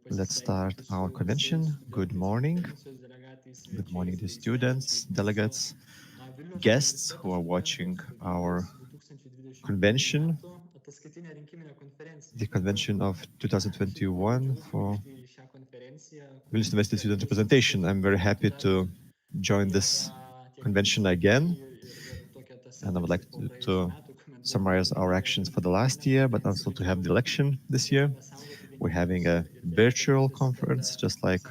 Let's start our convention. Good morning. Good morning to students, delegates, guests who are watching our convention, the convention of 2021 for Vilnius University Student Representation. I'm very happy to join this convention again, and I would like to summarize our actions for the last year, but also to have the election this year. We're having a virtual conference just like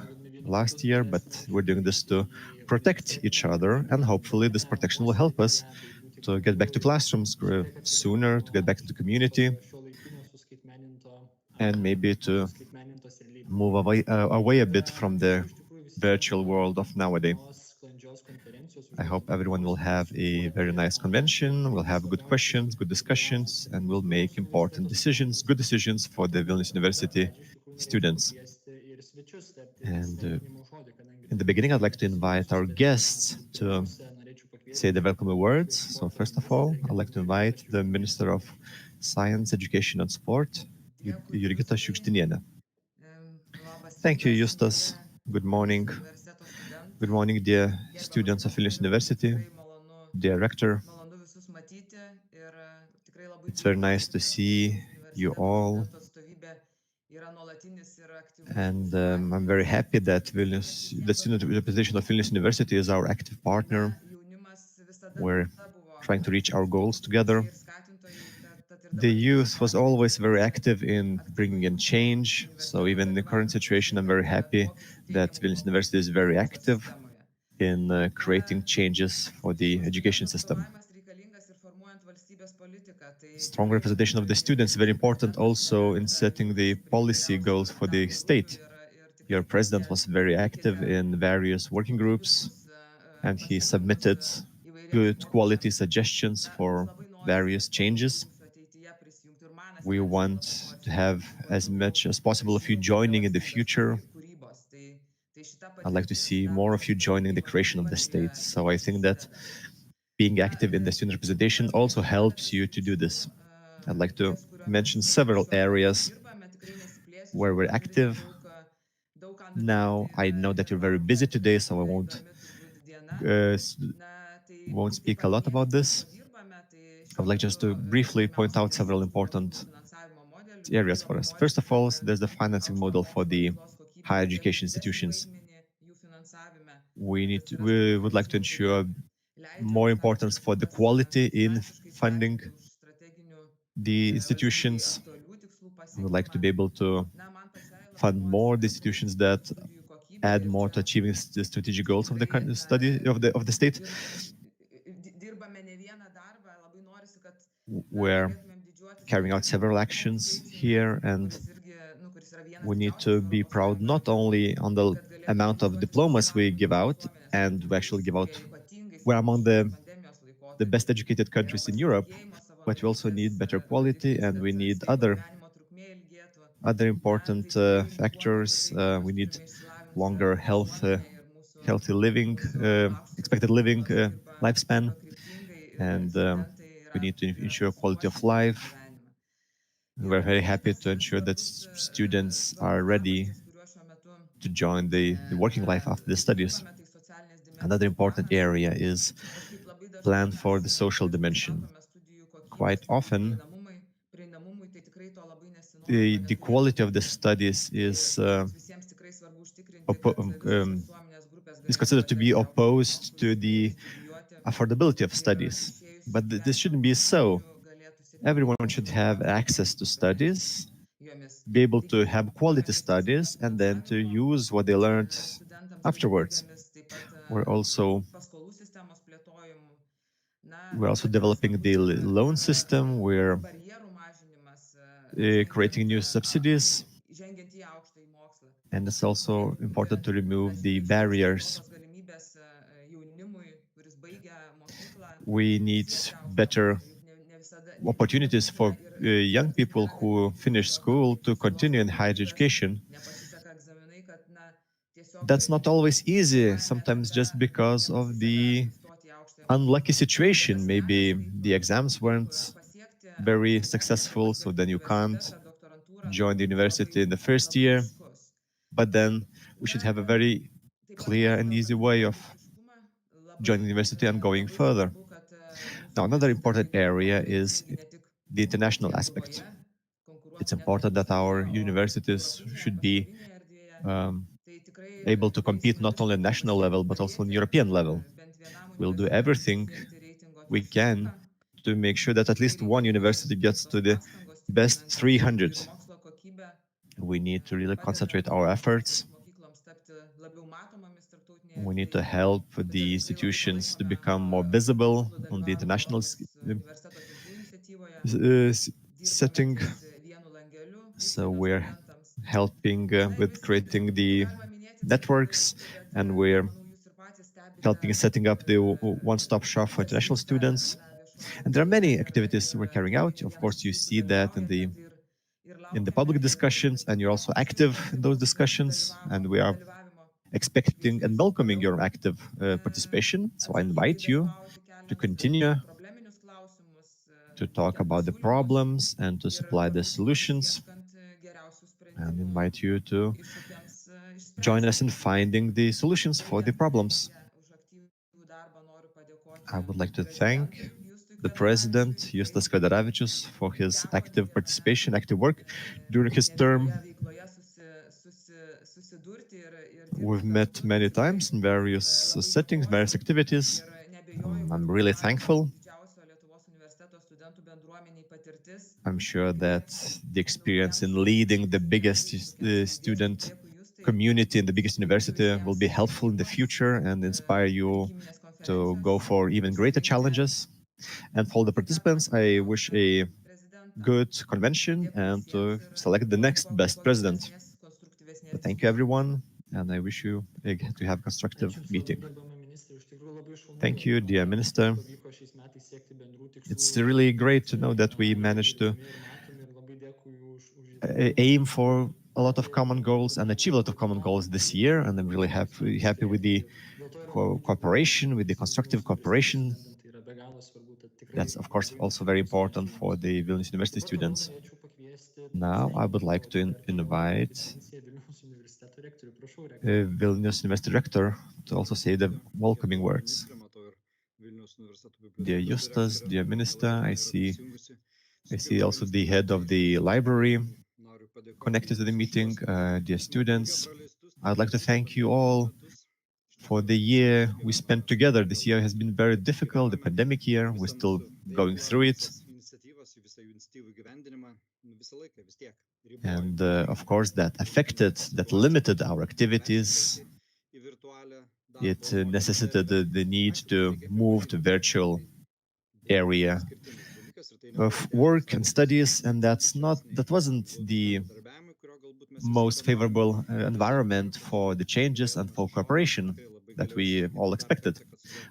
last year, but we're doing this to protect each other, and hopefully this protection will help us to get back to classrooms sooner, to get back to the community, and maybe to move away a bit from the virtual world of nowadays. I hope everyone will have a very nice convention, we'll have good questions, good discussions, and we'll make important decisions, good decisions for the Vilnius University students. And in the beginning, I'd like to invite our guests to say the welcome words. So first of all, I'd like to invite the Minister of Science, Education and Sport, Jurgita Šiukštinienė. Thank you, Justas. Good morning. Good morning, dear students of Vilnius University, dear rector. It's very nice to see you all. And I'm very happy that the student representation of Vilnius University is our active partner. We're trying to reach our goals together. The youth was always very active in bringing in change. So even in the current situation, I'm very happy that Vilnius University is very active in creating changes for the education system. Strong representation of the students is very important also in setting the policy goals for the state. Your president was very active in various working groups, and he submitted good quality suggestions for various changes. We want to have as much as possible of you joining in the future. I'd like to see more of you joining the creation of the state. So I think that being active in the student representation also helps you to do this. I'd like to mention several areas where we're active. Now, I know that you're very busy today, so I won't speak a lot about this. I would like just to briefly point out several important areas for us. First of all, there's the financing model for the higher education institutions. We would like to ensure more importance for the quality in funding the institutions. We would like to be able to fund more the institutions that add more to achieving the strategic goals of the study of the state. We're carrying out several actions here, and we need to be proud not only on the amount of diplomas we give out, and we actually give out, we're among the best educated countries in Europe, but we also need better quality, and we need other important factors. We need longer healthy living, expected living lifespan, and we need to ensure quality of life. And we're very happy to ensure that students are ready to join the working life after the studies. Another important area is plan for the social dimension. Quite often, the quality of the studies is considered to be opposed to the affordability of studies. But this shouldn't be so. Everyone should have access to studies, be able to have quality studies, and then to use what they learned afterwards. We're also developing the loan system. We're creating new subsidies, and it's also important to remove the barriers. We need better opportunities for young people who finish school to continue in higher education. That's not always easy, sometimes just because of the unlucky situation. Maybe the exams weren't very successful, so then you can't join the university in the first year. but then we should have a very clear and easy way of joining the university and going further. Now, another important area is the international aspect. It's important that our universities should be um, able to compete not only at national level but also on European level. We'll do everything we can to make sure that at least one university gets to the best 300. We need to really concentrate our efforts. We need to help the institutions to become more visible on the international setting. So we're helping with creating the networks, and we're helping setting up the one-stop shop for international students. And there are many activities we're carrying out. Of course, you see that in the public discussions, and you're also active in those discussions. And we are expecting and welcoming your active participation. So I invite you to continue to talk about the problems and to supply the solutions, and invite you to join us in finding the solutions for the problems. I would like to thank the president, Justas Kadaravičius, for his active participation, active work during his term. We've met many times in various settings, various activities. I'm really thankful. I'm sure that the experience in leading the biggest student community in the biggest university will be helpful in the future and inspire you to go for even greater challenges. And for the participants, I wish a good convention and to select the next best president. But thank you, everyone, and I wish you to have a constructive meeting. Thank you, dear Minister. It's really great to know that we managed to aim for a lot of common goals and achieve a lot of common goals this year. And I'm really happy with the cooperation, with the constructive cooperation. That's, of course, also very important for the Vilnius University students. Now, I would like to invite Vilnius University rector to also say the welcoming words. Dear Justas, dear Minister, I see also the head of the library connected to the meeting. Dear students, I'd like to thank you all for the year we spent together. This year has been very difficult, the pandemic year. We're still going through it. And of course, that limited our activities. It necessitated the need to move to virtual area of work and studies, and that wasn't the most favorable environment for the changes and for cooperation that we all expected.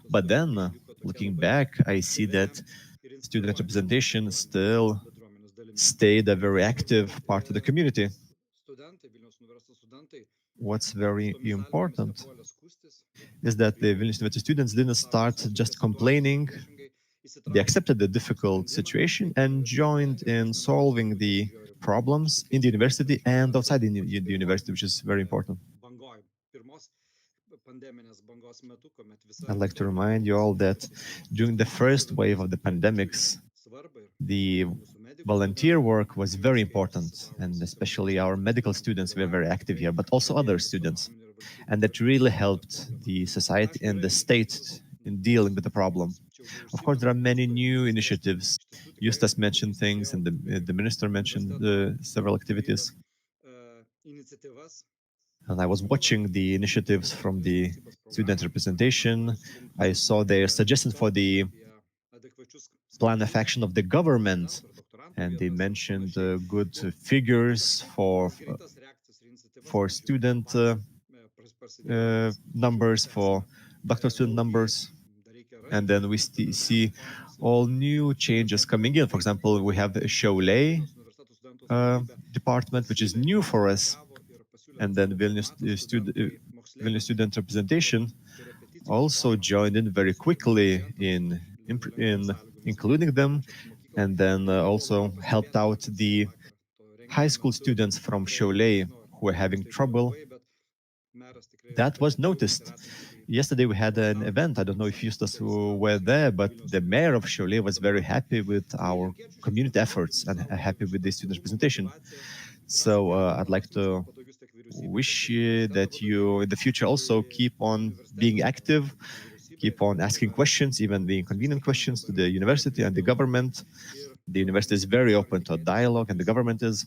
But then, looking back, I see that student representation still stayed a very active part of the community. What's very important is that the Vilnius University students didn't start just complaining. They accepted the difficult situation and joined in solving the problems in the university and outside the university, which is very important. I'd like to remind you all that during the first wave of the pandemics, the volunteer work was very important, and especially our medical students were very active here, but also other students. And that really helped the society and the state in dealing with the problem. Of course, there are many new initiatives. Justas mentioned things, and the minister mentioned several activities. And I was watching the initiatives from the student representation. I saw their suggestions for the plan of action of the government, and they mentioned good figures for student numbers, for doctor student numbers. And then we see all new changes coming in. For example, we have the Šiauliai department, which is new for us. And then Vilnius student representation also joined in very quickly in including them, and then also helped out the high school students from Šiauliai who were having trouble that was noticed. Yesterday we had an event. I don't know if Justus were there, but the mayor of Šiauliai was very happy with our community efforts and happy with the students' presentation. So I'd like to wish you that you in the future also keep on being active, keep on asking questions, even the inconvenient questions to the university and the government. The university is very open to a dialogue, and the government is.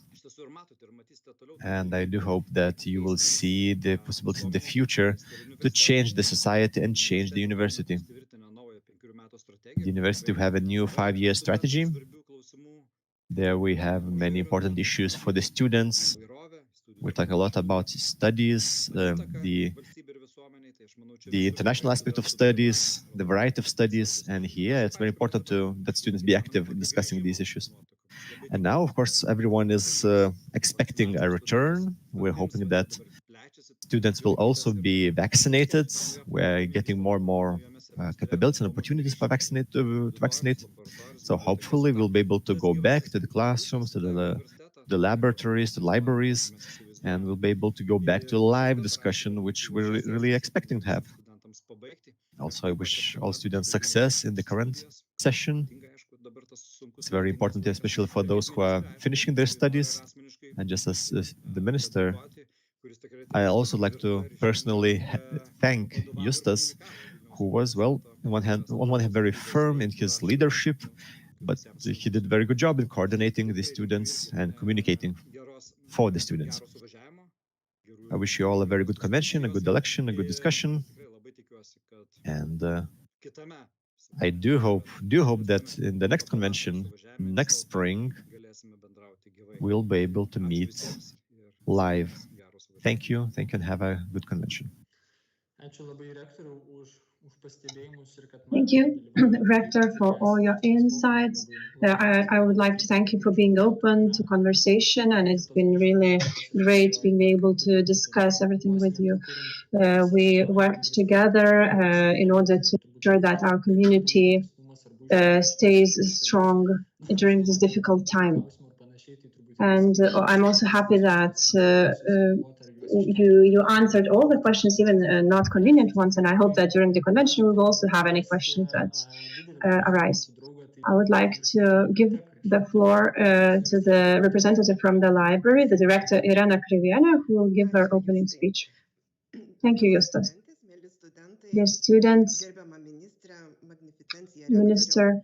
And I do hope that you will see the possibility in the future to change the society and change the university. The university will have a new 5-year strategy. There we have many important issues for the students. We talk a lot about studies, the international aspect of studies, the variety of studies, and here it's very important that students be active in discussing these issues. And now, of course, everyone is expecting a return. We're hoping that students will also be vaccinated. We're getting more and more capabilities and opportunities for to vaccinate. So hopefully we'll be able to go back to the classrooms, to the laboratories, the libraries, and we'll be able to go back to a live discussion, which we're really expecting to have. Also, I wish all students success in the current session. It's very important, especially for those who are finishing their studies. And just as the minister, I also like to personally thank Justus, who was, well, on one hand, very firm in his leadership, but he did a very good job in coordinating the students and communicating for the students. I wish you all a very good convention, a good election, a good discussion, and I do hope that in the next convention, next spring, we'll be able to meet live. Thank you, and have a good convention. Thank you, Rector, for all your insights. I would like to thank you for being open to conversation, and it's been really great being able to discuss everything with you. We worked together in order to ensure that our community stays strong during this difficult time. And I'm also happy that you answered all the questions, even not convenient ones, and I hope that during the convention we will also have any questions that arise. I would like to give the floor to the representative from the library, the director Irena Kriviena, who will give her opening speech. Thank you, Justus. Dear students, Minister,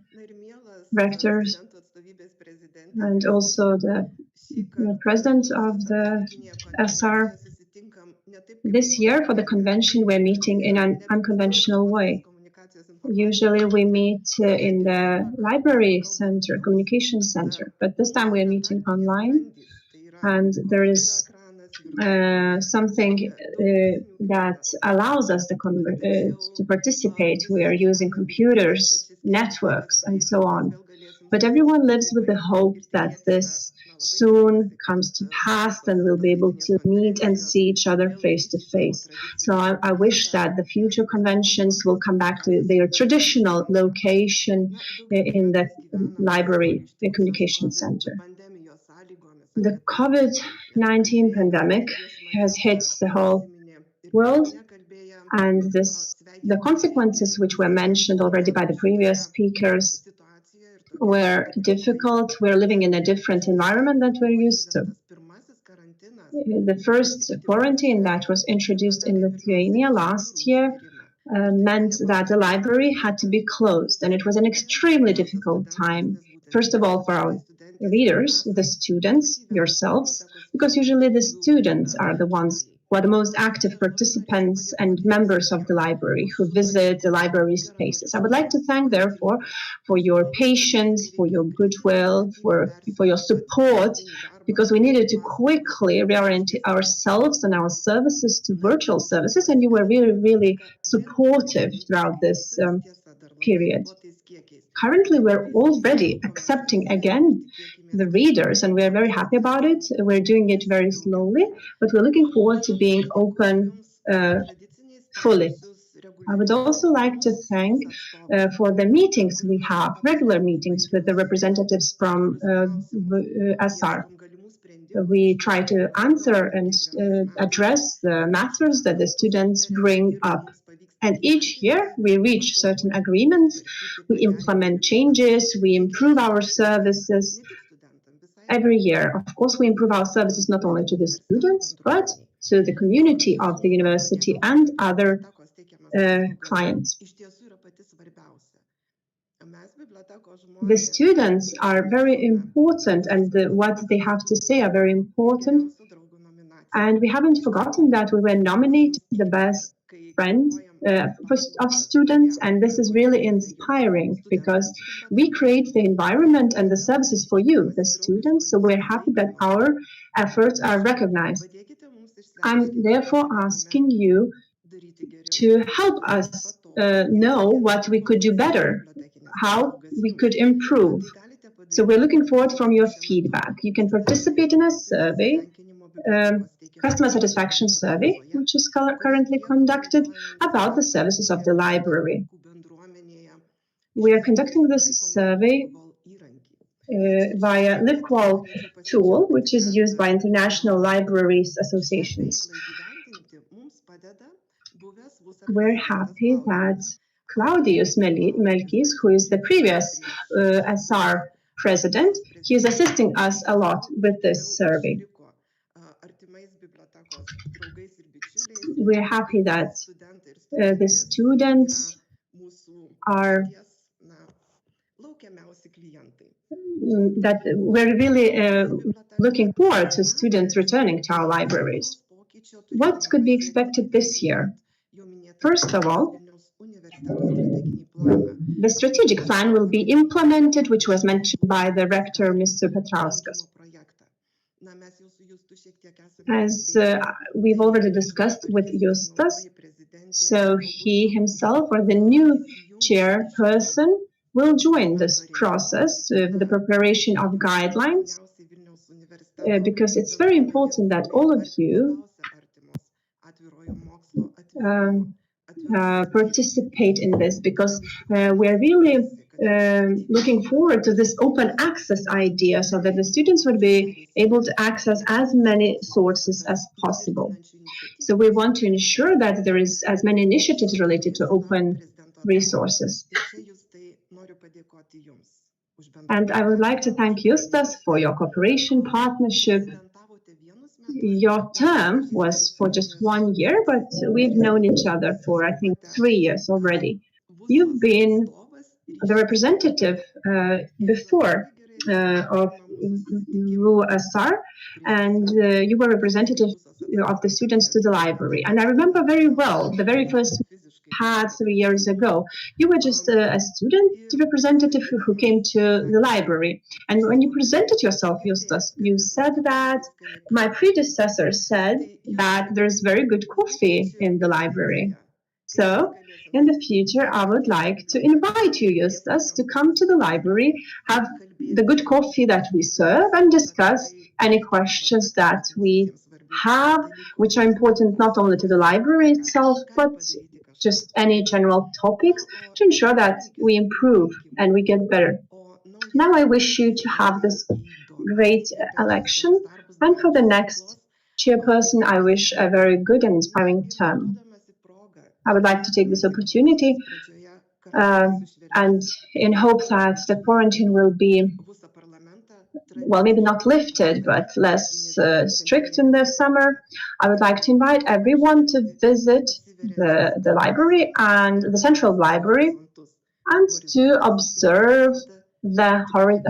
rectors, and also the president of the SR. This year for the convention we're meeting in an unconventional way. Usually we meet in the library center, communication center, but this time we're meeting online, and there is something that allows us to participate. We are using computers, networks, and so on. But everyone lives with the hope that this soon comes to pass and we'll be able to meet and see each other face to face. So I wish that the future conventions will come back to their traditional location in the library, the communication center. The COVID-19 pandemic has hit the whole world, and the consequences, which were mentioned already by the previous speakers, were difficult. We're living in a different environment that we're used to. The first quarantine that was introduced in Lithuania last year meant that the library had to be closed, and it was an extremely difficult time. First of all, for our readers, the students, yourselves, because usually the students are the ones who are the most active participants and members of the library who visit the library spaces. I would like to thank, therefore, for your patience, for your goodwill, for your support, because we needed to quickly reorient ourselves and our services to virtual services, and you were really, really supportive throughout this period. Currently, we're already accepting again the readers, and we're very happy about it. We're doing it very slowly, but we're looking forward to being open fully. I would also like to thank for the meetings we have, regular meetings with the representatives from SR. We try to answer and address the matters that the students bring up. And each year we reach certain agreements, we implement changes, we improve our services every year. Of course, we improve our services not only to the students, but to the community of the university and other clients. The students are very important, and what they have to say are very important. And we haven't forgotten that we were nominated the best friend of students, and this is really inspiring because we create the environment and the services for you, the students, so we're happy that our efforts are recognized. I'm therefore asking you to help us know what we could do better, how we could improve. So we're looking forward from your feedback. You can participate in a survey, customer satisfaction survey, which is currently conducted about the services of the library. We are conducting this survey via LibQual tool, which is used by international libraries associations. We're happy that Claudius Melkis, who is the previous SR president, he is assisting us a lot with this survey. We're happy that the students are that we're really looking forward to students returning to our libraries. What could be expected this year? First of all, the strategic plan will be implemented, which was mentioned by the rector, Mr. Petrauskas. As we've already discussed with Justas, so he himself or the new chairperson will join this process of the preparation of guidelines because it's very important that all of you participate in this because we're really looking forward to this open access idea so that the students would be able to access as many sources as possible. So we want to ensure that there is as many initiatives related to open resources. And I would like to thank Justas for your cooperation, partnership. Your term was for just 1 year, but we've known each other for, I think, 3 years already. You've been the representative before of USR, and you were representative of the students to the library. And I remember very well the very first had 3 years ago. You were just a student representative who came to the library. And when you presented yourself, Justas, you said that my predecessor said that there's very good coffee in the library. So, in the future, I would like to invite you, Justas, to come to the library, have the good coffee that we serve, and discuss any questions that we have, which are important not only to the library itself, but just any general topics to ensure that we improve and we get better. Now I wish you to have this great election, and for the next chairperson, I wish a very good and inspiring term. I would like to take this opportunity and in hope that the quarantine will be, well, maybe not lifted, but less strict in the summer. I would like to invite everyone to visit the library and the central library and to observe the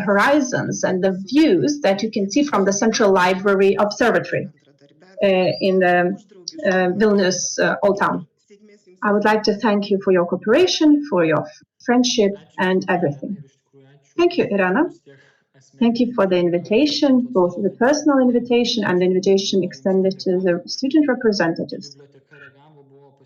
horizons and the views that you can see from the central library observatory in the Vilnius Old Town. I would like to thank you for your cooperation, for your friendship and everything. Thank you, Irena. Thank you for the invitation, both the personal invitation and the invitation extended to the student representatives.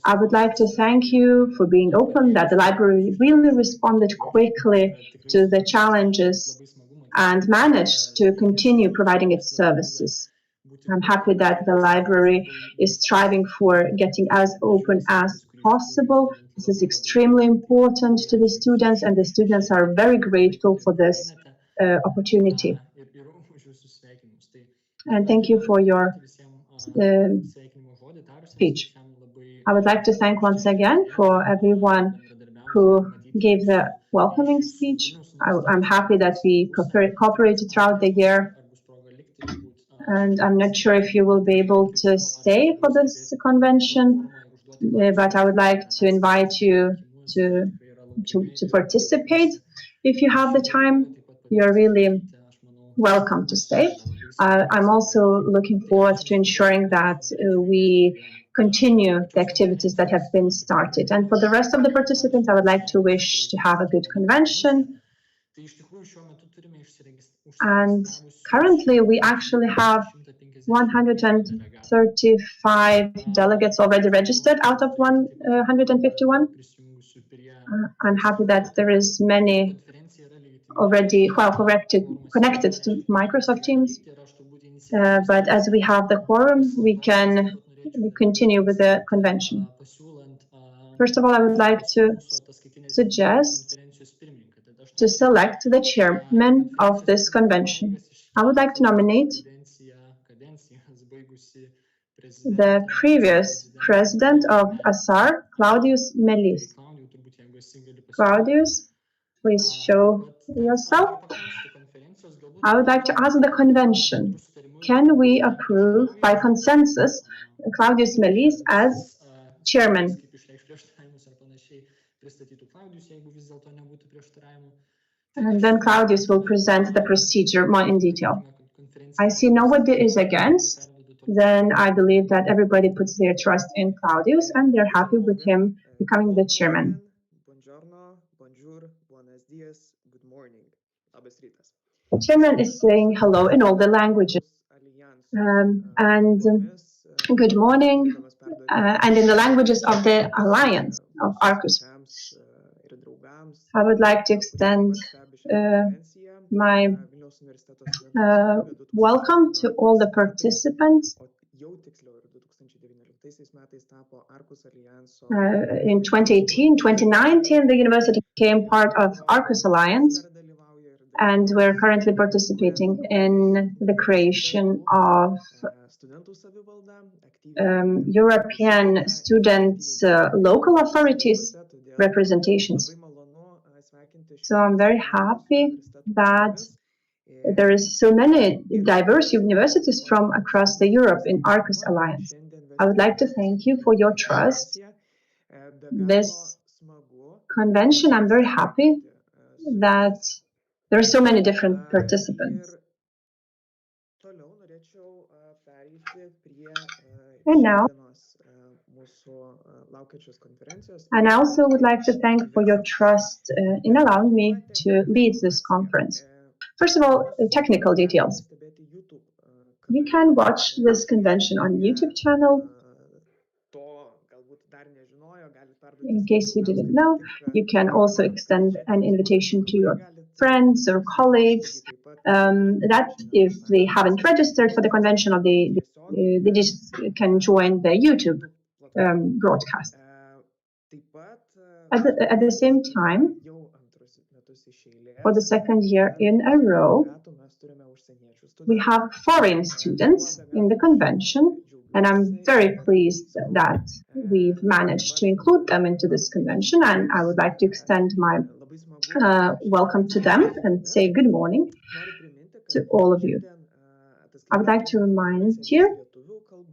I would like to thank you for being open, that the library really responded quickly to the challenges and managed to continue providing its services. I'm happy that the library is striving for getting as open as possible. This is extremely important to the students, and the students are very grateful for this opportunity. And thank you for your speech. I would like to thank once again for everyone who gave the welcoming speech. I'm happy that we cooperated throughout the year. And I'm not sure if you will be able to stay for this convention, but I would like to invite you to participate. If you have the time, you're really welcome to stay. I'm also looking forward to ensuring that we continue the activities that have been started. And for the rest of the participants, I would like to wish to have a good convention. And currently, we actually have 135 delegates already registered out of 151. I'm happy that there is many already connected to Microsoft Teams. But as we have the quorum, we can continue with the convention. First of all, I would like to suggest to select the chairman of this convention. I would like to nominate the previous president of ASAR, Claudius Melis. Claudius, please show yourself. I would like to ask the convention, can we approve by consensus Claudius Melis as chairman? And then Claudius will present the procedure more in detail. I see nobody is against. Then I believe that everybody puts their trust in Claudius and they're happy with him becoming the chairman. Buongiorno, bonjour, buenos dias, good morning. Labas rytas. The chairman is saying hello in all the languages. And good morning, and in the languages of the alliance of Arcus. I would like to extend my welcome to all the participants. In 2018, 2019, the university became part of Arcus Alliance, and we're currently participating in the creation of European students' local authorities representations. So I'm very happy that there is so many diverse universities from across the Europe in Arcus Alliance. I would like to thank you for your trust. This convention, I'm very happy that there are so many different participants. And I also would like to thank for your trust in allowing me to lead this conference. First of all, technical details. You can watch this convention on YouTube channel. In case you didn't know, you can also extend an invitation to your friends or colleagues that if they haven't registered for the convention, or they just can join the YouTube broadcast. At the same time, for the second year in a row, we have foreign students in the convention, and I'm very pleased that we've managed to include them into this convention, and I would like to extend my welcome to them and say good morning to all of you. I would like to remind you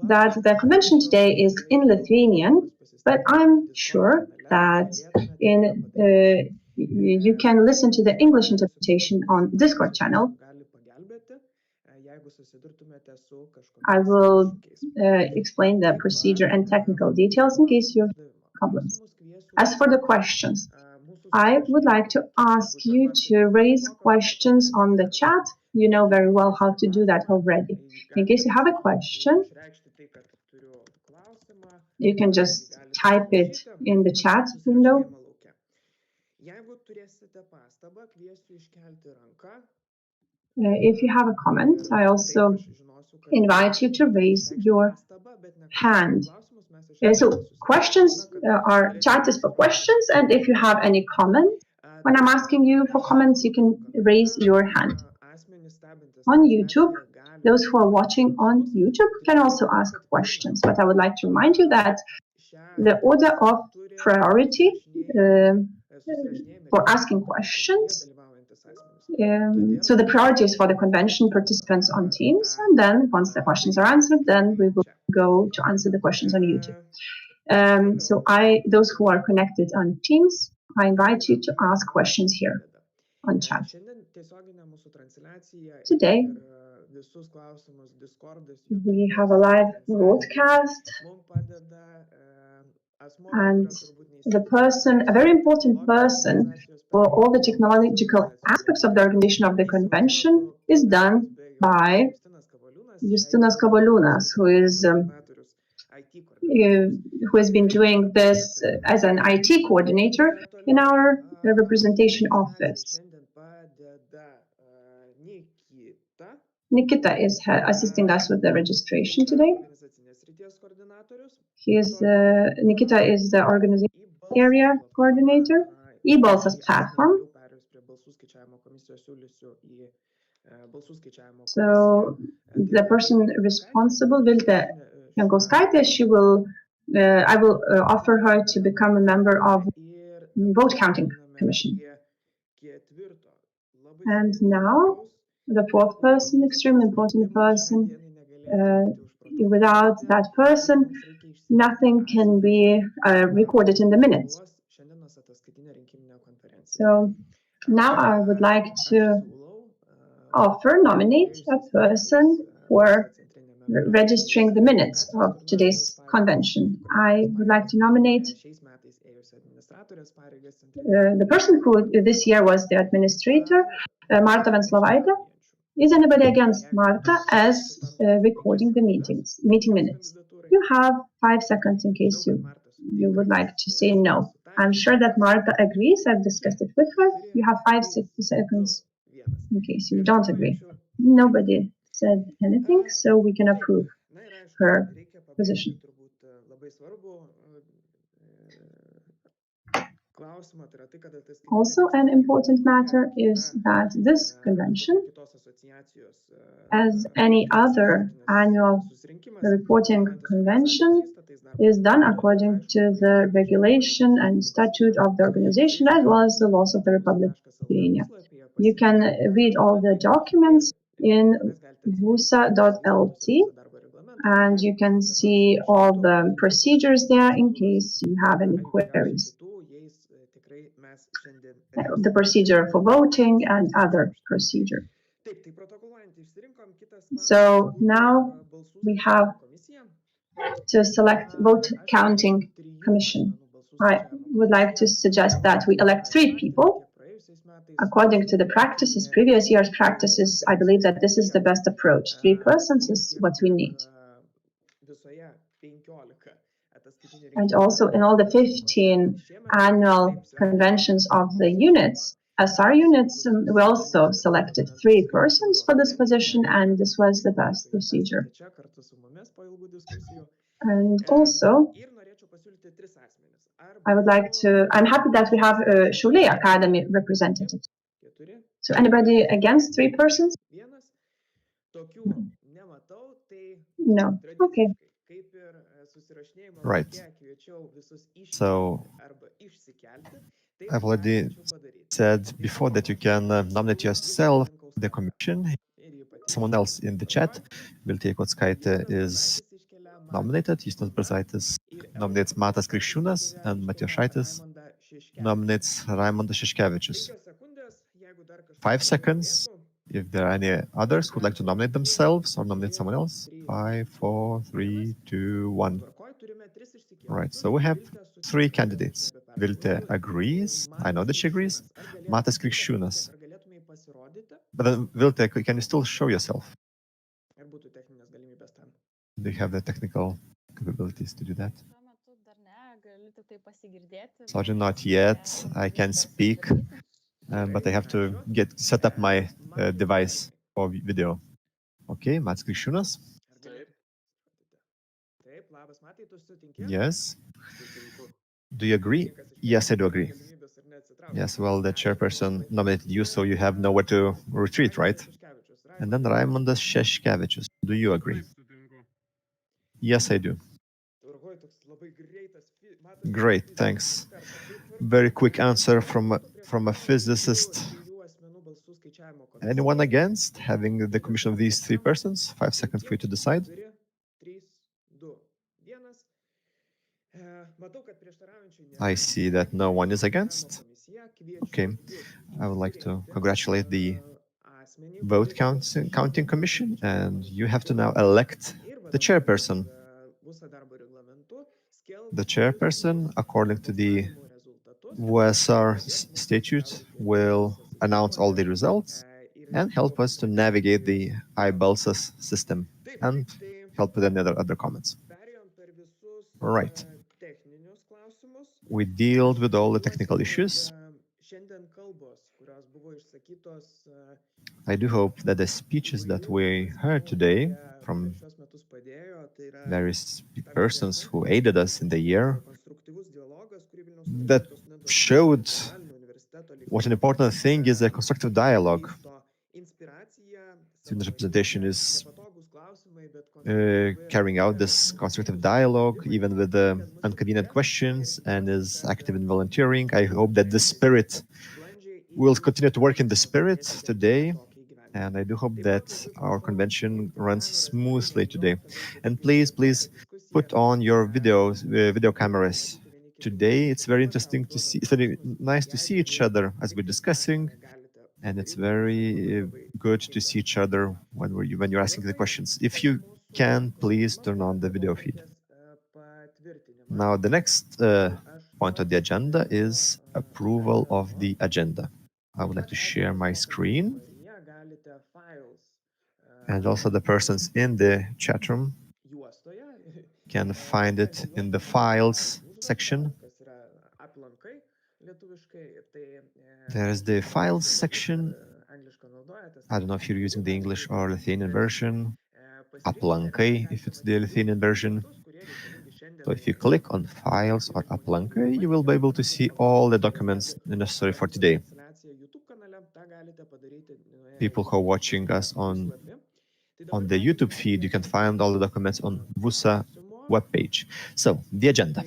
that the convention today is in Lithuanian, but I'm sure that you can listen to the English interpretation on Discord channel. I will explain the procedure and technical details in case you have problems. As for the questions, I would like to ask you to raise questions on the chat. You know very well how to do that already. In case you have a question, you can just type it in the chat window. If you have a comment, I also invite you to raise your hand. So questions chat is for questions, and if you have any comments, when I'm asking you for comments, you can raise your hand. on YouTube. Those who are watching on YouTube can also ask questions, but I would like to remind you that the order of priority for asking questions. So the priority is for the convention participants on Teams, and then once the questions are answered, then we will go to answer the questions on YouTube. So those who are connected on Teams, I invite you to ask questions here on chat. Today, we have a live broadcast, and a very important person for all the technological aspects of the organization of the convention is done by Justinas Kavoliūnas, who has been doing this as an IT coordinator in our representation office. Nikita is assisting us with the registration today. Nikita is the organization area coordinator, e-Balsas platform. So the person responsible, Vilte Jankauskaitė, I will offer her to become a member of vote counting commission. And now the fourth person, extremely important person. Without that person, nothing can be recorded in the minutes. So now I would like to nominate a person for registering the minutes of today's convention. I would like to nominate the person who this year was the administrator, Marta Venslovaitė. Is anybody against Marta as recording the meeting minutes? You have 5 seconds in case you would like to say no. I'm sure that Marta agrees. I've discussed it with her. You have 5 seconds in case you don't agree. Nobody said anything, so we can approve her position. Also, an important matter is that this convention, as any other annual reporting convention, is done according to the regulation and statute of the organization, as well as the laws of the Republic of Lithuania. You can read all the documents in vusa.lt, and you can see all the procedures there in case you have any queries. The procedure for voting and other procedure. So now we have to select vote counting commission. I would like to suggest that we elect 3 people. According to the practices, previous year's practices, I believe that this is the best approach. 3 persons is what we need. And also in all the 15 annual conventions of the units, SR units, we also selected 3 persons for this position, and this was the best procedure. And also, I'm happy that we have Šiauliai Academy representatives. So anybody against 3 persons? No. Okay. Right. So I've already said before that you can nominate yourself the commission. Someone else in the chat, Viltė Jankauskaitė is nominated. Justinas Brazaitis nominates Matas Krikščiūnas, and Matijošaitis nominates Raimondas Šeškevičius. 5 seconds. If there are any others who would like to nominate themselves or nominate someone else. 5, 4, 3, 2, 1. Right, so we have 3 candidates. Viltė agrees. I know that she agrees. Matas Krikščiūnas. But then, Viltė, can you still show yourself? Do you have the technical capabilities to do that? Sergeant, not yet. I can speak, but I have to set up my device for video. Okay, Matas Krikščiūnas. Yes. Do you agree? Yes, I do agree. Yes, well, the chairperson nominated you, so you have nowhere to retreat, right? And then Raimondas Šeškevičius. Do you agree? Yes, I do. Great, thanks. Very quick answer from a physicist. Anyone against having the commission of these three persons? 5 seconds for you to decide. I see that no one is against. Okay, I would like to congratulate the counting commission, and you have to now elect the chairperson. The chairperson, according to the WSR statute, will announce all the results and help us to navigate the iBalsas system and help with any other comments. Right. We dealt with all the technical issues. I do hope that the speeches that we heard today from various persons who aided us in the year, that showed what an important thing is a constructive dialogue. Student representation is carrying out this constructive dialogue, even with the inconvenient questions, and is active in volunteering. I hope that the spirit will continue to work in the spirit today, and I do hope that our convention runs smoothly today. And please put on your video cameras. Today it's very interesting to see, it's very nice to see each other as we're discussing, and it's very good to see each other when you're asking the questions. If you can, please turn on the video feed. Now the next point on the agenda is approval of the agenda. I would like to share my screen, and also the persons in the chat room can find it in the files section. There is the files section. I don't know if you're using the English or Lithuanian version. Aplankai, if it's the Lithuanian version. So if you click on files or Aplankai, you will be able to see all the documents necessary for today. People who are watching us on the YouTube feed, you can find all the documents on VUSA webpage. So, the agenda.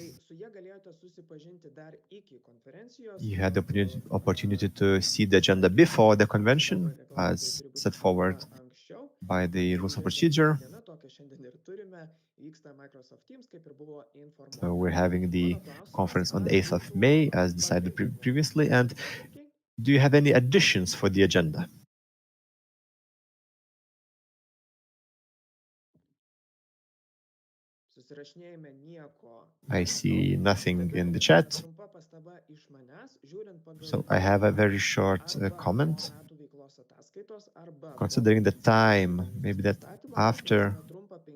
You had the opportunity to see the agenda before the convention, as set forward by the rules of procedure. So we're having the conference on the 8th of May, as decided previously. And do you have any additions for the agenda? I see nothing in the chat. So I have a very short comment. Considering the time, maybe that after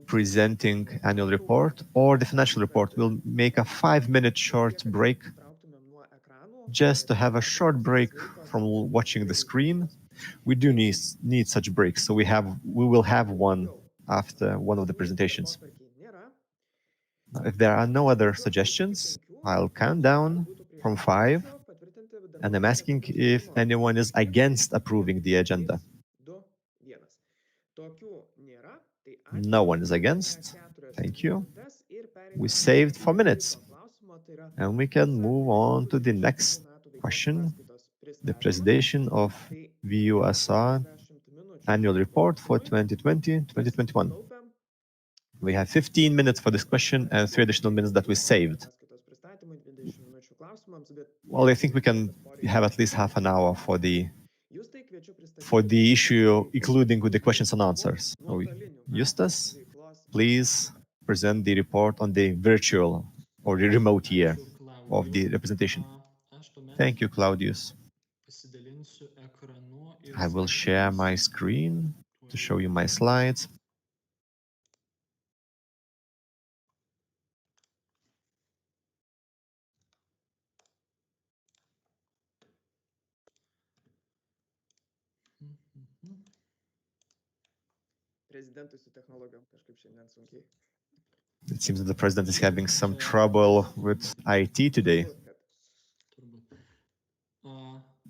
presenting annual report or the financial report, we'll make a 5-minute short break, just to have a short break from watching the screen. We do need such breaks, so we will have one after one of the presentations. If there are no other suggestions, I'll count down from 5, and I'm asking if anyone is against approving the agenda. No one is against. Thank you. We saved 4 minutes. And we can move on to the next question, the presentation of VUSR annual report for 2020-2021. We have 15 minutes for this question and 3 additional minutes that we saved. Well, I think we can have at least half an hour for the issue, including with the questions and answers. So, Justas, please present the report on the virtual or the remote year of the representation. Thank you, Claudius. I will share my screen to show you my slides. It seems that the president is having some trouble with IT today.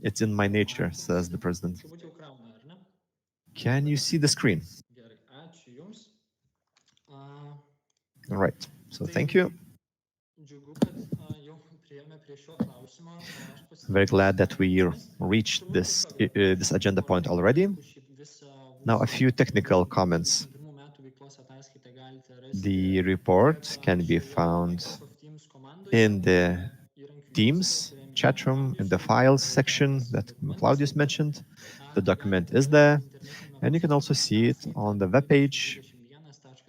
It's in my nature, says the president. Can you see the screen? Gerai, ačiū Jums. All right. So thank you. Džiugu, kad jau priėjome prie šio klausimo, o aš I'm very glad that we pasinaudosiu reached Turbūt this agenda point already. Now, a few technical comments. 21 metų veiklos ataskaitą galite rasti The report can be šioje found Microsoft Teams komandoje, in the įrankių Teams juostoje, kurią chat minėjo room, in the Agnieszka. files Tai section tas that dokumentas Claudius yra- mentioned. The document galite is rasti there, internetiniame and you can also puslapyje see it on the webpage.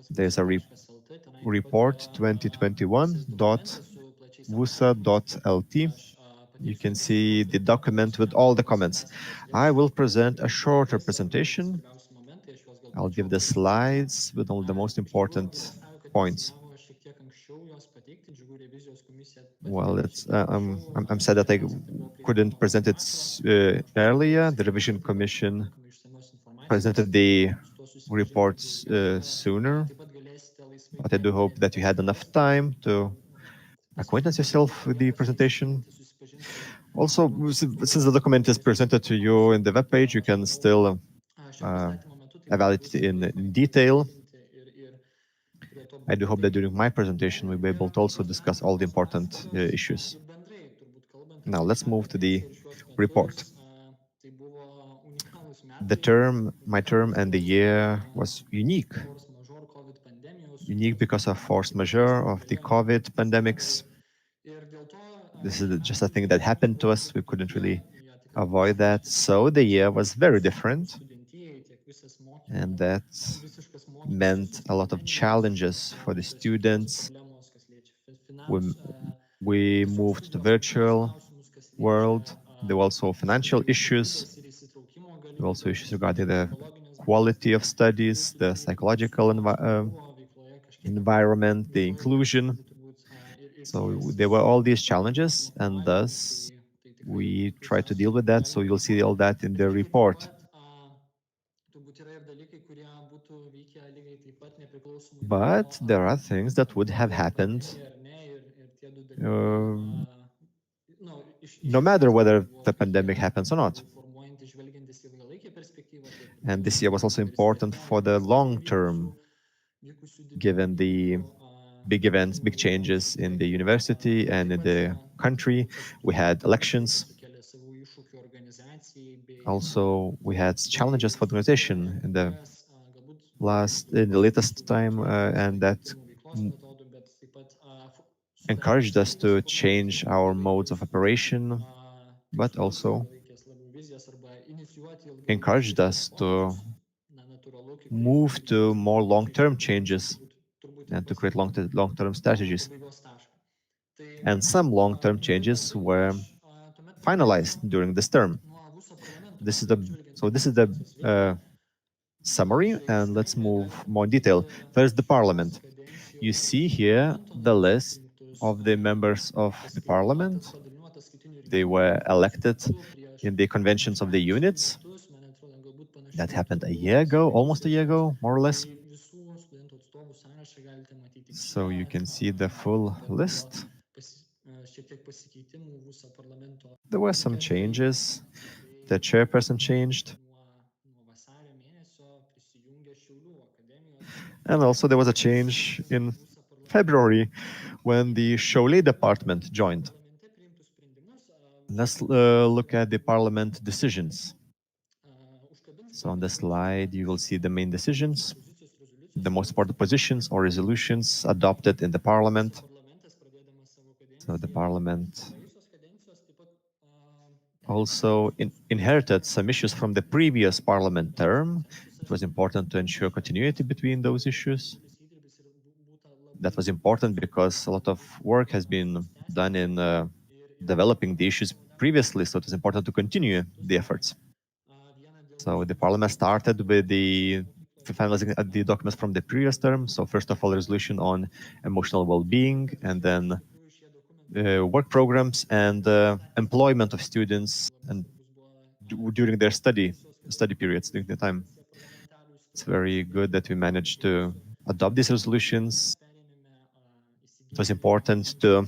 There's a ataskaita21.vusa.lt, tenai taip pat report yra, visas dokumentas su plačiais aprašymais. vusa.lt. Aš, You pateiksiu can kelis see the punktus, document with kuriuos all the galbūt comments. esate I will turėję present a shorter patys, arba presentation. svarbiausi momentai, aš juos gal I'll give plačiau the pristatysiu. slides with all the most Iš tikrųjų, important apgailestauju, kad points. vėlavo šiek tiek anksčiau juos pateikti. Džiugu, revizijos komisija Well, pateikė it's šiek tiek I'm anksčiau, sad that I pirmiausia, tai buvo couldn't prieinama present it makro earlier. The ataskaitos, revision taip pat commission pakankamai išsamios informacijos, presented the su tuo susipažinti reports daugiau. sooner, Taip pat galėsite laisvai but I do hope that you had enough time to acquaint yourself with the presentation. Also, since the document is presented to you in the web page, you can still evaluate it in detail. I do hope that during my presentation we'll be able to also discuss all the important issues. Now let's move to the report. My term and the year was unique. Unique because of force majeure of the COVID pandemics. This is just a thing that happened to us. We couldn't really avoid that. So the year was very different. And that meant a lot of challenges for the students. We moved to virtual world. There were also financial issues. There were also issues regarding the quality of studies, the psychological environment, the inclusion. So there were all these challenges, and thus we try to deal with that. So you'll see all that in the report. But there are things that would have happened no matter whether the pandemic happens or not. And this year was also important for the long term, given the big events, big changes in the university and in the country. We had elections. Also, we had challenges for the organization in the latest time, and that encouraged us to change our modes of operation, but also encouraged us to move to more long-term changes and to create long-term strategies. And some long-term changes were finalized during this term. This is the summary, and let's move more in detail. First, the parliament. You see here the list of the members of the parliament. They were elected in the conventions of the units. That happened a year ago, almost a year ago, more or less. So you can see the full list. There were some changes. The chairperson changed. And also there was a change in February when the Cholet department joined. Let's look at the parliament decisions. So on the slide, you will see the main decisions, the most important positions or resolutions adopted in the parliament. So the parliament also inherited some issues from the previous parliament term. It was important to ensure continuity between those issues. That was important because a lot of work has been done in developing the issues previously, so it was important to continue the efforts. So the parliament started with the finalizing the documents from the previous term. So first of all, resolution on emotional well-being, and then work programs and employment of students and during their study periods, during the time. It's very good that we managed to adopt these resolutions. It was important to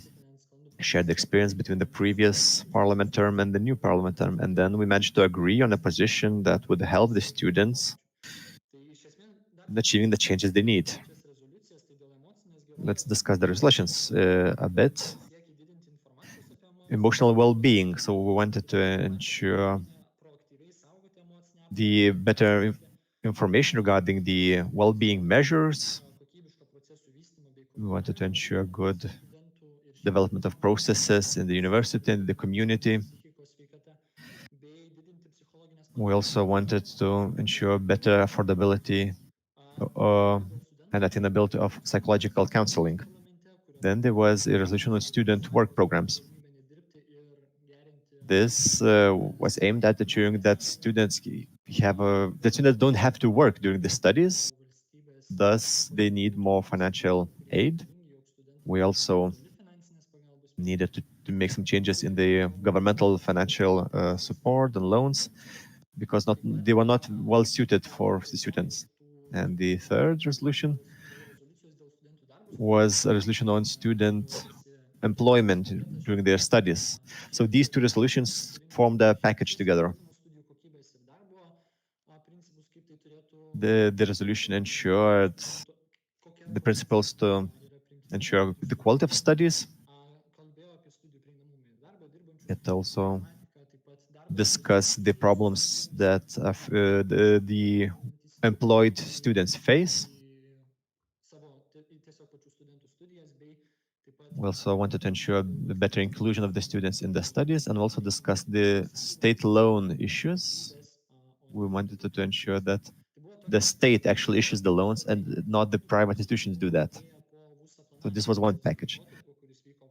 share the experience between the previous parliament term and the new parliament term, and then we managed to agree on a position that would help the students achieving the changes they need. Let's discuss the resolutions a bit. Emotional well-being. So we wanted to ensure the better information regarding the well-being measures. We wanted to ensure good development of processes in the university and the community. We also wanted to ensure better affordability and attainability of psychological counseling. Then there was a resolution on student work programs. This was aimed at ensuring that students don't have to work during the studies, thus they need more financial aid. We also needed to make some changes in the governmental financial support and loans because they were not well suited for the students. And the third resolution was a resolution on student employment during their studies. So these two resolutions formed a package together. The resolution ensured the principles to ensure the quality of studies. It also discussed the problems that the employed students face. We also wanted to ensure the better inclusion of the students in the studies and also discuss the state loan issues. We wanted to ensure that the state actually issues the loans and not the private institutions do that. So this was one package.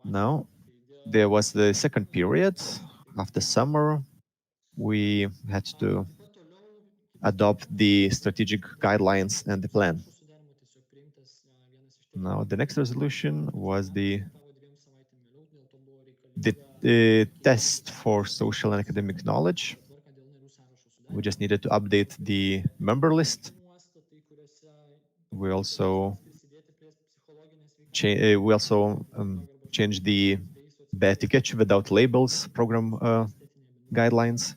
Now, there was the second period. After summer, we had to adopt the strategic guidelines and the plan. Now, the next resolution was the test for social and academic knowledge. We just needed to update the member list. We also changed the Be etikečių without labels program guidelines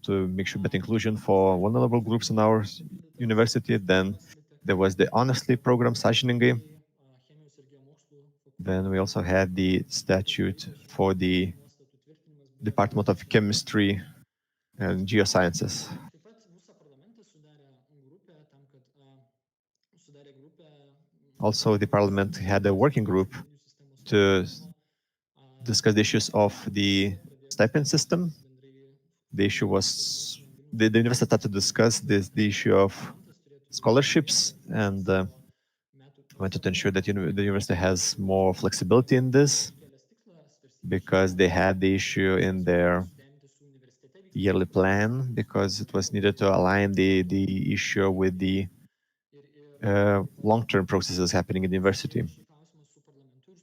to make sure better inclusion for vulnerable groups in our university. Then there was the Honestly program, sąžiningai. Then we also had the statute for the Department of Chemistry and Geosciences. Also, the parliament had a working group to discuss the issues of the stipend system. The issue was the university started to discuss the issue of scholarships and wanted to ensure that the university has more flexibility in this because they had the issue in their yearly plan because it was needed to align the issue with the long-term processes happening in the university.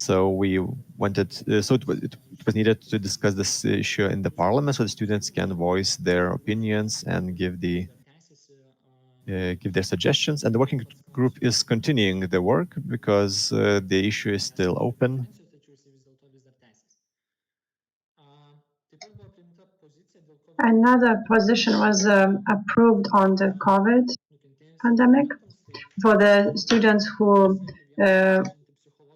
So we wanted, it was needed to discuss this issue in the parliament so the students can voice their opinions and give their suggestions. And the working group is continuing the work because the issue is still open. Another position was approved on the COVID pandemic for the students who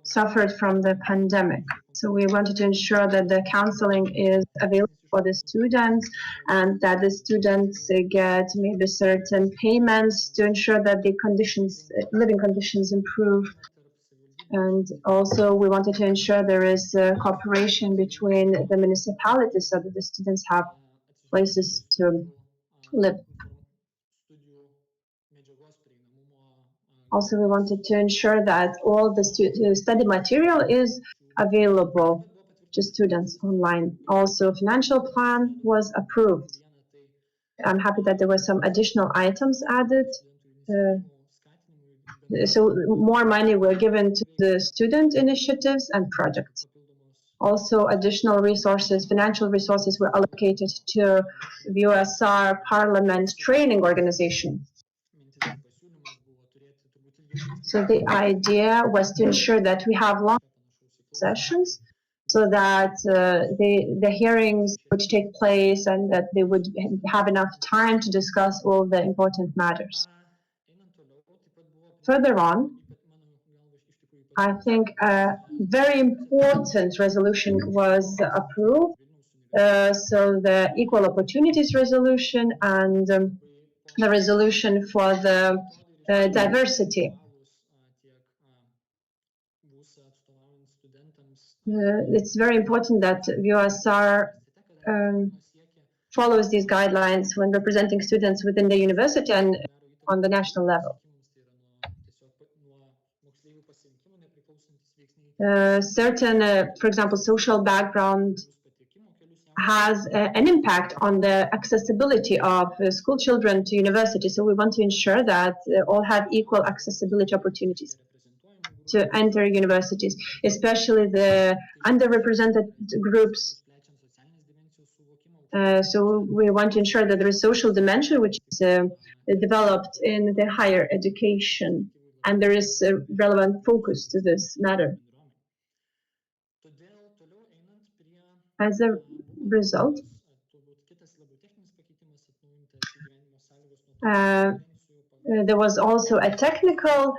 suffered from the pandemic. So we wanted to ensure that the counseling is available for the students and that the students get maybe certain payments to ensure that the conditions, living conditions improve. And also we wanted to ensure there is cooperation between the municipalities so that the students have places to live. Also, we wanted to ensure that all the study material is available to students online. Also, financial plan was approved. I'm happy that there were some additional items added. So more money were given to the student initiatives and projects. Also, additional resources, financial resources were allocated to the USR Parliament Training Organization. So the idea was to ensure that we have long sessions so that the hearings would take place and that they would have enough time to discuss all the important matters. Further on, I think a very important resolution was approved. So the Equal Opportunities Resolution and the resolution for the diversity. It's very important that VUSR follows these guidelines when representing students within the university and on the national level. Certain, for example, social background has an impact on the accessibility of school children to university. So we want to ensure that all have equal accessibility opportunities to enter universities, especially the underrepresented groups. So we want to ensure that there is social dimension which is developed in the higher education, and there is a relevant focus to this matter. As a result, there was also a technical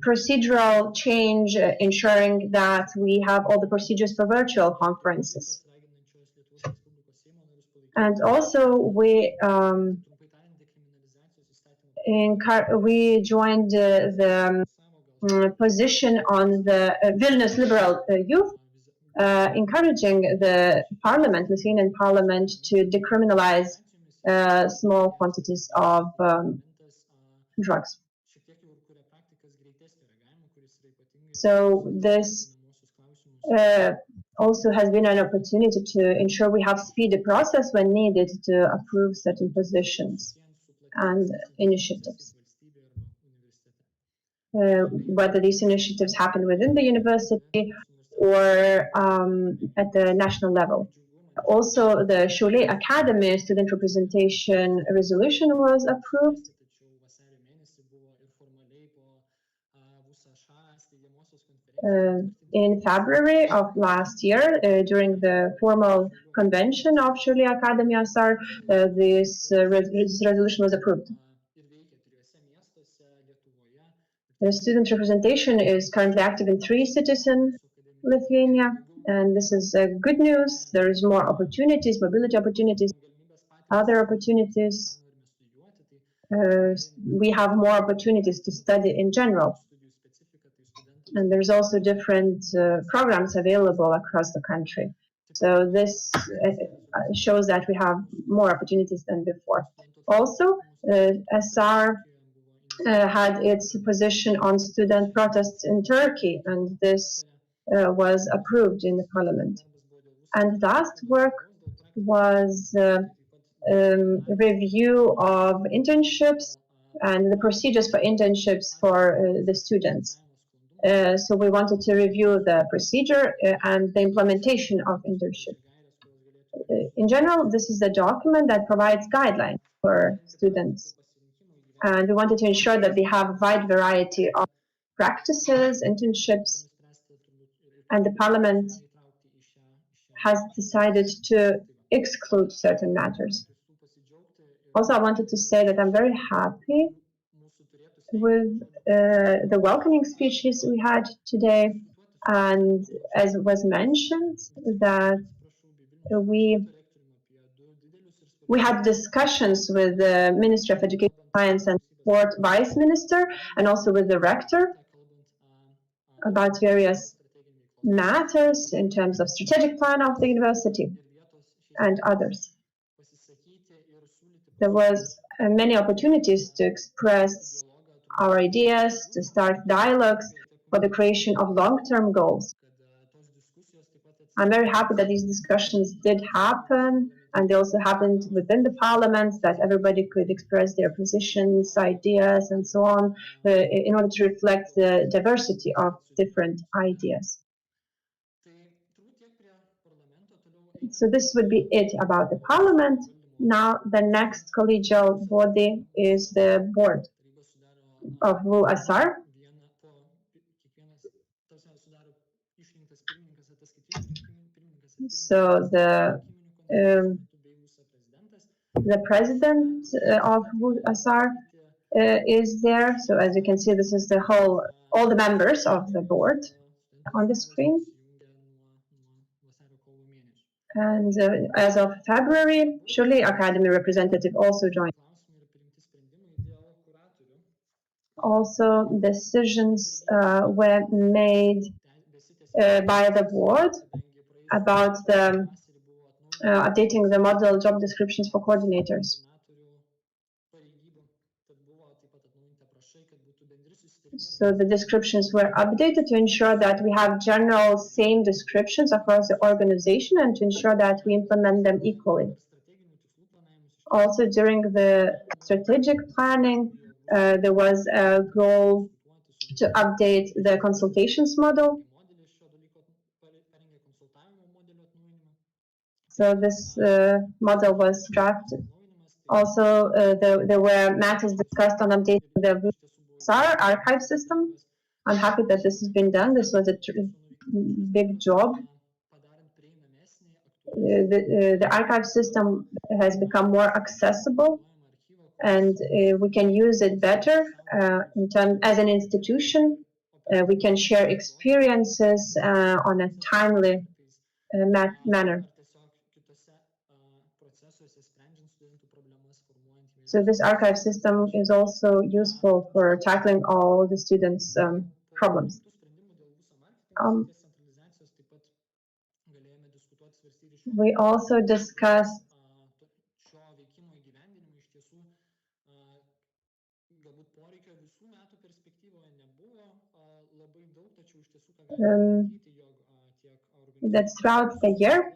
procedural change, ensuring that we have all the procedures for virtual conferences. And also, we joined the position on the Vilnius liberal youth, encouraging the parliament, Lithuanian parliament, to decriminalize small quantities of drugs. So this also has been an opportunity to ensure we have speedy process when needed to approve certain positions and initiatives. Whether these initiatives happen within the university or at the national level. Also, the Šiauliai Academy student representation resolution was approved. In February of last year, during the formal convention of Šiauliai Academy SR, this resolution was approved. The student representation is currently active in 3 cities in Lithuania, and this is good news. There is more opportunities, mobility opportunities, other opportunities. We have more opportunities to study in general. And there's also different programs available across the country. So this shows that we have more opportunities than before. Also, SR had its position on student protests in Turkey, and this was approved in the parliament. And last work was review of internships and the procedures for internships for the students. So we wanted to review the procedure and the implementation of internship. In general, this is a document that provides guidelines for students. And we wanted to ensure that they have a wide variety of practices, internships, and the parliament has decided to exclude certain matters. Also, I wanted to say that I'm very happy with the welcoming speeches we had today, and as was mentioned, that we had discussions with the Ministry of Education, Science and Sport Vice Minister, and also with the Rector about various matters in terms of strategic plan of the university and others. There was many opportunities to express our ideas, to start dialogues for the creation of long-term goals. I'm very happy that these discussions did happen, and they also happened within the parliament, that everybody could express their positions, ideas, and so on, in order to reflect the diversity of different ideas. So this would be it about the parliament. Now the next collegial body is the board of VUSR. So the president of VUSR is there. So as you can see, this is all the members of the board on the screen. And as of February, Shirley Academy representative also joined. Also, decisions were made by the board about the updating the model job descriptions for coordinators. So the descriptions were updated to ensure that we have general same descriptions across the organization and to ensure that we implement them equally. Also, during the strategic planning, there was a goal to update the consultations model. So this model was drafted. Also, there were matters discussed on updating the SAR archive system. I'm happy that this has been done. This was a big job. The archive system has become more accessible, and we can use it better as an institution. We can share experiences on a timely manner. So this archive system is also useful for tackling all the students' problems. We also discussed that throughout the year,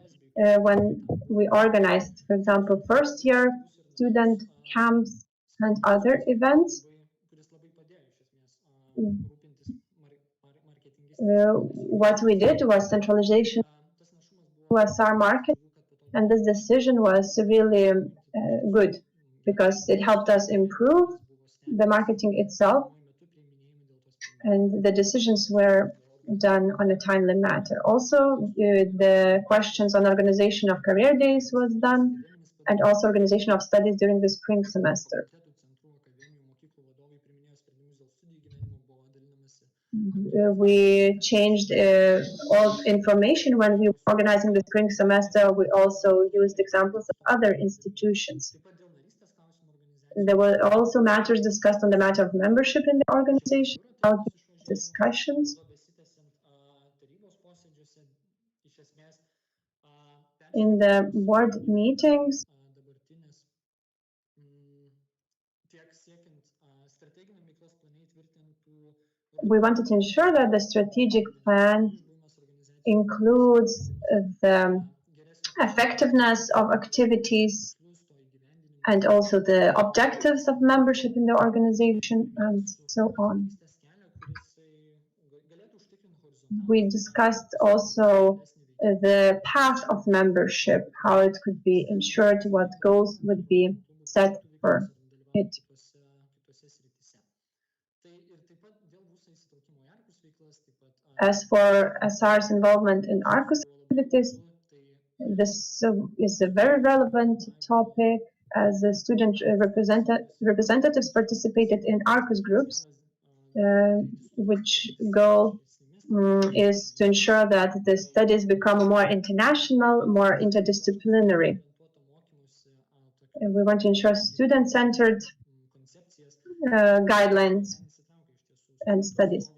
when we organized, for example, first year student camps and other events, what we did was centralization to SR market, and this decision was really good because it helped us improve the marketing itself, and the decisions were done on a timely matter. Also, the questions on organization of career days was done, and also organization of studies during the spring semester. We changed all information when we were organizing the spring semester. We also used examples of other institutions. There were also matters discussed on the matter of membership in the organization, discussions. In the board meetings, we wanted to ensure that the strategic plan includes the effectiveness of activities and also the objectives of membership in the organization and so on. We discussed also the path of membership, how it could be ensured, what goals would be set for it. As for SR's involvement in ARCUS activities, this is a very relevant topic as the student representatives participated in ARCUS groups, which goal is to ensure that the studies become more international, more interdisciplinary. And we want to ensure student-centered guidelines and studies.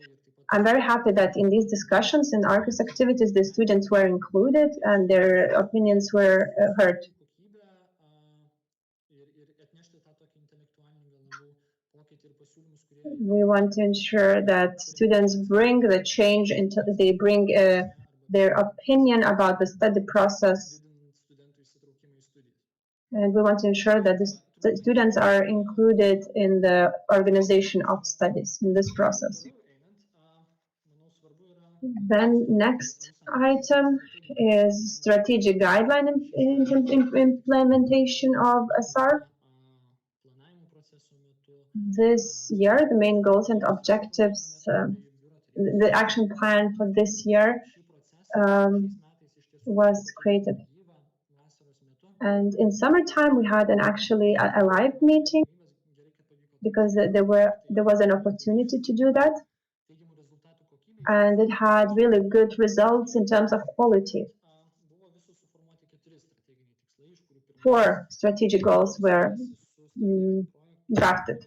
I'm very happy that in these discussions and ARCUS activities, the students were included and their opinions were heard. We want to ensure that students bring the change into, they bring their opinion about the study process. And we want to ensure that the students are included in the organization of studies in this process. Then next item is strategic guideline implementation of SR. This year, the main goals and objectives, the action plan for this year was created. And in summertime, we had actually a live meeting. because there was an opportunity to do that, and it had really good results in terms of quality. 4 strategic goals were drafted.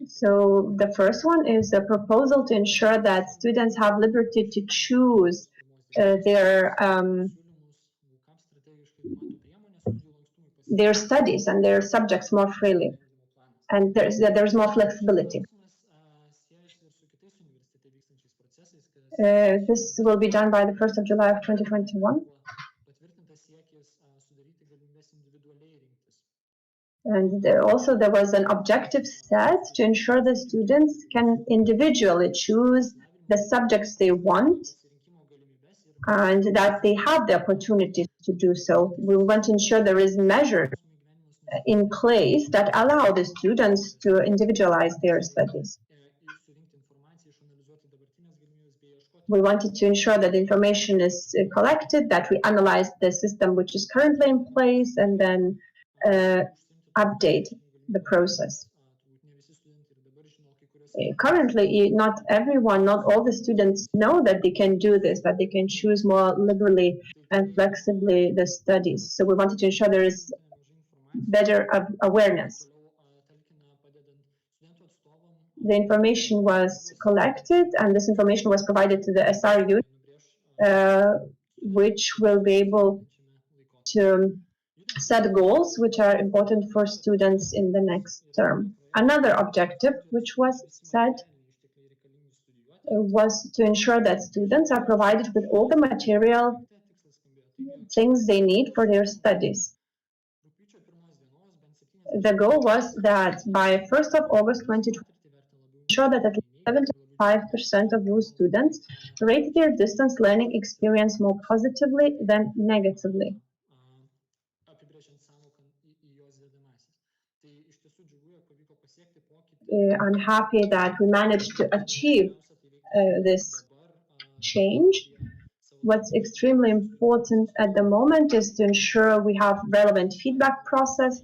So the first one is a proposal to ensure that students have liberty to choose their studies and their subjects more freely, and there's more flexibility. This will be done by the 1st of July of 2021. And also there was an objective set to ensure that students can individually choose the subjects they want and that they have the opportunity to do so. We want to ensure there is measures in place that allow the students to individualize their studies. We wanted to ensure that information is collected, that we analyze the system which is currently in place, and then update the process. Currently, not everyone, not all the students know that they can do this, that they can choose more liberally and flexibly the studies. So we wanted to ensure there is better awareness. The information was collected, and this information was provided to the SR unit, which will be able to set goals which are important for students in the next term. Another objective which was set was to ensure that students are provided with all the material things they need for their studies. The goal was that by 1st of August 2020, ensure that at least 75% of those students rate their distance learning experience more positively than negatively. I'm happy that we managed to achieve this change. What's extremely important at the moment is to ensure we have relevant feedback process.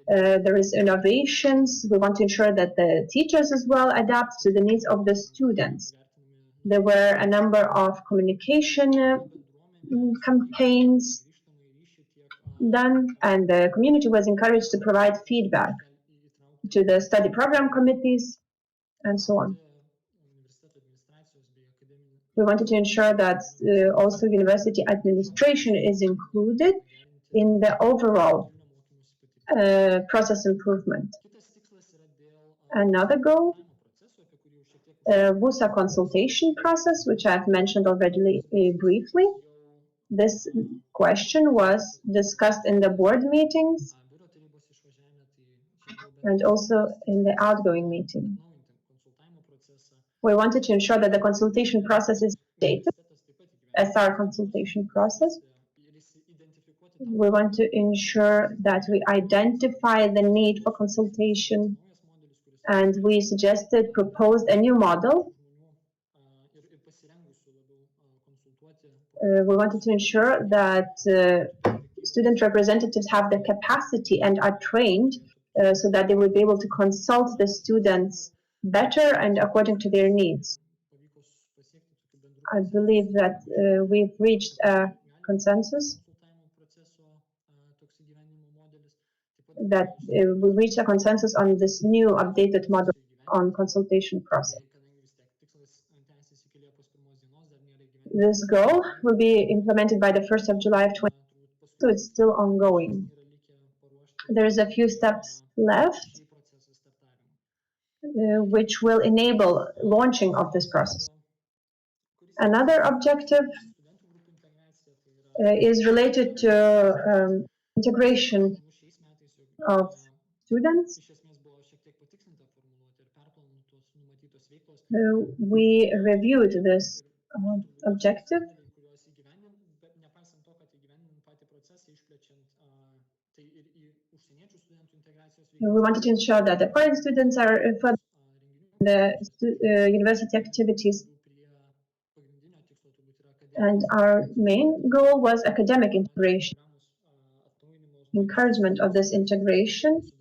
There is innovations. We want to ensure that the teachers as well adapt to the needs of the students. There were a number of communication campaigns done, and the community was encouraged to provide feedback to the study program committees and so on. We wanted to ensure that also university administration is included in the overall process improvement. Another goal was a consultation process, which I've mentioned already briefly. This question was discussed in the board meetings and also in the outgoing meeting. We wanted to ensure that the consultation process is updated, SR consultation process. We want to ensure that we identify the need for consultation, and we proposed a new model. We wanted to ensure that student representatives have the capacity and are trained so that they will be able to consult the students better and according to their needs. I believe that we've reached a consensus, on this new updated model on consultation process. This goal will be implemented by the 1st of July of 2020, so it's still ongoing. There's a few steps left, which will enable launching of this process. Another objective is related to integration of students. We reviewed this objective. We wanted to ensure that the foreign students are further the university activities. And our main goal was academic integration, encouragement of this integration,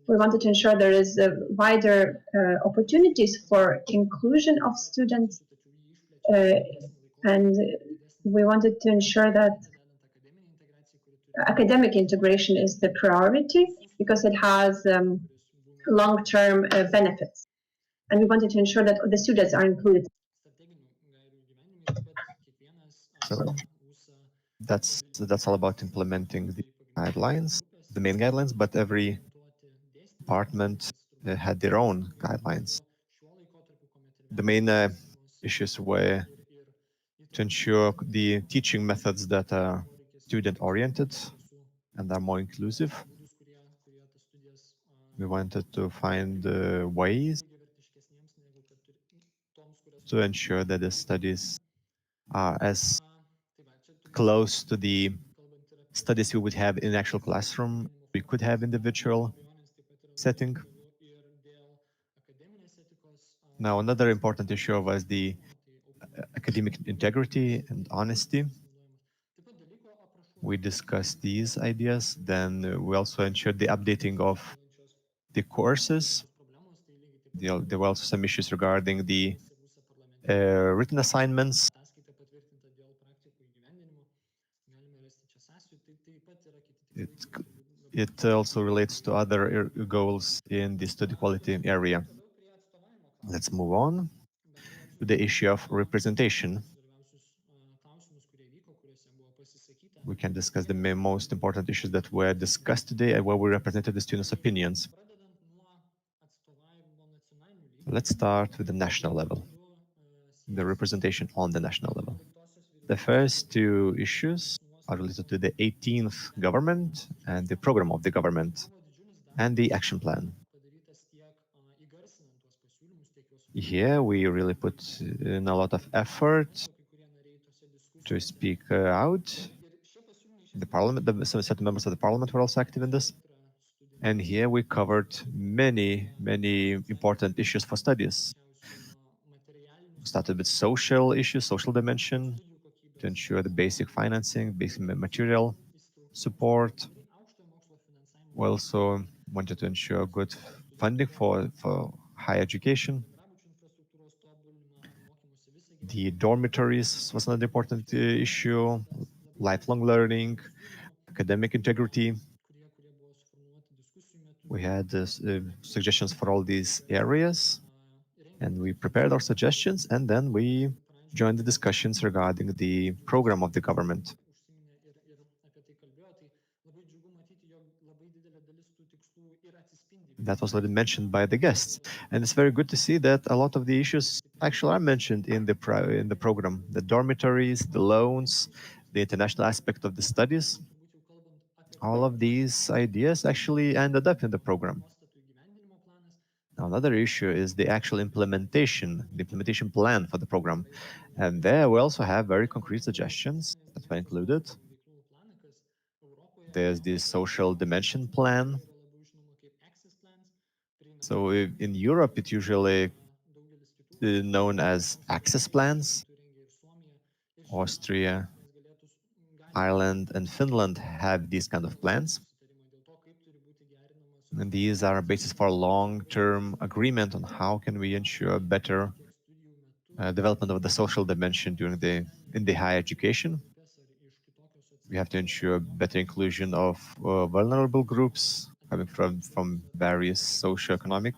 We wanted to ensure there is wider opportunities for inclusion of students, and we wanted to ensure that academic integration is the priority because it has long-term benefits, and we wanted to ensure that the students are included. So that's all about implementing the guidelines, the main guidelines, but every department had their own guidelines. The main issues were to ensure the teaching methods that are student-oriented and are more inclusive. We wanted to find ways to ensure that the studies are as close to the studies we would have in actual classroom we could have in the virtual setting. Now, another important issue was the academic integrity and honesty. We discussed these ideas. Then we also ensured the updating of the courses. There were also some issues regarding the written assignments. It also relates to other goals in the study quality area. Let's move on to the issue of representation. We can discuss the most important issues that were discussed today and where we represented the students' opinions. Let's start with the national level, the representation on the national level. The first two issues are related to the 18th government and the program of the government and the action plan. Here we really put in a lot of effort to speak out. The parliament, some certain members of the parliament were also active in this. And here we covered many important issues for studies. We started with social issues, social dimension, to ensure the basic financing, basic material support. We also wanted to ensure good funding for higher education. The dormitories was another important issue, lifelong learning, academic integrity. We had suggestions for all these areas, and we prepared our suggestions, and then we joined the discussions regarding the program of the government. That was already mentioned by the guests, and it's very good to see that a lot of the issues actually are mentioned in the program: the dormitories, the loans, the international aspect of the studies. All of these ideas actually ended up in the program. Now, another issue is the actual implementation, the implementation plan for the program. And there we also have very concrete suggestions that were included. There's the social dimension plan. So in Europe, it's usually known as access plans. Austria, Ireland, and Finland have these kind of plans. And these are a basis for long-term agreement on how can we ensure better development of the social dimension in the higher education. We have to ensure better inclusion of vulnerable groups coming from various socioeconomic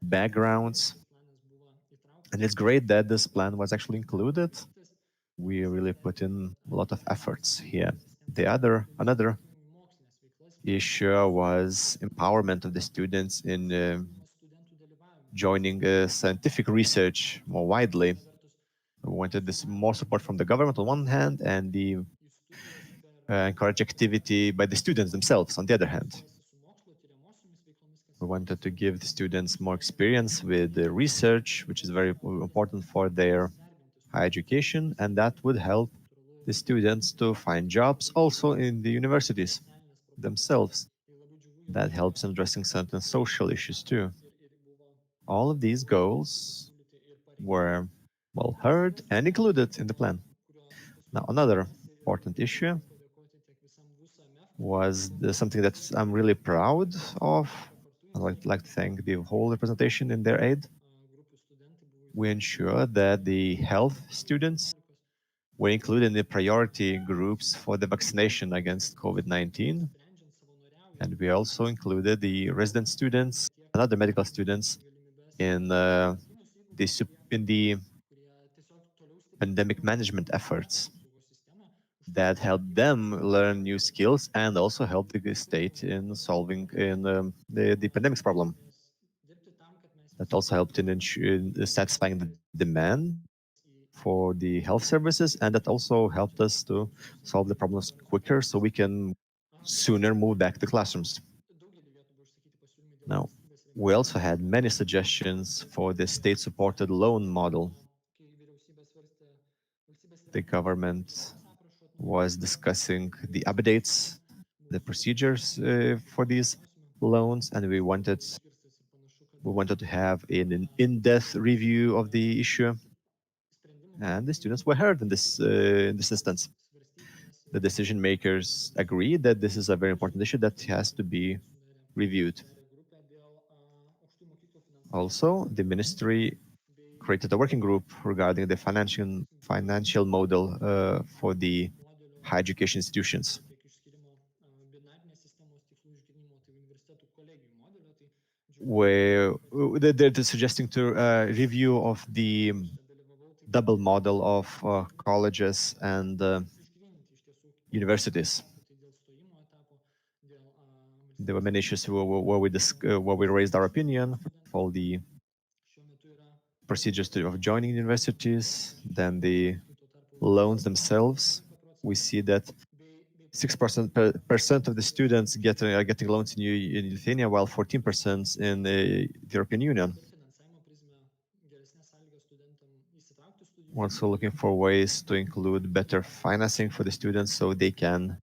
backgrounds. And it's great that this plan was actually included. We really put in a lot of efforts here. Another issue was empowerment of the students in joining scientific research more widely. We wanted this more support from the government on one hand, and the encourage activity by the students themselves on the other hand. We wanted to give the students more experience with the research, which is very important for their higher education, and that would help the students to find jobs also in the universities themselves. That helps in addressing certain social issues too. All of these goals were well heard and included in the plan. Now, another important issue was something that I'm really proud of. I'd like to thank the whole representation in their aid. We ensure that the health students were included in the priority groups for the vaccination against COVID-19. And we also included the resident students and other medical students in the pandemic management efforts that help them learn new skills and also help the state in solving the pandemic's problem. That also helped in satisfying the demand for the health services, and that also helped us to solve the problems quicker so we can sooner move back to classrooms. Now, we also had many suggestions for the state-supported loan model. The government was discussing the updates, the procedures for these loans, and we wanted to have an in-depth review of the issue, and the students were heard in this instance. The decision makers agreed that this is a very important issue that has to be reviewed. Also, the ministry created a working group regarding the financial model for the higher education institutions, where they're suggesting to review of the double model of colleges and universities. There were many issues where we raised our opinion for all the procedures of joining universities, then the loans themselves. We see that 6% of the students are getting loans in Lithuania, while 14% in the European Union. We're also looking for ways to include better financing for the students so they can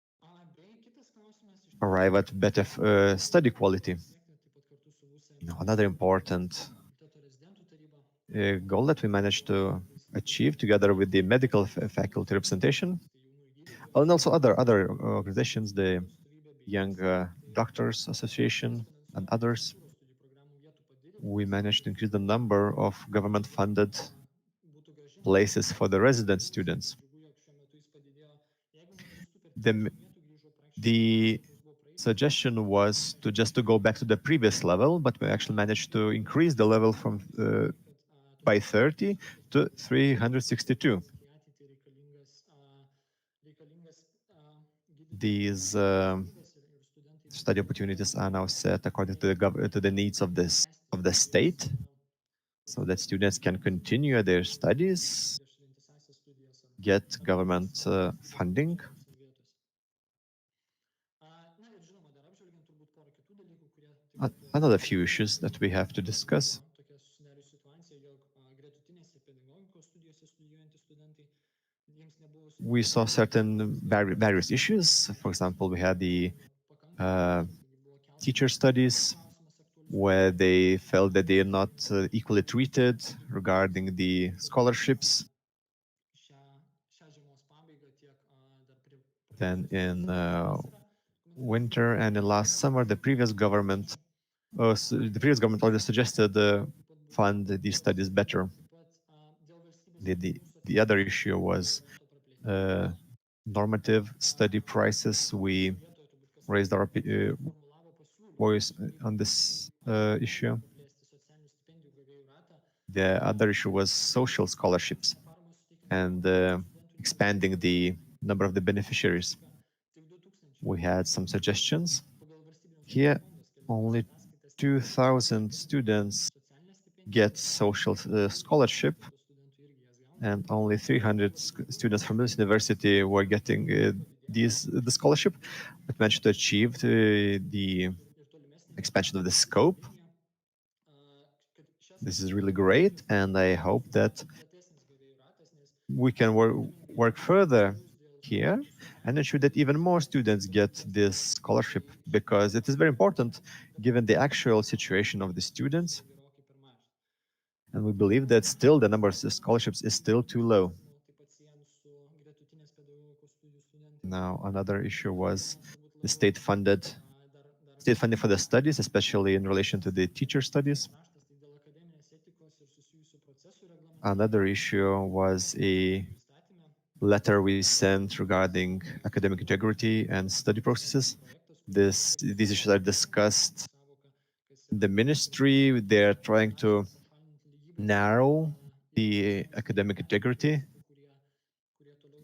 arrive at better study quality. Another important goal that we managed to achieve together with the medical faculty representation, and also other organizations, the Young Doctors Association and others, we managed to increase the number of government-funded places for the resident students. The suggestion was to go back to the previous level, but we actually managed to increase the level from by 30 to 362. These study opportunities are now set according to the needs of the state, so that students can continue their studies, get government funding. Another few issues that we have to discuss. We saw certain various issues. For example, we had the teacher studies, where they felt that they are not equally treated regarding the scholarships. Then in winter and in last summer, the previous government already suggested fund these studies better. The other issue was normative study prices. We raised our voice on this issue. The other issue was social scholarships and expanding the number of the beneficiaries. We had some suggestions. Here, only 2,000 students get social scholarship, and only 300 students from this university were getting the scholarship. But managed to achieve the expansion of the scope. This is really great, and I hope that we can work further here and ensure that even more students get this scholarship, because it is very important given the actual situation of the students. And we believe that still the number of scholarships is still too low. Now, another issue was the state funding for the studies, especially in relation to the teacher studies. Another issue was a letter we sent regarding academic integrity and study processes. These issues are discussed in the ministry. They're trying to narrow the academic integrity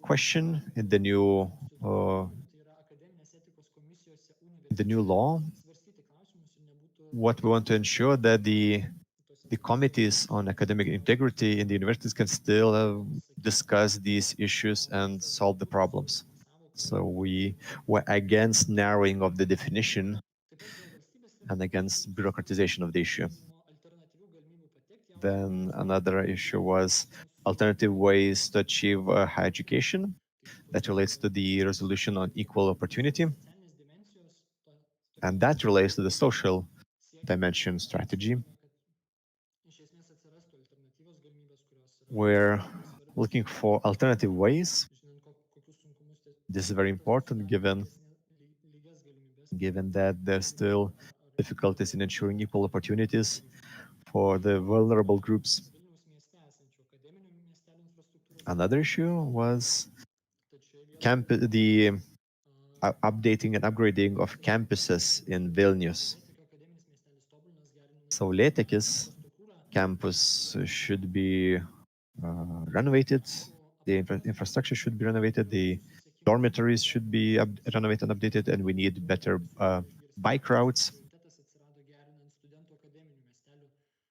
question in the new law. What we want to ensure that the committees on academic integrity in the universities can still discuss these issues and solve the problems. So we were against narrowing of the definition and against bureaucratization of the issue. Then another issue was alternative ways to achieve higher education. That relates to the resolution on equal opportunity. And that relates to the social dimension strategy. We're looking for alternative ways. This is very important given that there's still difficulties in ensuring equal opportunities for the vulnerable groups. Another issue was the updating and upgrading of campuses in Vilnius. Saulėtekis campus should be renovated. The infrastructure should be renovated. The dormitories should be renovated and updated, and we need better bike routes.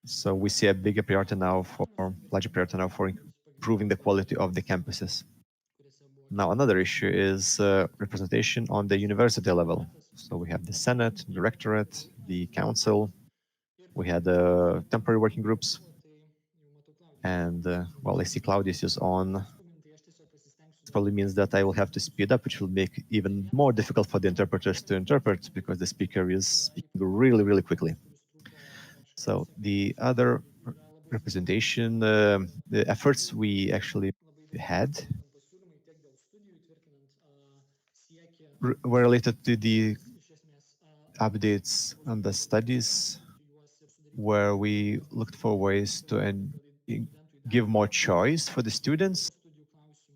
So we see a larger priority now for improving the quality of the campuses. Now, another issue is representation on the university level. So we have the Senate, the Rectorate, the Council. We had temporary working groups. And well, I see Claudius is on. This probably means that I will have to speed up, which will make it even more difficult for the interpreters to interpret because the speaker is speaking really, really quickly. So the other representation, the efforts we actually had were related to the updates on the studies, where we looked for ways to give more choice for the students.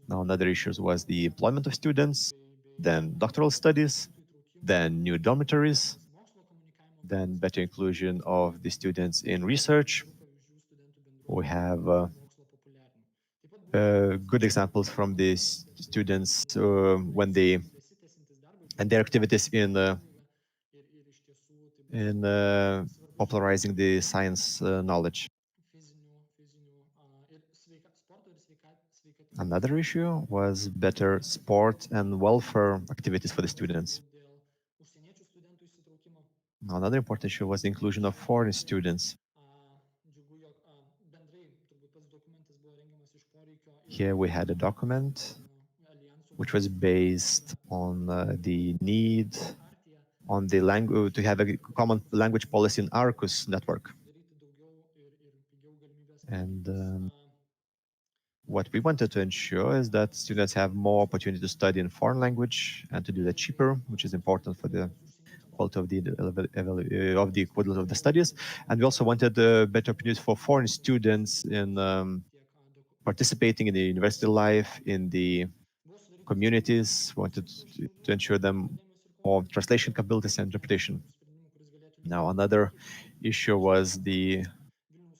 Now, another issue was the employment of students, then doctoral studies, then new dormitories, then better inclusion of the students in research. We have good examples from the students when they and their activities in popularizing the science knowledge. Another issue was better sport and welfare activities for the students. Another important issue was the inclusion of foreign students. Here we had a document which was based on the need on the language to have a common language policy in Arcus network. And what we wanted to ensure is that students have more opportunity to study in foreign language and to do that cheaper, which is important for the quality of the quality of the studies. And we also wanted better opportunities for foreign students in participating in the university life, in the communities. We wanted to ensure them more translation capabilities and interpretation. Now, another issue was the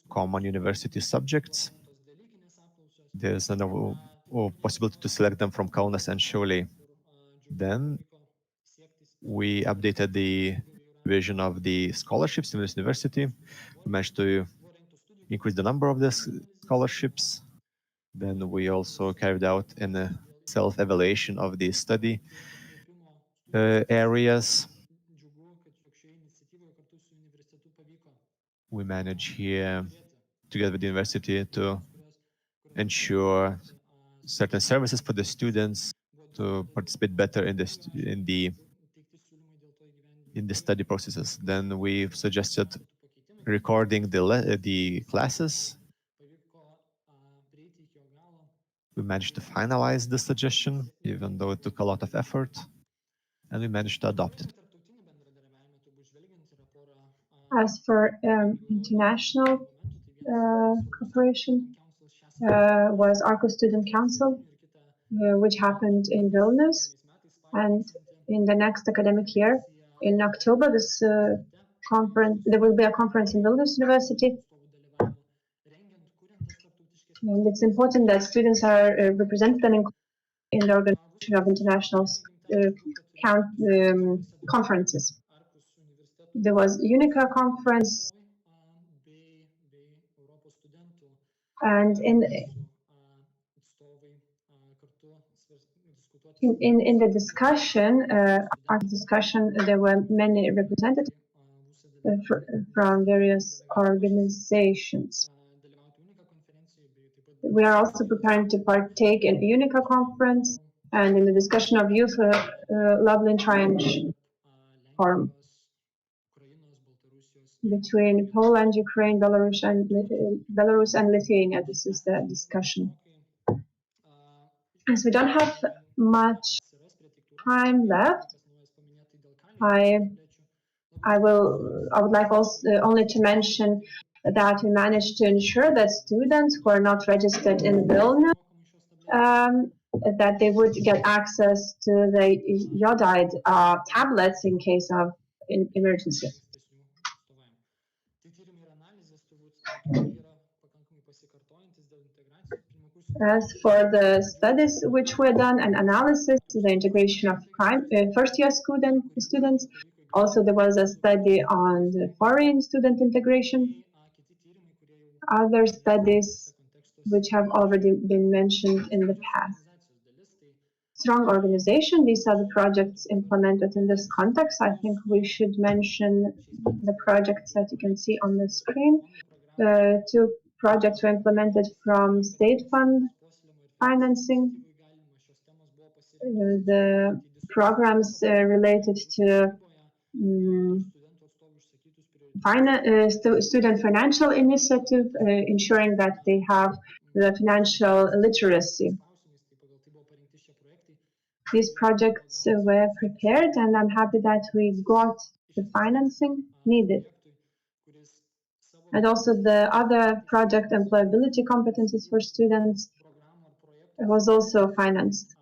common university subjects. There's another possibility to select them from Kaunas and Šiauliai. Then we updated the vision of the scholarships in this university. We managed to increase the number of the scholarships. Then we also carried out a self-evaluation of the study areas. We manage here, together with the university, to ensure certain services for the students to participate better in the study processes. Then we suggested recording the classes. We managed to finalize the suggestion, even though it took a lot of effort. and we managed to adopt it. As for international cooperation, was ARCO Student Council, which happened in Vilnius. And in the next academic year, in October, this conference, there will be a conference in Vilnius University. And it's important that students are represented and included in the organization of international conferences. There was UNICA conference, and in the discussion, there were many representatives from various organizations. We are also preparing to partake in a UNICA conference and in the discussion of youth Lublin Triangle Forum between Poland, Ukraine, Belarus, and Lithuania. This is the discussion. As we don't have much time left, I would like also only to mention that we managed to ensure that students who are not registered in Vilnius that they would get access to the iodide tablets in case of emergency. As for the studies which were done and analysis, the integration of first-year students, also there was a study on the foreign student integration. Other studies which have already been mentioned in the past. Strong organization, these are the projects implemented in this context. I think we should mention the projects that you can see on the screen. Two projects were implemented from state fund financing. The programs related to student financial initiative, ensuring that they have the financial literacy. These projects were prepared, and I'm happy that we got the financing needed. And also the other project, employability competencies for students, was also financed.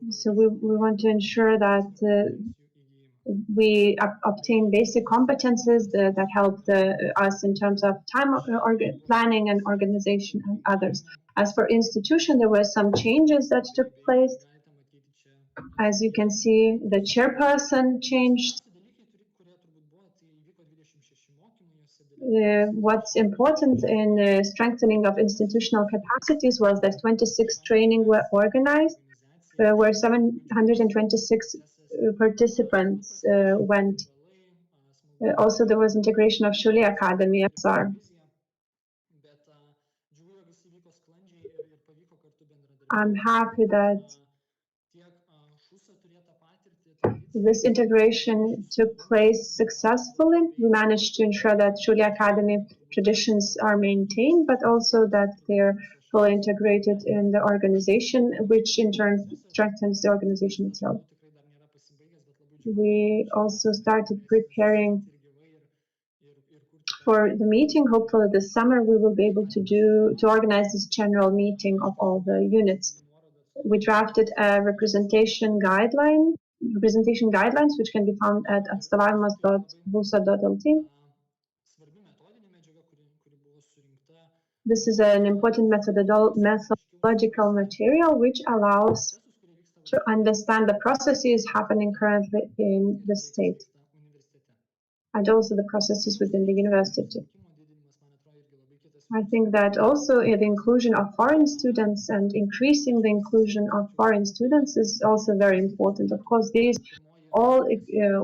So we want to ensure that we obtain basic competences that help us in terms of time planning and organization and others. As for institution, there were some changes that took place. As you can see, the chairperson changed. What's important in strengthening of institutional capacities was that 26 training were organized, where 726 participants went. Also, there was integration of Šiauliai Academy SR. I'm happy that this integration took place successfully. We managed to ensure that Šiauliai Academy traditions are maintained, but also that they're fully integrated in the organization, which in turn strengthens the organization itself. We also started preparing for the meeting. Hopefully this summer we will be able to organize this general meeting of all the units. We drafted a representation guidelines, which can be found at atstovavimas.busa.lt. This is an important methodological material which allows to understand the processes happening currently in the state and also the processes within the university. I think that also the inclusion of foreign students and increasing the inclusion of foreign students is also very important. Of course, these all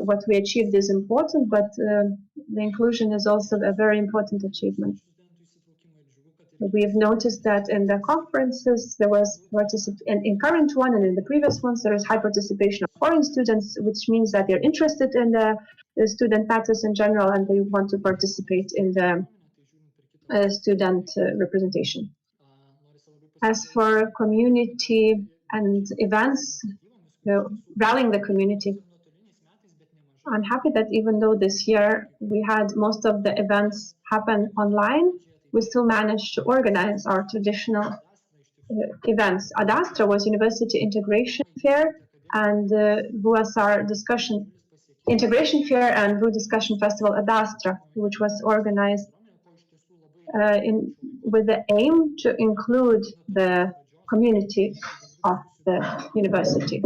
what we achieved is important, but the inclusion is also a very important achievement. We've noticed that in the conferences there was in current one and in the previous ones there is high participation of foreign students, which means that they're interested in the student matters in general and they want to participate in the student representation. As for community and events, rallying the community, I'm happy that even though this year we had most of the events happen online, we still managed to organize our traditional events. Adastra was University Integration Fair and VUSR discussion Integration Fair and VU Discussion Festival Adastra, which was organized with the aim to include the community of the university.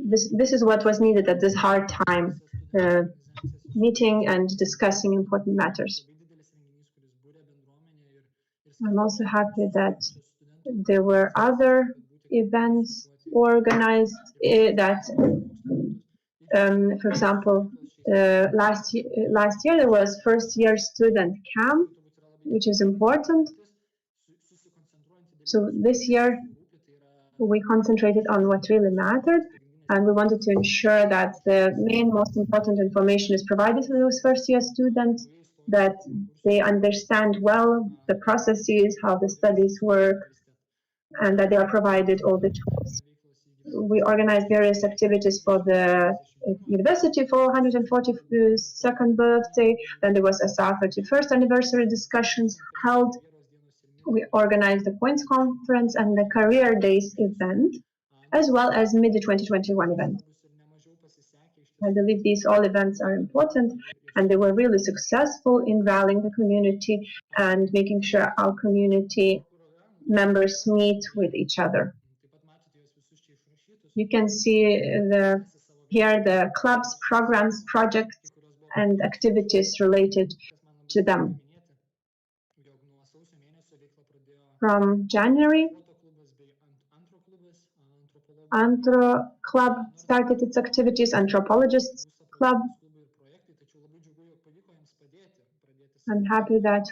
This is what was needed at this hard time, meeting and discussing important matters. I'm also happy that there were other events organized that, for example, last year there was first-year student camp, which is important. So this year we concentrated on what really mattered, and we wanted to ensure that the most important information is provided to those first-year students, that they understand well the processes, how the studies work, and that they are provided all the tools. We organized various activities for the university for 142nd birthday. Then there was SR 31st anniversary discussions held. We organized the Points Conference and the Career Days event, as well as MIDI 2021 event. I believe these all events are important, and they were really successful in rallying the community and making sure our community members meet with each other. You can see here the clubs, programs, projects, and activities related to them. From January, Antro Club started its activities, Anthropologists Club. I'm happy that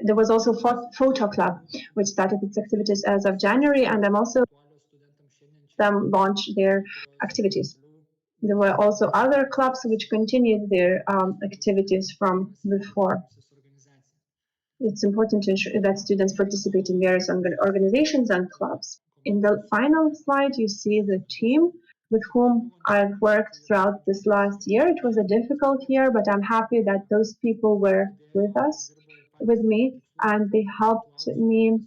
there was also Photo Club, which started its activities as of January, and I'm also them launch their activities. There were also other clubs which continued their activities from before. It's important to ensure that students participate in various organizations and clubs. In the final slide, you see the team with whom I've worked throughout this last year. It was a difficult year, but I'm happy that those people were with me, and they helped me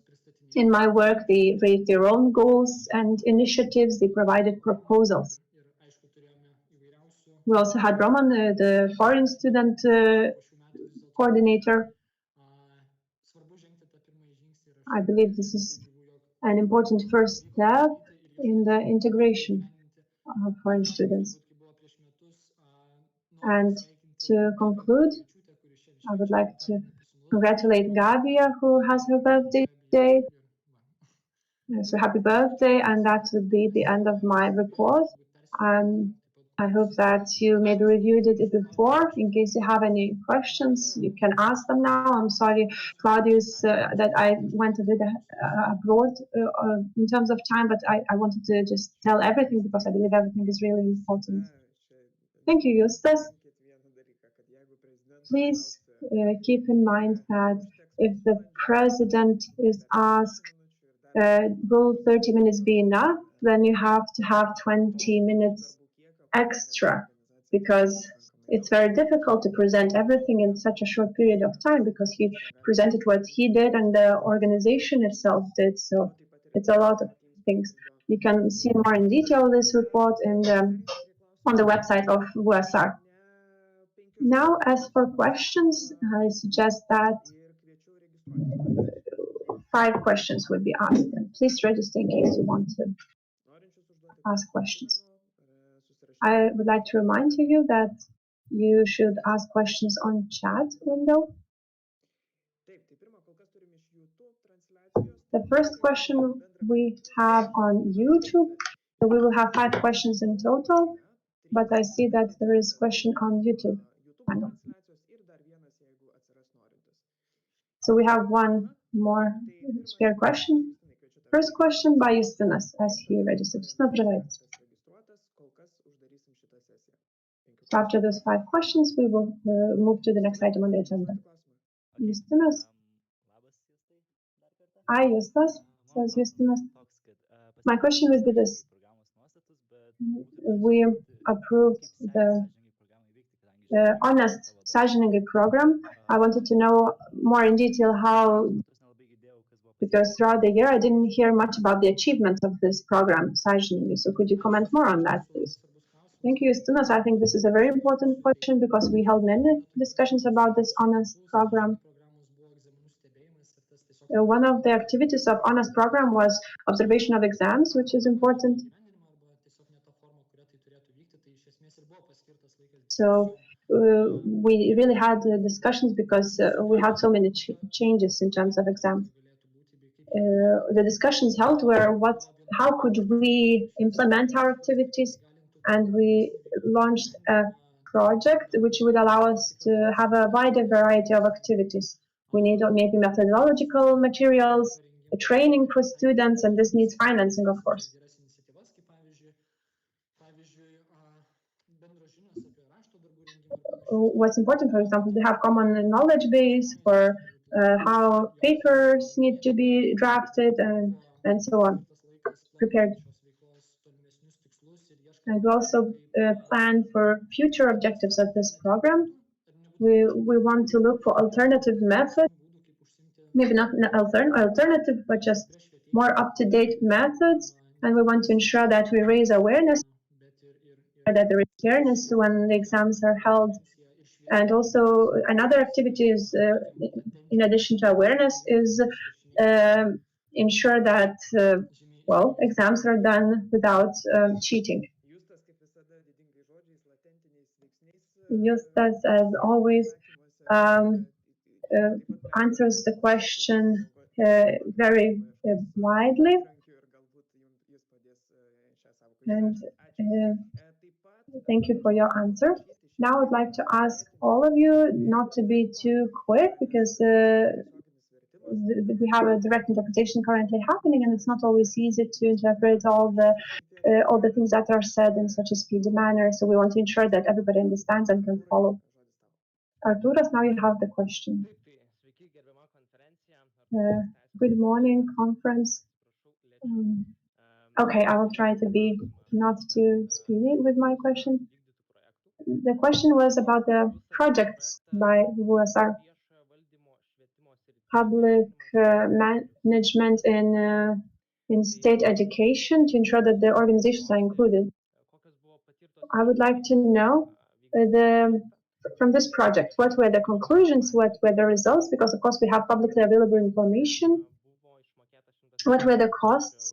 in my work. They raised their own goals and initiatives. They provided proposals. We also had Roman, the foreign student coordinator. I believe this is an important first step in the integration of foreign students. And to conclude, I would like to congratulate Gabia, who has her birthday today. So happy birthday, and that would be the end of my report. I hope that you maybe reviewed it before. In case you have any questions, you can ask them now. I'm sorry, Claudius, that I went a bit abroad in terms of time, but I wanted to just tell everything because I believe everything is really important. Thank you, Justas. Please keep in mind that if the president is asked, will 30 minutes be enough, then you have to have 20 minutes extra, because it's very difficult to present everything in such a short period of time, because he presented what he did and the organization itself did. So it's a lot of things. You can see more in detail this report on the website of VUSR. Now, as for questions, I suggest that 5 questions would be asked. And please register in case you want to ask questions. I would like to remind you that you should ask questions on chat window. The first question we have on YouTube. So we will have 5 questions in total, but I see that there is a question on YouTube panel. So we have one more spare question. First question by Justinas, as he registered. After those 5 questions, we will move to the next item on the agenda. Justinas? Hi, Justas, says Justinas. My question would be this. We approved the honest sąžiningai program. I wanted to know more in detail how, because throughout the year I didn't hear much about the achievements of this program, sąžiningai. So could you comment more on that, please? Thank you, Justinas. I think this is a very important question because we held many discussions about this honest program. One of the activities of honest program was observation of exams, which is important. So we really had discussions because we had so many changes in terms of exams. The discussions held were how could we implement our activities, and we launched a project which would allow us to have a wider variety of activities. We need maybe methodological materials, a training for students, and this needs financing, of course. What's important, for example, to have common knowledge base for how papers need to be drafted and so on, prepared. And we also plan for future objectives of this program. We want to look for alternative methods, maybe not alternative, but just more up-to-date methods. And we want to ensure that we raise awareness, that there is fairness when the exams are held. And also another activity is, in addition to awareness, is ensure that, exams are done without cheating. Justas, as always, answers the question very widely. And thank you for your answer. Now I'd like to ask all of you not to be too quick because we have a direct interpretation currently happening, and it's not always easy to interpret all the things that are said in such a speedy manner. So we want to ensure that everybody understands and can follow. Arturas, now you have the question. Good morning, conference. Okay, I will try to be not too speedy with my question. The question was about the projects by USR, public management in state education, to ensure that the organizations are included. I would like to know from this project, what were the conclusions, what were the results, because of course we have publicly available information. What were the costs?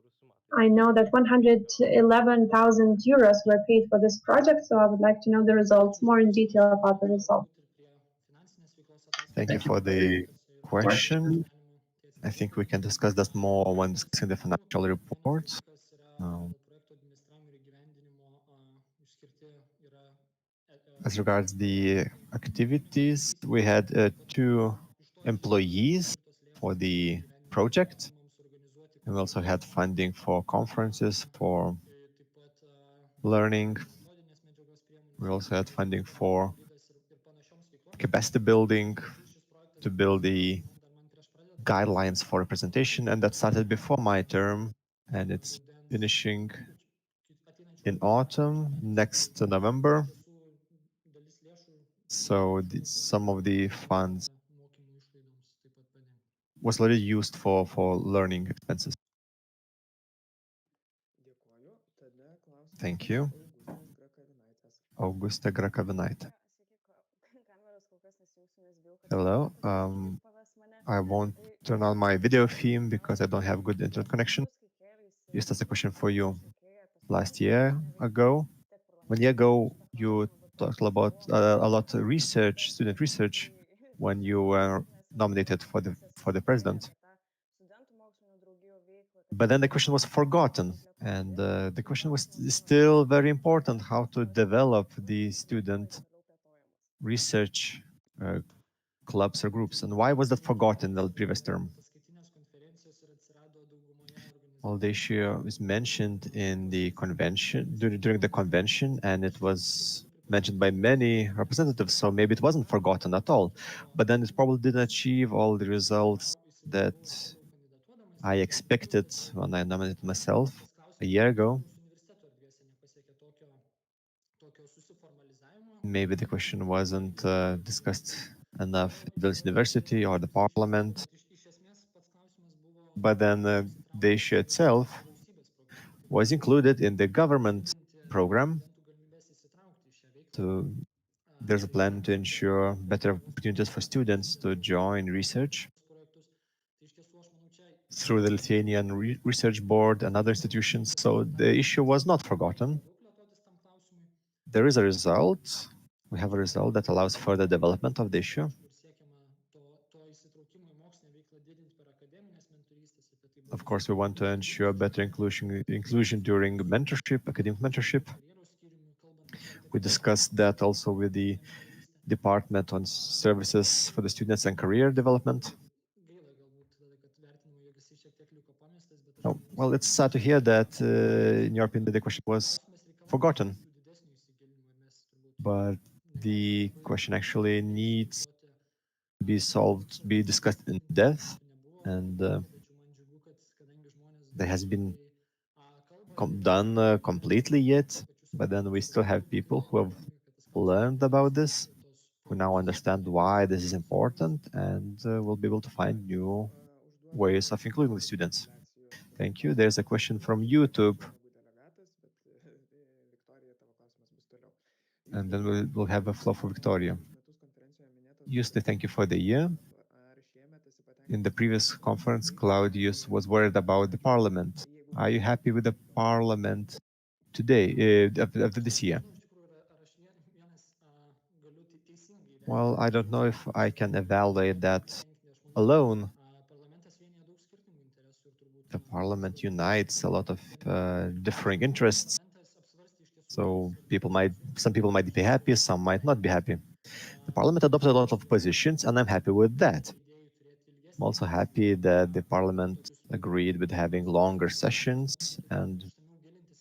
I know that 111,000 euros were paid for this project, so I would like to know the results, more in detail about the results. Thank you for the question. I think we can discuss that more when discussing the financial report. As regards the activities, we had 2 employees for the project. And we also had funding for conferences, for learning. We also had funding for capacity building, to build the guidelines for representation, and that started before my term, and it's finishing in autumn, next November. So some of the funds was already used for learning expenses. Thank you. Augusta Grakavinaitė. Hello. I won't turn on my video feed because I don't have good internet connection. Just as a question for you. Last year ago, 1 year ago, you talked about a lot of research, student research, when you were nominated for the president. But then the question was forgotten, and the question was still very important: how to develop the student research clubs or groups, and why was that forgotten in the previous term? Well, the issue is mentioned in the convention, during the convention, and it was mentioned by many representatives, so maybe it wasn't forgotten at all. But then it probably didn't achieve all the results that I expected when I nominated myself a year ago. Maybe the question wasn't discussed enough in Vilnius University or the parliament, but then the issue itself was included in the government program. To, there's a plan to ensure better opportunities for students to join research through the Lithuanian Research Board and other institutions. So the issue was not forgotten. There is a result. We have a result that allows further development of the issue. Of course, we want to ensure better inclusion during mentorship, academic mentorship. We discussed that also with the Department on Services for the Students and Career Development. Oh, well, it's sad to hear that, in your opinion, the question was forgotten. But the question actually needs to be solved, be discussed in depth, and there has been done completely yet. But then we still have people who have learned about this, who now understand why this is important, and will be able to find new ways of including the students. Thank you. There's a question from YouTube, and then we'll have a flow for Victoria. Juste, thank you for the year. In the previous conference, Claudius was worried about the parliament. Are you happy with the parliament today, after this year? Well, I don't know if I can evaluate that alone. The parliament unites a lot of differing interests. So some people might be happy, some might not be happy. The parliament adopted a lot of positions, and I'm happy with that. I'm also happy that the parliament agreed with having longer sessions and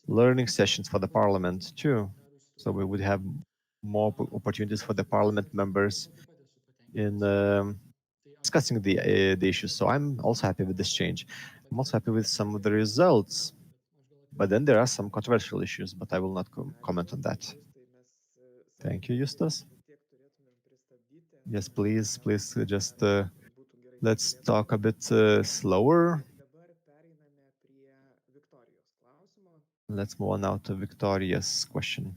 learning sessions for the parliament too. So we would have more opportunities for the parliament members in discussing the issues. So I'm also happy with this change. I'm also happy with some of the results. But then there are some controversial issues, but I will not comment on that. Thank you, Justas. Yes, please, just let's talk a bit slower. Let's move on now to Victoria's question.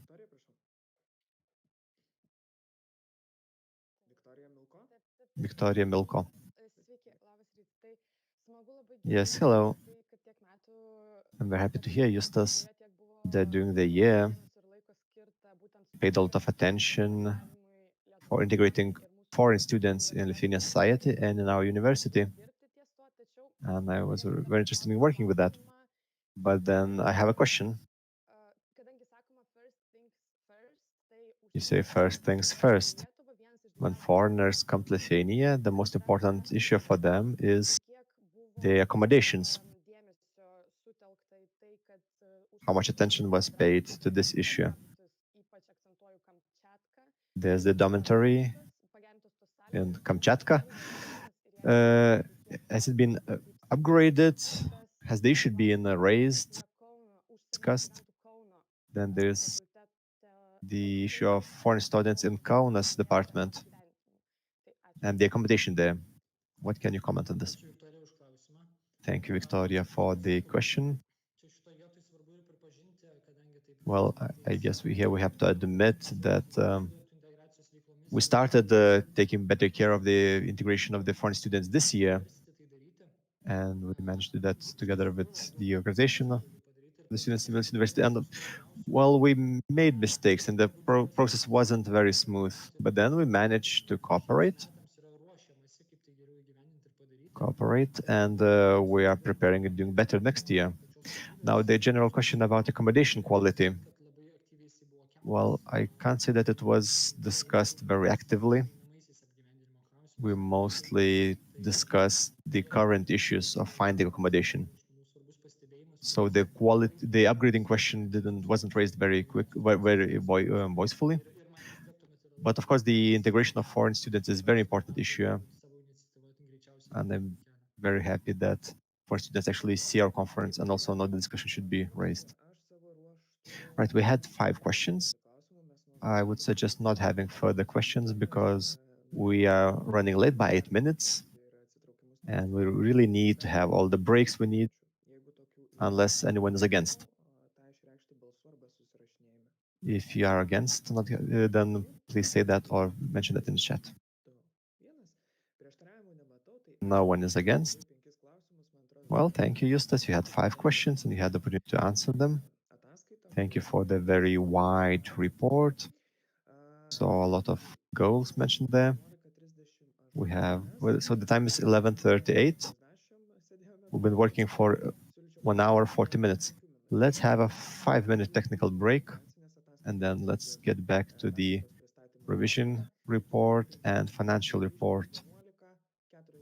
Victoria Milko. Yes, hello. I'm very happy to hear, Justas, that during the year paid a lot of attention for integrating foreign students in Lithuanian society and in our university. And I was very interested in working with that. But then I have a question. You say first things first. When foreigners come to Lithuania, the most important issue for them is the accommodations. How much attention was paid to this issue? There's the dormitory in Kamchatka. Has it been upgraded? Has the issue been raised, discussed? Then there's the issue of foreign students in Kaunas department and the accommodation there. What can you comment on this? Thank you, Victoria, for the question. Well, I guess we have to admit that we started taking better care of the integration of the foreign students this year, and we managed to do that together with the organization of the students in the university. And well, we made mistakes, and the process wasn't very smooth. But then we managed to cooperate, and we are preparing and doing better next year. Now, the general question about accommodation quality. Well, I can't say that it was discussed very actively. We mostly discussed the current issues of finding accommodation. So the upgrading question wasn't raised very voicefully. But of course, the integration of foreign students is a very important issue, and I'm very happy that for students actually see our conference and also know the discussion should be raised. Aš savo ruožtu Right, we had 5 turėčiau questions. keletą klausimų. Mes I would nuosekliai suggest not having further questions because mes we are running late by 8 minutes ir atsitraukimus and we really need to have all the breaks we need Jeigu tokių unless anyone is against. tą išreikšti balsu arba susirašinėjime. If you are against, not, then please say that or mention that in the chat. 2. Vienas. Prieštaravimų nematau, tai No one is against. 5 klausimus, man atrodo. Well, thank you, Justus. You had 5 questions and you had the opportunity to answer them. Ataskaita. Thank you for the very wide report. So a lot of goals mentioned there. We have, well, so the time is 11:38. We've been working for 1 hour, 40 minutes. Let's have a 5-minute technical break, and then let's get back to the revision report and financial report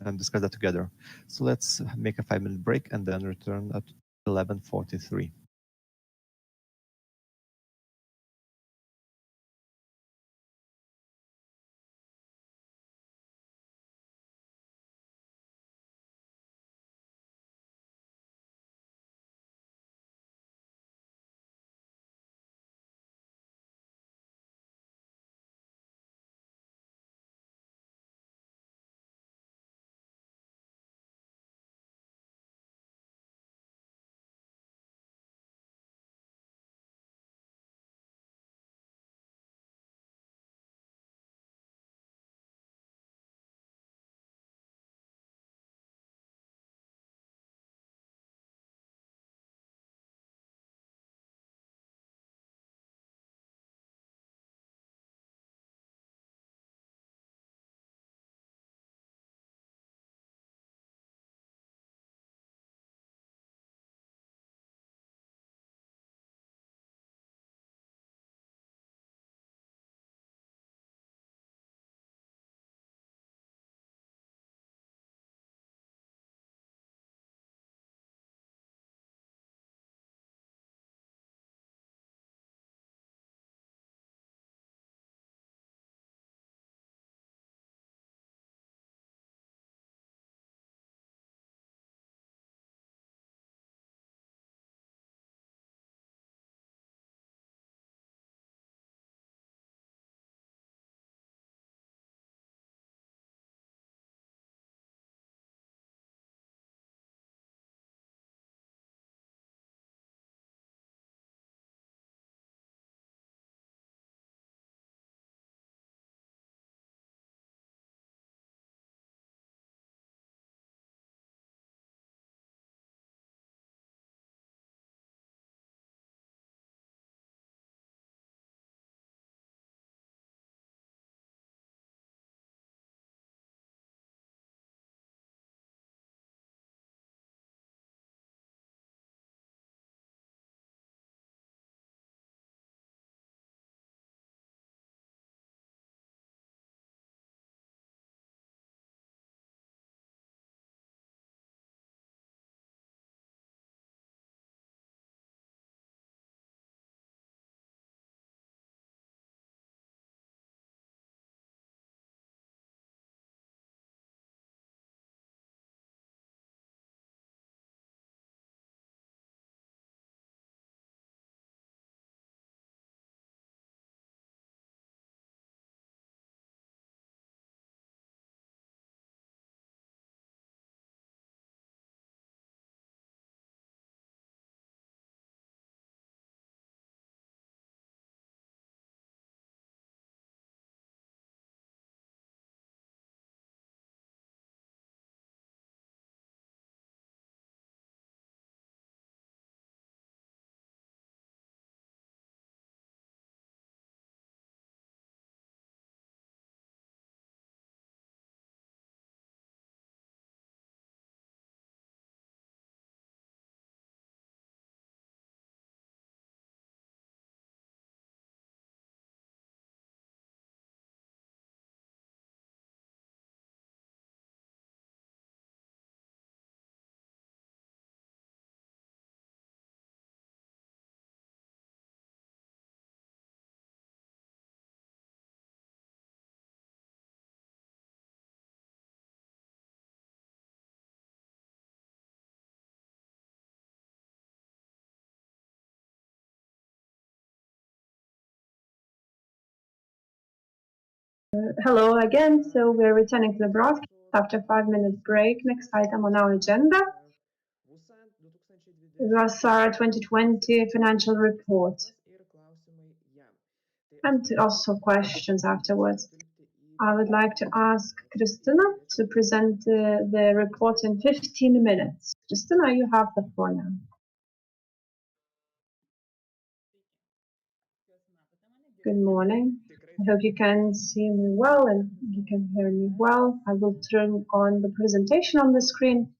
and discuss that together. So let's make a 5-minute break and then return at 11:43. Hello again. So we're returning to the broadcast after a 5-minute break. Next item on our agenda, Vasara 2020 financial report, and also questions afterwards. I would like to ask Christina to present the report in 15 minutes. Christina, you have the floor now. Good morning. I hope you can see me well and you can hear me well. I will turn on the presentation on the screen.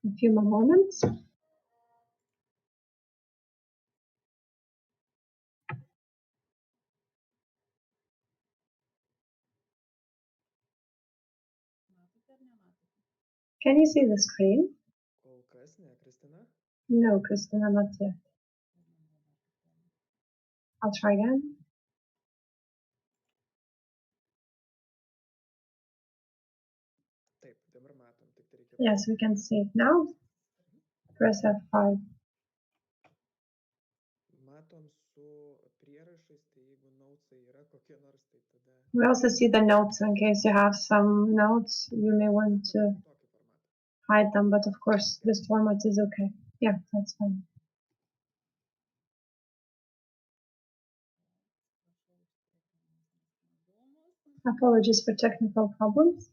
A few more moments. Can you see the screen? No, Christina, not yet. I'll try again. Yes, we can see it now. Press F5. We also see the notes in case you have some notes. You may want to hide them, but of course this format is okay. Yeah, that's fine. Apologies for technical problems.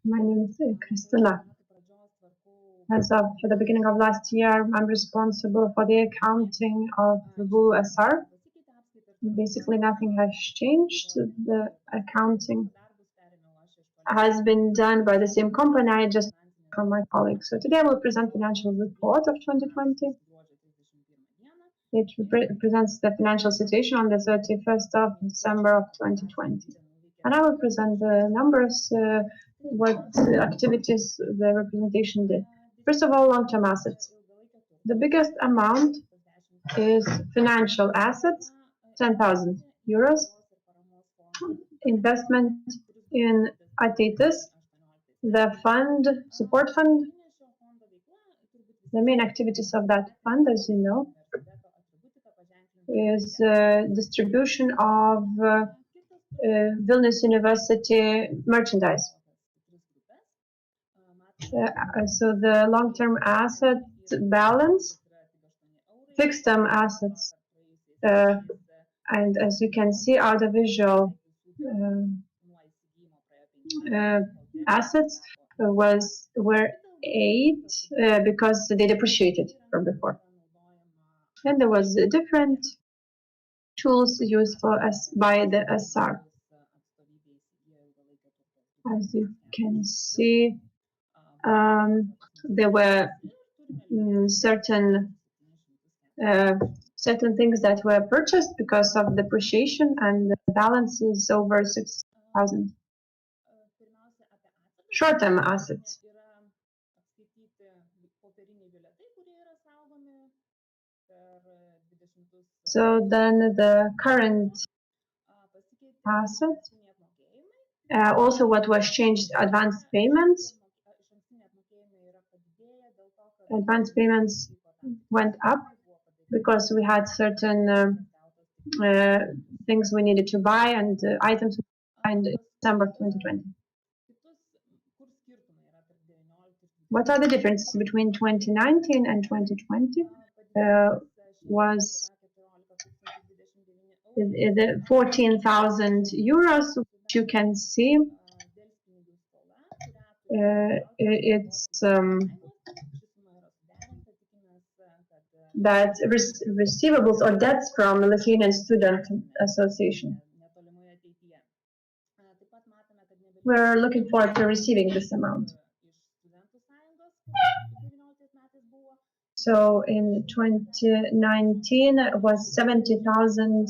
My name is Christina. As of the beginning of last year, I'm responsible for the accounting of the SR. Basically, nothing has changed. The accounting has been done by the same company, I just from my colleagues. So today I will present financial report of 2020. It presents the financial situation on the 31st of December of 2020. And I will present the numbers, what activities the representation did. First of all, long-term assets. The biggest amount is financial assets, 10,000 euros. Investment in Ateitis, the fund, support fund. The main activities of that fund, as you know, is distribution of Vilnius University merchandise. So the long-term asset balance, fixed-term assets, and as you can see, artificial assets were 8 because they depreciated from before. And there was different tools used by the SR. As you can see, there were certain things that were purchased because of depreciation, and the balance is over 6,000. Short-term assets. So then the current assets, also what was changed, advanced payments. Advanced payments went up because we had certain things we needed to buy and items in December 2020. What are the differences between 2019 and 2020? Was the 14,000 euros, which you can see. It's that receivables or debts from Lithuanian Student Association. We're looking forward to receiving this amount. So in 2019 it was 70,000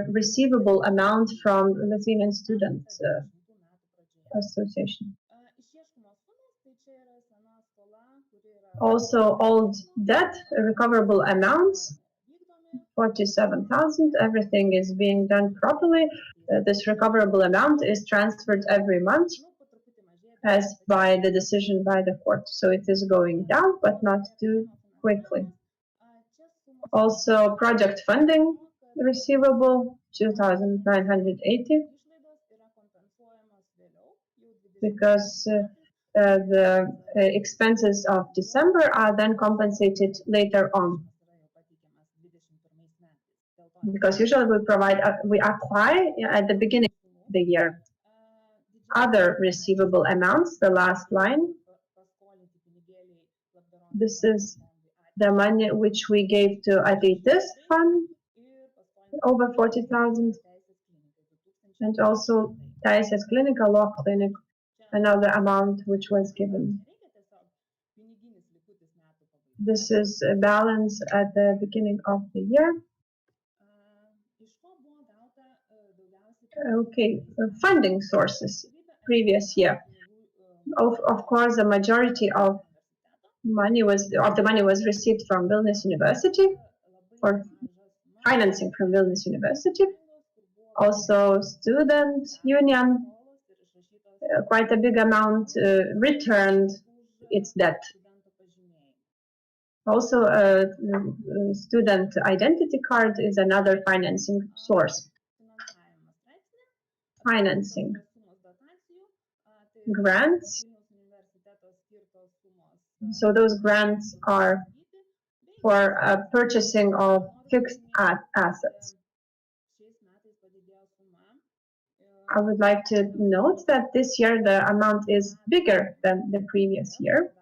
receivable amount from Lithuanian students. Association. Also, old debt, recoverable amounts, 47,000. Everything is being done properly. This recoverable amount is transferred every month as by the decision by the court. So it is going down, but not too quickly. Also, project funding receivable, 2,980, because the expenses of December are then compensated later on. Because usually we apply at the beginning of the year. Other receivable amounts, the last line. This is the money which we gave to Ateitis fund, over 40,000, and also Teisės Clinica, Law Clinic, another amount which was given. This is a balance at the beginning of the year. Okay, funding sources previous year. Of course, the majority of the money was received from Vilnius University, for financing from Vilnius University. Also, student union, quite a big amount returned its debt. Also, student identity card is another financing source. Financing. Grants. So those grants are for purchasing of fixed assets. I would like to note that this year the amount is bigger than the previous year.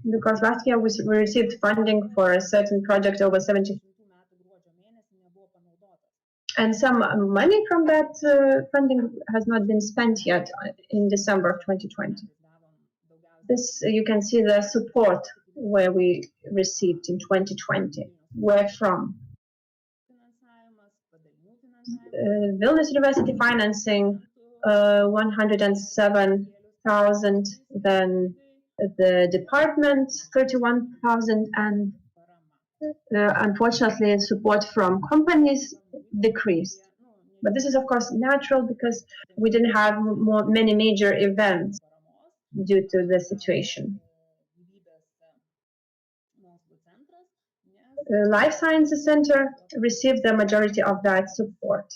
Because last year we received funding for a certain project over 70. And some money from that funding has not been spent yet in December of 2020. This, you can see the support where we received in 2020. Where from? Vilnius University financing, 107,000, then the department, 31,000, and unfortunately support from companies decreased. But this is of course natural because we didn't have many major events due to the situation. Life Sciences Center received the majority of that support.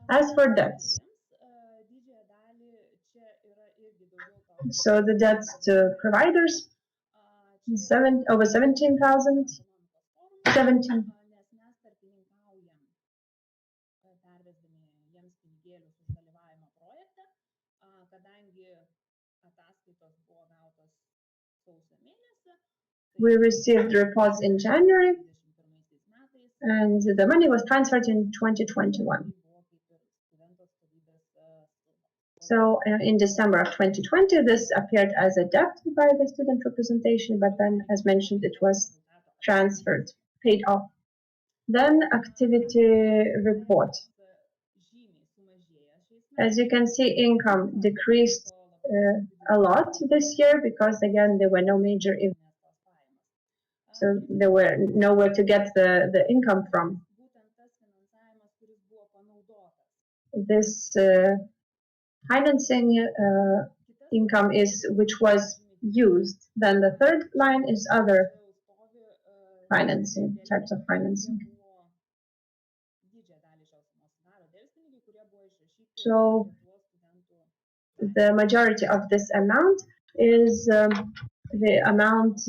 As for debts, so the debts to providers, over 17,000, 17. We received reports in January, and the money was transferred in 2021. So in December of 2020, this appeared as a debt by the student representation, but then, as mentioned, it was transferred, paid off. Then activity report. As you can see, income decreased a lot this year because, again, there were no major events. So there were nowhere to get the income from. This financing income is which was used. Then the third line is other financing, types of financing. So the majority of this amount is the amount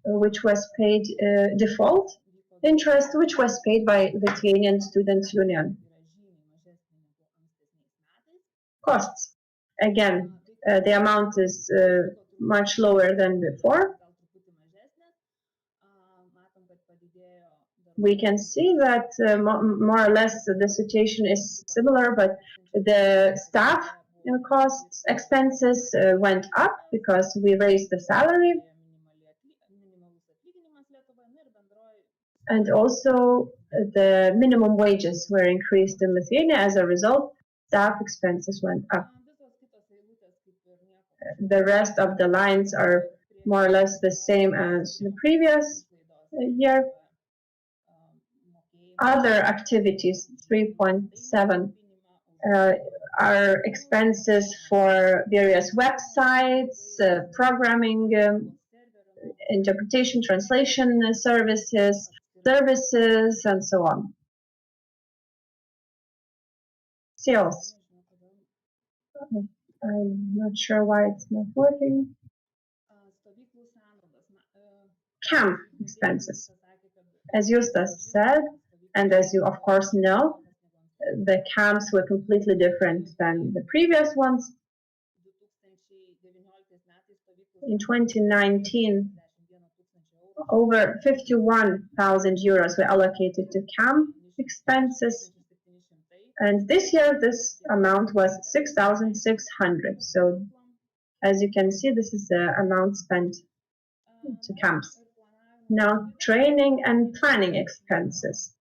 which was paid default interest, which was paid by Lithuanian Students' Union. Costs. Again, the amount is much lower than before. We can see that more or less the situation is similar, but the staff costs, expenses went up because we raised the salary, and also the minimum wages were increased in Lithuania. As a result, staff expenses went up. The rest of the lines are more or less the same as the previous year. Other activities, 3.7, are expenses for various websites, programming, interpretation, translation services, and so on. Sales. I'm not sure why it's not working. Camp expenses. As Justas said, and as you of course know, the camps were completely different than the previous ones. In 2019, over 51,000 euros were allocated to camp expenses. And this year, this amount was 6,600. So, as you can see, this is the amount spent to camps. Now, training and planning expenses.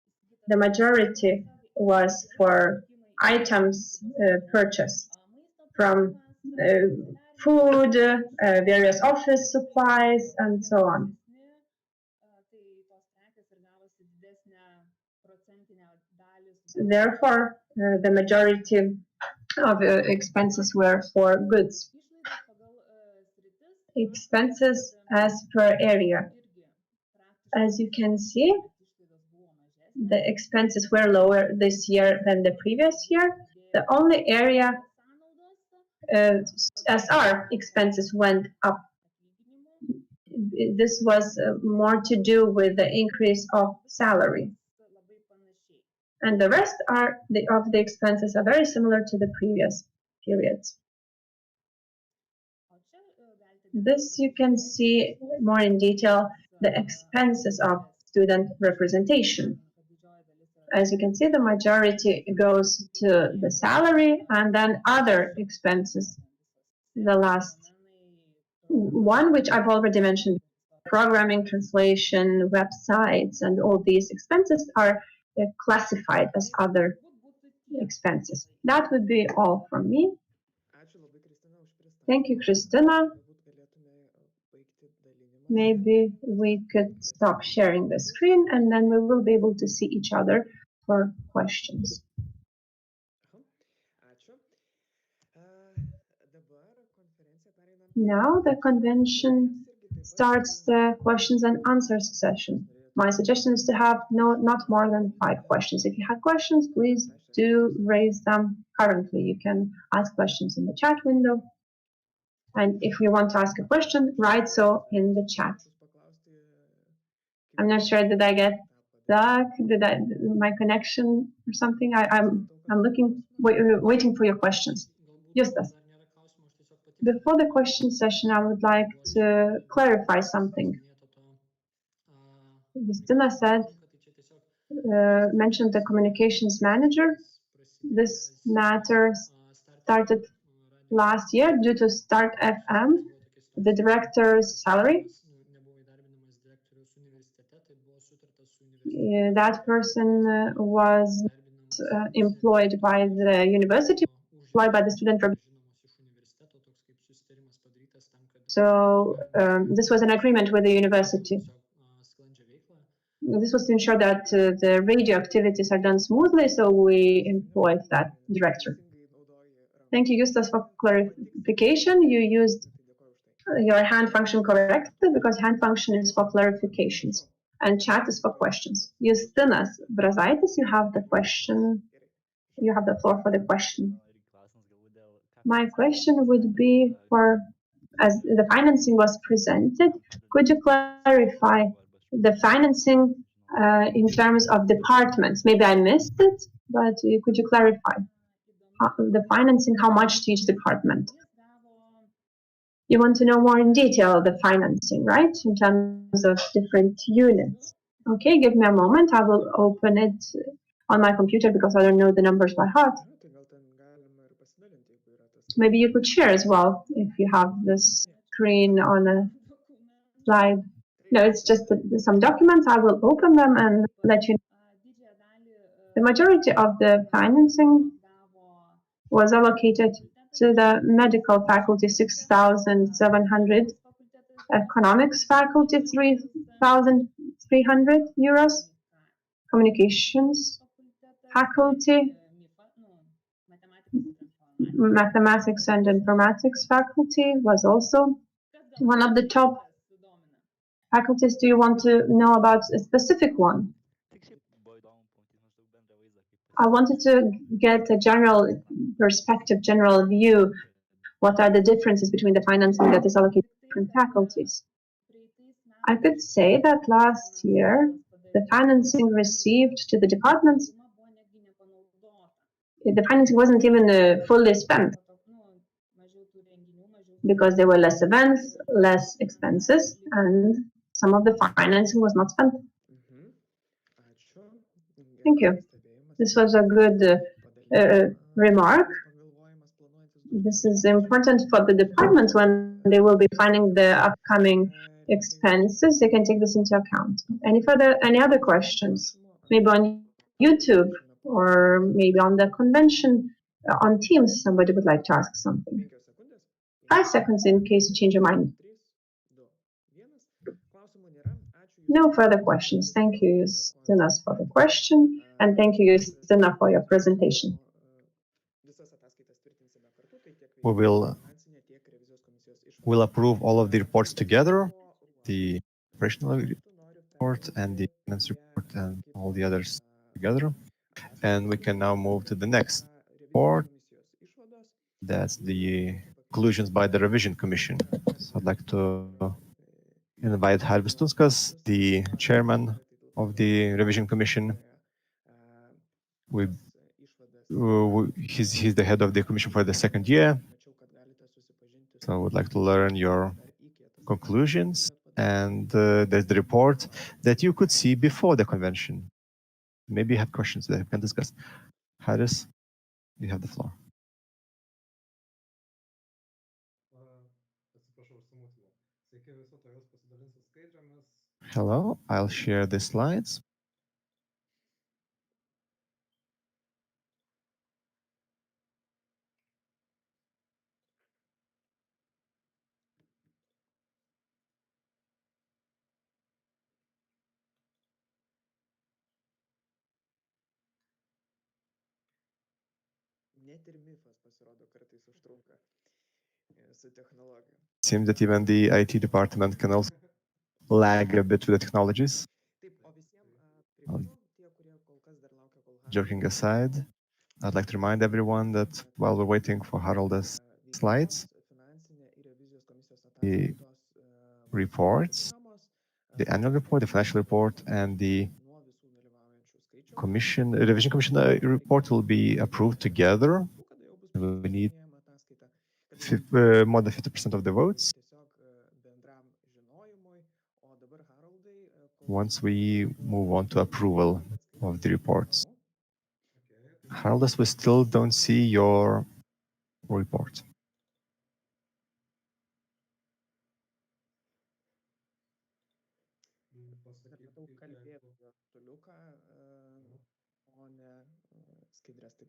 The majority was for items purchased from food, various office supplies, and so on. Therefore, the majority of expenses were for goods. Expenses as per area. As you can see, the expenses were lower this year than the previous year. The only area SR expenses went up. This was more to do with the increase of salary. And the rest of the expenses are very similar to the previous periods. This you can see more in detail the expenses of student representation. As you can see, the majority goes to the salary and then other expenses. The last one, which I've already mentioned, programming, translation, websites, and all these expenses are classified as other expenses. That would be all from me. Thank you, Christina. Maybe we could stop sharing the screen and then we will be able to see each other for questions. Now the convention starts the questions and answers session. My suggestion is to have not more than 5 questions. If you have questions, please do raise them currently. You can ask questions in the chat window. And if you want to ask a question, write so in the chat. I'm not sure, did I get stuck? My connection or something? I'm waiting for your questions. Justas. Before the question session, I would like to clarify something. Justina said, mentioned the communications manager. This matter started last year due to Start FM, the director's salary. That person was employed by the university, employed by the student. So this was an agreement with the university. This was to ensure that the radio activities are done smoothly, so we employed that director. Thank you, Justas, for clarification. You used your hand function correctly because hand function is for clarifications and chat is for questions. Justinas Brazaitis, you have the question. You have the floor for the question. My question would be for, as the financing was presented, could you clarify the financing in terms of departments? Maybe I missed it, but could you clarify the financing, how much to each department? You want to know more in detail the financing, right? In terms of different units. Okay, give me a moment. I will open it on my computer because I don't know the numbers by heart. Maybe you could share as well if you have this screen on a slide. No, it's just some documents. I will open them and let you know. The majority of the financing was allocated to the medical faculty 6,700, economics faculty 3,300 euros, communications faculty, mathematics and informatics faculty was also one of the top faculties. Do you want to know about a specific one? I wanted to get a general perspective, general view. What are the differences between the financing that is allocated to different faculties? I could say that last year, the financing received to the departments, the financing wasn't even fully spent because there were less events, less expenses, and some of the financing was not spent. Thank you. This was a good remark. This is important for the departments when they will be planning the upcoming expenses. They can take this into account. Any other questions? Maybe on YouTube or maybe on the convention on Teams. Somebody would like to ask something. 5 seconds in case you change your mind. No further questions. Thank you, Justinas, for the question, and thank you, Justina, for your presentation. We will approve all of the reports together, the operational report and the finance report and all the others together. And we can now move to the next report. That's the conclusions by the revision commission. So I'd like to invite Harvis Tunskas, the chairman of the revision commission. He's the head of the commission for the second year. So I would like to learn your conclusions. And there's the report that you could see before the convention. Maybe you have questions that we can discuss. Harris, you have the floor. Hello, I'll share the slides. Seems that even the IT department can also lag a bit with the technologies. Joking aside, I'd like to remind everyone that while we're waiting for Haroldas slides, the reports, the annual report, the financial report, and the revision commission report will be approved together. We need more than 50% of the votes. Once we move on to approval of the reports. Haroldas, we still don't see your report.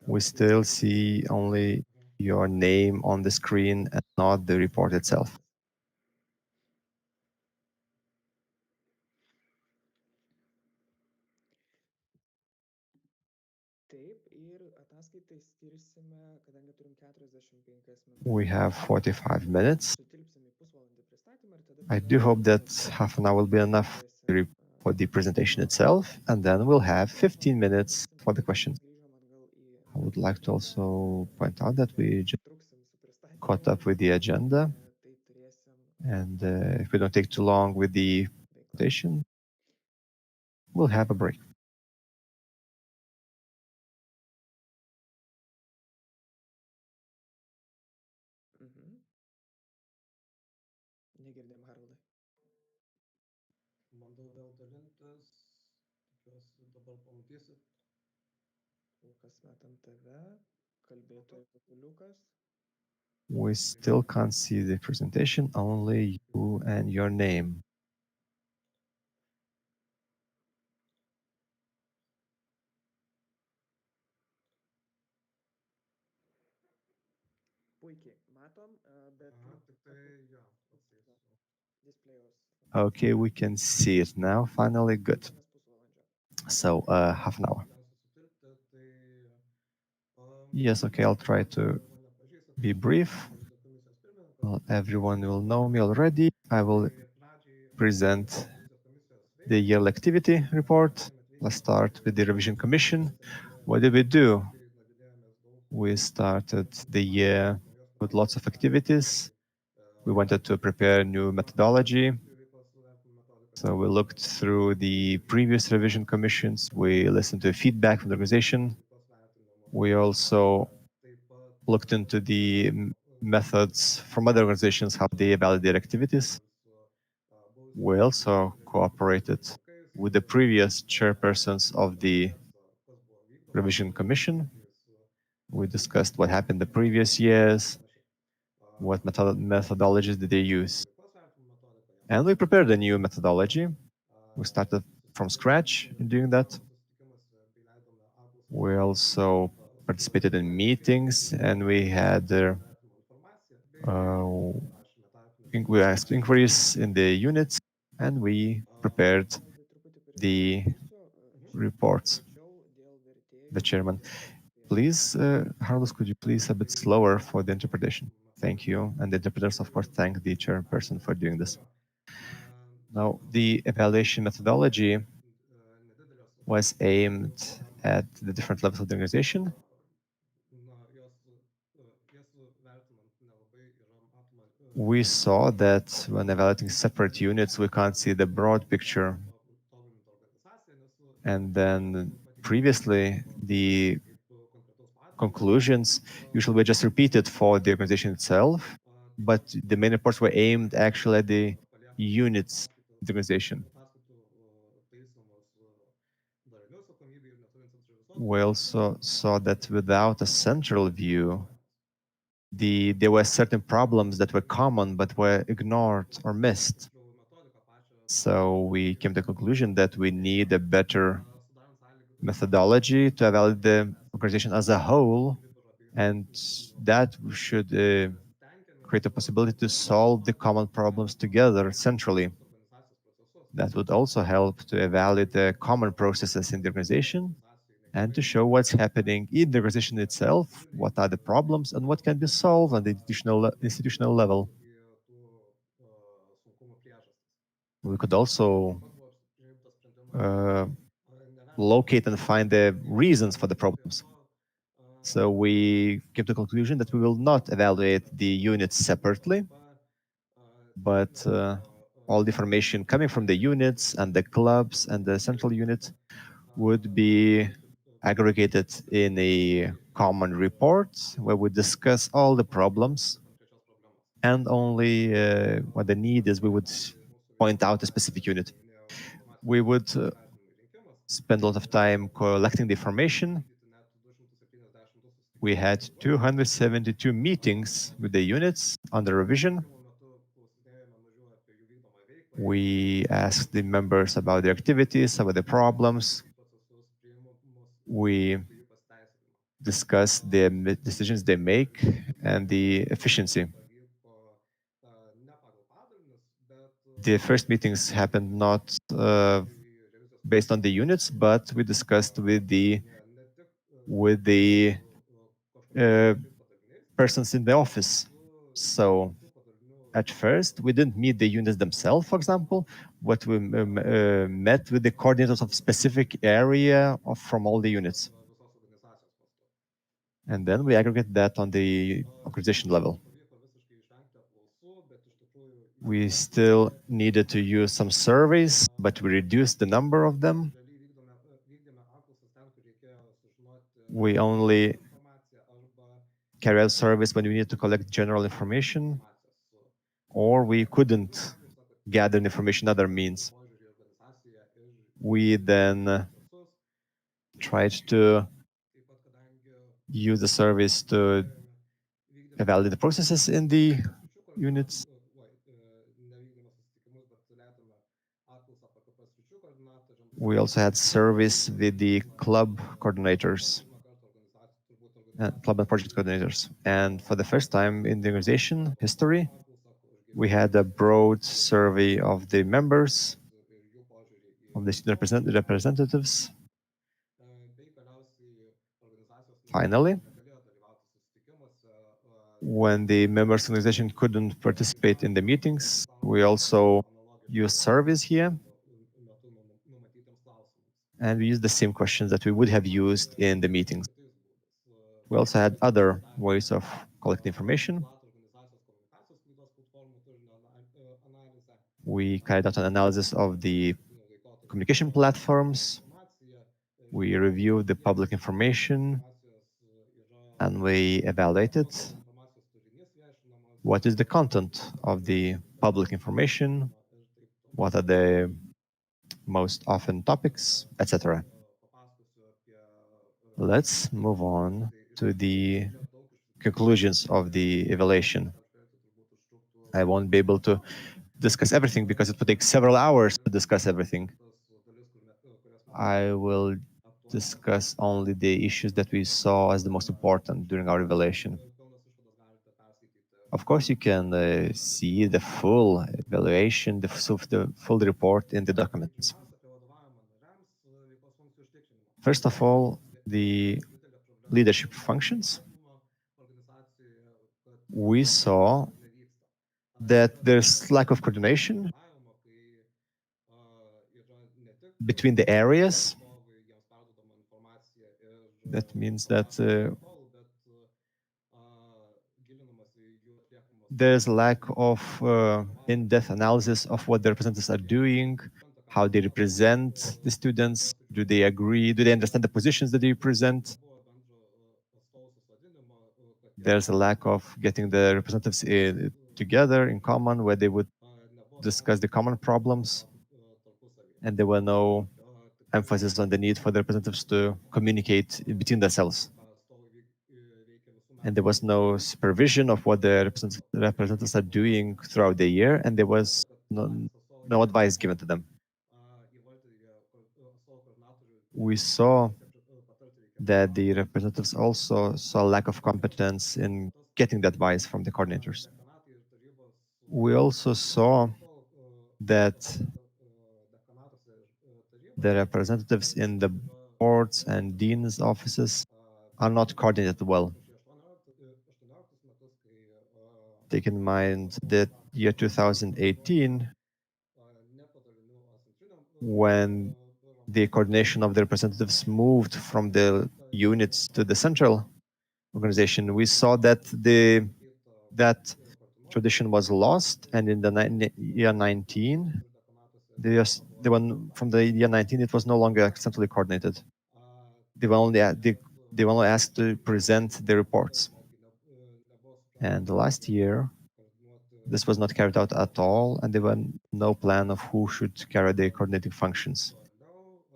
We still see only your name on the screen and not the report itself. We have 45 minutes. I do hope that half an hour will be enough for the presentation itself, and then we'll have 15 minutes for the questions. I would like to also point out that we just caught up with the agenda, and if we don't take too long with the presentation, we'll have a break. Negirdim, Haroldai. Bandau vėl dalintis, tikiuosi dabar pamatysit. Kol kas metam tave, kalbėtojo Lukas. We still can't see the presentation, only you and your name. Puikiai matom, bet display was Okay, we can see it now. Finally, good. vienas pusvalandžio. So, half an hour. Yes, okay, I'll try to be brief. Well, everyone will know me already. I will present the yearly activity report. Let's start with the revision commission. What did we do? We started the year with lots of activities. We wanted to prepare new methodology. So we looked through the previous revision commissions. We listened to feedback from the organization. We also looked into the methods from other organizations, how they evaluate activities. We also cooperated with the previous chairpersons of the revision commission. We discussed what happened the previous years, what methodologies did they use. And we prepared a new methodology. We started from scratch in doing that. We also participated in meetings and we had we asked inquiries in the units and we prepared Labai truputį the prisistatysiu. reports. Tačiau dėl vertėjų The chairman, ir please, Carlos, could you please a bit slower for the interpretation? Thank you. And the interpreters, of course, thank the chairperson for doing this. Now, the evaluation methodology was aimed at the different levels of the organization. We saw that when evaluating separate units, we can't see the broad picture. And then previously, the conclusions usually were just repeated for the organization itself, but the main reports were aimed actually at the units of the organization. We also saw that without a central view, there were certain problems that were common but were ignored or missed. So we came to the conclusion that we need a better methodology to evaluate the organization as a whole, and that should create a possibility to solve the common problems together centrally. That would also help to evaluate the common processes in the organization and to show what's happening in the organization itself, what are the problems, and what can be solved on the institutional level. We could also locate and find the reasons for the problems. So we came to the conclusion that we will not evaluate the units separately, but all the information coming from the units and the clubs and the central unit would be aggregated in a common report where we discuss all the problems, and only what the need is, we would point out a specific unit. We would spend a lot of time collecting the information. We had 272 meetings with the units under revision. We asked the members about their activities, about the problems. We discussed the decisions they make and the efficiency. The first meetings happened not based on the units, but we discussed with the persons in the office. So at first, we didn't meet the units themselves, for example, but we met with the coordinators of specific area from all the units. And then we aggregate that on the organization level. We still needed to use some surveys, but we reduced the number of them. We only carry out surveys when we need to collect general information, or we couldn't gather information other means. We then tried to use the surveys to evaluate the processes in the units. We also had service with the club coordinators, club and project coordinators. And for the first time in the organization history, we had a broad survey of the members, of the student representatives. Finally, when the members of the organization couldn't participate in the meetings, we also used surveys here. And we used the same questions that we would have used in the meetings. We also had other ways of collecting information. We carried out an analysis of the communication platforms. We reviewed the public information and we evaluated what is the content of the public information, what are the most often topics, etc. Let's move on to the conclusions of the evaluation. I won't be able to discuss everything because it would take several hours to discuss everything. I will discuss only the issues that we saw as the most important during our evaluation. Of course, you can see the full evaluation, the full report in the documents. First of all, the leadership functions. We saw that there's lack of coordination between the areas. That means that there's lack of in-depth analysis of what the representatives are doing, how they represent the students, do they agree, do they understand the positions that they present. There's a lack of getting the representatives together in common where they would discuss the common problems, and there were no emphasis on the need for the representatives to communicate between themselves. And there was no supervision of what the representatives are doing throughout the year, and there was no advice given to them. We saw that the representatives also saw lack of competence in getting the advice from the coordinators. We also saw that the representatives in the boards and dean's offices are not coordinated well. Take in mind that year 2018, when the coordination of the representatives moved from the units to the central organization, we saw that that tradition was lost, and in the year 19, the one from the year 19, it was no longer centrally coordinated. They were only asked to present the reports. And last year, this was not carried out at all, and there was no plan of who should carry the coordinating functions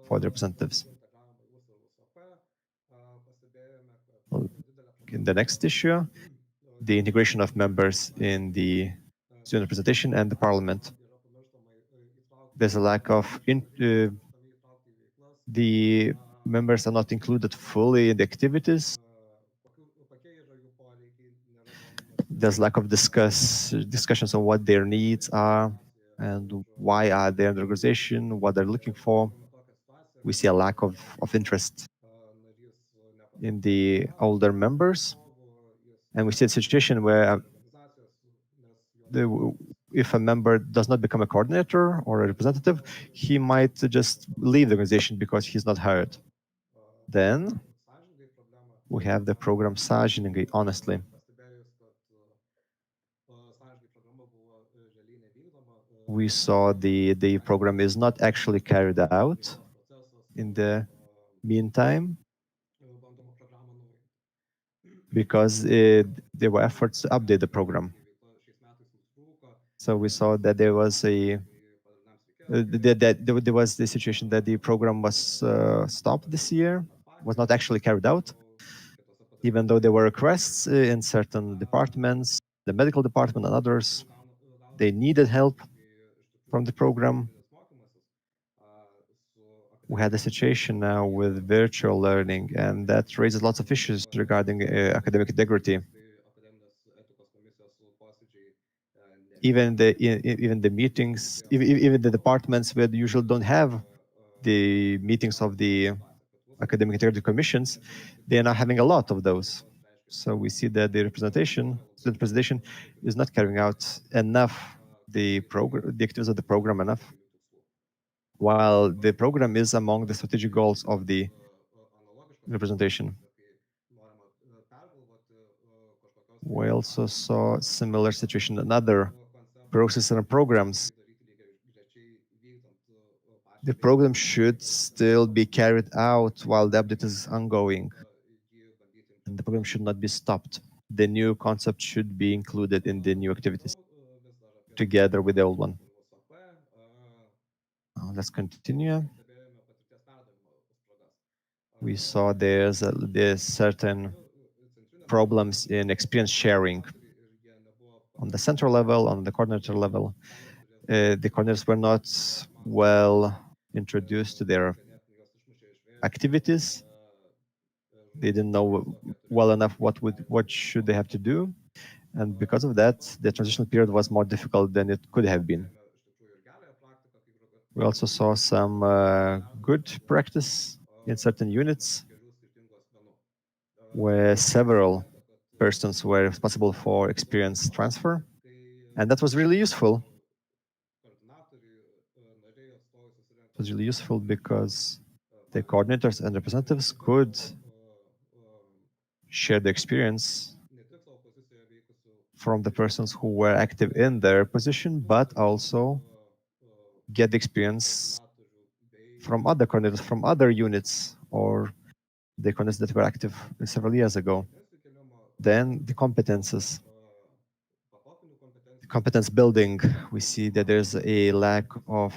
for the representatives. In the next issue, the integration of members in the student representation and the parliament. There's a lack of the members are not included fully in the activities. There's lack of discussions on what their needs are and why are they in the organization, what they're looking for. We see a lack of interest in the older members, and we see a situation where if a member does not become a coordinator or a representative, he might just leave the organization because he's not hired. Then we have the program Sąžiningai, honestly. We saw the program is not actually carried out in the meantime because there were efforts to update the program. So we saw that there was there was the situation that the program was stopped this year, was not actually carried out. even though there were requests in certain departments, the medical department and others, they needed help from the program. We had a situation now with virtual learning, and that raises lots of issues regarding academic integrity. Even the meetings, even the departments where usually don't have the meetings of the academic integrity commissions, they are now having a lot of those. So we see that the student representation, is not carrying out enough the activities of the program enough, while the program is among the strategic goals of the representation. We also saw similar situation in other processes and programs. The program should still be carried out while the update is ongoing, and the program should not be stopped. The new concept should be included in the new activities together with the old one. Let's continue. We saw there's certain problems in experience sharing on the central level, on the coordinator level. The coordinators were not well introduced to their activities. They didn't know well enough what should they have to do, and because of that, the transitional period was more difficult than it could have been. We also saw some good practice in certain units where several persons were responsible for experience transfer, and that was really useful. It was really useful because the coordinators and representatives could share the experience from the persons who were active in their position, but also get the experience from other coordinators from other units or the coordinators that were active several years ago. Then the competences. Competence building, we see that there's a lack of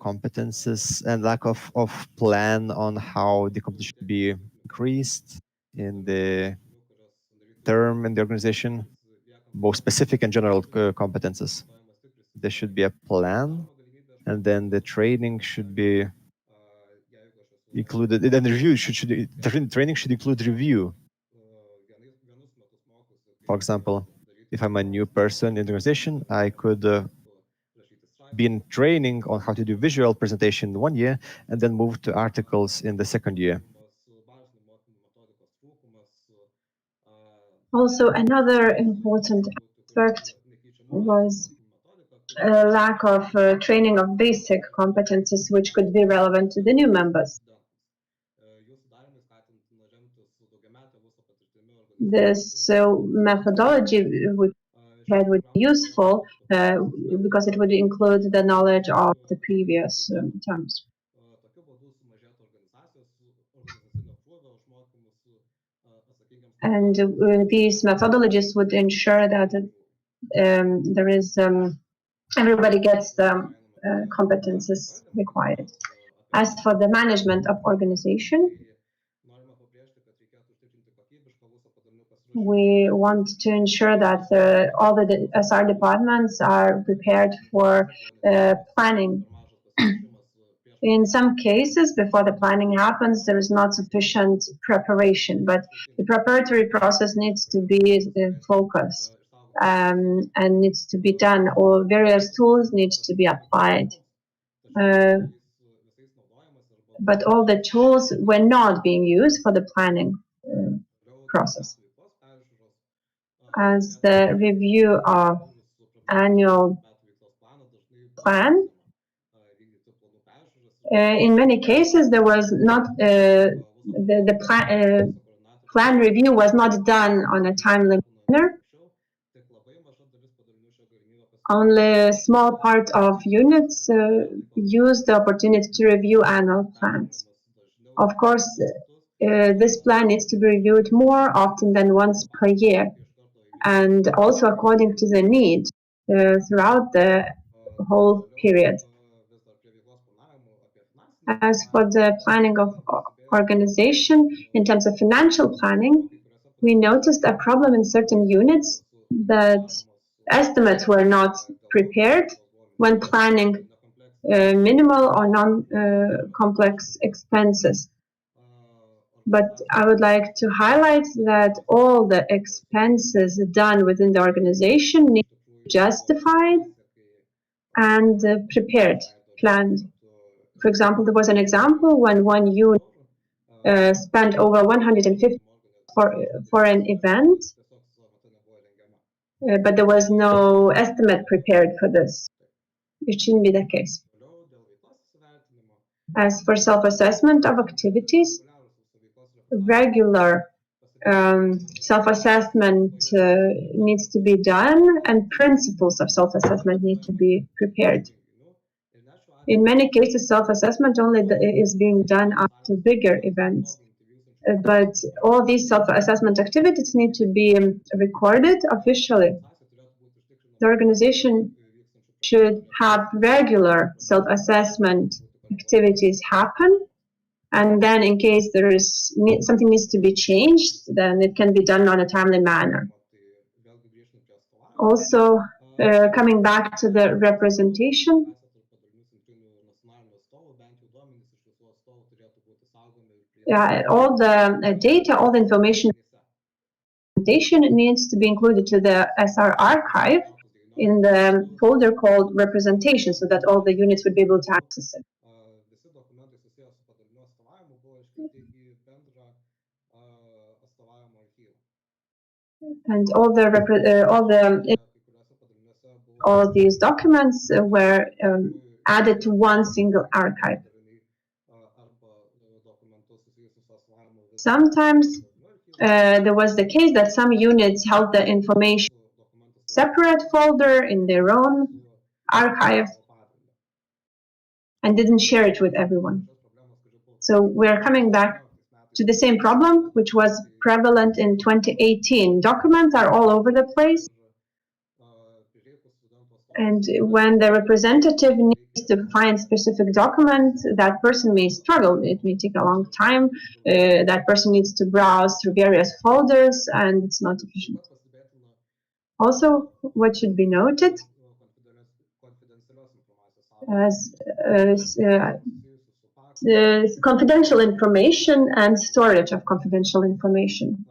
competences and lack of plan on how the competition should be increased in the term in the organization, both specific and general competences. There should be a plan, and then the training should be included, and the review the training should include review. For example, if I'm a new person in the organization, I could be in training on how to do visual presentation in 1 year and then move to articles in the second year. Also, another important aspect was a lack of training of basic competences which could be relevant to the new members. This methodology we had would be useful because it would include the knowledge of the previous terms. And these methodologies would ensure that there is everybody gets the competences required. As for the management of organization, we want to ensure that all the SR departments are prepared for planning. In some cases, before the planning happens, there is not sufficient preparation, but the preparatory process needs to be focused and needs to be done, or various tools need to be applied. But all the tools were not being used for the planning process. As the review of annual plan, in many cases there was not the plan review was not done on a timely manner. Only a small part of units use the opportunity to review annual plans. Of course, this plan needs to be reviewed more often than once per year, and also according to the need throughout the whole period. As for the planning of organization, in terms of financial planning, we noticed a problem in certain units that estimates were not prepared when planning minimal or non-complex expenses. But I would like to highlight that all the expenses done within the organization need to be justified and prepared, planned. For example, there was an example when one unit spent over 150 for an event, but there was no estimate prepared for this. It shouldn't be the case. As for self-assessment of activities, regular self-assessment needs to be done, and principles of self-assessment need to be prepared. In many cases, self-assessment only is being done after bigger events. But all these self-assessment activities need to be recorded officially. The organization should have regular self-assessment activities happen, and then in case there is something needs to be changed, then it can be done on a timely manner. Also, coming back to the representation, all the data, all the information needs to be included to the SR archive in the folder called representation, so that all the units would be able to access it. And all these documents were added to one single archive. Sometimes there was the case that some units held the information separate folder in their own archive and didn't share it with everyone. So we're coming back to the same problem, which was prevalent in 2018. Documents are all over the place. And when the representative needs to find specific document, that person may struggle. It may take a long time. That person needs to browse through various folders, and it's not efficient. Also, what should be noted as confidential information and storage of confidential information.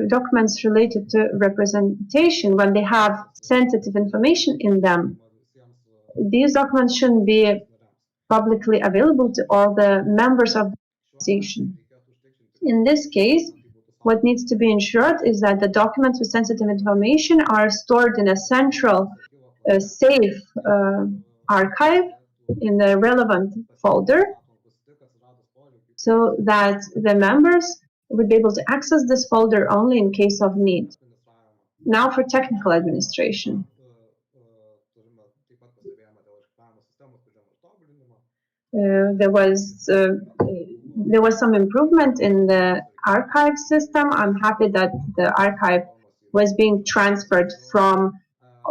Documents related to representation, when they have sensitive information in them, these documents shouldn't be publicly available to all the members of the organization. In this case, what needs to be ensured is that the documents with sensitive information are stored in a central, safe archive in the relevant folder, so that the members would be able to access this folder only in case of need. Now for technical administration. There was some improvement in the archive system. I'm happy that the archive was being transferred from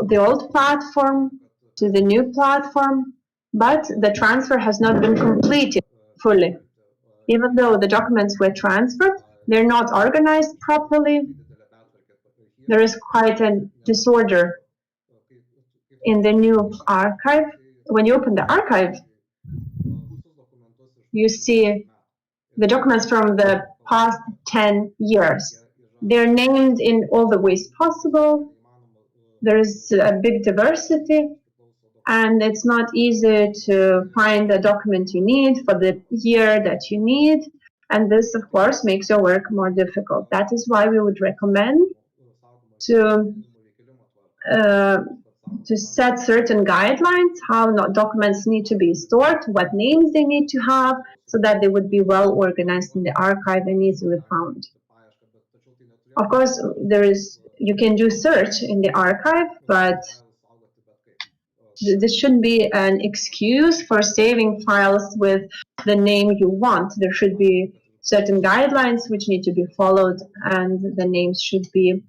the old platform to the new platform, but the transfer has not been completed fully. Even though the documents were transferred, they're not organized properly. There is quite a disorder in the new archive. When you open the archive, you see the documents from the past 10 years. They're named in all the ways possible. There is a big diversity, and it's not easy to find the document you need for the year that you need. And this, of course, makes your work more difficult. That is why we would recommend to set certain guidelines, how documents need to be stored, what names they need to have, so that they would be well organized in the archive and easily found. Of course, you can do search in the archive, but this shouldn't be an excuse for saving files with the name you want. There should be certain guidelines which need to be followed, and the names should be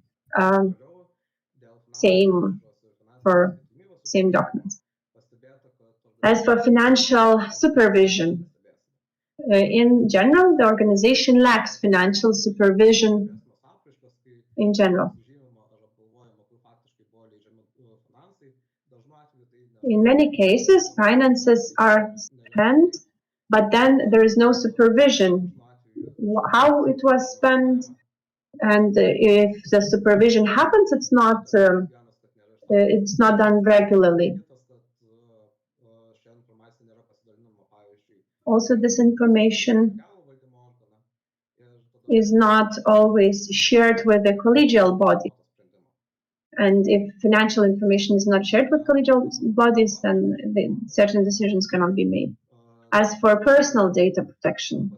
same for same documents. As for financial supervision, in general, the organization lacks financial supervision in general. In many cases, finances are spent, but then there is no supervision how it was spent, and if the supervision happens, it's not done regularly. Also, this information is not always shared with the collegial body. And if financial information is not shared with collegial bodies, then certain decisions cannot be made. As for personal data protection,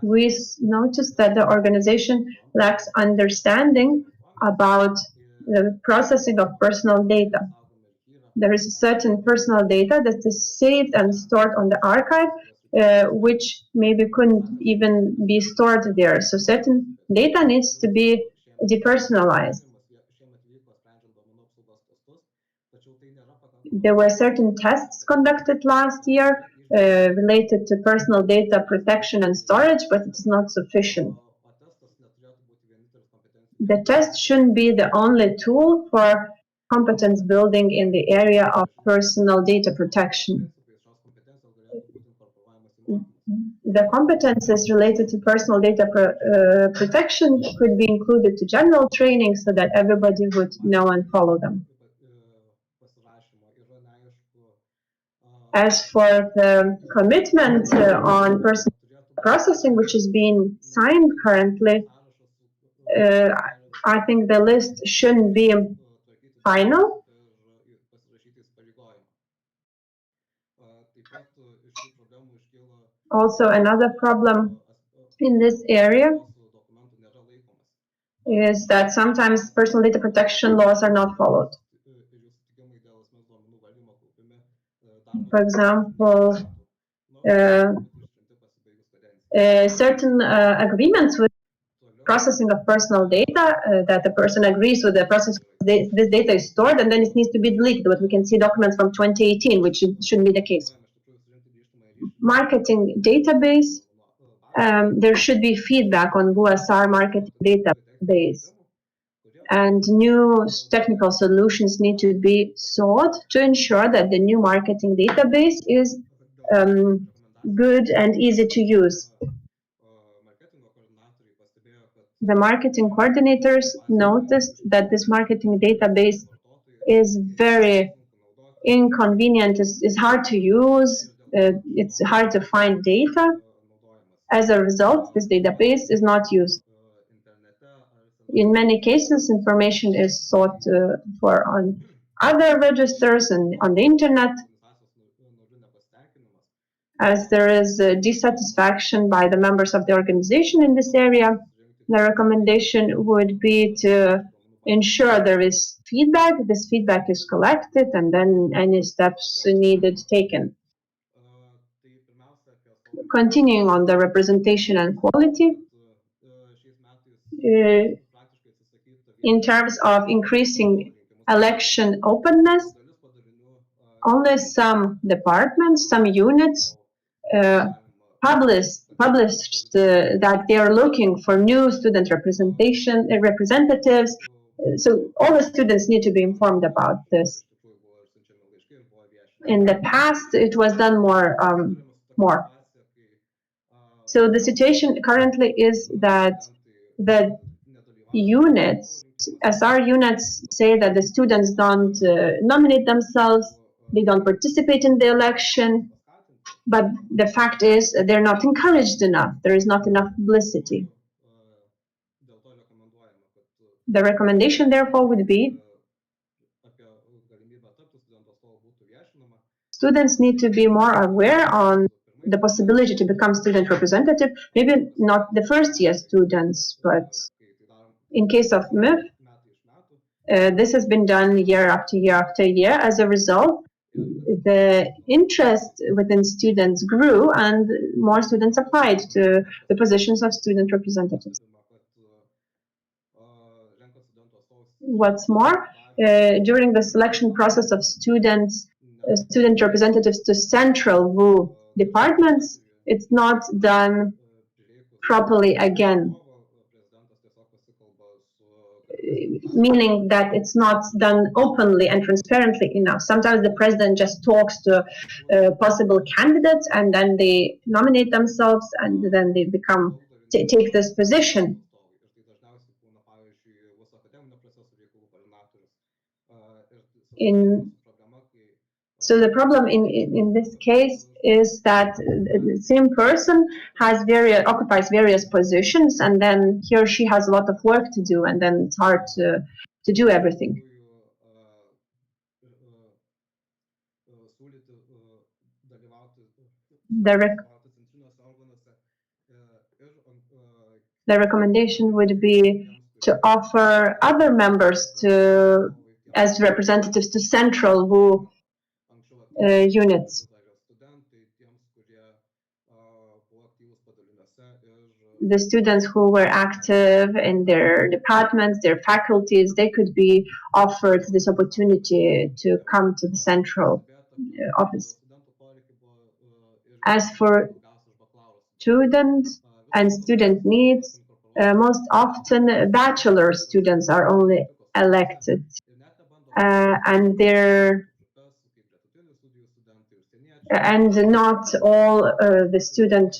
we noticed that the organization lacks understanding about the processing of personal data. There is a certain personal data that is saved and stored on the archive, which maybe couldn't even be stored there. So certain data needs to be depersonalized. There were certain tests conducted last year related to personal data protection and storage, but it's not sufficient. The test shouldn't be the only tool for competence building in the area of personal data protection. The competences related to personal data protection could be included to general training so that everybody would know and follow them. As for the commitment on personal processing, which is being signed currently, I think the list shouldn't be final. Also, another problem in this area is that sometimes personal data protection laws are not followed. For example, certain agreements with processing of personal data that the person agrees with the process. This data is stored and then it needs to be deleted, but we can see documents from 2018, which shouldn't be the case. Marketing database, there should be feedback on VUSR marketing database, and new technical solutions need to be sought to ensure that the new marketing database is good and easy to use. The marketing coordinators noticed that this marketing database is very inconvenient, is hard to use, it's hard to find data. As a result, this database is not used. In many cases, information is sought for on other registers and on the internet. As there is dissatisfaction by the members of the organization in this area, the recommendation would be to ensure there is feedback, this feedback is collected, and then any steps needed taken. Continuing on the representation and quality, in terms of increasing election openness, only some departments, some units published that they are looking for new student representatives. So all the students need to be informed about this. In the past, it was done more. So the situation currently is that the units, SR units, say that the students don't nominate themselves, they don't participate in the election, but the fact is they're not encouraged enough. There is not enough publicity. The recommendation, therefore, would be students need to be more aware on the possibility to become student representative, maybe not the first year students, but in case of MIF, this has been done year after year after year. As a result, the interest within students grew and more students applied to the positions of student representatives. What's more, during the selection process of students student representatives to central WU departments, it's not done properly again, meaning that it's not done openly and transparently enough. Sometimes the president just talks to possible candidates and then they nominate themselves and then they take this position. So the problem in this case is that the same person occupies various positions, and then he or she has a lot of work to do, and then it's hard to do everything. The recommendation would be to offer other members as representatives to central WU units. The students who were active in their departments, their faculties, they could be offered this opportunity to come to the central office. As for student and student needs, most often bachelor students are only elected, and not all the student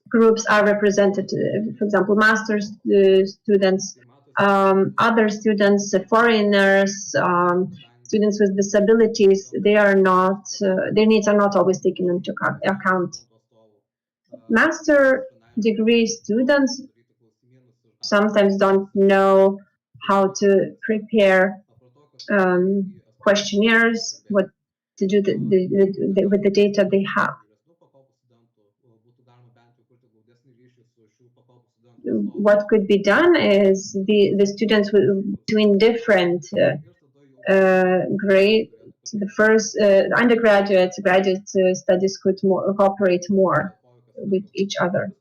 groups are represented. For example, master's students, other students, foreigners, students with disabilities, their needs are not always taken into account. Master degree students sometimes don't know how to prepare questionnaires, what to do with the data they have. What could be done is the students between different grades, the first undergraduate, graduate studies could cooperate more with each other.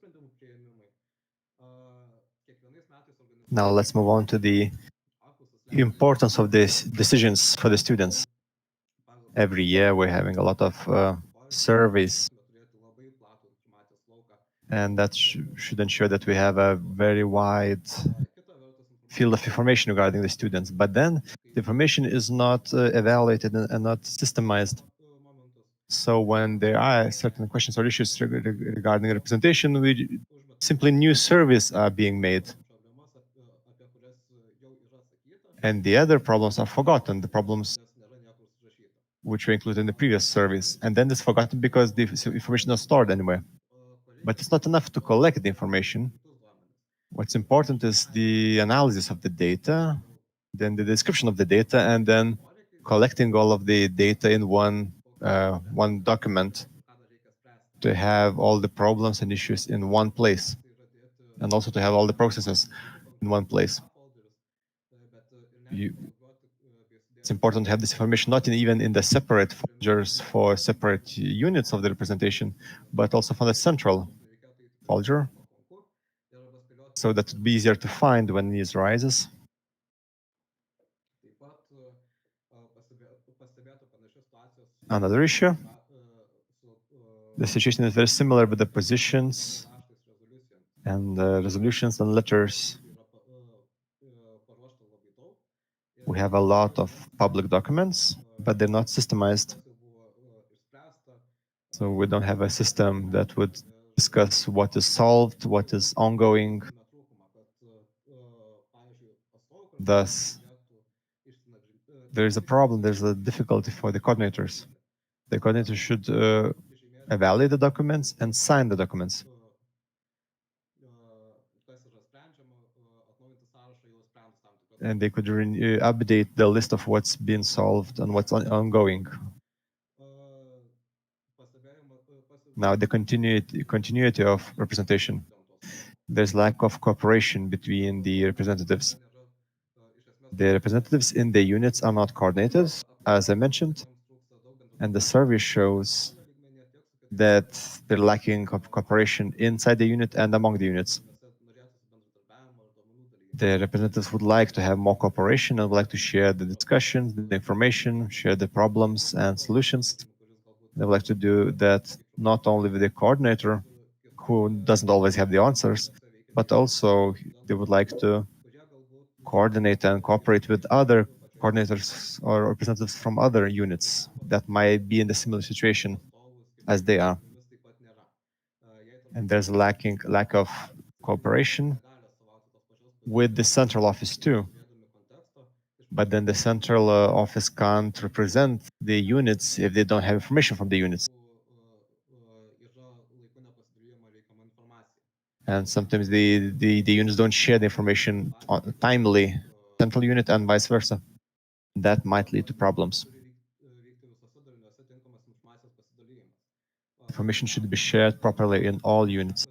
Now let's move on to the importance of these decisions for the students. Every year we're having a lot of surveys, and that should ensure that we have a very wide field of information regarding the students. But then the information is not evaluated and not systemized. So when there are certain questions or issues regarding representation, simply new surveys are being made. And the other problems are forgotten, the problems which were included in the previous surveys. And then it's forgotten because the information is not stored anywhere. But it's not enough to collect the information. What's important is the analysis of the data, then the description of the data, and then collecting all of the data in one document to have all the problems and issues in one place, and also to have all the processes in one place. It's important to have this information not even in the separate folders for separate units of the representation, but also from the central folder, so that it would be easier to find when needs arises. Another issue, the situation is very similar with the positions and resolutions and letters. We have a lot of public documents, but they're not systemized. So we don't have a system that would discuss what is solved, what is ongoing. Thus, there is a problem, there's a difficulty for the coordinators. The coordinator should evaluate the documents and sign the documents. And they could update the list of what's been solved and what's ongoing. Now, the continuity of representation. There's lack of cooperation between the representatives. The representatives in the units are not coordinated, as I mentioned, and the survey shows that they're lacking of cooperation inside the unit and among the units. The representatives would like to have more cooperation and would like to share the discussions, the information, share the problems and solutions. They would like to do that not only with the coordinator, who doesn't always have the answers, but also they would like to coordinate and cooperate with other coordinators or representatives from other units that might be in the similar situation as they are. And there's a lack of cooperation with the central office too. But then the central office can't represent the units if they don't have information from the units. And sometimes the units don't share the information timely, central unit and vice versa. That might lead to problems. Information should be shared properly in all units.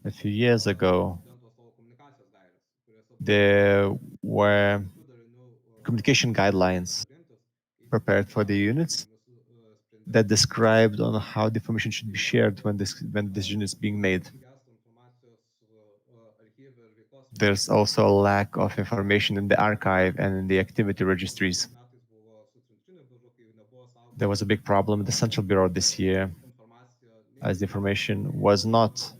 A few years ago, there were communication guidelines prepared for the units that described on how the information should be shared when the decision is being made. There's also a lack of information in the archive and in the activity registries. There was a big problem in the Central Bureau this year, as the information was not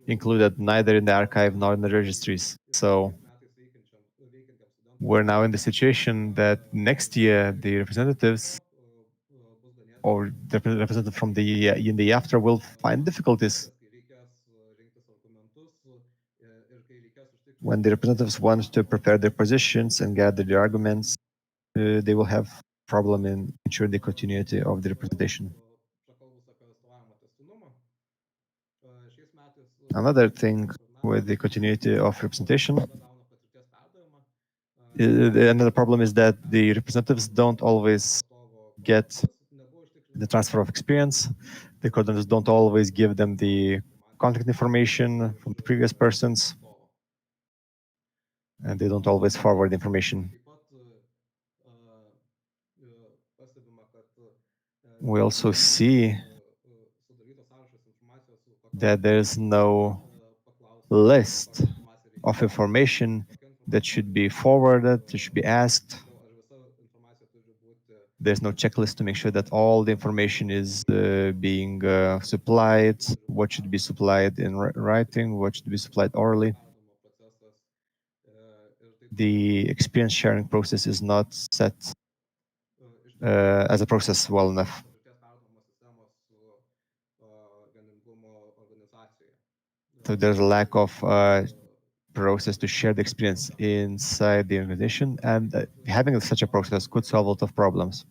included neither in the archive nor in the registries. So we're now in the situation that next year the representatives or the representative from the in the after will find difficulties when the representatives want to prepare their positions and gather their arguments. They will have problem in ensuring the continuity of the representation. Another thing with the continuity of representation, another problem is that the representatives don't always get the transfer of experience. The coordinators don't always give them the contact information from the previous persons, and they don't always forward information. We also see that there's no list of information that should be forwarded, that should be asked. There's no checklist to make sure that all the information is being supplied, what should be supplied in writing, what should be supplied orally. The experience sharing process is not set as a process well enough. So there's a lack of process to share the experience inside the organization, and having such a process could solve a lot of problems.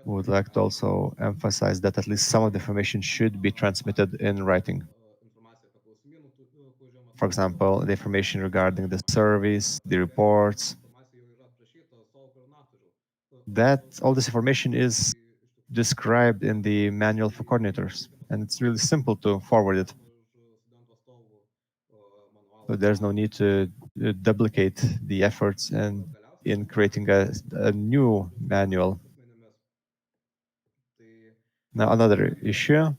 We would like to also emphasize that at least some of the information should be transmitted in writing. For example, the information regarding the surveys, the reports, that all this information is described in the manual for coordinators, and it's really simple to forward it. So there's no need to duplicate the efforts and in creating a new manual. Now, another issue,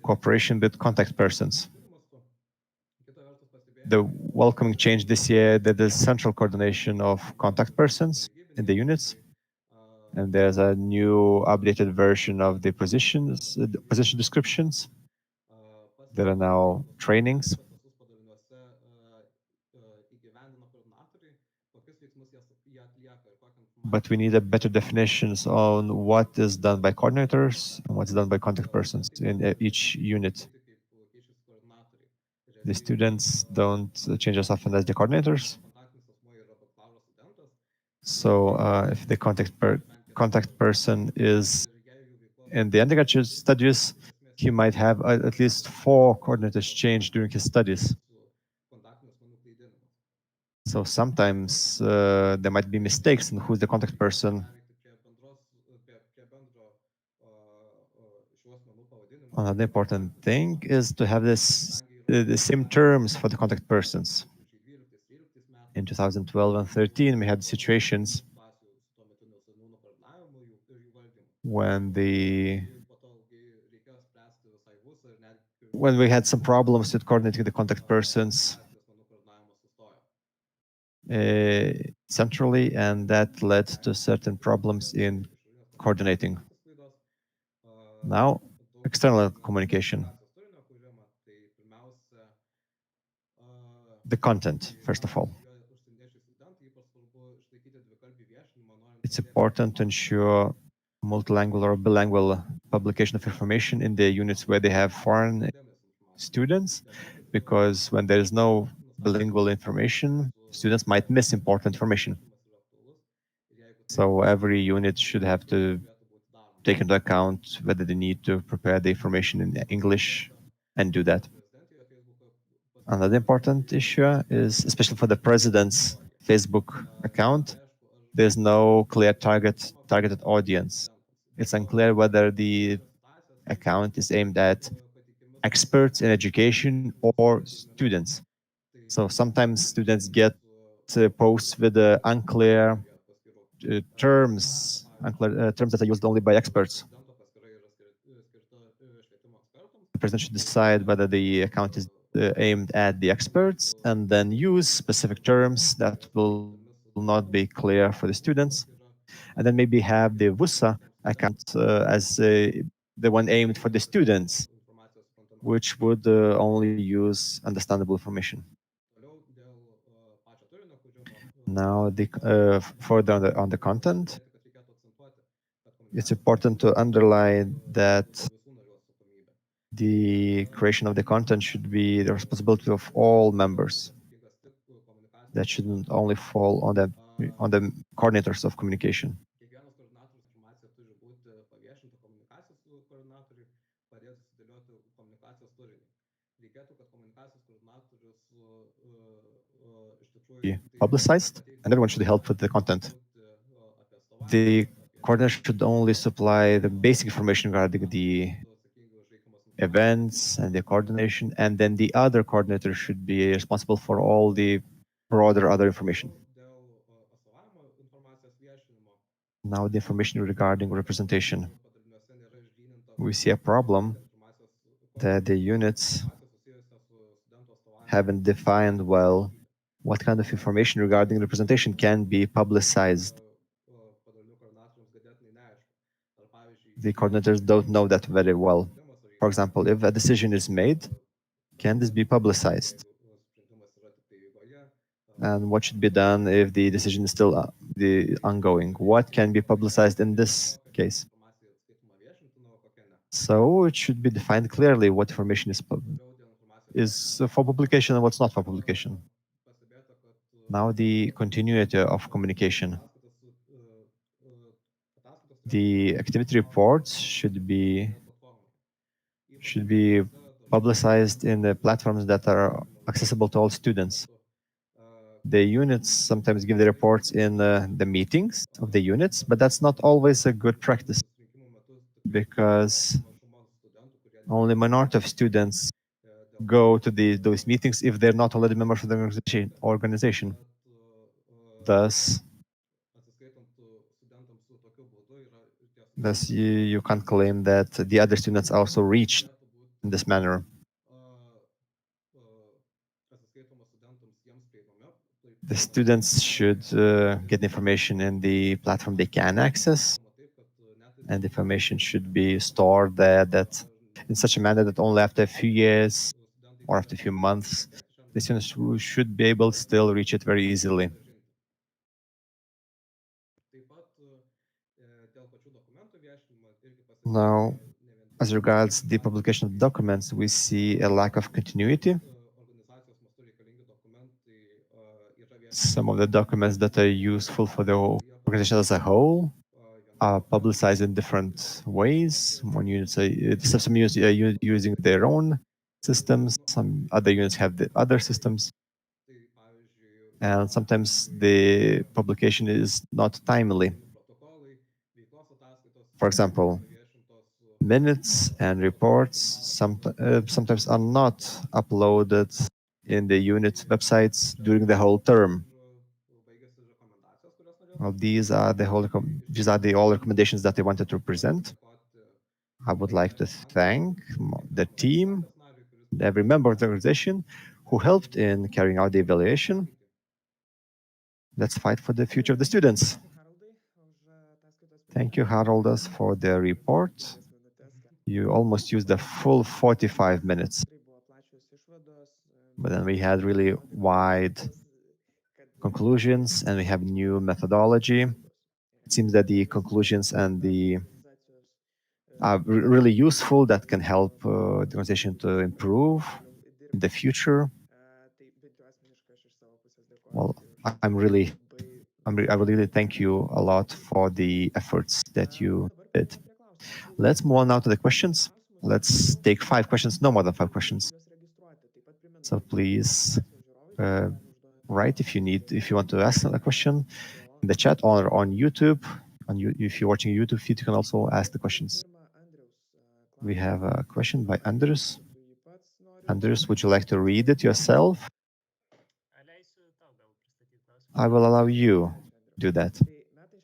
cooperation with contact persons. The welcoming change this year that there's central coordination of contact persons in the units, and there's a new updated version of the positions, position descriptions. There are now trainings. But we need a better definitions on what is done by coordinators and what's done by contact persons in each unit. The students don't change as often as the coordinators. So if the contact person is in the undergraduate studies, he might have at least 4 coordinators change during his studies. So sometimes there might be mistakes in who's the contact person. Another important thing is to have the same terms for the contact persons. In 2012 and 13, we had situations when when we had some problems with coordinating the contact persons centrally, and that led to certain problems in coordinating. Now, external communication. The content, first of all. It's important to ensure multilingual or bilingual publication of information in the units where they have foreign students, because when there is no bilingual information, students might miss important information. So every unit should have to take into account whether they need to prepare the information in English and do that. Another important issue is, especially for the president's Facebook account, there's no clear targeted audience. It's unclear whether the account is aimed at experts in education or students. So sometimes students get posts with unclear terms that are used only by experts. The president should decide whether the account is aimed at the experts and then use specific terms that will not be clear for the students. And then maybe have the VUSA account as the one aimed for the students, which would only use understandable information. Now, further on the content, it's important to underline that the creation of the content should be the responsibility of all members. That shouldn't only fall on the coordinators of communication. Be publicized, and everyone should help with the content. The coordinator should only supply the basic information regarding the events and the coordination, and then the other coordinator should be responsible for all the broader other information. Now, the information regarding representation. We see a problem that the units haven't defined well what kind of information regarding representation can be publicized. The coordinators don't know that very well. For example, if a decision is made, can this be publicized? And what should be done if the decision is still ongoing? What can be publicized in this case? So it should be defined clearly what information is for publication and what's not for publication. Now, the continuity of communication. The activity reports should be publicized in the platforms that are accessible to all students. The units sometimes give the reports in the meetings of the units, but that's not always a good practice, because only a minority of students go to those meetings if they're not already members of the organization. Thus, you can't claim that the other students also reached in this manner. The students should get information in the platform they can access, and information should be stored there that in such a manner that only after a few years or after a few months, the students should be able to still reach it very easily. Now, as regards the publication of documents, we see a lack of continuity. Some of the documents that are useful for the organization as a whole are publicized in different ways. Some units are using their own systems, some other units have the other systems, and sometimes the publication is not timely. For example, minutes and reports sometimes are not uploaded in the unit websites during the whole term. Well, these are the all recommendations that I wanted to present. I would like to thank the team every member of the organization who helped in carrying out the evaluation. Let's fight for the future of the students. Thank you, Haroldas, for the report. You almost used the full 45 minutes. But then we had really wide conclusions and we have new methodology. It seems that the conclusions and the are really useful that can help the organization to improve in the future. Well, I really thank you a lot for the efforts that you did. Let's move on now to the questions. Let's take 5 questions, no more than 5 questions. So please write if you want to ask a question in the chat or on YouTube. If you're watching YouTube feed, you can also ask the questions. We have a question by Andres. Andres, would you like to read it yourself? I will allow you to do that.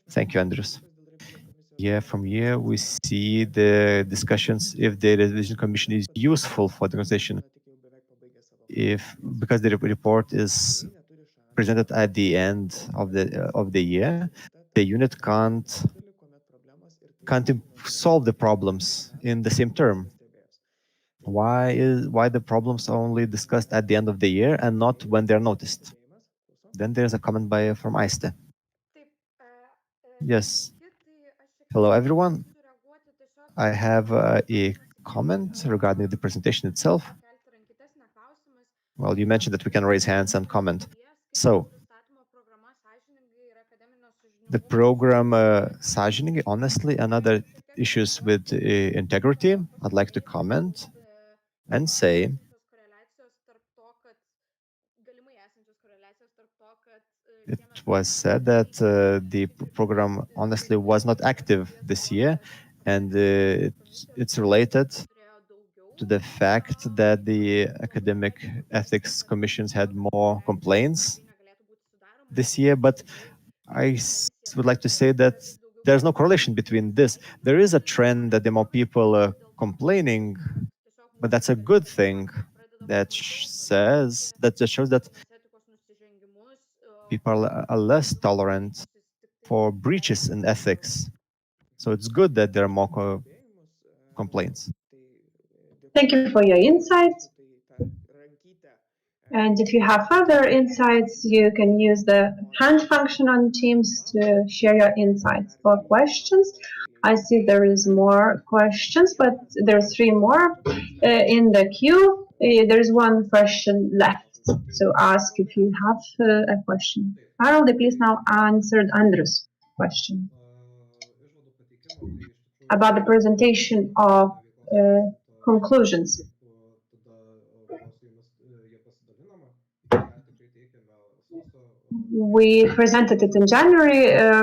Thank you, Andres. Yeah, from here we see the discussions if the revision commission is useful for the organization. Because the report is presented at the end of the year, the unit can't solve the problems in the same term. Why the problems are only discussed at the end of the year and not when they're noticed? Then there's a comment from Aiste. Yes. Hello, everyone. I have a comment regarding the presentation itself. Well, you mentioned that we can raise hands and comment. So, the program Sąžiningai, honestly, and other issues with integrity, I'd like to comment and say it was said that the program honestly was not active this year, and it's related to the fact that the academic ethics commissions had more complaints this year. But I would like to say that there's no correlation between this. There is a trend that there are more people complaining, but that's a good thing. That shows that people are less tolerant for breaches in ethics. So it's good that there are more complaints. Thank you for your insights. And if you have further insights, you can use the hand function on Teams to share your insights or questions. I see there is more questions, but there are 3 more in the queue. There is 1 question left. So ask if you have a question. Harold, please now answer Andrew's question about the presentation of conclusions. We presented it in January.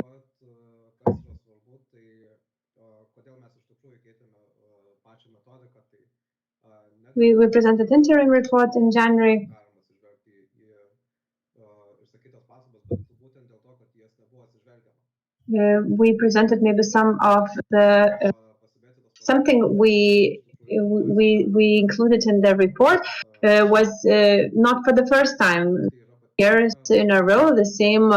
We presented interim report in January. We presented maybe some of the something we included in the report was not for the first time. Years in a row, the same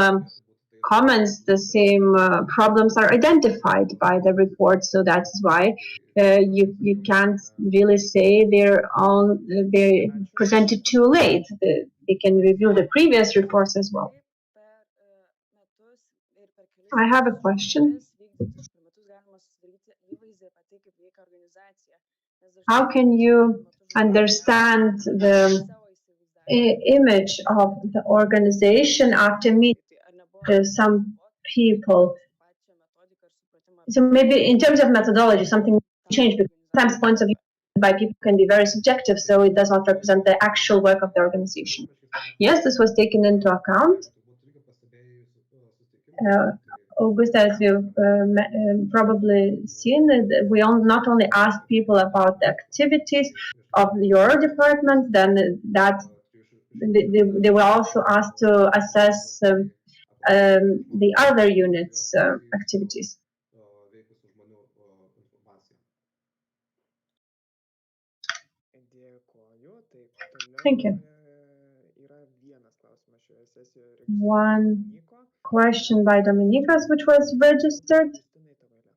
comments, the same problems are identified by the report. So that's why you can't really say they presented too late. They can review the previous reports as well. I have a question. How can you understand the image of the organization after meeting some people? So maybe in terms of methodology, something changed because sometimes points of view by people can be very subjective, so it does not represent the actual work of the organization. Yes, this was taken into account. August, as you've probably seen, we not only asked people about the activities of your department, then that they were also asked to assess the other units' activities. Dėkoju. Tai Thank toliau you. yra vienas klausimas šioje sesijoje One registruotas Dominyko. question by Dominikas, which was registered. Justinai, tavo eilė.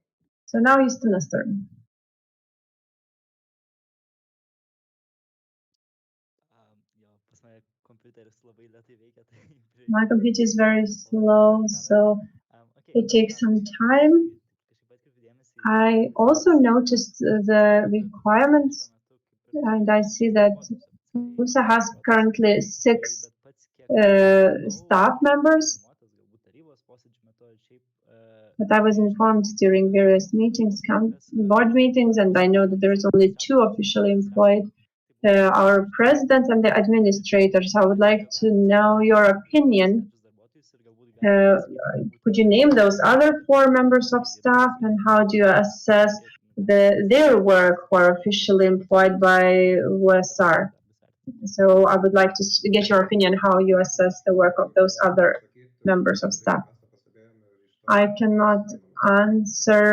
So now Justina's turn. Jo, pas mane kompiuteris labai lėtai veikia, tai My computer is very slow, so it takes some time. kažkaip atkreipiu dėmesį į I also noticed the requirements, and I see that USA has currently 6 bet pats kiek staff members, informuotas galbūt tarybos posėdžių metu ar šiaip but I was informed during various meetings, board meetings, and I know that there is only 2 officially employed, our president and the administrators. I would like to know your opinion. Could you name those other 4 members of staff, and how do you assess their work who are officially employed by USR? So I would like to get your opinion how you assess the work of those other members of staff. I cannot answer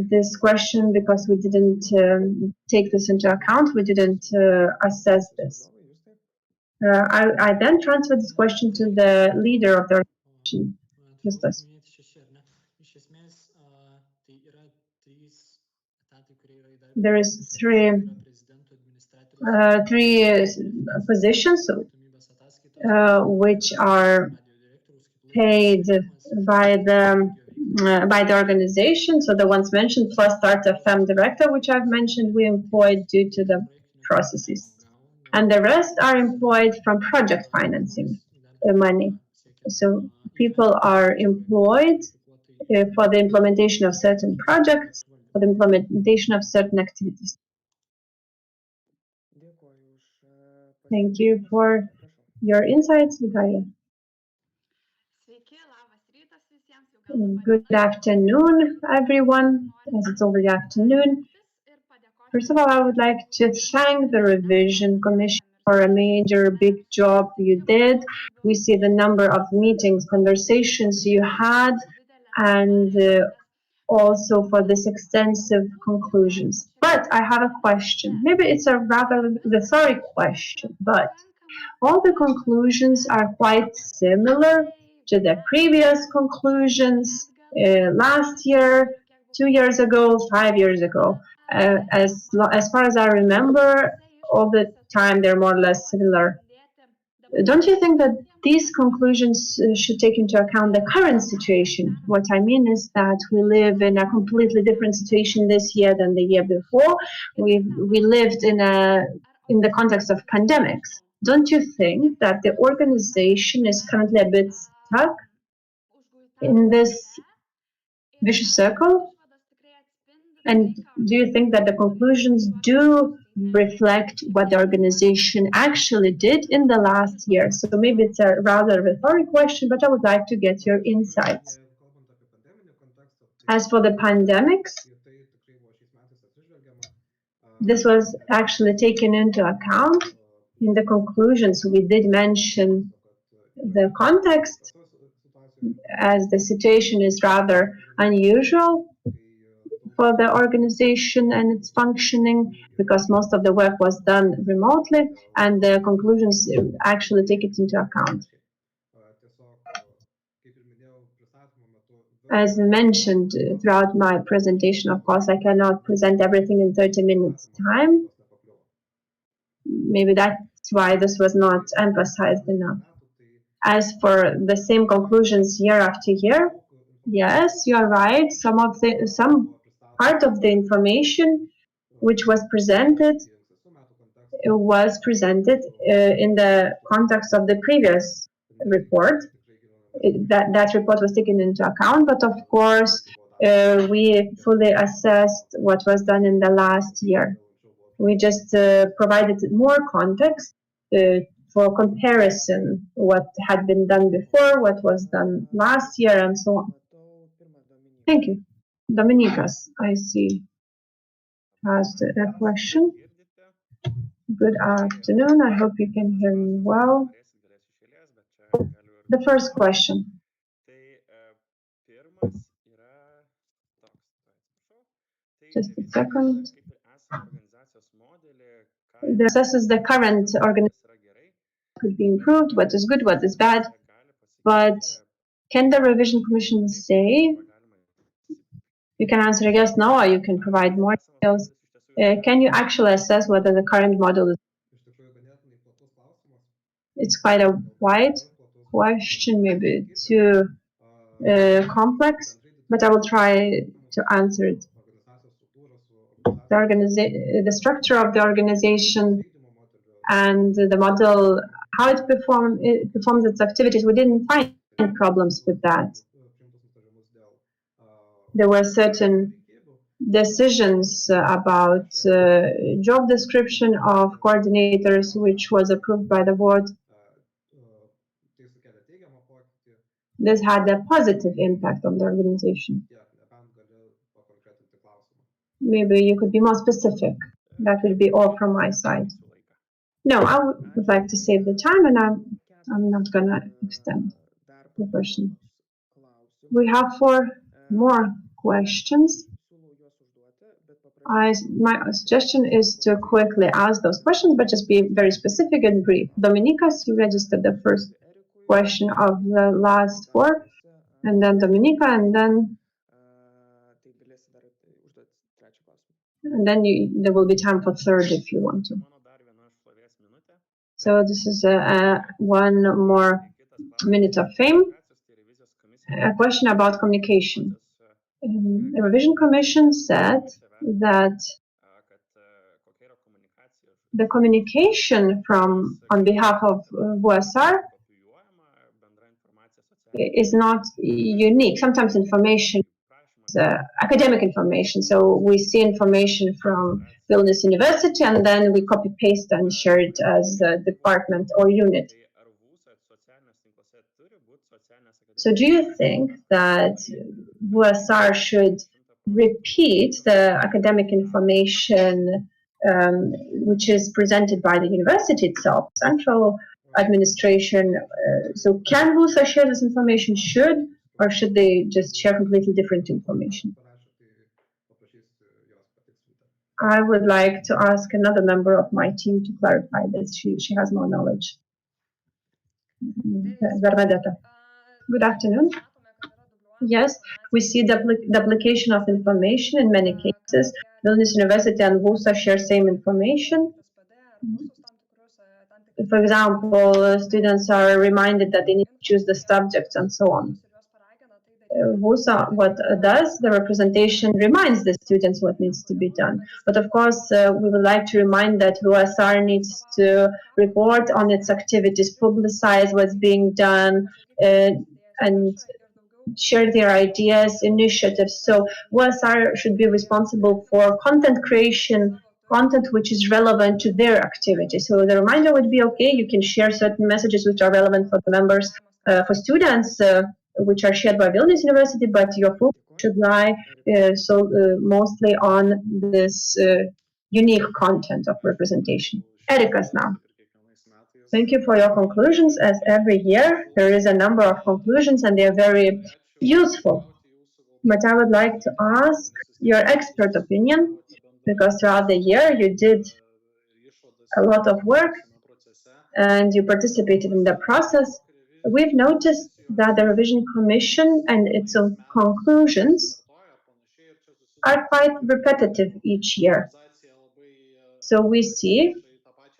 this question because we didn't take this into account. We didn't assess this. I then transfer this question to the leader of the organization. Justas. There is three positions which are paid by the organization. So the ones mentioned plus Startup FM director, which I've mentioned, we employed due to the processes, and the rest are employed from project financing money. So people are employed for the implementation of certain projects, for the implementation of certain activities. Dėkoju už Thank you for your insights, Vitalija. Good afternoon, everyone, as it's already afternoon. First of all, I would like to thank the Revision Commission for a major big job you did. We see the number of meetings, conversations you had, and also for this extensive conclusions. But I have a question. Maybe it's a rather rhetoric question, but all the conclusions are quite similar to the previous conclusions last year, 2 years ago, 5 years ago. As far as I remember, all the time they're more or less similar. Don't you think that these conclusions should take into account the current situation? What I mean is that we live in a completely different situation this year than the year before. We lived in the context of pandemics. Don't you think that the organization is currently a bit stuck in this vicious circle? And do you think that the conclusions do reflect what the organization actually did in the last year? So maybe it's a rather rhetoric question, but I would like to get your insights. As for the pandemics, this was actually taken into account in the conclusions. We did mention the context, as the situation is rather unusual for the organization and its functioning, because most of the work was done remotely, and the conclusions actually take it into account. As mentioned throughout my presentation, of course, I cannot present everything in 30 minutes time. Maybe that's why this was not emphasized enough. As for the same conclusions year after year, yes, you are right. Some part of the information which was presented in the context of the previous report. That report was taken into account, but of course, we fully assessed what was done in the last year. We just provided more context for comparison, what had been done before, what was done last year, and so on. Thank you. Dominikas, I see, asked a question. Good afternoon. I hope you can hear me well. The first question. Just a second. assesses the current organization could be improved, what is good, what is bad, but can the revision commission say, you can answer yes, no, or you can provide more details. Can you actually assess whether the current model is? It's quite a wide question, maybe too complex, but I will try to answer it. The structure of the organization and the model, how it performs its activities, we didn't find problems with that. There were certain decisions about job description of coordinators, which was approved by the board. This had a positive impact on the organization. Maybe you could be more specific. That would be all from my side. No, I would like to save the time, and I'm not gonna extend the question. We have 4 more questions. My suggestion is to quickly ask those questions, but just be very specific and brief. Dominikas, you registered the first question of the last 4, and then Dominika, and then there will be time for third if you want to. So this is 1 more minute of fame. A question about communication. The revision commission said that the communication on behalf of VUSR is not unique. Sometimes information is academic information. So we see information from Vilnius University and then we copy paste and share it as a department or unit. So do you think that VUSR should repeat the academic information which is presented by the university itself, central administration? So can VUSR share this information, or should they just share completely different information? I would like to ask another member of my team to clarify this. She has more knowledge. Bernadetta. Good afternoon. Yes, we see duplication of information in many cases. Vilnius University and VUSA share same information. For example, students are reminded that they need to choose the subjects and so on. VUSA, what does, the representation reminds the students what needs to be done. But of course, we would like to remind that VUSR needs to report on its activities, publicize what's being done, and share their ideas, initiatives. So VUSR should be responsible for content creation, content which is relevant to their activity. So the reminder would be, okay, you can share certain messages which are relevant for the members, for students, which are shared by Vilnius University, but your focus should lie mostly on this unique content of representation. Erika's now. Thank you for your conclusions. As every year, there is a number of conclusions and they are very useful. But I would like to ask your expert opinion, because throughout the year you did a lot of work and you participated in the process. We've noticed that the revision commission and its own conclusions are quite repetitive each year. So we see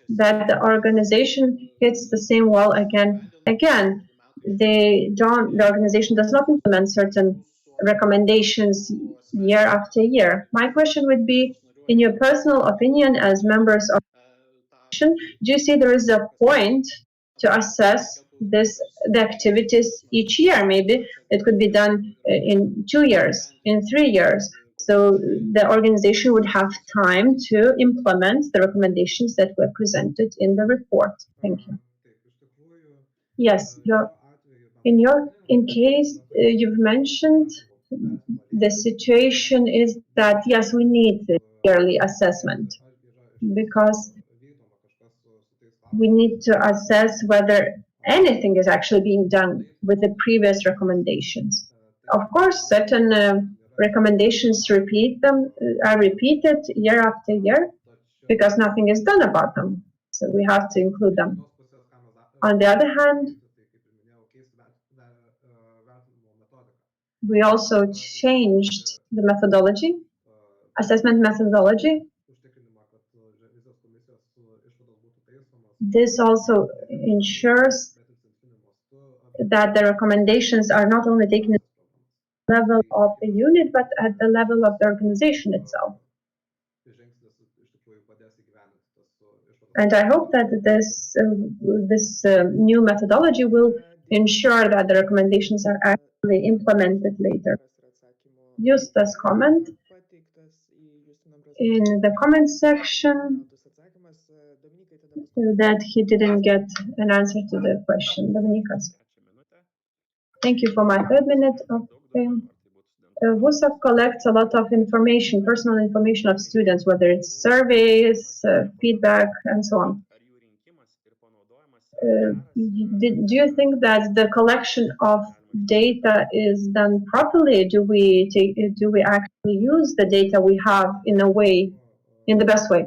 that the organization hits the same wall again. The organization does not implement certain recommendations year after year. My question would be, in your personal opinion as members of the commission, do you see there is a point to assess the activities each year? Maybe it could be done in 2 years, in 3 years. So the organization would have time to implement the recommendations that were presented in the report. Thank you. Yes, in case you've mentioned, the situation is that, yes, we need the yearly assessment because we need to assess whether anything is actually being done with the previous recommendations. Of course, certain recommendations are repeated year after year, because nothing is done about them. So we have to include them. On the other hand, we also changed the methodology, assessment methodology. This also ensures that the recommendations are not only taken at the level of the unit, but at the level of the organization itself. And I hope that this new methodology will ensure that the recommendations are actually implemented later. Justas comment in the comment section that he didn't get an answer to the question. Dominikas. Thank you for my third minute of fame. WUSAP collects a lot of information, personal information of students, whether it's surveys, feedback, and so on. Do you think that the collection of data is done properly? Do we actually use the data we have in a way, in the best way?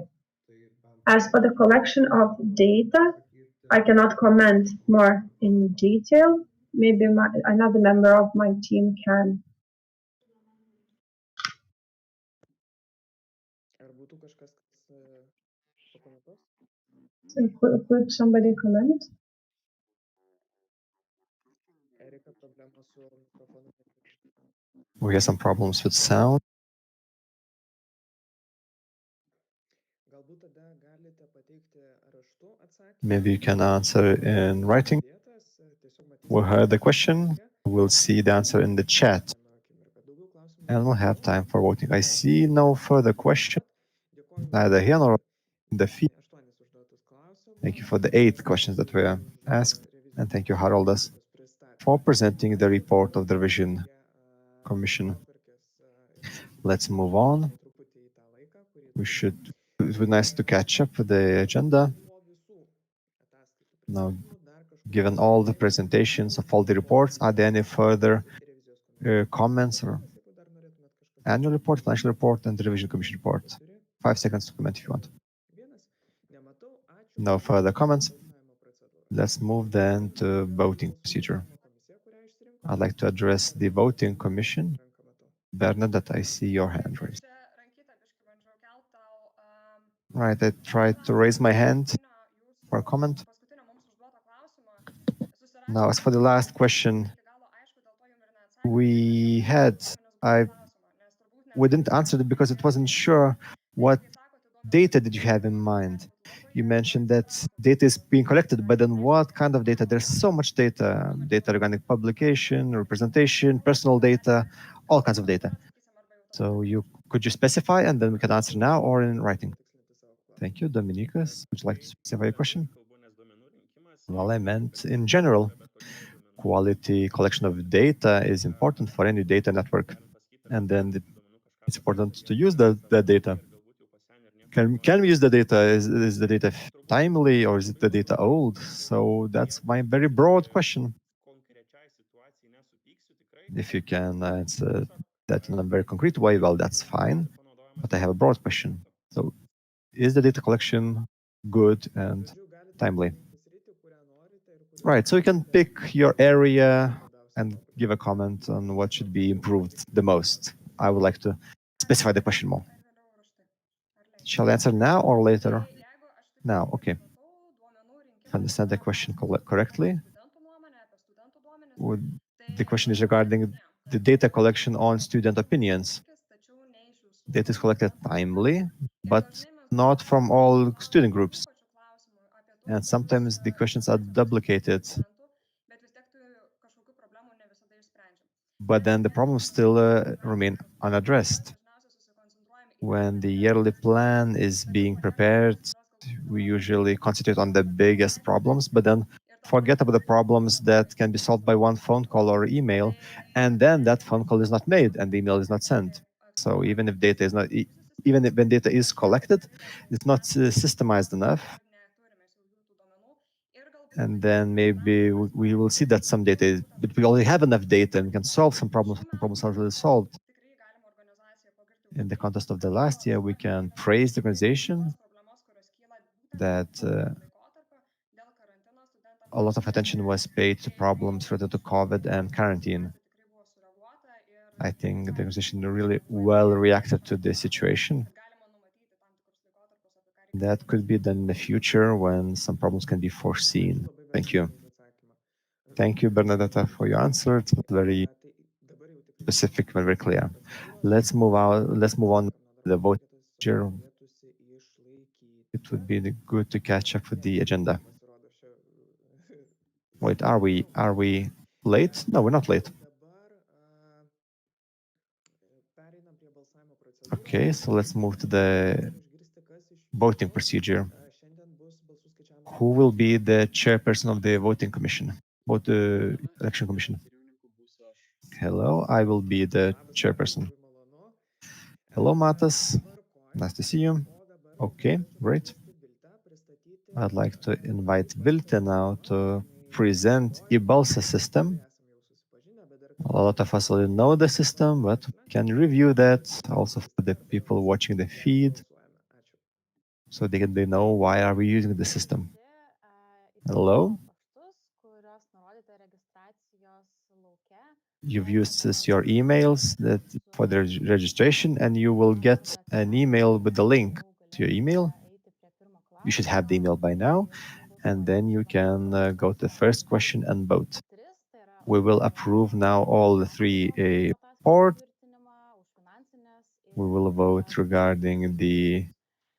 As for the collection of data, I cannot comment more in detail. Maybe another member of my team can. So could somebody comment? We have some problems with sound. Maybe you can answer in writing. We heard the question. We'll see the answer in the chat. And we'll have time for voting. I see no further question, neither here nor in the feed. Thank you for the 8 questions that were asked. And thank you, Haroldas, for presenting the report of the Revision Commission. Let's move on. It would be nice to catch up with the agenda. Now, given all the presentations of all the reports, are there any further comments or annual report, financial report, and the Revision Commission report? 5 seconds to comment if you want. No further comments. Let's move then to voting procedure. I'd like to address the voting commission. Bernadette, I see your hand raised. Right, I tried to raise my hand for a comment. Now, as for the last question, we didn't answer it because it wasn't sure what data did you have in mind. You mentioned that data is being collected, but then what kind of data? There's so much data regarding publication, representation, personal data, all kinds of data. So could you specify, and then we can answer now or in writing? Thank you. Dominikas, would you like to specify your question? Well, I meant in general, quality collection of data is important for any data network. And then it's important to use the data. Can we use the data? Is the data timely or is it the data old? So that's my very broad question. If you can answer that in a very concrete way, well, that's fine. But I have a broad question. So is the data collection good and timely? Right, so you can pick your area and give a comment on what should be improved the most. I would like to specify the question more. Shall I answer now or later? Now, okay. If I understand the question correctly, the question is regarding the data collection on student opinions. Data is collected timely, but not from all student groups. And sometimes the questions are duplicated. But then the problems still remain unaddressed. When the yearly plan is being prepared, we usually concentrate on the biggest problems, but then forget about the problems that can be solved by one phone call or email, and then that phone call is not made and the email is not sent. So even if data is not, even if when data is collected, it's not systemized enough. And then maybe we will see that some data, but we already have enough data and we can solve some problems are already solved. In the context of the last year, we can praise the organization that a lot of attention was paid to problems related to COVID and quarantine. I think the organization really well reacted to this situation. That could be done in the future when some problems can be foreseen. Thank you. Thank you, Bernadetta, for your answer. It was very specific, very clear. Let's move on to the vote. It would be good to catch up with the agenda. Wait, are we late? No, we're not late. Okay, so let's move to the voting procedure. Who will be the chairperson of the voting commission? Election commission. Hello, I will be the chairperson. Hello, Matas. Nice to see you. Okay, great. I'd like to invite Vilte now to present e-Balsa system. A lot of us already know the system, but we can review that also for the people watching the feed, so they know why are we using the system. Hello. You've used your emails for the registration, and you will get an email with the link to your email. You should have the email by now, and then you can go to the first question and vote. We will approve now all the three reports. We will vote regarding the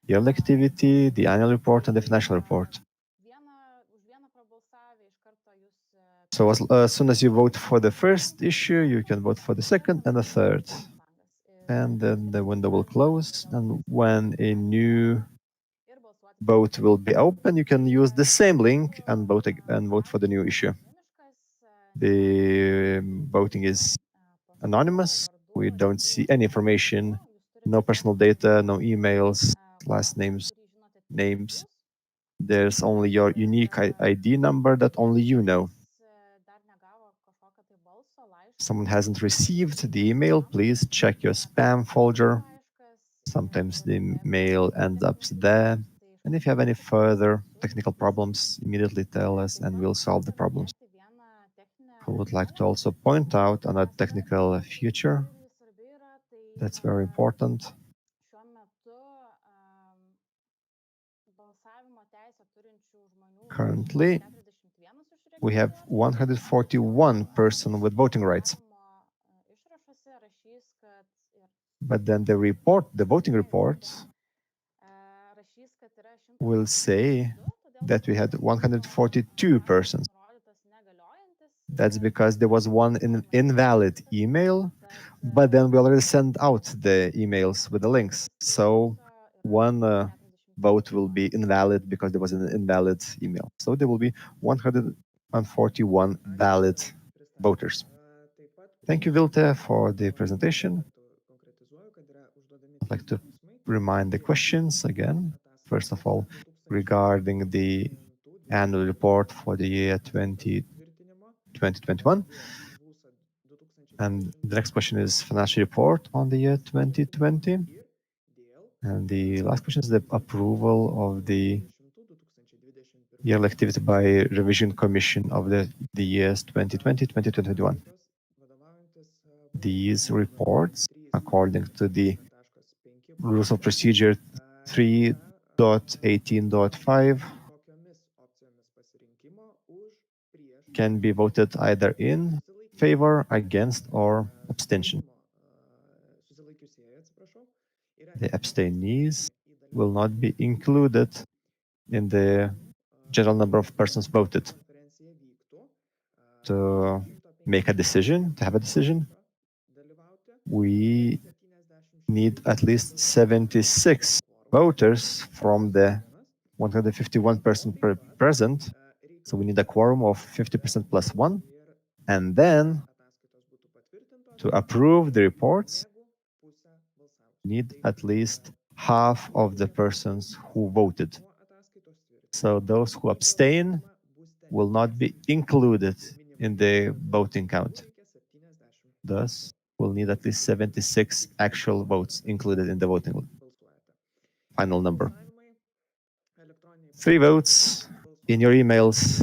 yearly activity, the annual report, and the financial report. So as soon as you vote for the first issue, you can vote for the second and the third. And then the window will close. And when a new vote will be open, you can use the same link and vote for the new issue. The voting is anonymous. We don't see any information, no personal data, no emails, last names. There's only your unique ID number that only you know. Someone hasn't received the email, please check your spam folder. Sometimes the mail ends up there. And if you have any further technical problems, immediately tell us and we'll solve the problems. I would like to also point out another technical feature that's very important. Currently, we have 141 persons with voting rights. But then the voting report will say that we had 142 persons. That's because there was one invalid email, but then we already sent out the emails with the links. So one vote will be invalid because there was an invalid email. So there will be 141 valid voters. Thank you, Vilte, for the presentation. I'd like to remind the questions again. First of all, regarding the annual report for the year 2021. And the next question is financial report on the year 2020. And the last question is the approval of the yearly activity by revision commission of the years 2020, 2021. These reports, according to the rules of procedure 3.18.5, can be voted either in favor, against, or abstention. The abstainees will not be included in the general number of persons voted. To make a decision, to have a decision, we need at least 76 voters from the 151 persons present. So we need a quorum of 50% plus one. And then to approve the reports, we need at least half of the persons who voted. So those who abstain will not be included in the voting count. Thus, we'll need at least 76 actual votes included in the voting final number. 3 votes in your emails.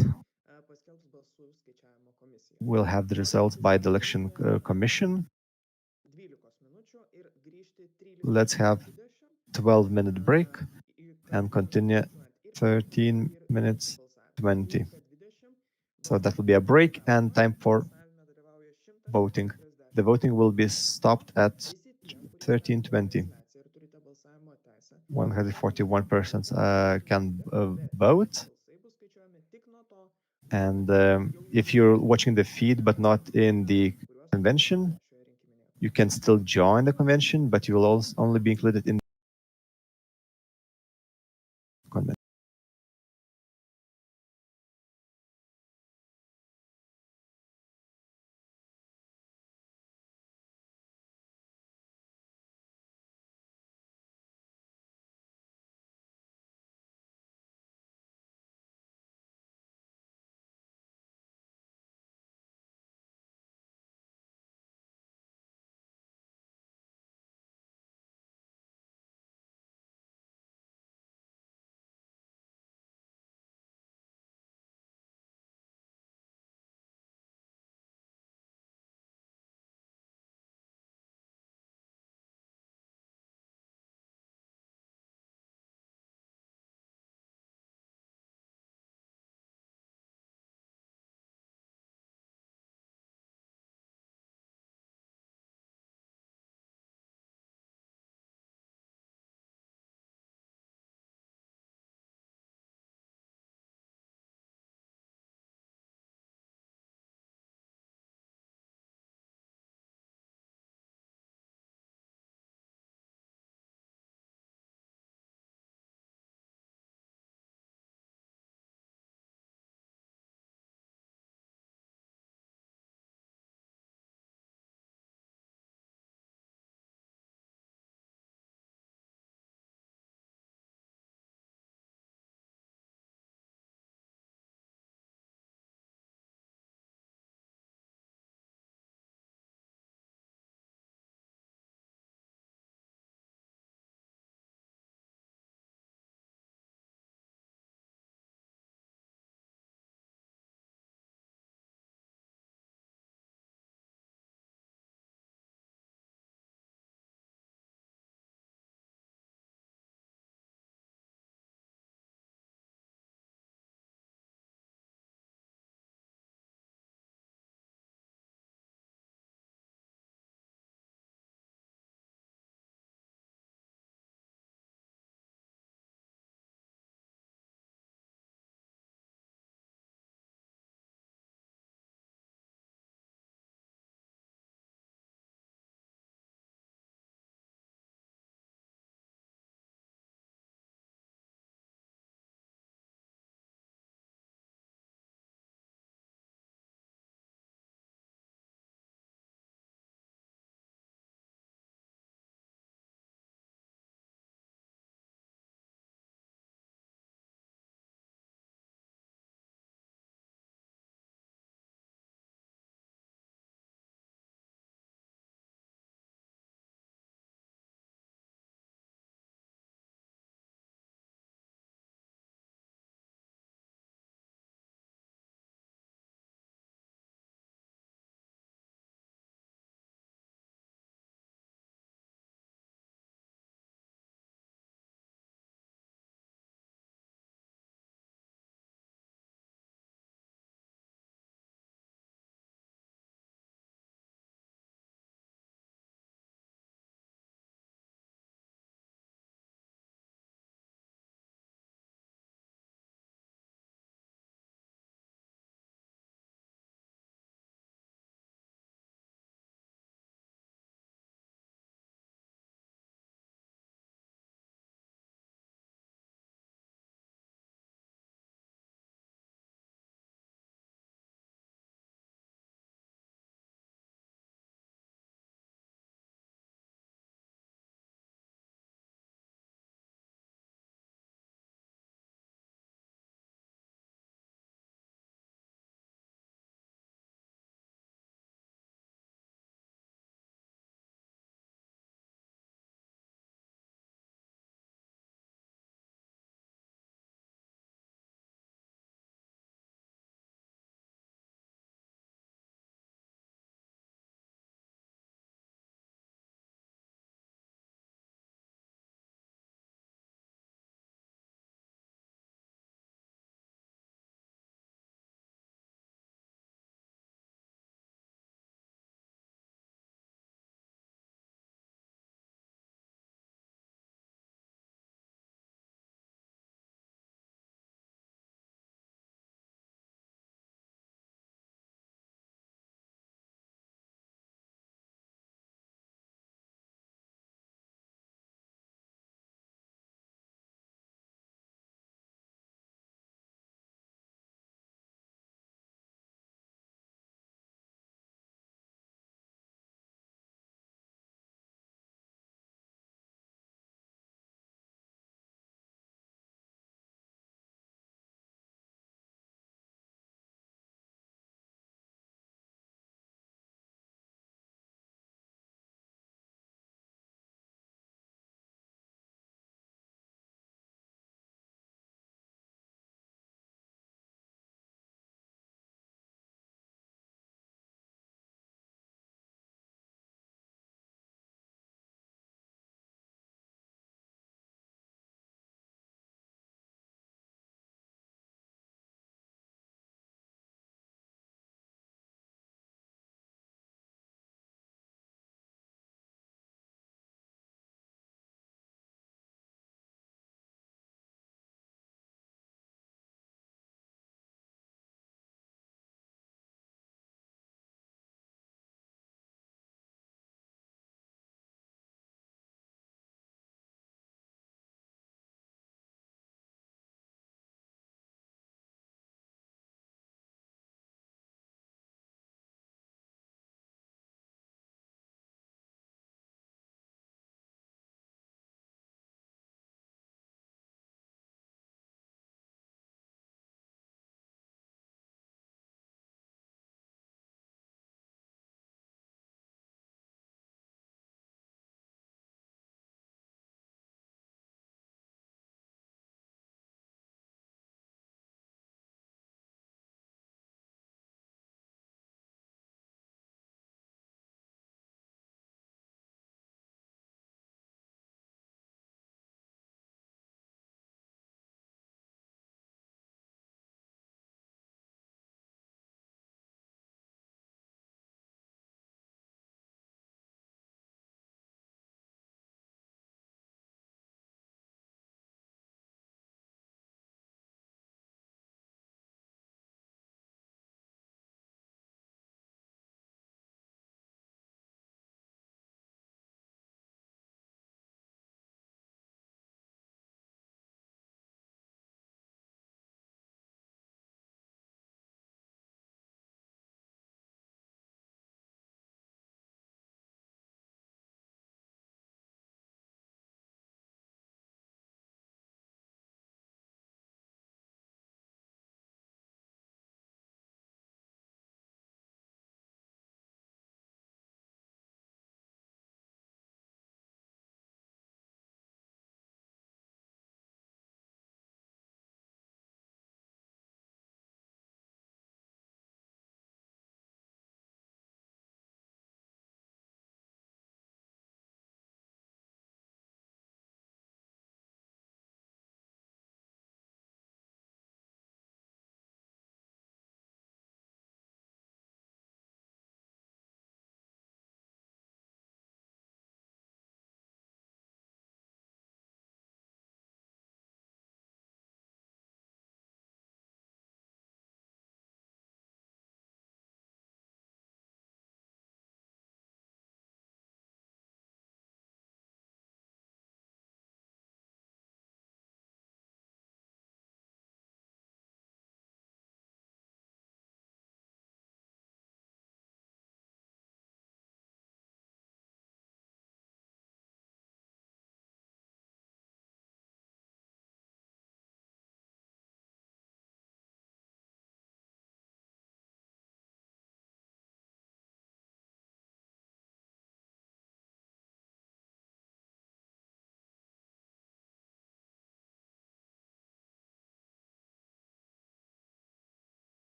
Paskelbs balsų skaičiavimo komisija. We'll have the results by the election commission. 12 minučių ir grįžti Let's have 12-minute break and continue 13 minutes 20. So that will be a break and time for voting. The voting will be stopped at 13:20. 141 persons can vote. And if you're watching the feed but not in the convention, you can still join the convention, but you will also only be included in the convention.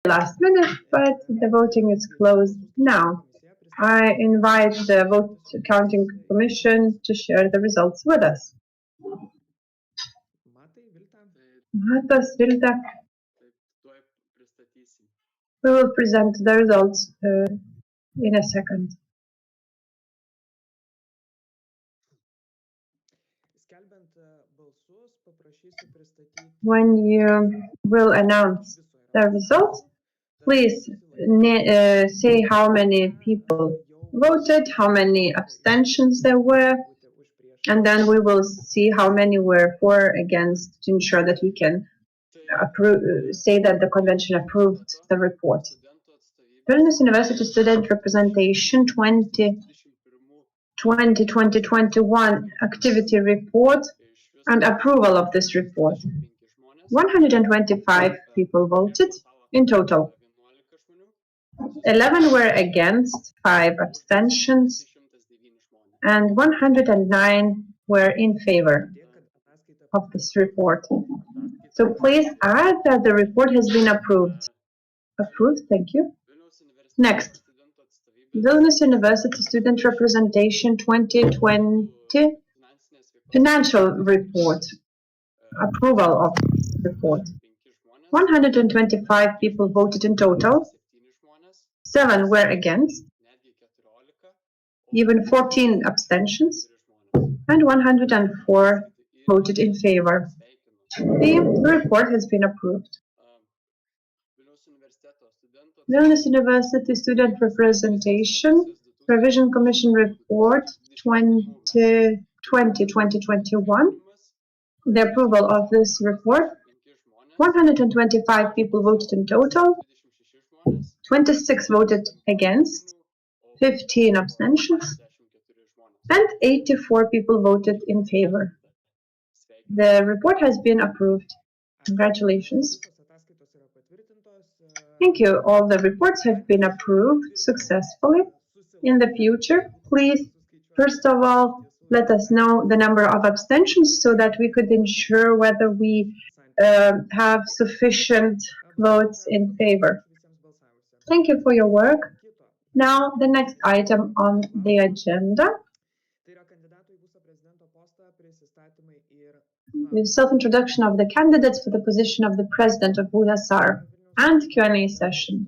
last minute, but the voting is closed now. I invite the vote counting commission to share the results with us. Matas, Vilta, we will present the results in a second. When you will announce the results, please say how many people voted, how many abstentions there were, and then we will see how many were for, against, to ensure that we can say that the convention approved the report. Vilnius University Student Representation 2020-2021 Activity Report and approval of this report. 125 people voted in total. 11 were against, 5 abstentions, and 109 were in favor of this report. So please add that the report has been approved. Approved, thank you. Next, Vilnius University Student Representation 2020 Financial Report. Approval of this report. 125 people voted in total. 7 were against, even 14 abstentions, and 104 voted in favor. The report has been approved. Vilnius University Student Representation Revision Commission Report 2020-2021. The approval of this report. 125 people voted in total. 26 voted against, 15 abstentions, and 84 people voted in favor. The report has been approved. Congratulations. Thank you. All the reports have been approved successfully. In the future, please, first of all, let us know the number of abstentions so that we could ensure whether we have sufficient votes in favor. Thank you for your work. Now, the next item on the agenda is self-introduction of the candidates for the position of the President of USR and Q&A session.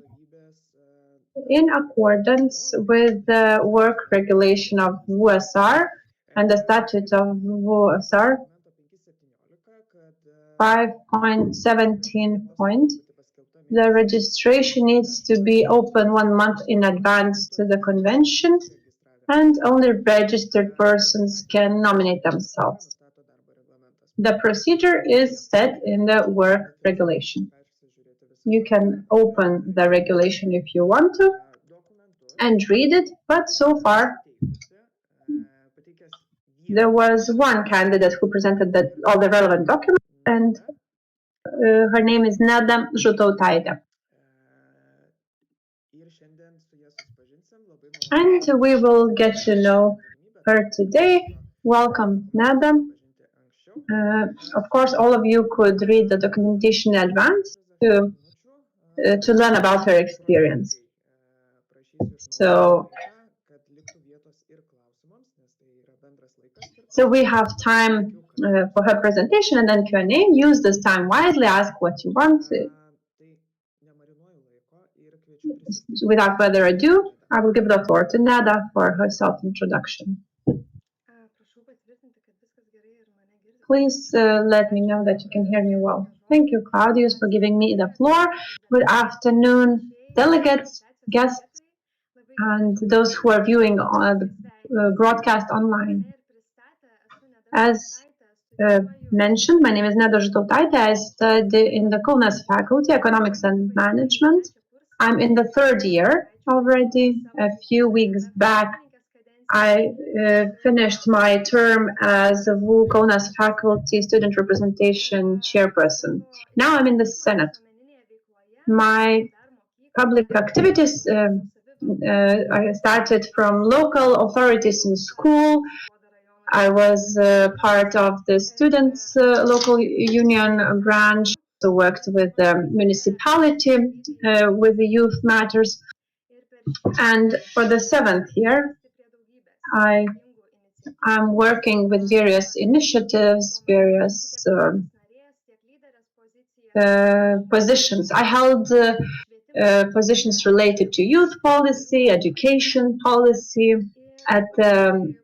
In accordance with the work regulation of USR and the statute of USR 5.17 point, the registration needs to be open 1 month in advance to the convention, and only registered persons can nominate themselves. The procedure is set in the work regulation. You can open the regulation if you want to and read it, but so far there was one candidate who presented all the relevant documents, and her name is Neda Žutautaitė. And we will get to know her today. Welcome, Neda. Of course, all of you could read the documentation in advance to learn about her experience. So we have time for her presentation and then Q&A. Use this time wisely, ask what you want. Without further ado, I will give the floor to Neda for her self-introduction. Please let me know that you can hear me well. Thank you, Claudius, for giving me the floor. Good afternoon, delegates, guests, and those who are viewing the broadcast online. As mentioned, my name is Neda Žutautaitė. I study in the Kaunas faculty, Economics and Management. I'm in the 3rd year already. A few weeks back, I finished my term as a VU Kaunas faculty student representation chairperson. Now I'm in the Senate. My public activities, I started from local authorities in school. I was part of the students' local union branch. also worked with the municipality with the youth matters. And for the 7th year, I'm working with various initiatives, various positions. I held positions related to youth policy, education policy at the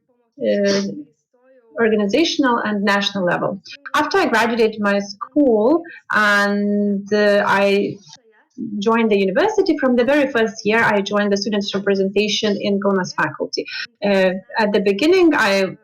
organizational and national level. After I graduated my school and I joined the university, from the very first year, I joined the students' representation in Kaunas faculty. At the beginning, I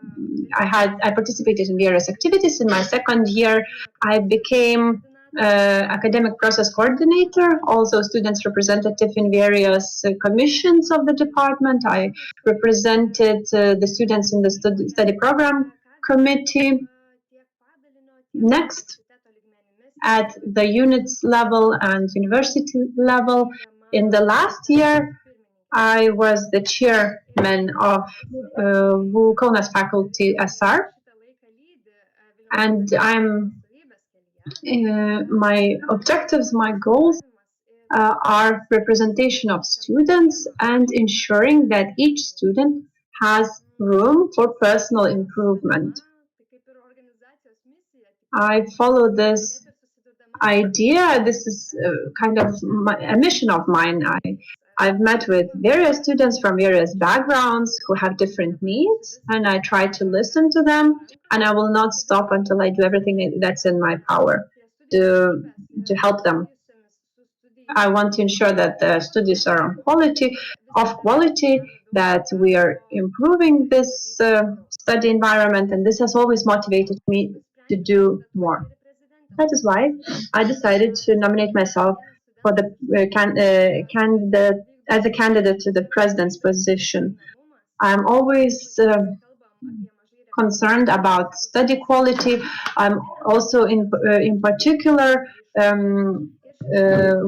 participated in various activities. In my 2nd year, I became academic process coordinator, also students' representative in various commissions of the department. I represented the students in the study program committee. Next, at the units level and university level, in the last year, I was the chairman of Kaunas faculty SR, and my objectives, my goals are representation of students and ensuring that each student has room for personal improvement. I follow this idea. This is kind of a mission of mine. I've met with various students from various backgrounds who have different needs, and I try to listen to them, and I will not stop until I do everything that's in my power to help them. I want to ensure that the studies are of quality, that we are improving this study environment, and this has always motivated me to do more. That is why I decided to nominate myself for the candidate as a candidate to the president's position. I'm always concerned about study quality. I'm also in particular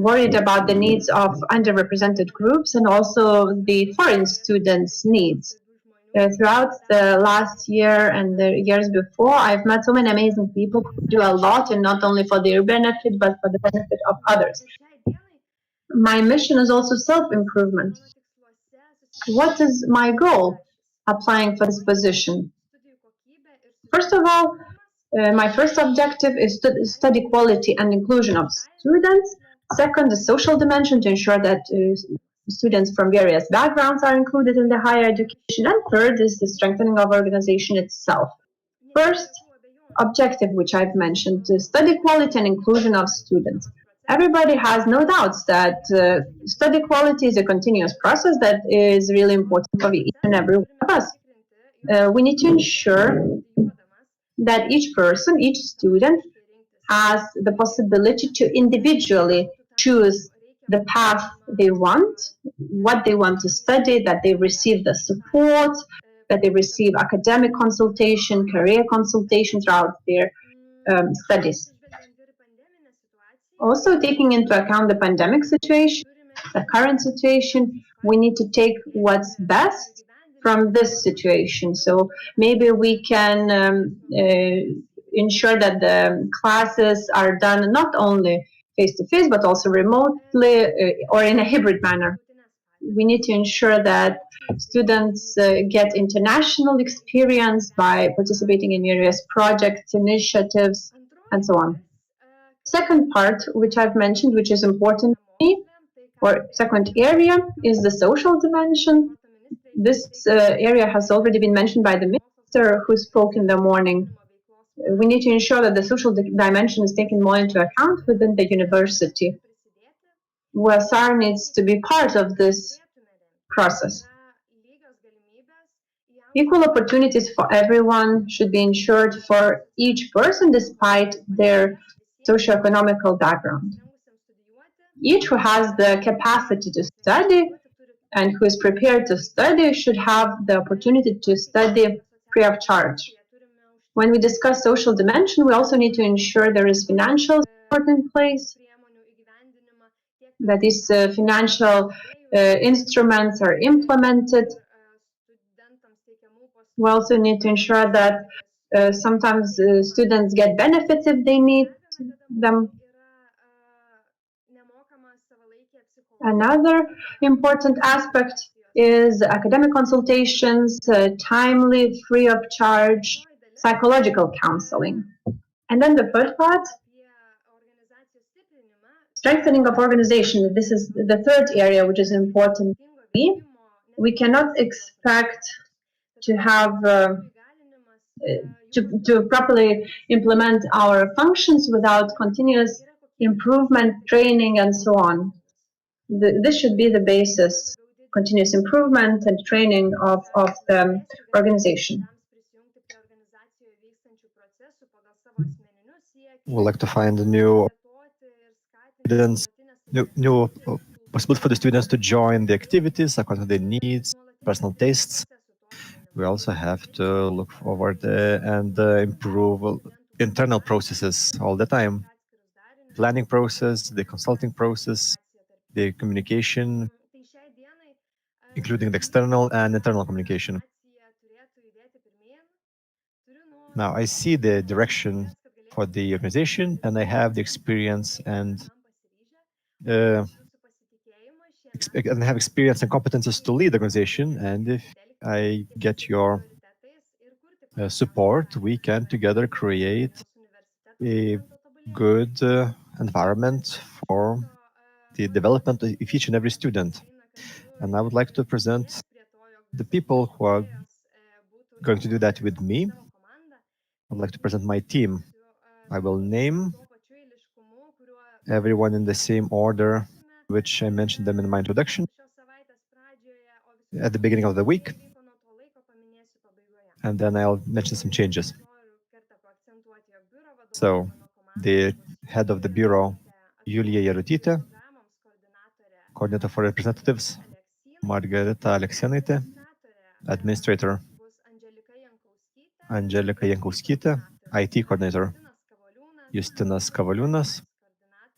worried about the needs of underrepresented groups and also the foreign students' needs. Throughout the last year and the years before, I've met so many amazing people who do a lot, and not only for their benefit, but for the benefit of others. My mission is also self-improvement. What is my goal applying for this position? First of all, my first objective is to study quality and inclusion of students. Second, the social dimension, to ensure that students from various backgrounds are included in the higher education. And third is the strengthening of organization itself. First objective, which I've mentioned, to study quality and inclusion of students. Everybody has no doubts that study quality is a continuous process that is really important for each and every one of us. We need to ensure that each person, each student, has the possibility to individually choose the path they want, what they want to study, that they receive the support, that they receive academic consultation, career consultation throughout their studies. Also, taking into account the pandemic situation, the current situation, we need to take what's best from this situation. So maybe we can ensure that the classes are done not only face-to-face, but also remotely or in a hybrid manner. We need to ensure that students get international experience by participating in various projects, initiatives, and so on. Second part, which I've mentioned, which is important to me, or second area, is the social dimension. This area has already been mentioned by the minister who spoke in the morning. We need to ensure that the social dimension is taken more into account within the university. USR needs to be part of this process. Equal opportunities for everyone should be ensured for each person despite their socioeconomical background. Each who has the capacity to study and who is prepared to study should have the opportunity to study free of charge. When we discuss social dimension, we also need to ensure there is financial support in place, that these financial instruments are implemented. We also need to ensure that sometimes students get benefits if they need them. Another important aspect is academic consultations, timely, free of charge psychological counseling. And then the third part, strengthening of organization. This is the third area which is important to me. We cannot expect to have to properly implement our functions without continuous improvement, training, and so on. This should be the basis, continuous improvement and training of the organization. We'd like to find new students, new possibility for the students to join the activities according to their needs, personal tastes. We also have to look forward and improve internal processes all the time. Planning process, the consulting process, the communication, including the external and internal communication. Now, I see the direction for the organization, and I have the experience and have experience and competences to lead the organization. And if I get your support, we can together create a good environment for the development of each and every student. And I would like to present the people who are going to do that with me. I'd like to present my team. I will name everyone in the same order, which I mentioned them in my introduction at the beginning of the week. And then I'll mention some changes. So, the head of the bureau, Julia Jarutytė, coordinator for representatives, Margarita Aleksėnaitė, administrator, Angelika Jankauskytė, IT coordinator, Justinas Kavaliūnas,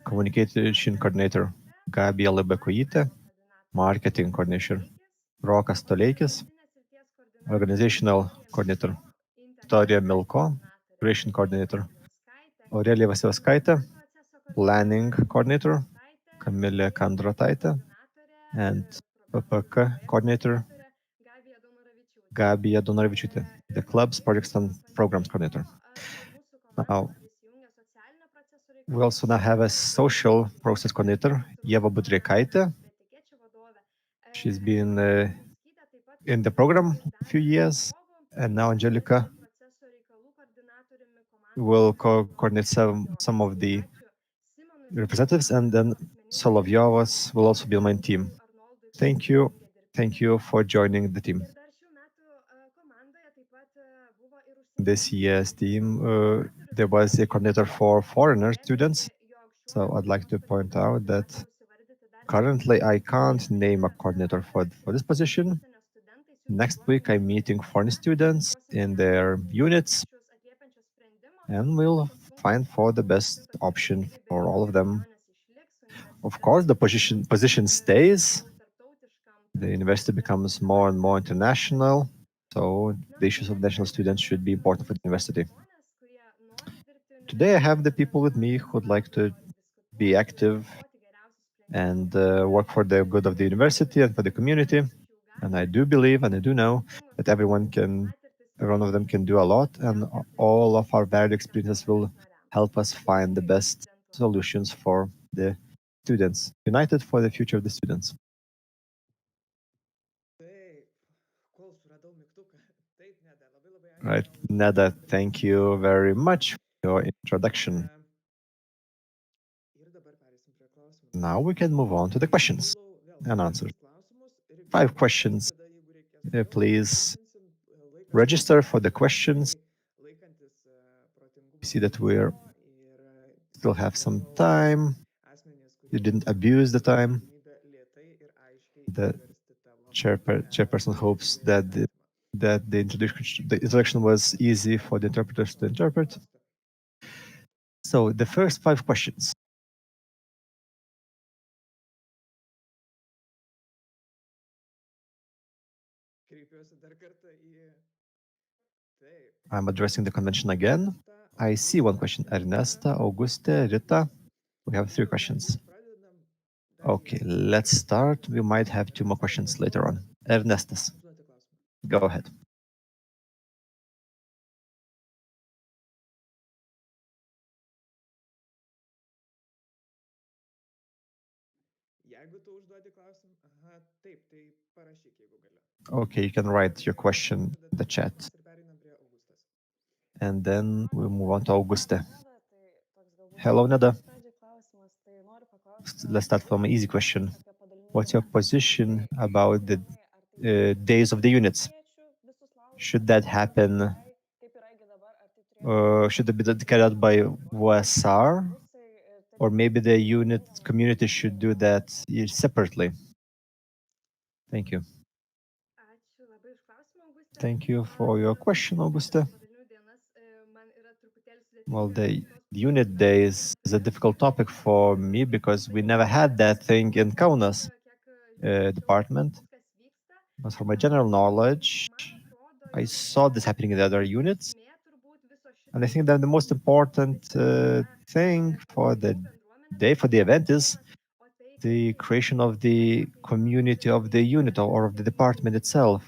communication coordinator, Gabija Labekojytė, marketing coordinator, Rokas Toleikis, organizational coordinator, Victoria Milko, creation coordinator, Aurelija Vasiliauskaitė, planning coordinator, Kamilė Kandrataitė, and PPK coordinator, Gabija Donoravičiūtė, the club's projects and programs coordinator. Now, we also now have a social process coordinator, Ieva Budreikaitė. She's been in the program a few years, and now Angelika will coordinate some of the representatives, and then Solovjovas will also be on my team. Thank you. Thank you for joining the team. This year's team, there was a coordinator for foreigner students. So I'd like to point out that currently I can't name a coordinator for this position. Next week I'm meeting foreign students in their units, and we'll find for the best option for all of them. Of course, the position stays. The university becomes more and more international, so the issues of national students should be important for the university. Today I have the people with me who would like to be active and work for the good of the university and for the community. And I do believe and I do know that every one of them can do a lot, and all of our varied experiences will help us find the best solutions for the students, united for the future of the students. Right, Neda, thank you very much for your introduction. Now we can move on to the questions and answers. 5 questions. Please register for the questions. You see that we still have some time. You didn't abuse the time. The chairperson hopes that the introduction was easy for the interpreters to interpret. So the first 5 questions. I'm addressing the convention again. I see one question. Ernesta, Auguste, Rita. We have 3 questions. Okay, let's start. We might have 2 more questions later on. Ernestas, Užduoti klausimą. go ahead. Jeigu tu užduodi klausimą, aha, taip, tai parašyk, jeigu gali. Okay, you can write your question in the chat. Ir pereinam prie Augustas. And then we'll move on to Auguste. Hello, Neda. Let's start from an easy question. What's your position about the days of the units? Should that happen? Should it be carried out by WSR? Or maybe the unit community should do that separately? Thank you. Thank you for your question, Auguste. Well, the unit days is a difficult topic for me because we never had that thing in Kaunas department. But from my general knowledge, I saw this happening in the other units. And I think that the most important thing for the day, for the event, is the creation of the community of the unit or of the department itself.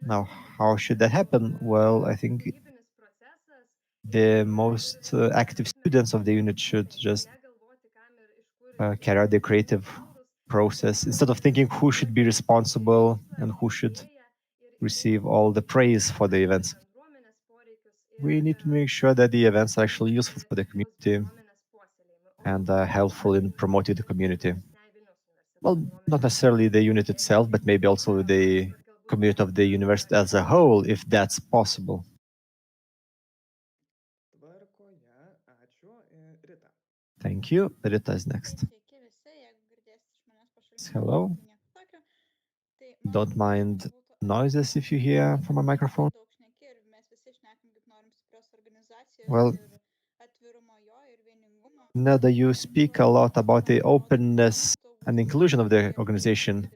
Now, how should that happen? Well, I think the most active students of the unit should just carry out the creative process instead of thinking who should be responsible and who should receive all the praise for the events. We need to make sure that the events are actually useful for the community and helpful in promoting the community. Well, not necessarily the unit itself, but maybe also the community of the university as a whole, if that's possible. Tvarkoje, ačiū. Rita. Thank you. Rita is next. Hello. Don't mind noises if you hear from a microphone. Well, Neda, you speak a lot about the openness and inclusion of the organization.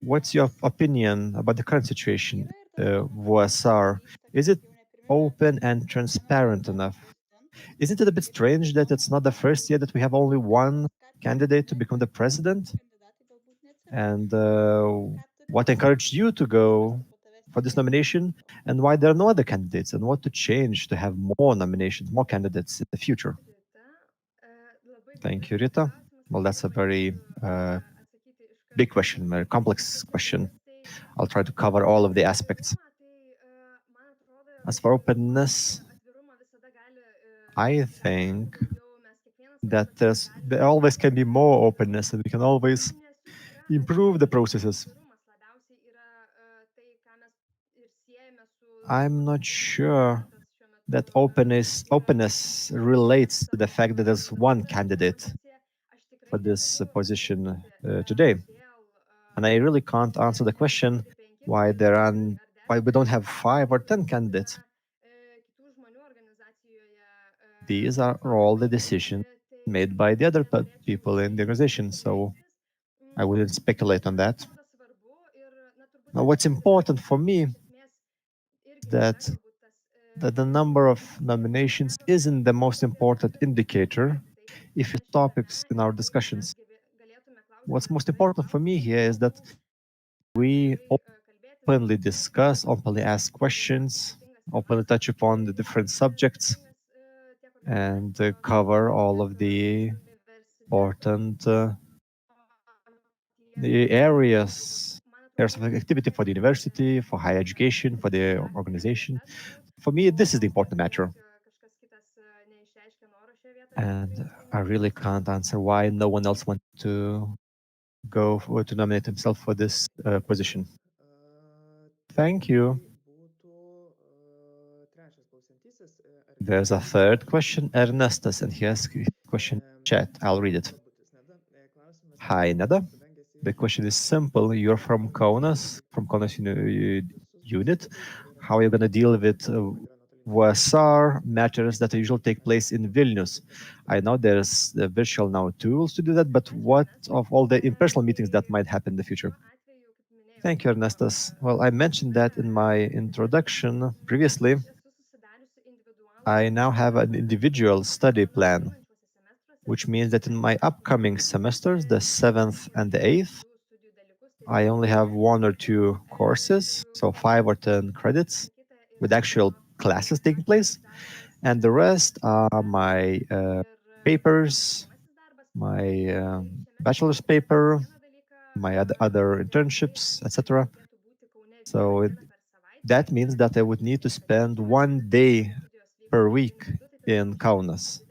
What's your opinion about the current situation, WSR? Is it open and transparent enough? Isn't it a bit strange that it's not the first year that we have only one candidate to become the president? And what encouraged you to go for this nomination? And why there are no other candidates? And what to change to have more nominations, more candidates in the future? Thank you, Rita. Well, that's a very big question, very complex question. I'll try to cover all of the aspects. As for openness, I think that there always can be more openness and we can always improve the processes. I'm not sure that openness relates to the fact that there's one candidate for this position today. And I really can't answer the question why we don't have 5 or 10 candidates. These are all the decisions made by the other people in the organization, so I wouldn't speculate on that. Now, what's important for me is that the number of nominations isn't the most important indicator if it's topics in our discussions. What's most important for me here is that we openly discuss, openly ask questions, openly touch upon the different subjects, and cover all of the important the areas of activity for the university, for higher education, for the organization. For me, this is the important matter. And I really can't answer why no one else wants to go to nominate himself for this position. Thank you. There's a third question, Ernestas, and he has a question in chat. I'll read it. Hi, Neda. The question is simple. You're from Kaunas unit. How are you going to deal with WSR matters that usually take place in Vilnius? I know there's virtual now tools to do that, but what of all the in-person meetings that might happen in the future? Thank you, Ernestas. Well, I mentioned that in my introduction previously. I now have an individual study plan which means that in my upcoming semesters, the 7th and the 8th, I only have 1 or 2 courses, so 5 or 10 credits with actual classes taking place, and the rest are my papers, my bachelor's paper, my other internships, etc. So that means that I would need to spend 1 day per week in Kaunas.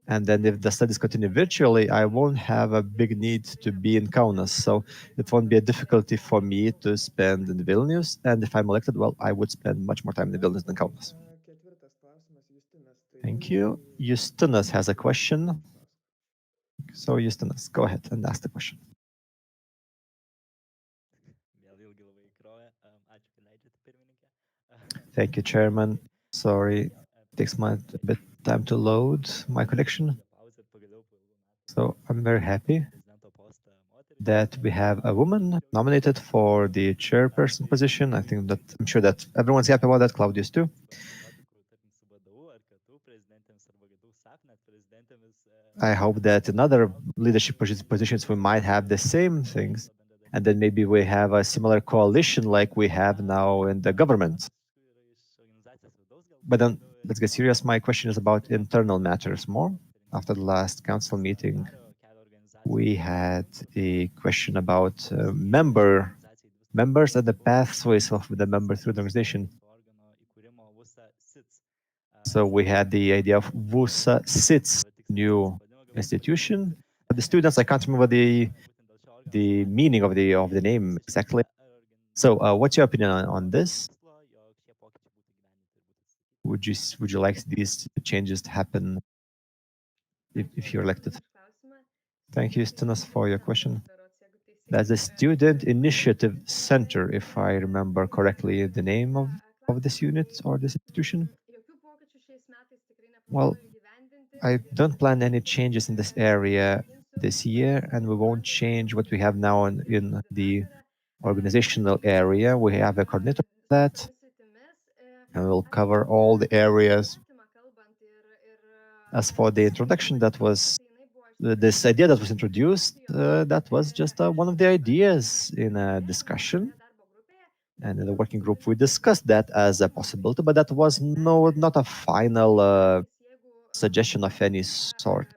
And then if the studies continue virtually, I won't have a big need to be in Kaunas. So it won't be a difficulty for me to spend in Vilnius. And if I'm elected, well, I would spend much more time in Vilnius than Kaunas. Ketvirtas klausimas, Justinas. Tai Thank you. Justinas has a question. So Justinas, go ahead and ask the question. Vėl ilgai labai įkrovė. Ačiū, kad leidžiate, pirmininkė. Thank you, Chairman. Sorry, it takes a bit time to load my connection. Pauzė pagaliau po ilgų metų. So I'm very happy Prezidento postą moterį. that we have a woman nominated for the chairperson position. I'm sure that everyone's happy about that. Claudius too. I hope that in other leadership positions we might have the same things, and then maybe we have a similar coalition like we have now in the government. But then let's get serious. My question is about internal matters more. After the last council meeting, we had a question about members and the pathways of the member through the organization. So we had the idea of VUSA SITS, new institution. The students, I can't remember the meaning of the name exactly. So what's your opinion on this? Would you like these changes to happen if you're elected? Thank you, Stinas, for your question. That's the Student Initiative Center, if I remember correctly, the name of this unit or this institution. Well, I don't plan any changes in this area this year, and we won't change what we have now in the organizational area. We have a coordinator for that, and we'll cover all the areas. As for the introduction, that was this idea that was introduced, that was just one of the ideas in a discussion. And in the working group, we discussed that as a possibility, but that was not a final suggestion of any sort.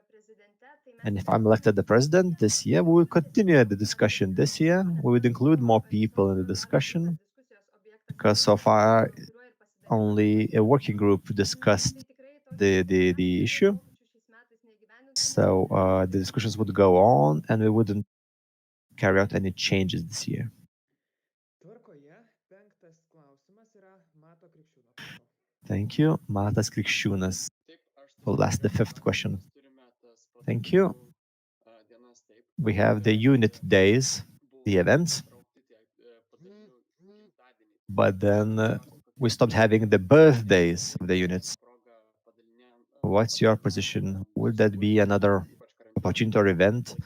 And if I'm elected the president this year, we will continue the discussion this year. We would include more people in the discussion, because so far only a working group discussed the issue. So the discussions would go on, and we wouldn't carry out any changes this year. Tvarkoje, penktas klausimas yra Mato Krikščiūno, prašau. Thank you. Matas Krikščiūnas will ask the 5th question. Thank you. We have the unit days, the events, but then we stopped having the birthdays of the units. What's your position? Will that be another opportunity or event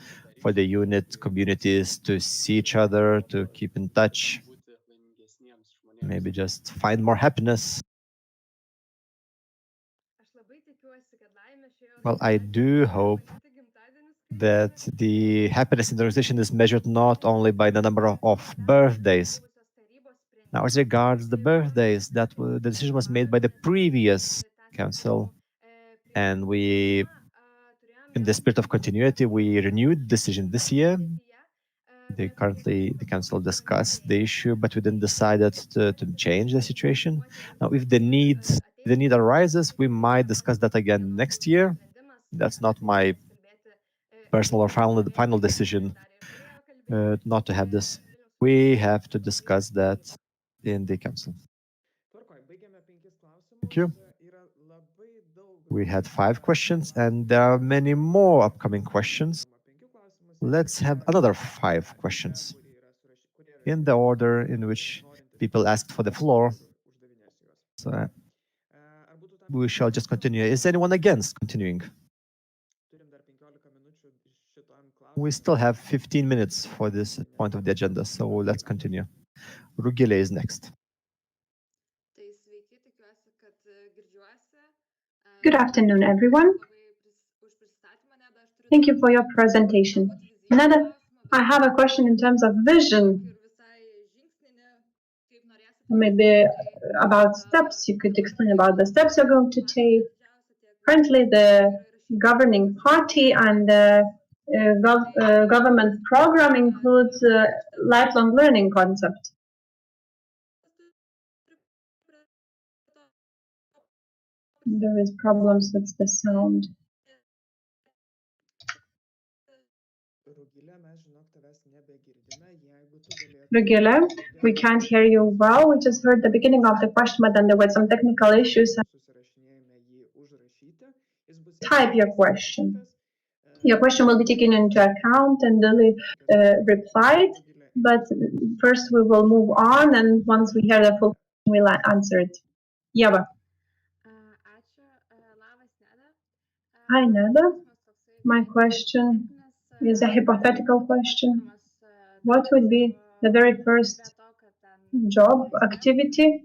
for the unit communities to see each other, to keep in touch, maybe just find more happiness? Well, I do hope that the happiness in the organization is measured not only by the number of birthdays. Now, as regards the birthdays, the decision was made by the previous council, and we, in the spirit of continuity, we renewed the decision this year. The council discussed the issue, but we didn't decide to change the situation. Now, if the need arises, we might discuss that again next year. That's not my personal or final decision not to have this. We have to discuss that in the council. Tvarkoje, baigėme 5 klausimus. Thank you. Yra labai daug. We had 5 questions, and there are many more upcoming questions. Let's have another 5 questions in the order in which people asked for the floor. So we shall just continue. Is anyone against continuing? We still have 15 minutes for this point of the agenda, so let's continue. Rugile is next. Good afternoon, everyone. Thank you for your presentation. Nada, I have a question in terms of vision. Maybe about steps. You could explain about the steps you're going to take. Currently, the governing party and the government program includes lifelong learning concept. There is problems with the sound. Rugile, we can't hear you well. We just heard the beginning of the question, but then there were some technical issues. Type your question. Your question will be taken into account and duly replied. But first we will move on, and once we hear the full question, we'll answer it. Yeva. Hi, Nada. My question is a hypothetical question. What would be the very first job activity?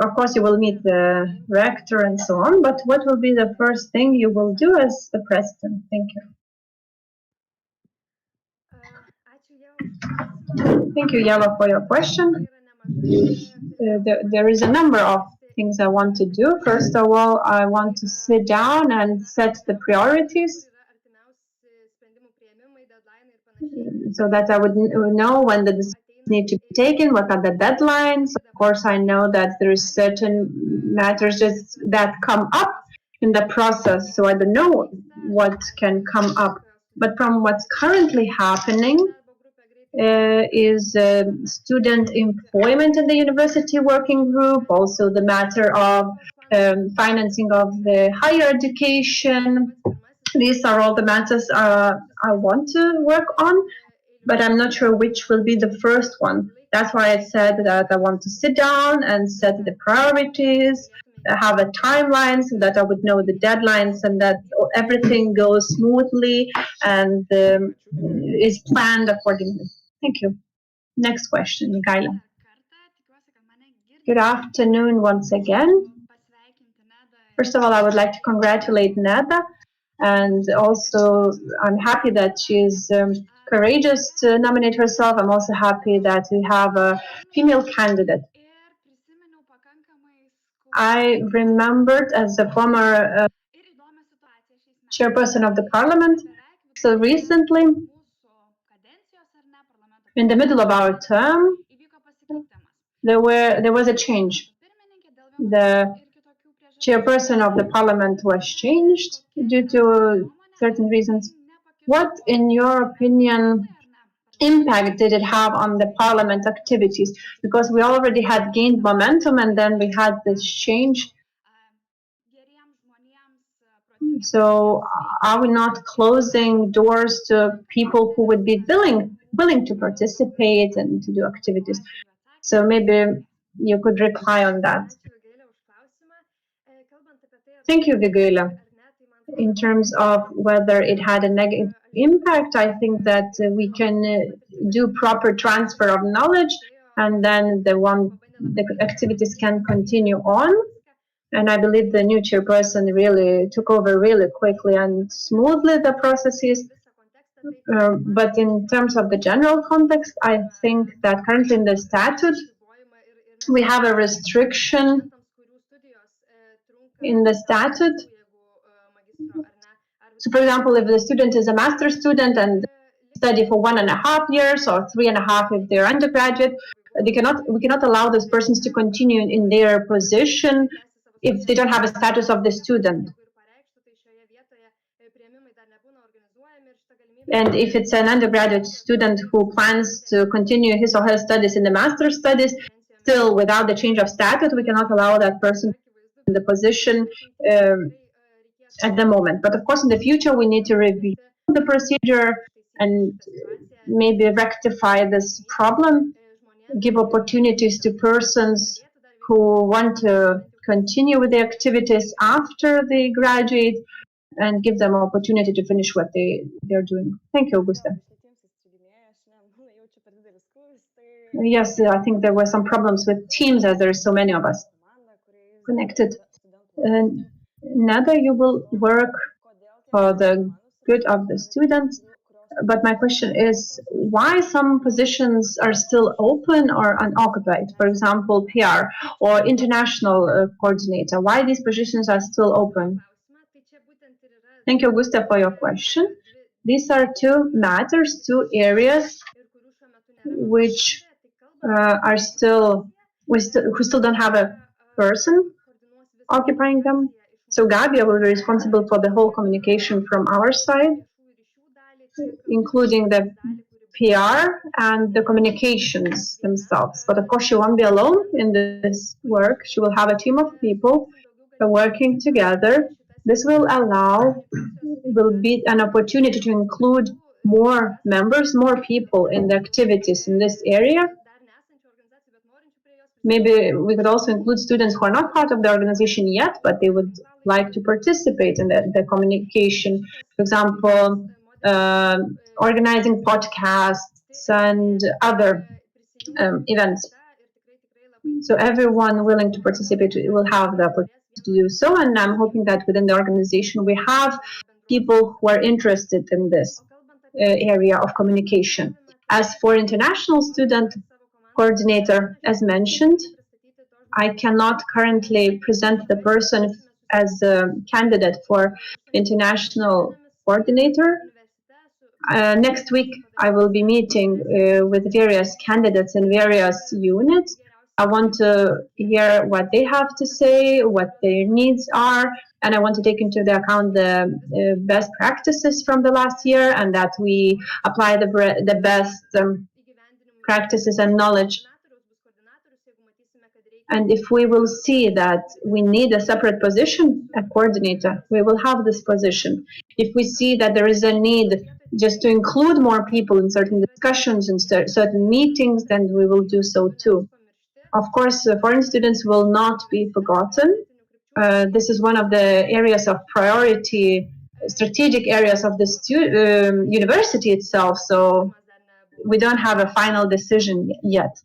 Of course, you will meet the rector and so on, but what will be the first thing you will do as the president? Thank you. Thank you, Yava, for your question. There is a number of things I want to do. First of all, I want to sit down and set the priorities so that I would know when the decisions need to be taken, what are the deadlines. Of course, I know that there is certain matters just that come up in the process, so I don't know what can come up. But from what's currently happening is student employment in the university working group, also the matter of financing of the higher education. These are all the matters I want to work on, but I'm not sure which will be the first one. That's why I said that I want to sit down and set the priorities, have a timeline so that I would know the deadlines and that everything goes smoothly and is planned accordingly. Thank you. Next question, Gaila. Good afternoon once again. First of all, I would like to congratulate Nada, and also I'm happy that she's courageous to nominate herself. I'm also happy that we have a female candidate. I remembered as a former chairperson of the parliament, so recently, in the middle of our term, there was a change. The chairperson of the parliament was changed due to certain reasons. What, in your opinion, impact did it have on the parliament activities? Because we already had gained momentum and then we had this change. So are we not closing doors to people who would be willing to participate and to do activities? So maybe you could reply on that. Thank you, Vigila. In terms of whether it had a negative impact, I think that we can do proper transfer of knowledge, and then the activities can continue on. And I believe the new chairperson really took over really quickly and smoothly the processes. But in terms of the general context, I think that currently in the statute, we have a restriction in the statute. So, for example, if the student is a master's student and study for 1.5 years or 3.5 if they're undergraduate, we cannot allow those persons to continue in their position if they don't have a status of the student. And if it's an undergraduate student who plans to continue his or her studies in the master's studies, still without the change of statute, we cannot allow that person in the position at the moment. But of course, in the future, we need to review the procedure and maybe rectify this problem, give opportunities to persons who want to continue with the activities after they graduate and give them an opportunity to finish what they're doing. Thank you, Augusta. Yes, I think there were some problems with Teams as there are so many of us connected. Nada, you will work for the good of the students. But my question is why some positions are still open or unoccupied? For example, PR or international coordinator. Why these positions are still open? Thank you, Augusta, for your question. These are two matters, two areas which are still who still don't have a person occupying them. So Gabia will be responsible for the whole communication from our side, including the PR and the communications themselves. But of course, she won't be alone in this work. She will have a team of people working together. This will be an opportunity to include more members, more people in the activities in this area. Maybe we could also include students who are not part of the organization yet, but they would like to participate in the communication. For example, organizing podcasts and other events. So everyone willing to participate will have the opportunity to do so, and I'm hoping that within the organization we have people who are interested in this area of communication. As for international student coordinator, as mentioned, I cannot currently present the person as a candidate for international coordinator. Next week, I will be meeting with various candidates in various units. I want to hear what they have to say, what their needs are, and I want to take into the account the best practices from the last year and that we apply the best practices and knowledge. And if we will see that we need a separate position, a coordinator, we will have this position. If we see that there is a need just to include more people in certain discussions and certain meetings, then we will do so too. Of course, foreign students will not be forgotten. This is one of the areas of priority, strategic areas of the university itself, so we don't have a final decision yet.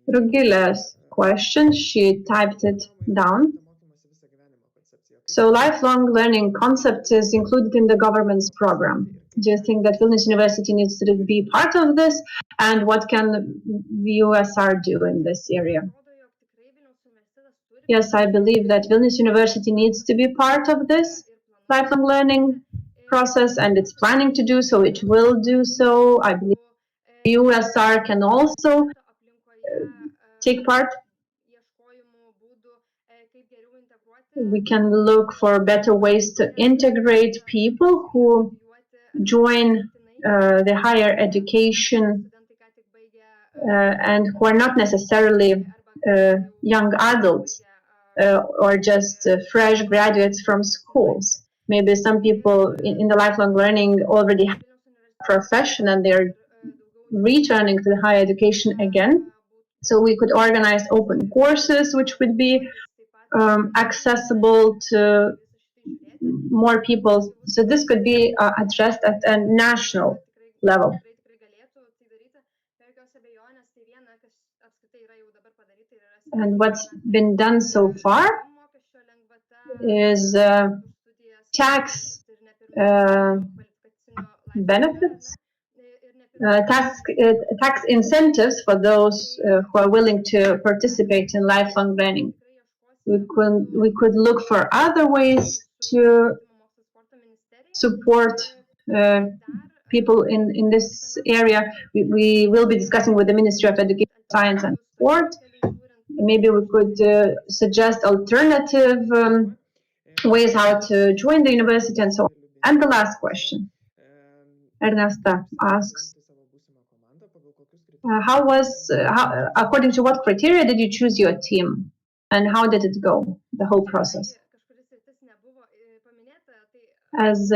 Rugila's question, she typed it down. So lifelong learning concept is included in the government's program. Do you think that Vilnius University needs to be part of this? And what can USR do in this area? Yes, I believe that Vilnius University needs to be part of this lifelong learning process, and it's planning to do so. It will do so. I believe USR can also take part. We can look for better ways to integrate people who join the higher education and who are not necessarily young adults or just fresh graduates from schools. Maybe some people in the lifelong learning already have a profession and they're returning to the higher education again. So we could organize open courses which would be accessible to more people. So this could be addressed at a national level. And what's been done so far is tax benefits, tax incentives for those who are willing to participate in lifelong learning. We could look for other ways to support people in this area. We will be discussing with the Ministry of Education, Science and Sport. Maybe we could suggest alternative ways how to join the university and so on. And the last question. Ernesta asks, according to what criteria did you choose your team? And how did it go, the whole process? As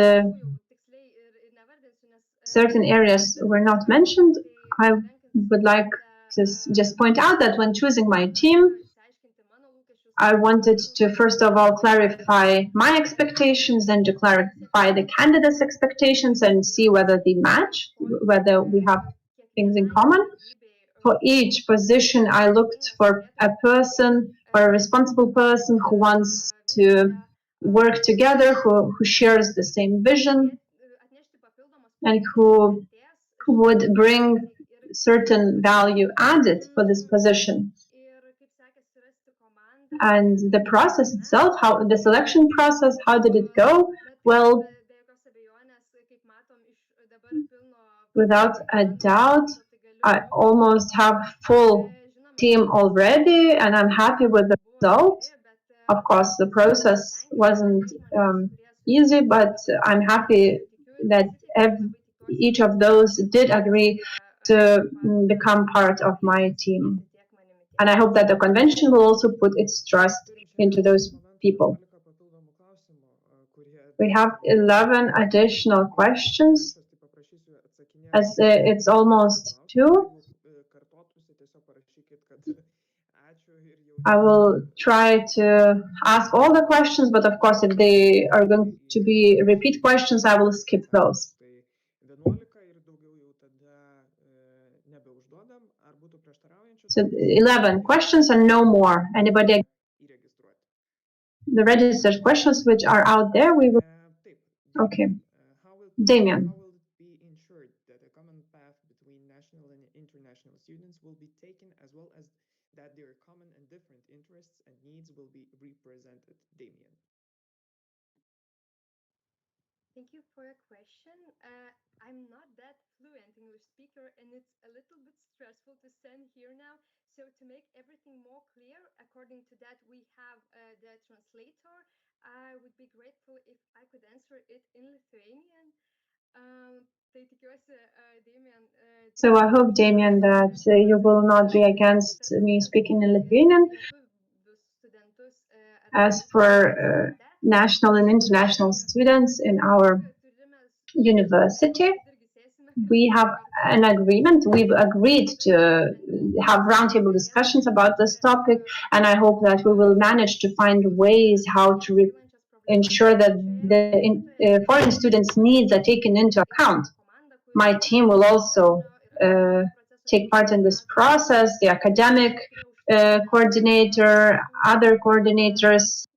certain areas were not mentioned, I would like to just point out that when choosing my team, I wanted to first of all clarify my expectations, then to clarify the candidates' expectations and see whether they match, whether we have things in common. For each position, I looked for a person or a responsible person who wants to work together, who shares the same vision, and who would bring certain value added for this position. And the process itself, how the selection process, how did it go? Well, without a doubt, I almost have full team already, and I'm happy with the result. Of course, the process wasn't easy, but I'm happy that each of those did agree to become part of my team. And I hope that the convention will also put its trust into those people. We have 11 additional questions, as it's almost 2. I will try to ask all the questions, but of course, if they are going to be repeat questions, I will skip those. So 11 questions and no more. Anybody? The registered questions which are out there, we will. Okay. Damien. How will it be ensured that a common path between national and international students will be taken, as well as that their common and different interests and needs will be represented? Damien. Thank you for your question. I'm not that fluent English speaker, and it's a little bit stressful to stand here now. So to make everything more clear, according to that, we have the translator. I would be grateful if I could answer it in Lithuanian. So I hope, Damien, that you will not be against me speaking in Lithuanian. As for national and international students in our university, we have an agreement. We've agreed to have roundtable discussions about this topic, and I hope that we will manage to find ways how to ensure that the foreign students' needs are taken into account. My team will also take part in this process, the academic coordinator, other coordinators,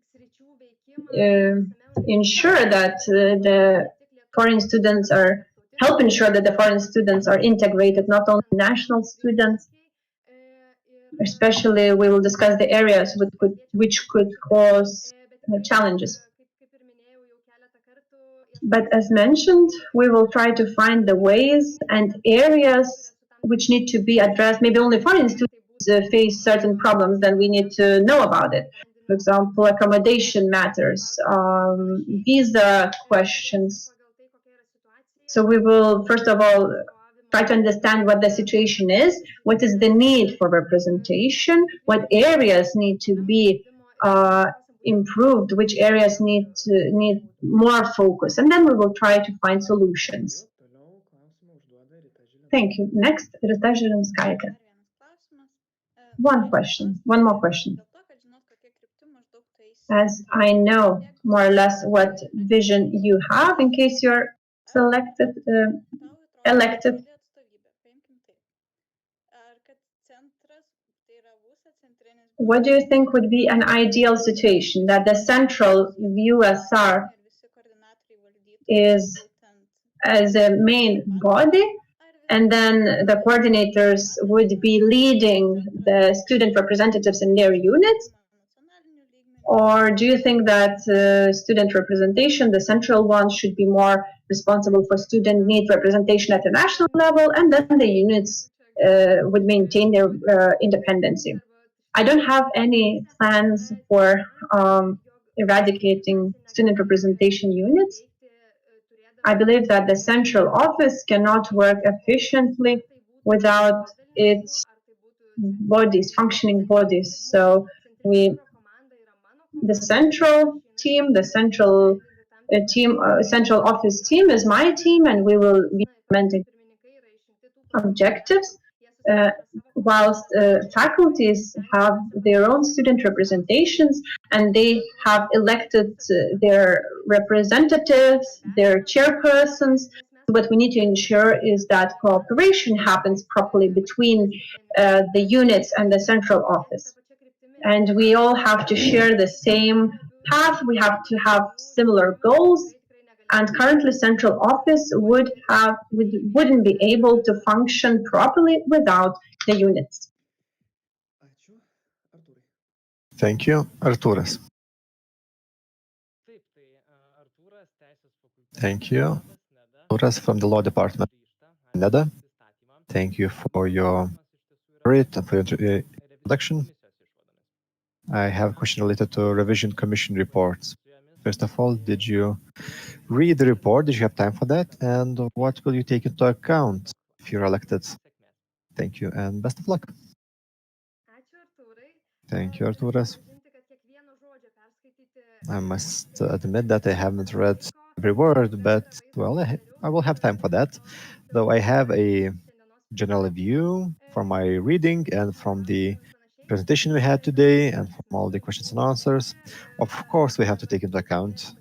ensure that the foreign students are, help ensure that the foreign students are integrated, not only national students. Especially, we will discuss the areas which could cause challenges. But as mentioned, we will try to find the ways and areas which need to be addressed. Maybe only foreign students face certain problems, then we need to know about it. For example, accommodation matters, visa questions. So we will, first of all, try to understand what the situation is, what is the need for representation, what areas need to be improved, which areas need more focus, and then we will try to find solutions. Thank you. Next, Rita Žilinskaitė. One more question. As I know more or less what vision you have in case you're elected. What do you think would be an ideal situation, that the central USR is as a main body, and then the coordinators would be leading the student representatives in their units? Or do you think that student representation, the central one, should be more responsible for student need representation at the national level, and then the units would maintain their independency? I don't have any plans for eradicating student representation units. I believe that the central office cannot work efficiently without its bodies, functioning bodies. So the central team, the central central office team is my team, and we will be implementing objectives. Whilst faculties have their own student representations, and they have elected their representatives, their chairpersons. What we need to ensure is that cooperation happens properly between the units and the central office. And we all have to share the same path, we have to have similar goals, and currently central office wouldn't be able to function properly without the units. Ačiū. Artūrai. Thank you. Artūras. Taip, tai Artūras Teisės fakulteto Thank you. labas, Neda. Artūras from the law department. Grįžta. Neda, Ačiū už pristatymą. thank you for your Klausimas iš tiesų yra read and for your revizijos introduction. komisijos išvadomis. I have a question related to revision commission reports. Su jomis First of all, did you ir read the report? Did you have time for that? And what will you take into account if you're elected? sėkmės. Thank you and best of luck. Ačiū, Artūrai. Thank you, Turiu Artūras. pripažinti, kad kiekvieno žodžio perskaityti I must admit that I haven't read every word, but well, I will have time for that. Though I have a general view from my reading and from the presentation we had today and from all the questions and answers. Of course, we have to take into account,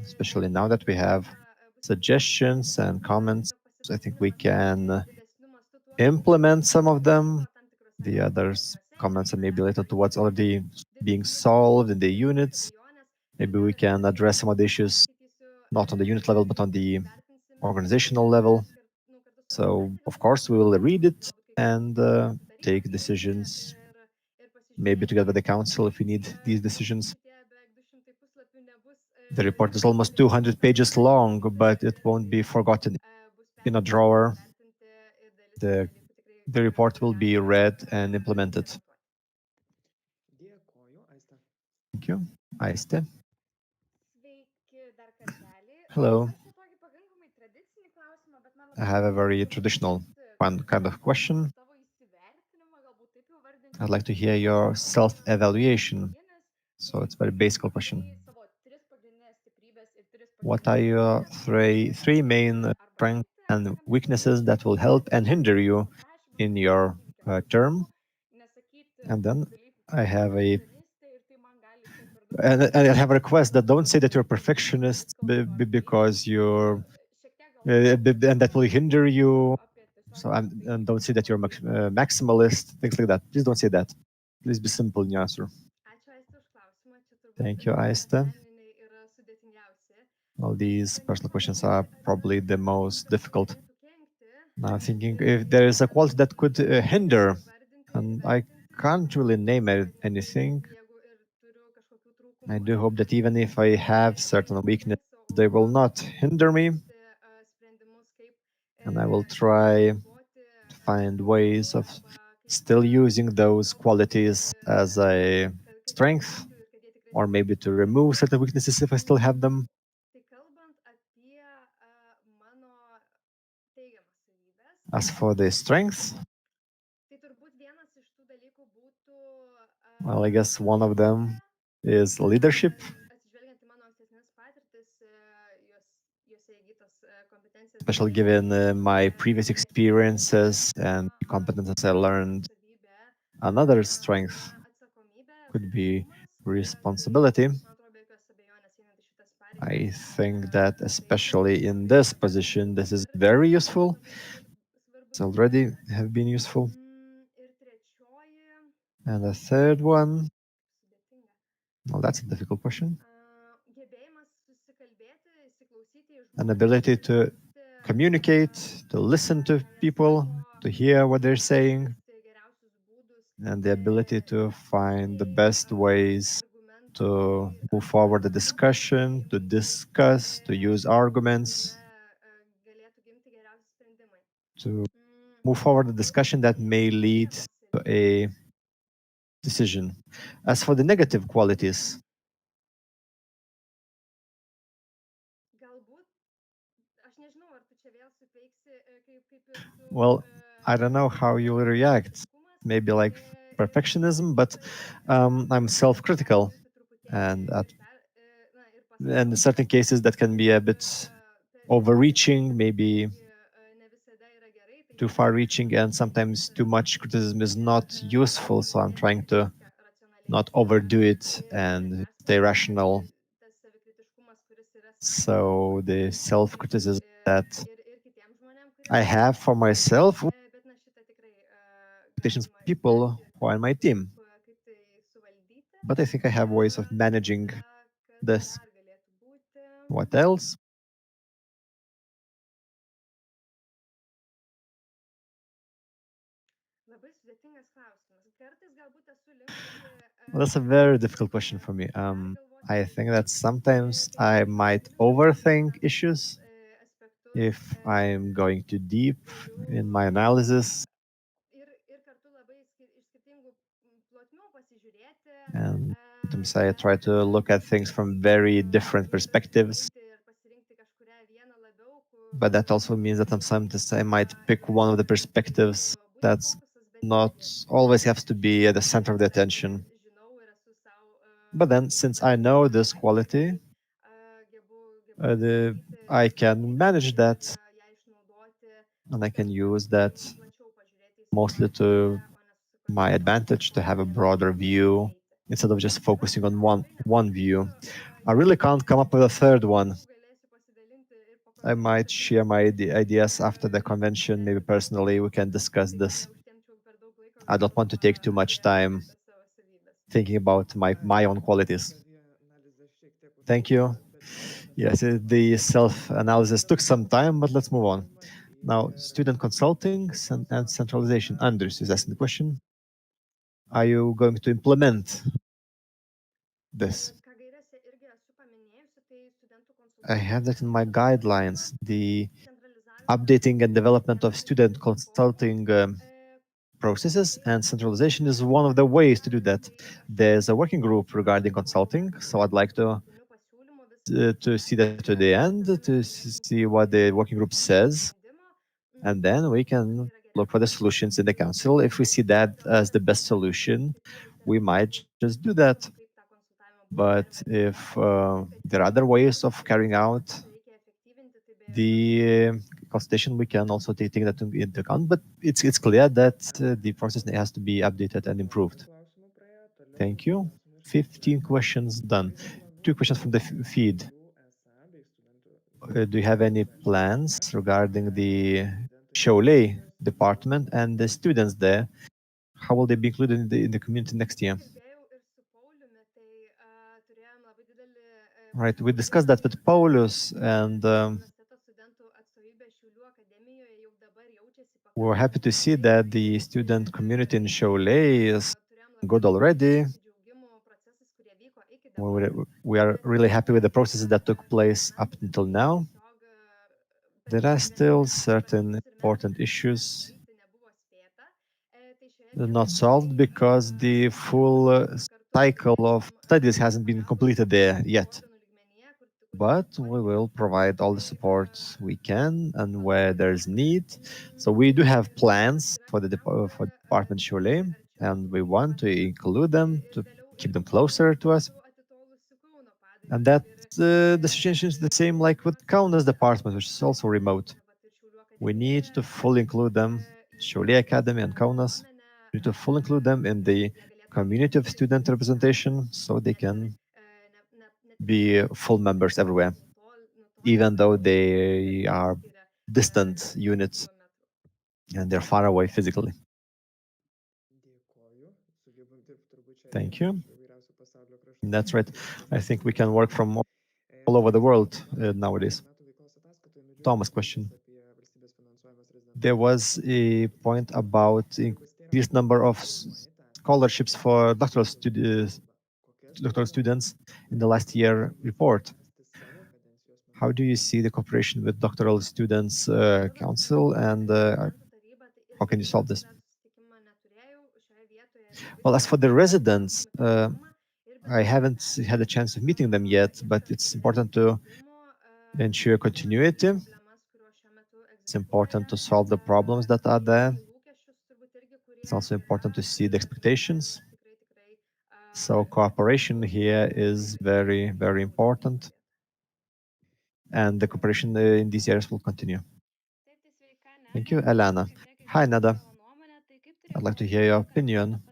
especially now that we have suggestions and comments. I think we can implement some of them. The others comments are maybe related to what's already being solved in the units. Maybe we can address some of the issues not on the unit level but on the organizational level. So of course we will read it and take decisions, maybe together with the council if we need these decisions. The report is almost 200 pages long, but it won't be forgotten in a drawer. The report will be read and implemented. Dėkoju, Aiste. Thank you. Aiste. Sveiki dar kartelį. Hello. Aš turiu tokį pakankamai tradicinį klausimą, bet man I have a very traditional kind of question. tavo įsivertinimą, galbūt taip jau vardinti. I'd like to hear your self-evaluation. So it's a very basic question. Savo tris pagrindinės stiprybės ir tris What are your three main strengths and weaknesses that will help and hinder you in your term? And then I have a request that don't say that you're a perfectionist because you're and that will hinder you. So and don't say that you're maximalist, things like that. Please don't say that. Please be simple in your answer. Ačiū, Aiste, už klausimą. Čia turbūt Thank you, Aiste. asmeniniai yra sudėtingiausi. All these personal questions are probably the most difficult. Galėtų kenkti. Now thinking if there is a quality that could hinder, and I can't really name anything. Jeigu ir turiu kažkokių trūkumų, I do hope that even if I have certain weaknesses, they will not hinder me, sprendimus, kaip and I will try to find ways of still using those qualities as a strength, or maybe to remove certain weaknesses if I still have them. Tai kalbant apie mano teigiamas savybės, As for the strengths, tai turbūt vienas iš tų dalykų būtų well, I guess one of them is leadership, atsižvelgiant į mano ankstesnes patirtis, juose įgytas kompetencijas. especially given my previous experiences and the competences I learned. Another strength could be responsibility. I think that especially in this position, this is very useful. It's already have been useful. Ir trečioji, And the third one, sudėtinga, well, that's a difficult question. gebėjimas susikalbėti, įsiklausyti į An ability to communicate, to listen to people, to hear what they're saying, geriausius būdus, and the ability to find the best ways to move forward the discussion, to discuss, to use arguments, galėtų gimti geriausi sprendimai. to move forward the discussion that may lead to a decision. As for the negative qualities, Galbūt, aš nežinau, ar tu čia vėl suteiksi, kaip ir su well, I don't know how you'll react. Maybe like perfectionism, but I'm self-critical, and in certain cases that can be a bit overreaching, maybe too far-reaching, and sometimes too much criticism is not useful. So I'm trying to not overdo it and stay rational. So the self-criticism that I have for myself, expectations of people who are on my team. But I think I have ways of managing this. What else? Well, that's a very difficult question for me. I think that sometimes I might overthink issues if I'm going too deep in my analysis, and sometimes I try to look at things from very different perspectives. But that also means that sometimes I might pick one of the perspectives that's not always has to be at the center of the attention. But then, since I know this quality, I can manage that, and I can use that mostly to my advantage to have a broader view instead of just focusing on one view. I really can't come up with a third one. I might share my ideas after the convention. Maybe personally, we can discuss this. I don't want to take too much time thinking about my own qualities. Thank you. Yes, the self-analysis took some time, but let's move on. Now, student consulting and centralization. Andres is asking the question: are you going to implement this? I have that in my guidelines. The updating and development of student consulting processes and centralization is one of the ways to do that. There's a working group regarding consulting, so I'd like to see that to the end, to see what the working group says, and then we can look for the solutions in the council. If we see that as the best solution, we might just do that. But if there are other ways of carrying out the consultation, we can also take that into account. But it's clear that the process has to be updated and improved. Thank you. 15 questions done. 2 questions from the feed. Do you have any plans regarding the Cholet department and the students there? How will they be included in the community next year? Right, we discussed that with Paulus, and we're happy to see that the student community in Cholet is good already. We are really happy with the processes that took place up until now. There are still certain important issues not solved because the full cycle of studies hasn't been completed there yet. But we will provide all the support we can and where there's need. So we do have plans for for Department Cholet, and we want to include them to keep them closer to us. And that the situation is the same like with Kaunas department, which is also remote. We need to fully include them, Cholet Academy and Kaunas. We need to fully include them in the community of student representation so they can be full members everywhere, even though they are distant units and they're far away physically. Thank you. That's right. I think we can work from all over the world nowadays. Thomas, question. There was a point about increased number of scholarships for doctoral students in the last year report. How do you see the cooperation with doctoral students council, and how can you solve this? Well, as for the residents, I haven't had a chance of meeting them yet, but it's important to ensure continuity. It's important to solve the problems that are there. It's also important to see the expectations. So cooperation here is very, very important, and the cooperation in these areas will continue. Thank you, Elena. Hi, Nada. I'd like to hear your opinion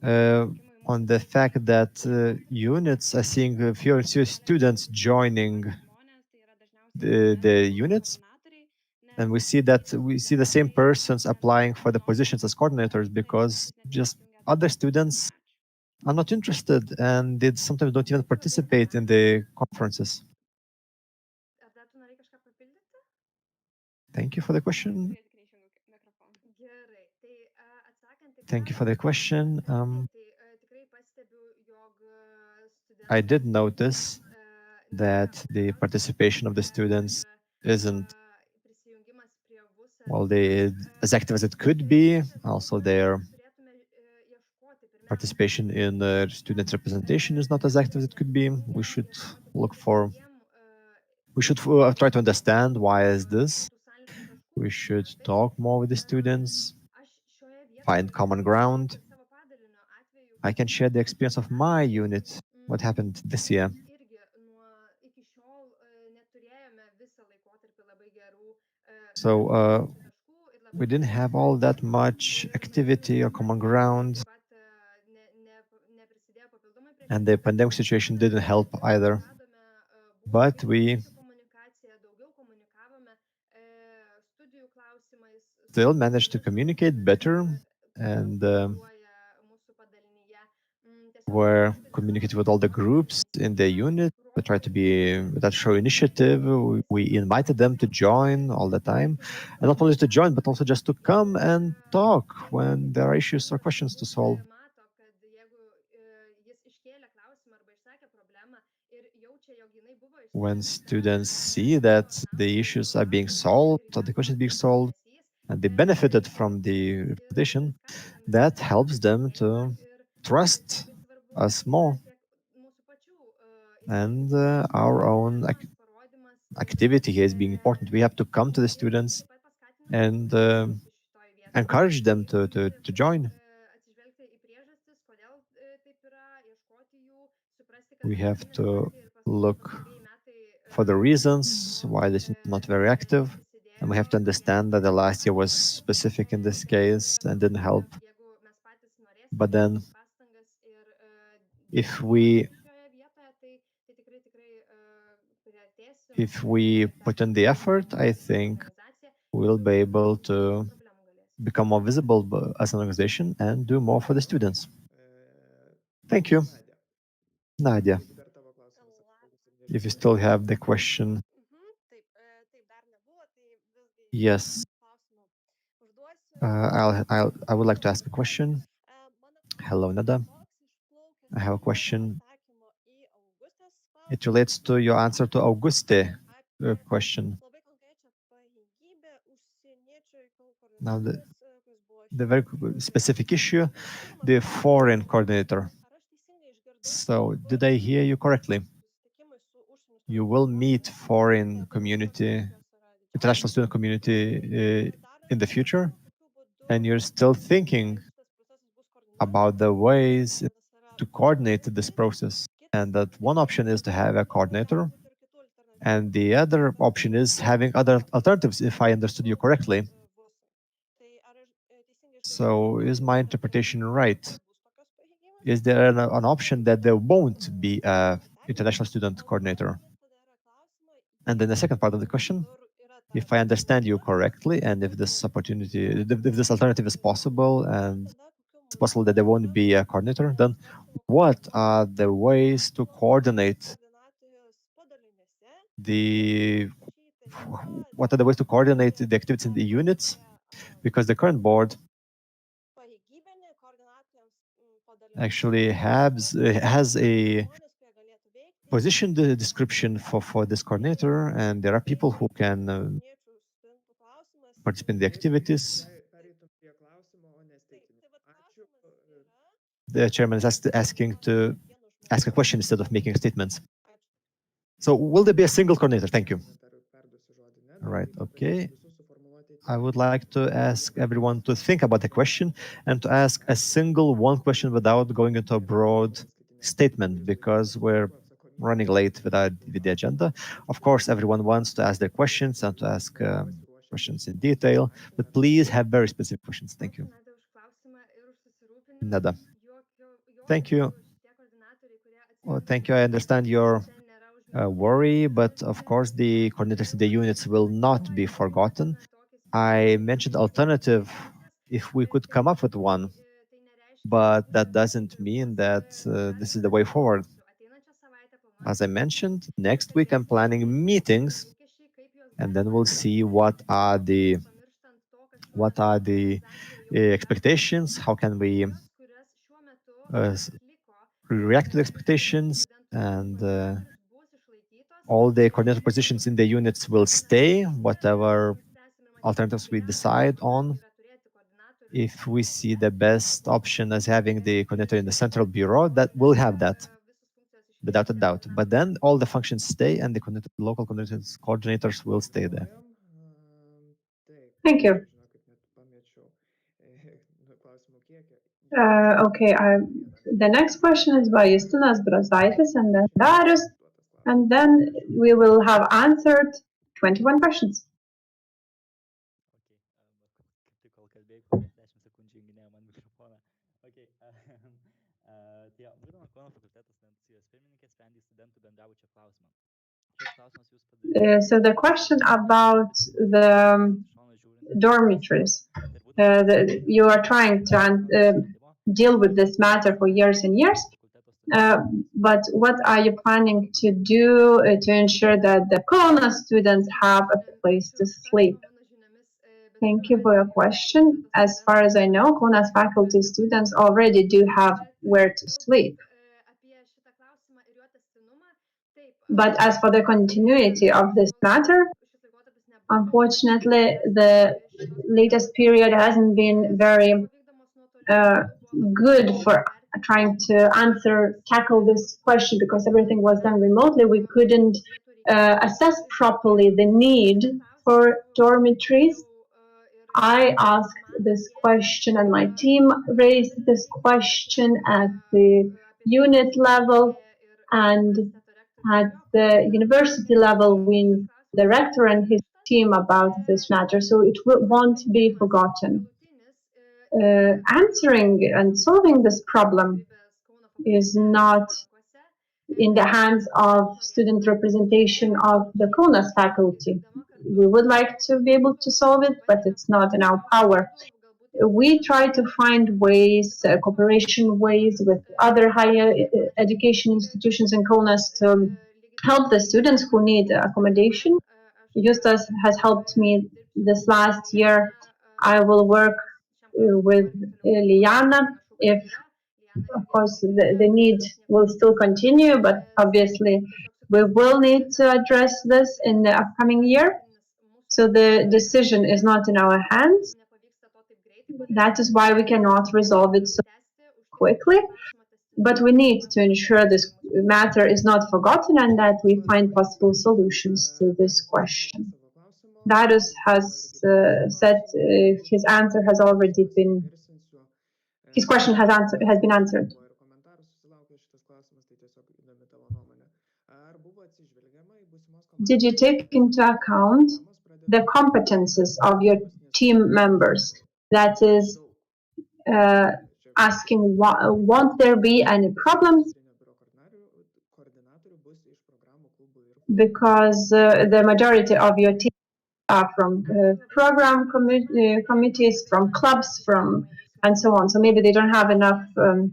uh, on the fact that units are seeing fewer and fewer students joining the units, and we see the same persons applying for the positions as coordinators because just other students are not interested and they sometimes don't even participate in the conferences. Ar dar tu norėjai kažką papildyti? Thank you for the question. Tikrai išjungiau mikrofoną. Gerai, tai atsakant į Thank you for the question. taip, tai tikrai pastebiu, jog I studentai did notice that the participation of the students isn't prisijungimas prie VUSA well, as active as it could be. Also, their turėtume ieškoti pirmiausia participation in student representation is not as active as it could be. We should look for. We should try to understand why is this. We should talk more with the students, find common ground. I can share the experience of my unit, what happened this year. irgi iki šiol neturėjome visą laikotarpį labai gerų So we didn't have all that much activity or common ground, taip pat neprisidėjo papildomai prie and the pandemic situation didn't help either. But we komunikaciją, daugiau komunikavome studijų klausimais, still managed to communicate better and mūsų padalinyje. were communicating with all the groups in the unit. We tried to be that show initiative. We invited them to join all the time, and not only to join, but also just to come and talk when there are issues or questions to solve. Mato, kad jeigu jis iškėlė klausimą arba išsakė problemą ir jaučia, jog jinai buvo When students see that the issues are being solved or the questions being solved, and they benefited from the repetition, that helps them to trust us more. And our own activity here is being important. We have to come to the students and encourage them to join. We have to look for the reasons why this is not very active. And we have to understand that the last year was specific in this case and didn't help. But then, if we put in the effort, I think we'll be able to become more visible as an organization and do more for the students. Thank you. Nadia, Jeigu dar tavo klausimas aktualus ir if you nežinai, still have the question. Taip, taip dar nebuvo, tai visgi Yes, klausimų užduosiu. I would like to ask a question. Mano Hello, Nada. toks išplaukęs I have a iš question. atsakymo į Augustės It relates to your answer to Auguste apie question. labai konkrečią pareigybę užsieniečių reikalų Now, koordinatorius, kuris buvo the very specific issue, the foreign coordinator. Ar aš teisingai išgirdau, So, did I hear you correctly? susitikimai su užsienio You studentų will bendruomene, meet foreign lietuvos community, organizacijos yra didžiausios. international student community Ir dar in the future, kokiu būdu and you're still thinking šitas procesas bus koordinuojamas, about the ways vienas yra to coordinate this process. And that one option is to have a coordinator, galbūt ir kitų alternatyvų. and the other option is having other alternatives, if I understood you correctly. Tai ar aš teisingai išgirdau, So, is my interpretation right? bus tokios pareigybės? Is there an option that there won't be a international student coordinator? Tada yra klausimai, And then the second part of the question, kur yra ta if I understand you correctly, and if this opportunity, if this alternative is possible, and tada kokiu it's possible that there won't be a coordinator, then what are the ways to coordinate koordinatorius padaliniuose the šį what are the ways to coordinate the activities in the units? Because the current board pareigybinį koordinatoriams padaliniuose actually has a žmonės, kurie galėtų veikti, position description for this coordinator, and there are people who can užsieniečių studentų klausimas. participate in the activities. pereitum prie klausimo, o ne Taip, statement. tai vat Ačiū. klausimas yra The chairman is asking to vieno ask a žmogaus. question instead of making statements. Ačiū. So, will there be a single coordinator? Thank you. Komentarui perduosiu žodį. Ne, All right, dabar okay. paprašysiu visus suformuluoti I would like to ask everyone to think about the question and to ask a single one question without going into a broad statement, because we're running late with the agenda. Of course, everyone wants to ask their questions and to ask questions in detail, but please have very specific questions. Thank you. Nada už klausimą ir už susirūpinimą. Nada. Jokio Thank you. šitie koordinatoriai, kurie Well, atsirado thank you. I understand your šiandien nėra užmiršti. worry, but of course, the coordinators in the units will not be forgotten. I mentioned alternative if we could come up with one. but that doesn't mean that this is the way forward. As I mentioned, next week I'm planning meetings, and then we'll see what are the expectations, how can we react to the expectations, and all the coordinator positions in the units will stay, whatever alternatives we decide on. If we see the best option as having the coordinator in the central bureau, that will have that, without a doubt. But then all the functions stay, and the local coordinators will stay there. Taip, Thank you. žinokit, net pamečiau klausimų kiekį. Okay, the next question is by Justinas Brazaitis and then Darius, and then we will have answered 21 questions. Okay, kaip tik kol kalbėjai, kol 10 sekundžių junginėjo man mikrofoną. Okay, tai jo, būdama Kauno fakulteto studentų sąjungos pirmininkė, sprendė studentų bendrabučio klausimą. Šis klausimas jūs padarė. So the question about the dormitories, you are trying to deal with this matter for years and years, but what are you planning to do to ensure that the Kaunas students have a place to sleep? Thank you for your question. As far as I know, Kaunas faculty students already do have where to sleep. But as for the continuity of this matter, unfortunately, the latest period hasn't been very good for trying to tackle this question because everything was done remotely. We couldn't assess properly the need for dormitories. I asked this question and my team raised this question at the unit level and at the university level. We the rector and his team about this matter, so it won't be forgotten. Answering and solving this problem is not in the hands of student representation of the Kaunas faculty. We would like to be able to solve it, but it's not in our power. We try to find ways, cooperation ways with other higher education institutions in Kaunas to help the students who need accommodation. Justas has helped me this last year. I will work with Liana if, of course, the need will still continue, but obviously we will need to address this in the upcoming year. So the decision is not in our hands. That is why we cannot resolve it so quickly. But we need to ensure this matter is not forgotten and that we find possible solutions to this question. Darius has said his answer has already been, his question has been answered. Did you take into account the competences of your team members? That is asking, won't there be any problems? Because the majority of your team are from program committees, from clubs, and so on. So maybe they don't have enough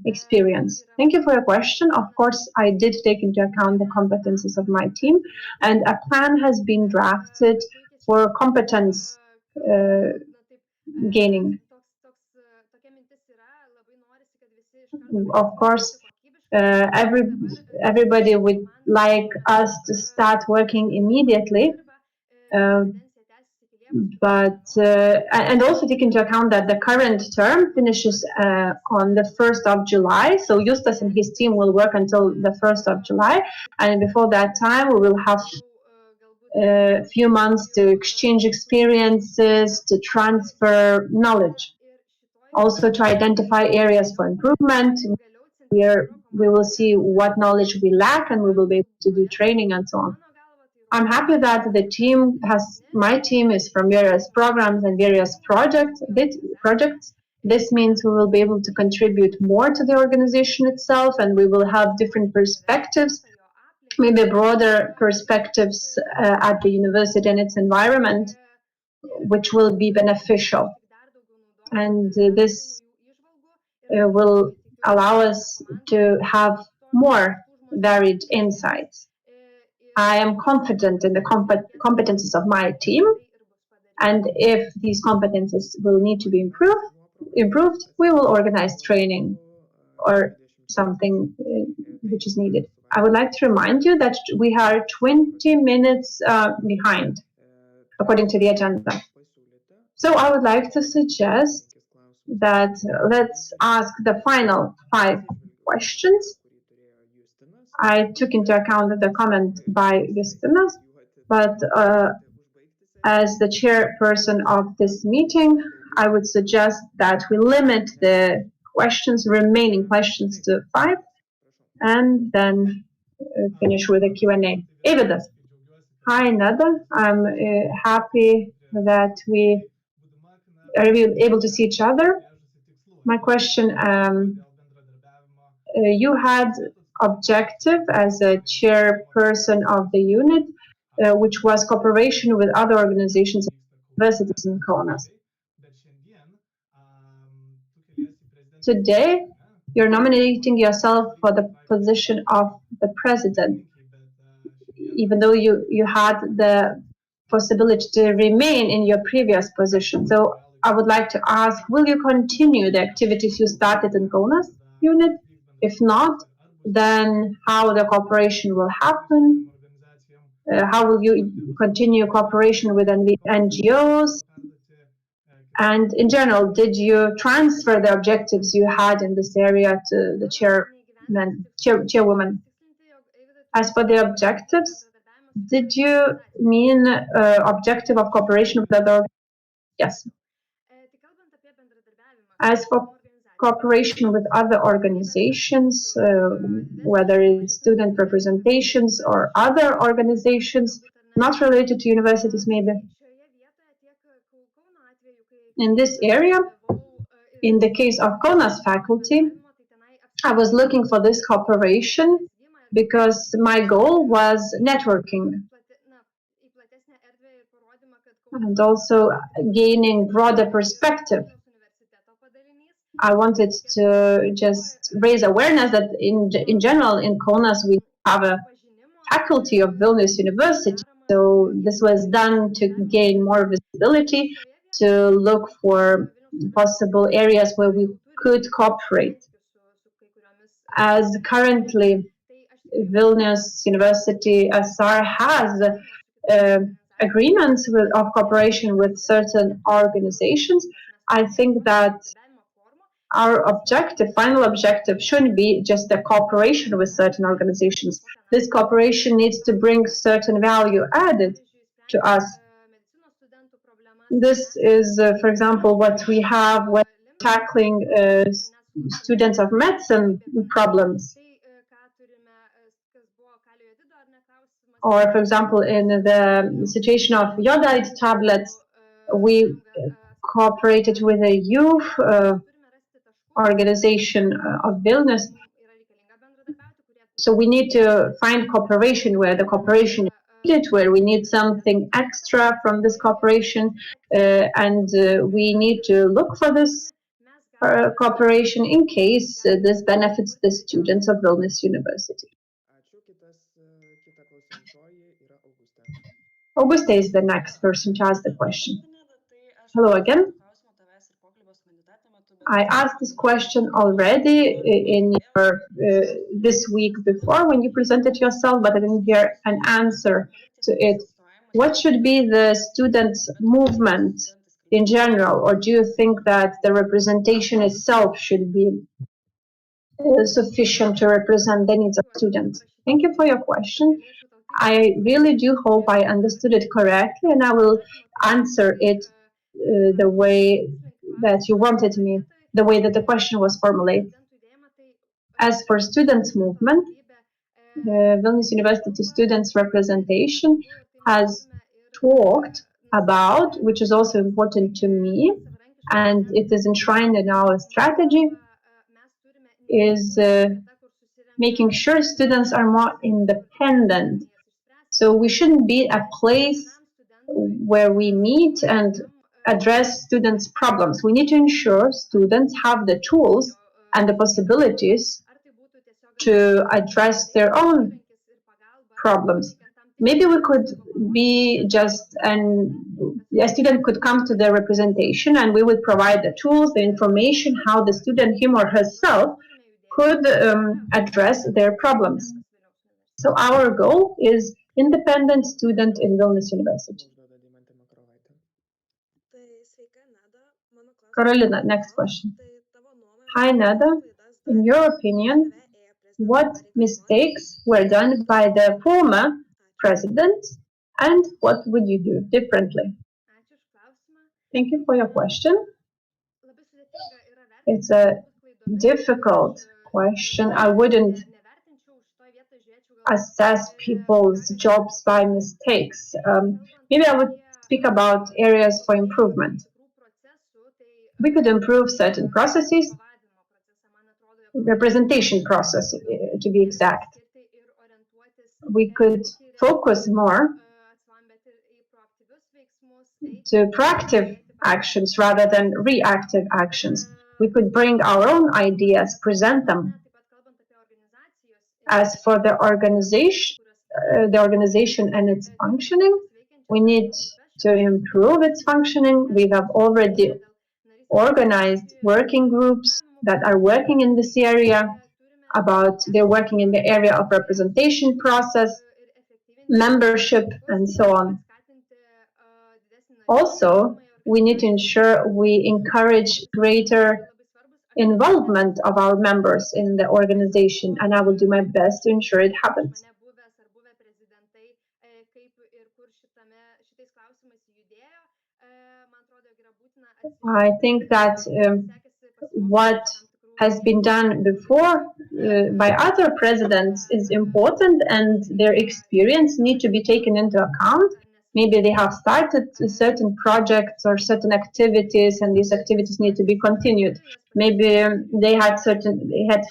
experience. Thank you for your question. Of course, I did take into account the competences of my team, and a plan has been drafted for competence gaining. Of course, everybody would like us to start working immediately. But and also take into account that the current term finishes on the 1st of July. So Justas and his team will work until the 1st of July. And before that time, we will have a few months to exchange experiences, to transfer knowledge. Also to identify areas for improvement, where we will see what knowledge we lack and we will be able to do training and so on. I'm happy that my team is from various programs and various projects. This means we will be able to contribute more to the organization itself, and we will have different perspectives, maybe broader perspectives at the university and its environment, which will be beneficial. And this will allow us to have more varied insights. I am confident in the competences of my team, and if these competences will need to be improved, we will organize training or something which is needed. I would like to remind you that we are 20 minutes behind, according to the agenda. So I would like to suggest that let's ask the final 5 questions. I took into account the comment by Justinas, but as the chairperson of this meeting, I would suggest that we limit the remaining questions to 5, and then finish with a Q&A. Evidas. Hi, Nada. I'm happy that we are able to see each other. My question, you had objective as a chairperson of the unit, which was cooperation with other organizations and universities in Kaunas. Today, you're nominating yourself for the position of the president, even though you had the possibility to remain in your previous position. So I would like to ask, will you continue the activities you started in Kaunas unit? If not, then how the cooperation will happen? How will you continue cooperation with NGOs? And in general, did you transfer the objectives you had in this area to the chairwoman? As for the objectives, did you mean objective of cooperation with other? Yes. As for cooperation with other organizations, whether it's student representations or other organizations not related to universities, maybe. In this area, in the case of Kaunas faculty, I was looking for this cooperation because my goal was networking and also gaining broader perspective. I wanted to just raise awareness that in general in Kaunas we have a faculty of Vilnius University. So this was done to gain more visibility, to look for possible areas where we could cooperate. As currently Vilnius University SR has agreements of cooperation with certain organizations, I think that our final objective shouldn't be just a cooperation with certain organizations. This cooperation needs to bring certain value added to us. This is, for example, what we have when tackling students of medicine problems. Or, for example, in the situation of iodide tablets, we cooperated with a youth organization of Vilnius. So we need to find cooperation where the cooperation is needed, where we need something extra from this cooperation, and we need to look for this cooperation in case this benefits the students of Vilnius University. Augusta is the next person to ask the question. Hello again. I asked this question already in your this week before when you presented yourself, but I didn't hear an answer to it. What should be the students' movement in general, or do you think that the representation itself should be sufficient to represent the needs of students? Thank you for your question. I really do hope I understood it correctly, and I will answer it the way that you wanted me, the way that the question was formulated. As for students' movement, the Vilnius University Students' Representation has talked about, which is also important to me, and it is enshrined in our strategy, is making sure students are more independent. So we shouldn't be a place where we meet and address students' problems. We need to ensure students have the tools and the possibilities to address their own problems. Maybe we could be just a student could come to the representation and we would provide the tools, the information, how the student, him or herself, could address their problems. So our goal is independent student in Vilnius University. Carolina, next question. Hi, Nada. In your opinion, what mistakes were done by the former president and what would you do differently? Thank you for your question. It's a difficult question. I wouldn't assess people's jobs by mistakes. Maybe I would speak about areas for improvement. We could improve certain processes, representation process to be exact. We could focus more to proactive actions rather than reactive actions. We could bring our own ideas, present them. As for the organization and its functioning, we need to improve its functioning. We have already organized working groups that are working in this area. They're working in the area of representation process, membership, and so on. Also, we need to ensure we encourage greater involvement of our members in the organization, and I will do my best to ensure it happens. I think that what has been done before by other presidents is important, and their experience need to be taken into account. Maybe they have started certain projects or certain activities, and these activities need to be continued. Maybe they had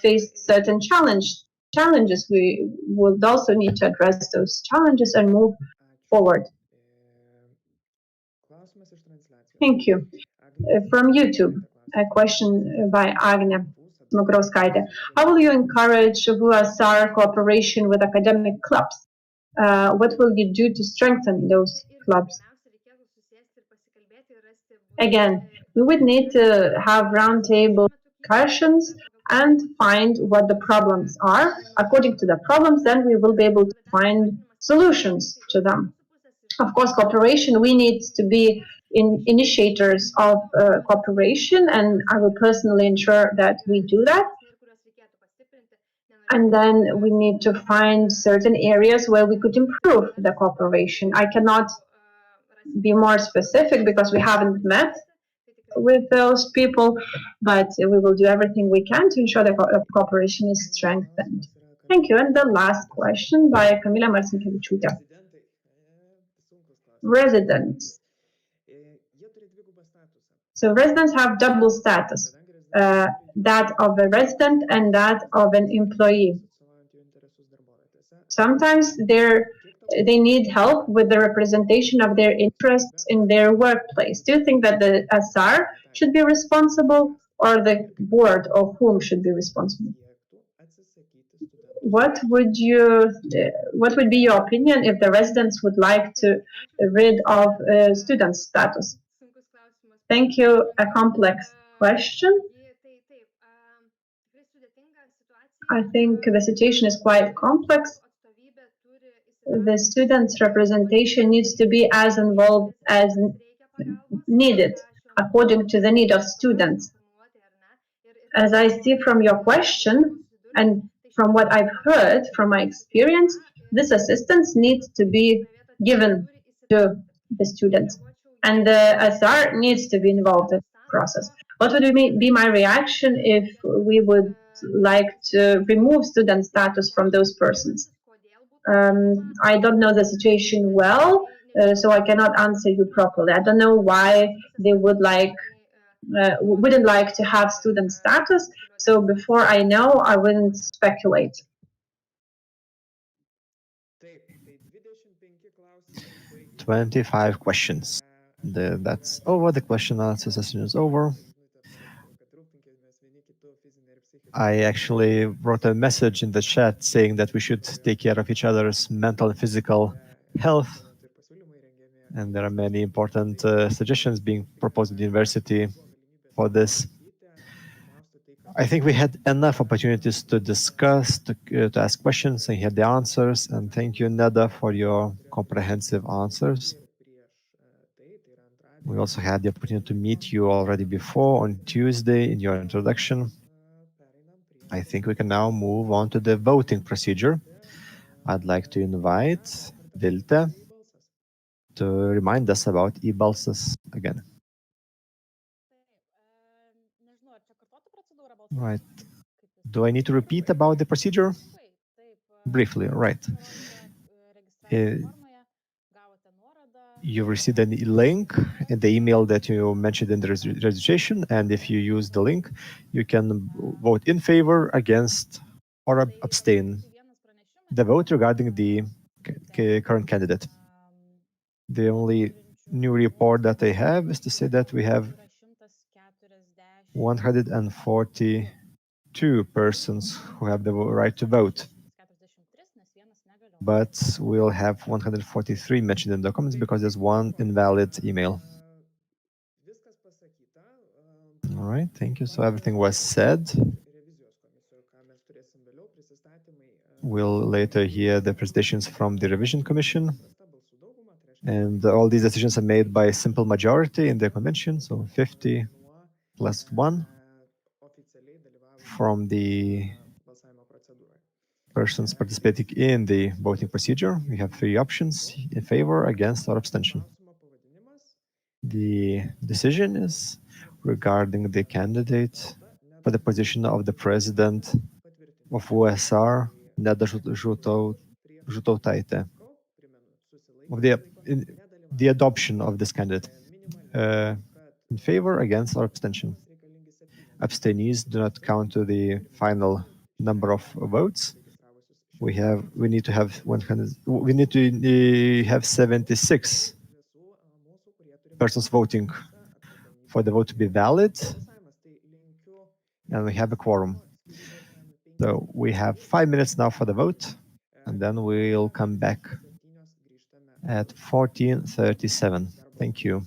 faced certain challenges. We would also need to address those challenges and move forward. Thank you. From YouTube, a question by Agne Smokrowskaite. How will you encourage VUSR cooperation with academic clubs? What will you do to strengthen those clubs? Again, we would need to have roundtable discussions and find what the problems are. According to the problems, then we will be able to find solutions to them. Of course, cooperation, we need to be initiators of cooperation, and I will personally ensure that we do that. And then we need to find certain areas where we could improve the cooperation. I cannot be more specific because we haven't met with those people, but we will do everything we can to ensure that cooperation is strengthened. Thank you. And the last question by Kamila Marcinkevičiūtė. Residents. So residents have double status, that of a resident and that of an employee. Sometimes they need help with the representation of their interests in their workplace. Do you think that the SR should be responsible or the board of whom should be responsible? What would be your opinion if the residents would like to rid of student status? Thank you. A complex question. I think the situation is quite complex. The students' representation needs to be as involved as needed, according to the need of students. As I see from your question, and from what I've heard from my experience, this assistance needs to be given to the students. And the SR needs to be involved in the process. What would be my reaction if we would like to remove student status from those persons? I don't know the situation well, so I cannot answer you properly. I don't know why they wouldn't like to have student status. So before I know, I wouldn't speculate. 25 questions. That's over. The question and answer session is over. I actually wrote a message in the chat saying that we should take care of each other's mental and physical health. And there are many important suggestions being proposed at the university for this. I think we had enough opportunities to discuss, to ask questions, and hear the answers. And thank you, Neda, for your comprehensive answers. We also had the opportunity to meet you already before on Tuesday in your introduction. I think we can now move on to the voting procedure. I'd like to invite Vilte to remind us about e-balsas again. Right. Do I need to repeat about the procedure? Briefly, right. You received a link in the email that you mentioned in the registration, and if you use the link, you can vote in favor, against, or abstain. The vote regarding the current candidate. The only new report that I have is to say that we have 142 persons who have the right to vote. But we'll have 143 mentioned in the documents because there's one invalid email. All right, thank you. So everything was said. We'll later hear the presentations from the Revision Commission. And all these decisions are made by a simple majority in the convention, so 50 plus 1 from the persons participating in the voting procedure. We have 3 options: in favor, against, or abstention. The decision is regarding the candidate for the position of the president of USR, Neda Žutautaitė, of the adoption of this candidate. In favor, against, or abstention. Abstainees do not count to the final number of votes. We need to have 100. We need to have 76 persons voting for the vote to be valid, and we have a quorum. So we have 5 minutes now for the vote, and then we'll come back at 14:37. Thank you.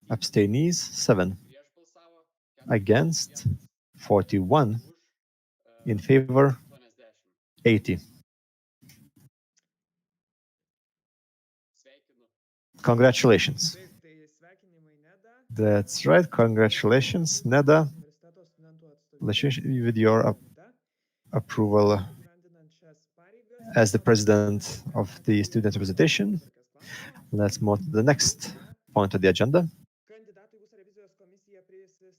Abstainees 7. Against 41. In favor 80. Congratulations. Taip, tai sveikinimai Neda. That's right. Congratulations, Neda. Universiteto studentų With your atstovybės approval įgyvendinant šias pareigas. as the president of the student representation. Let's move to the next point of the agenda. Kandidatų į Užsienio revizijos komisiją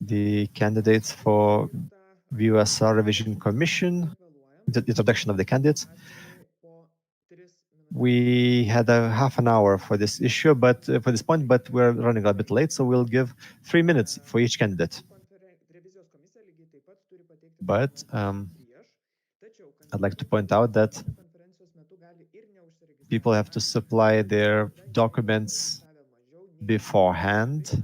The candidates for VUSR Revision Commission, the introduction of the candidates. We had a half an hour for this issue, but for this point, but we're running a bit late, so we'll give 3 minutes for each candidate. But I'd like to point out that people have to supply their documents beforehand,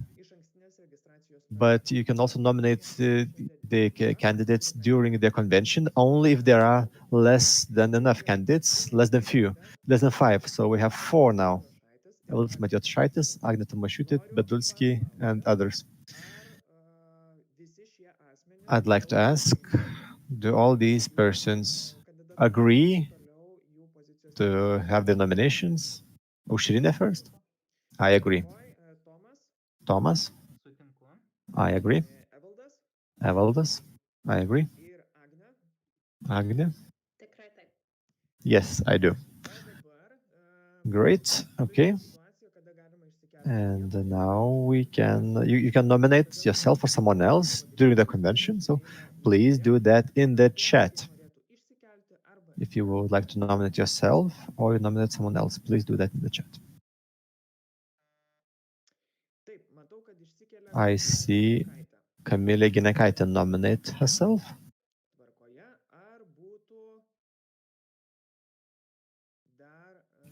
but you can also nominate the candidates during the convention only if there are less than enough candidates, less than 5. So we have 4 now. Elvis Matjošaitis, Agneta Mašiūtė, Bedulski, and others. I'd like to ask, do all these persons agree to have their nominations? Aušrinė first? I agree. Thomas? I agree. Evaldas? I agree. Agne? Yes, I do. Great. Okay. And now we can, you can nominate yourself or someone else during the convention. So please do that in the chat. If you would like to nominate yourself or you nominate someone else, please do that in the chat. I see Kamilė Ginekaitė nominate herself.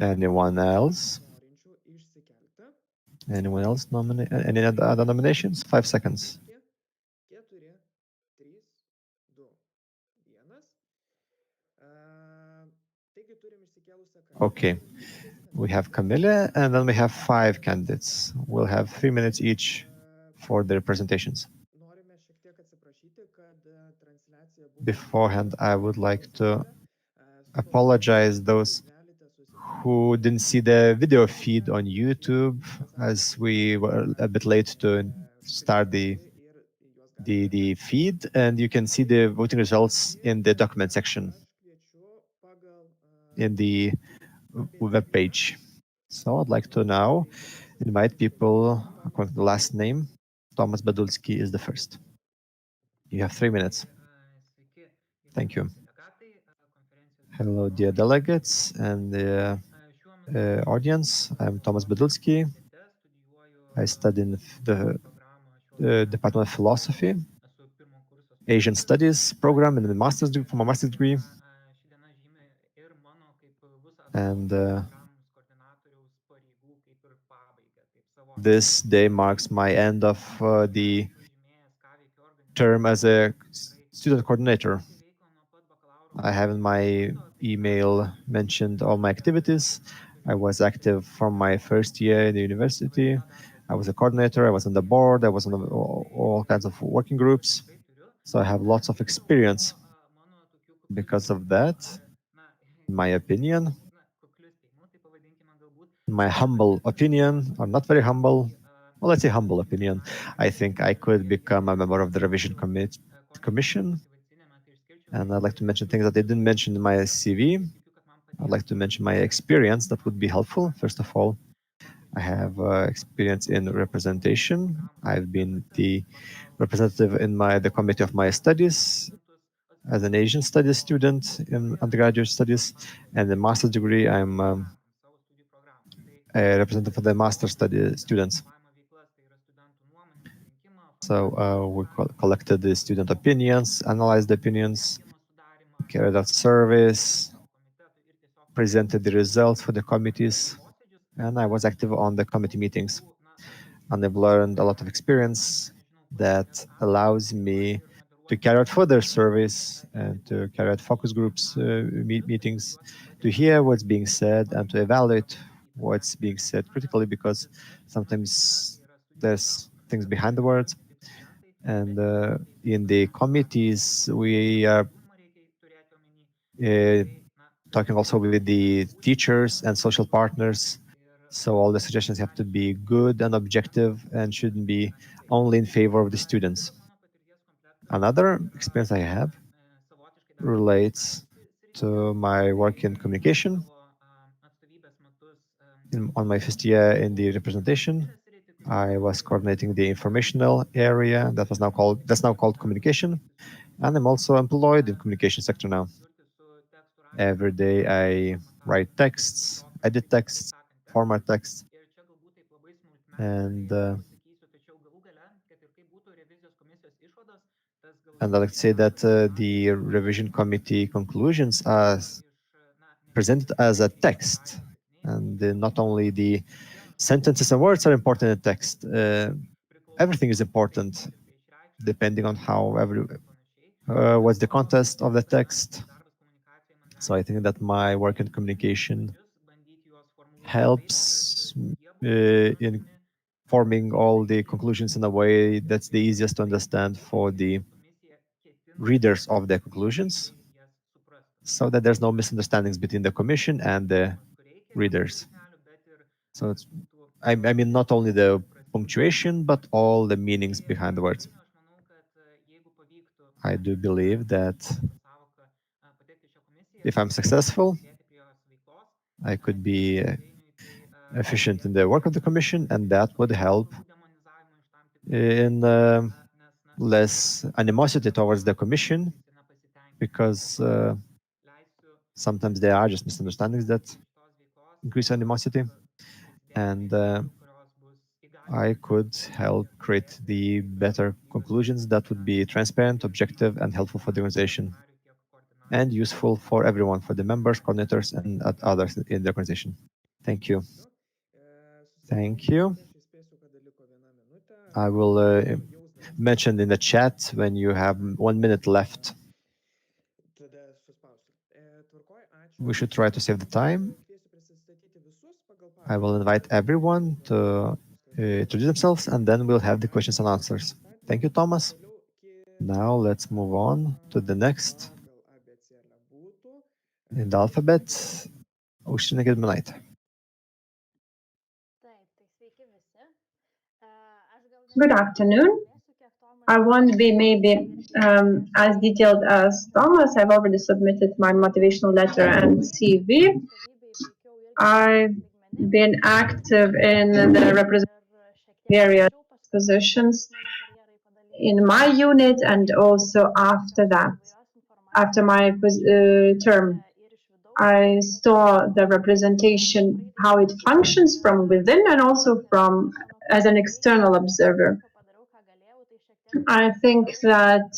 Anyone else? Anyone else nominate? Any other nominations? 5 seconds. Okay. We have Kamilė, and then we have 5 candidates. We'll have 3 minutes each for their presentations. Beforehand, I would like to apologize those who didn't see the video feed on YouTube, as we were a bit late to start the feed, and you can see the voting results in the document section in the web page. So I'd like to now invite people according to the last name. Tomas Bedulski is the first. You have 3 minutes. Thank you. Hello, dear delegates and the audience. I'm Tomas Bedulski. I study in the Department of Philosophy, Asian Studies program in the for my master's degree. And this day marks my end of the term as a student coordinator. I have in my email mentioned all my activities. I was active from my first year in the university. I was a coordinator, I was on the board, I was on all kinds of working groups. So I have lots of experience. Because of that, in my opinion, my humble opinion, or not very humble, well, let's say humble opinion, I think I could become a member of the revision commission. And I'd like to mention things that they didn't mention in my CV. I'd like to mention my experience that would be helpful. First of all, I have experience in representation. I've been the representative in the committee of my studies as an Asian studies student in undergraduate studies, and the master's degree, I'm a representative for the master study students. So we collected the student opinions, analyzed the opinions, carried out surveys, presented the results for the committees, and I was active on the committee meetings. And I've learned a lot of experience that allows me to carry out further surveys and to carry out focus groups meetings, to hear what's being said and to evaluate what's being said critically, because sometimes There's things behind the words. And in the committees, we are uh, talking also with the teachers and social partners. So all the suggestions have to be good and objective and shouldn't be only in favor of the students. Another experience I have relates to my work in communication. On my first year in the representation, I was coordinating the informational area that's now called communication, and I'm also employed in communication sector now. Every day I write texts, edit texts, format texts, and I'd like to say that the revision committee conclusions are presented as a text, and not only the sentences and words are important in text. Everything is important, depending on how what's the context of the text. So I think that my work in communication helps in forming all the conclusions in a way that's the easiest to understand for the readers of the conclusions, so that there's no misunderstandings between the commission and the readers. So I mean, not only the punctuation, but all the meanings behind the words. I do believe that if I'm successful, I could be efficient in the work of the commission, and that would help in less animosity towards the commission, because sometimes there are just misunderstandings that increase animosity, and I could help create the better conclusions that would be transparent, objective, and helpful for the organization, and useful for everyone, for the members, coordinators, and others in the organization. Thank you. Thank you. I will mention in the chat when you have 1 minute left. We should try to save the time. I will invite everyone to introduce themselves, and then we'll have the questions and answers. Thank you, Thomas. Now let's move on to the next in the alphabet. Aušrinė Gedminaitė. Good afternoon. I won't be maybe as detailed as Thomas. I've already submitted my motivational letter and CV. I've been active in the representation various positions in my unit and also after that, after my term. I saw the representation, how it functions from within and also from as an external observer. I think that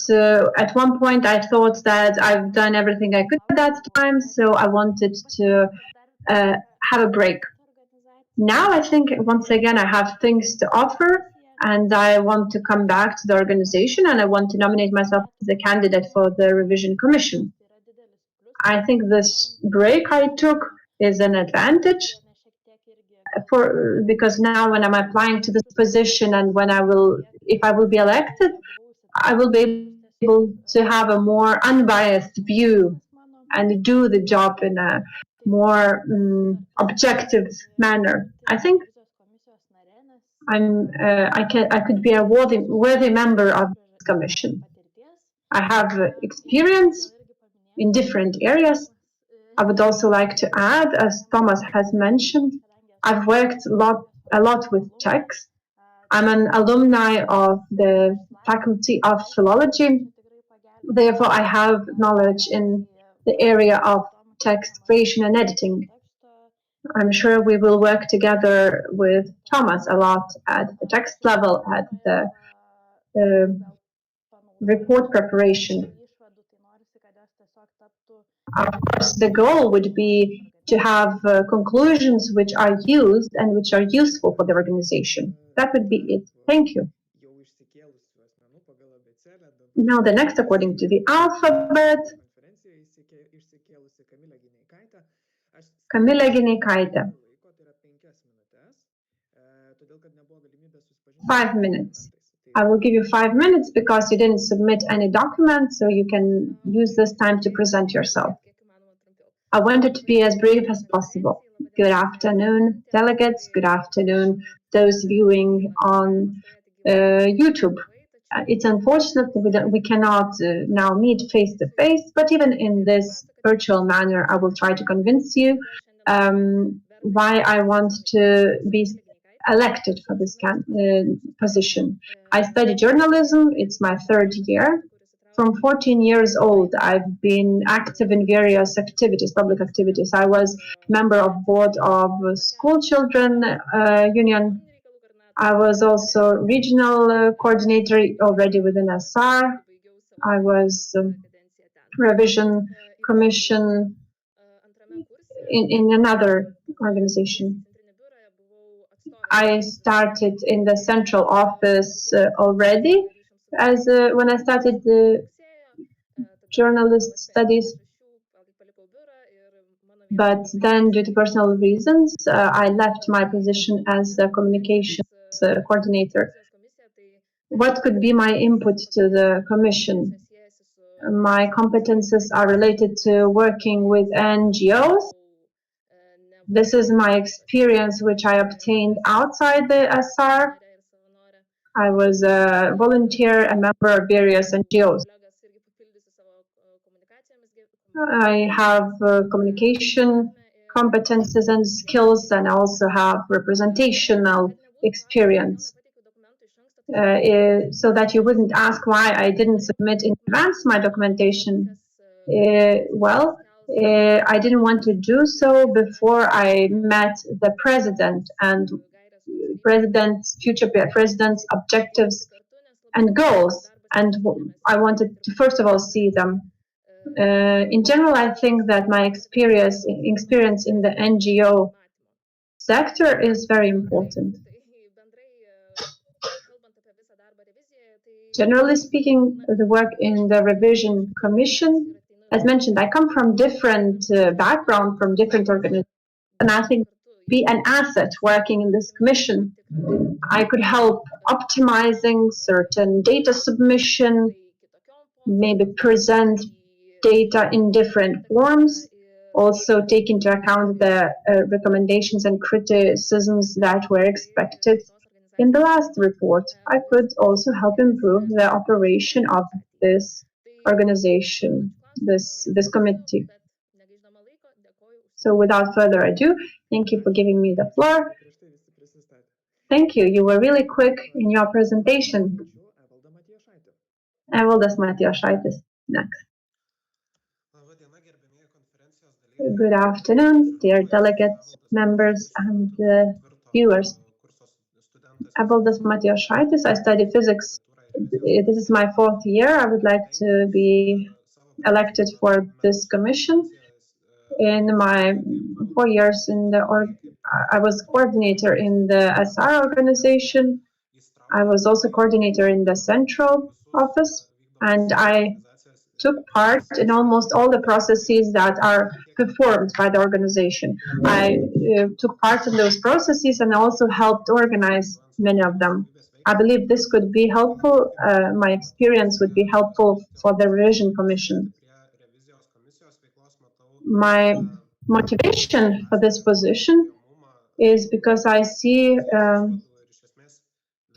at one point I thought that I've done everything I could at that time, so I wanted to have a break. Now I think once again I have things to offer, and I want to come back to the organization, and I want to nominate myself as a candidate for the revision commission. I think this break I took is an advantage because now when I'm applying to this position and if I will be elected, I will be able to have a more unbiased view and do the job in a more objective manner. I think I could be a worthy member of this commission. I have experience in different areas. I would also like to add, as Thomas has mentioned, I've worked a lot with Czechs. I'm an alumni of the Faculty of Philology. Therefore, I have knowledge in the area of text creation and editing. I'm sure we will work together with Thomas a lot at the text level, at the report preparation. Of course, the goal would be to have conclusions which are used and which are useful for the organization. That would be it. Thank you. Now the next according to the alphabet. Kamilė Gineikaitė. 5 minutes. I will give you 5 minutes because you didn't submit any document, so you can use this time to present yourself. I wanted to be as brief as possible. Good afternoon, delegates. Good afternoon, those viewing on YouTube. It's unfortunate that we cannot now meet face to face, but even in this virtual manner, I will try to convince you why I want to be elected for this position. I study journalism, it's my third year. From 14 years old, I've been active in various activities, public activities. I was member of board of school children union. I was also regional coordinator already within SR. I was revision commission in another organization. I started in the central office already as when I started the journalist studies. But then, due to personal reasons, I left my position as the communications coordinator. What could be my input to the commission? My competences are related to working with NGOs. This is my experience which I obtained outside the SR. I was a volunteer, a member of various NGOs. I have communication competences and skills, and I also have representational experience. So that you wouldn't ask why I didn't submit in advance my documentation. I didn't want to do so before I met the president and future president's objectives and goals, and I wanted to first of all see them. In general, I think that my experience in the NGO sector is very important. Generally speaking, the work in the revision commission, as mentioned, I come from different background, from different organizations, and I think be an asset working in this commission. I could help optimizing certain data submission, maybe present data in different forms, also take into account the recommendations and criticisms that were expected in the last report. I could also help improve the operation of this organization, this committee. So without further ado, thank you for giving me the floor. Thank you. You were really quick in your presentation. Evaldas Matijošaitis next. Good afternoon, dear delegates, members, and viewers. Evaldas Matijošaitis. I study physics. This is my 4th year. I would like to be elected for this commission. In my 4 years I was coordinator in the SR organization. I was also coordinator in the central office, and I took part in almost all the processes that are performed by the organization. I took part in those processes and also helped organize many of them. I believe this could be helpful. My experience would be helpful for the revision commission. My motivation for this position is because I see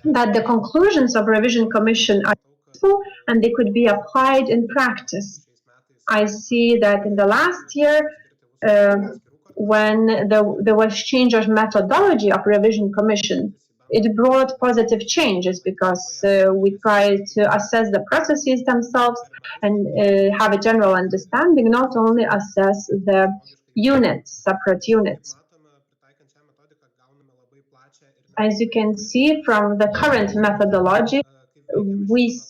that the conclusions of revision commission are useful and they could be applied in practice. I see that in the last year, when there was change of methodology of revision commission, it brought positive changes because we try to assess the processes themselves and have a general understanding, not only assess the units, separate units. As you can see from the current methodology, we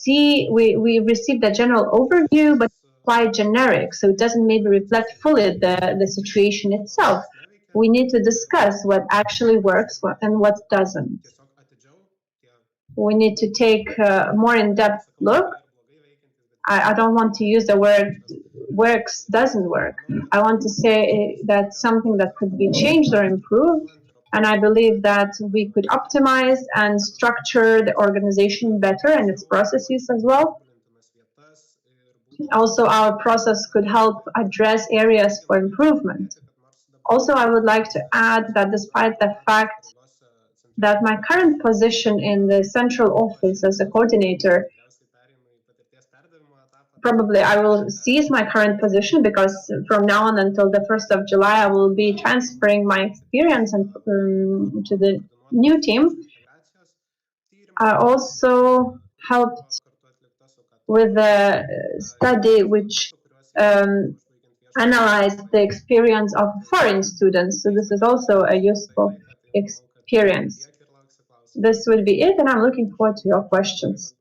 received a general overview, but quite generic, so it doesn't maybe reflect fully the situation itself. We need to discuss what actually works and what doesn't. We need to take a more in-depth look. I don't want to use the word works, doesn't work. I want to say that something that could be changed or improved And I believe that we could optimize and structure the organization better and its processes as well. Also, our process could help address areas for improvement. Also, I would like to add that despite the fact that my current position in the central office as a coordinator, probably I will cease my current position because from now on until the 1st of July, I will be transferring my experience to the new team. I also helped with a study which analyzed the experience of foreign students. So this is also a useful experience. This will be it, and I'm looking forward to your questions.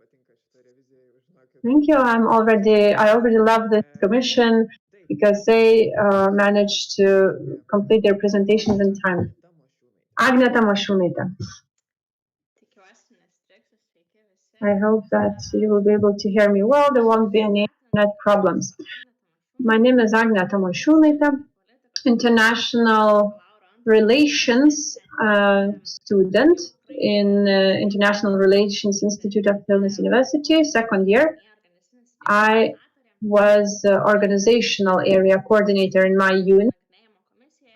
Thank you. I already love this commission because they managed to complete their presentations in time. Agneta Mašūnaitė. I hope that you will be able to hear me well. There won't be any internet problems. My name is Agneta Mašūnaitė, international relations student in International Relations Institute of Vilnius University, second year. I was organizational area coordinator in my unit.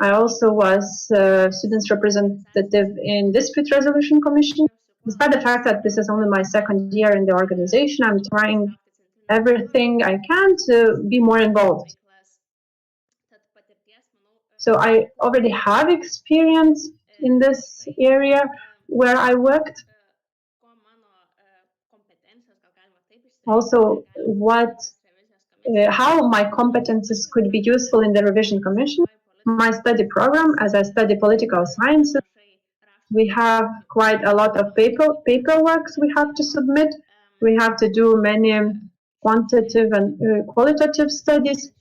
I also was students representative in dispute resolution commission. Despite the fact that this is only my second year in the organization, I'm trying everything I can to be more involved. So I already have experience in this area where I worked. Also, how my competences could be useful in the revision commission. My study program, as I study political sciences, we have quite a lot of paperwork we have to submit. We have to do many quantitative and qualitative studies.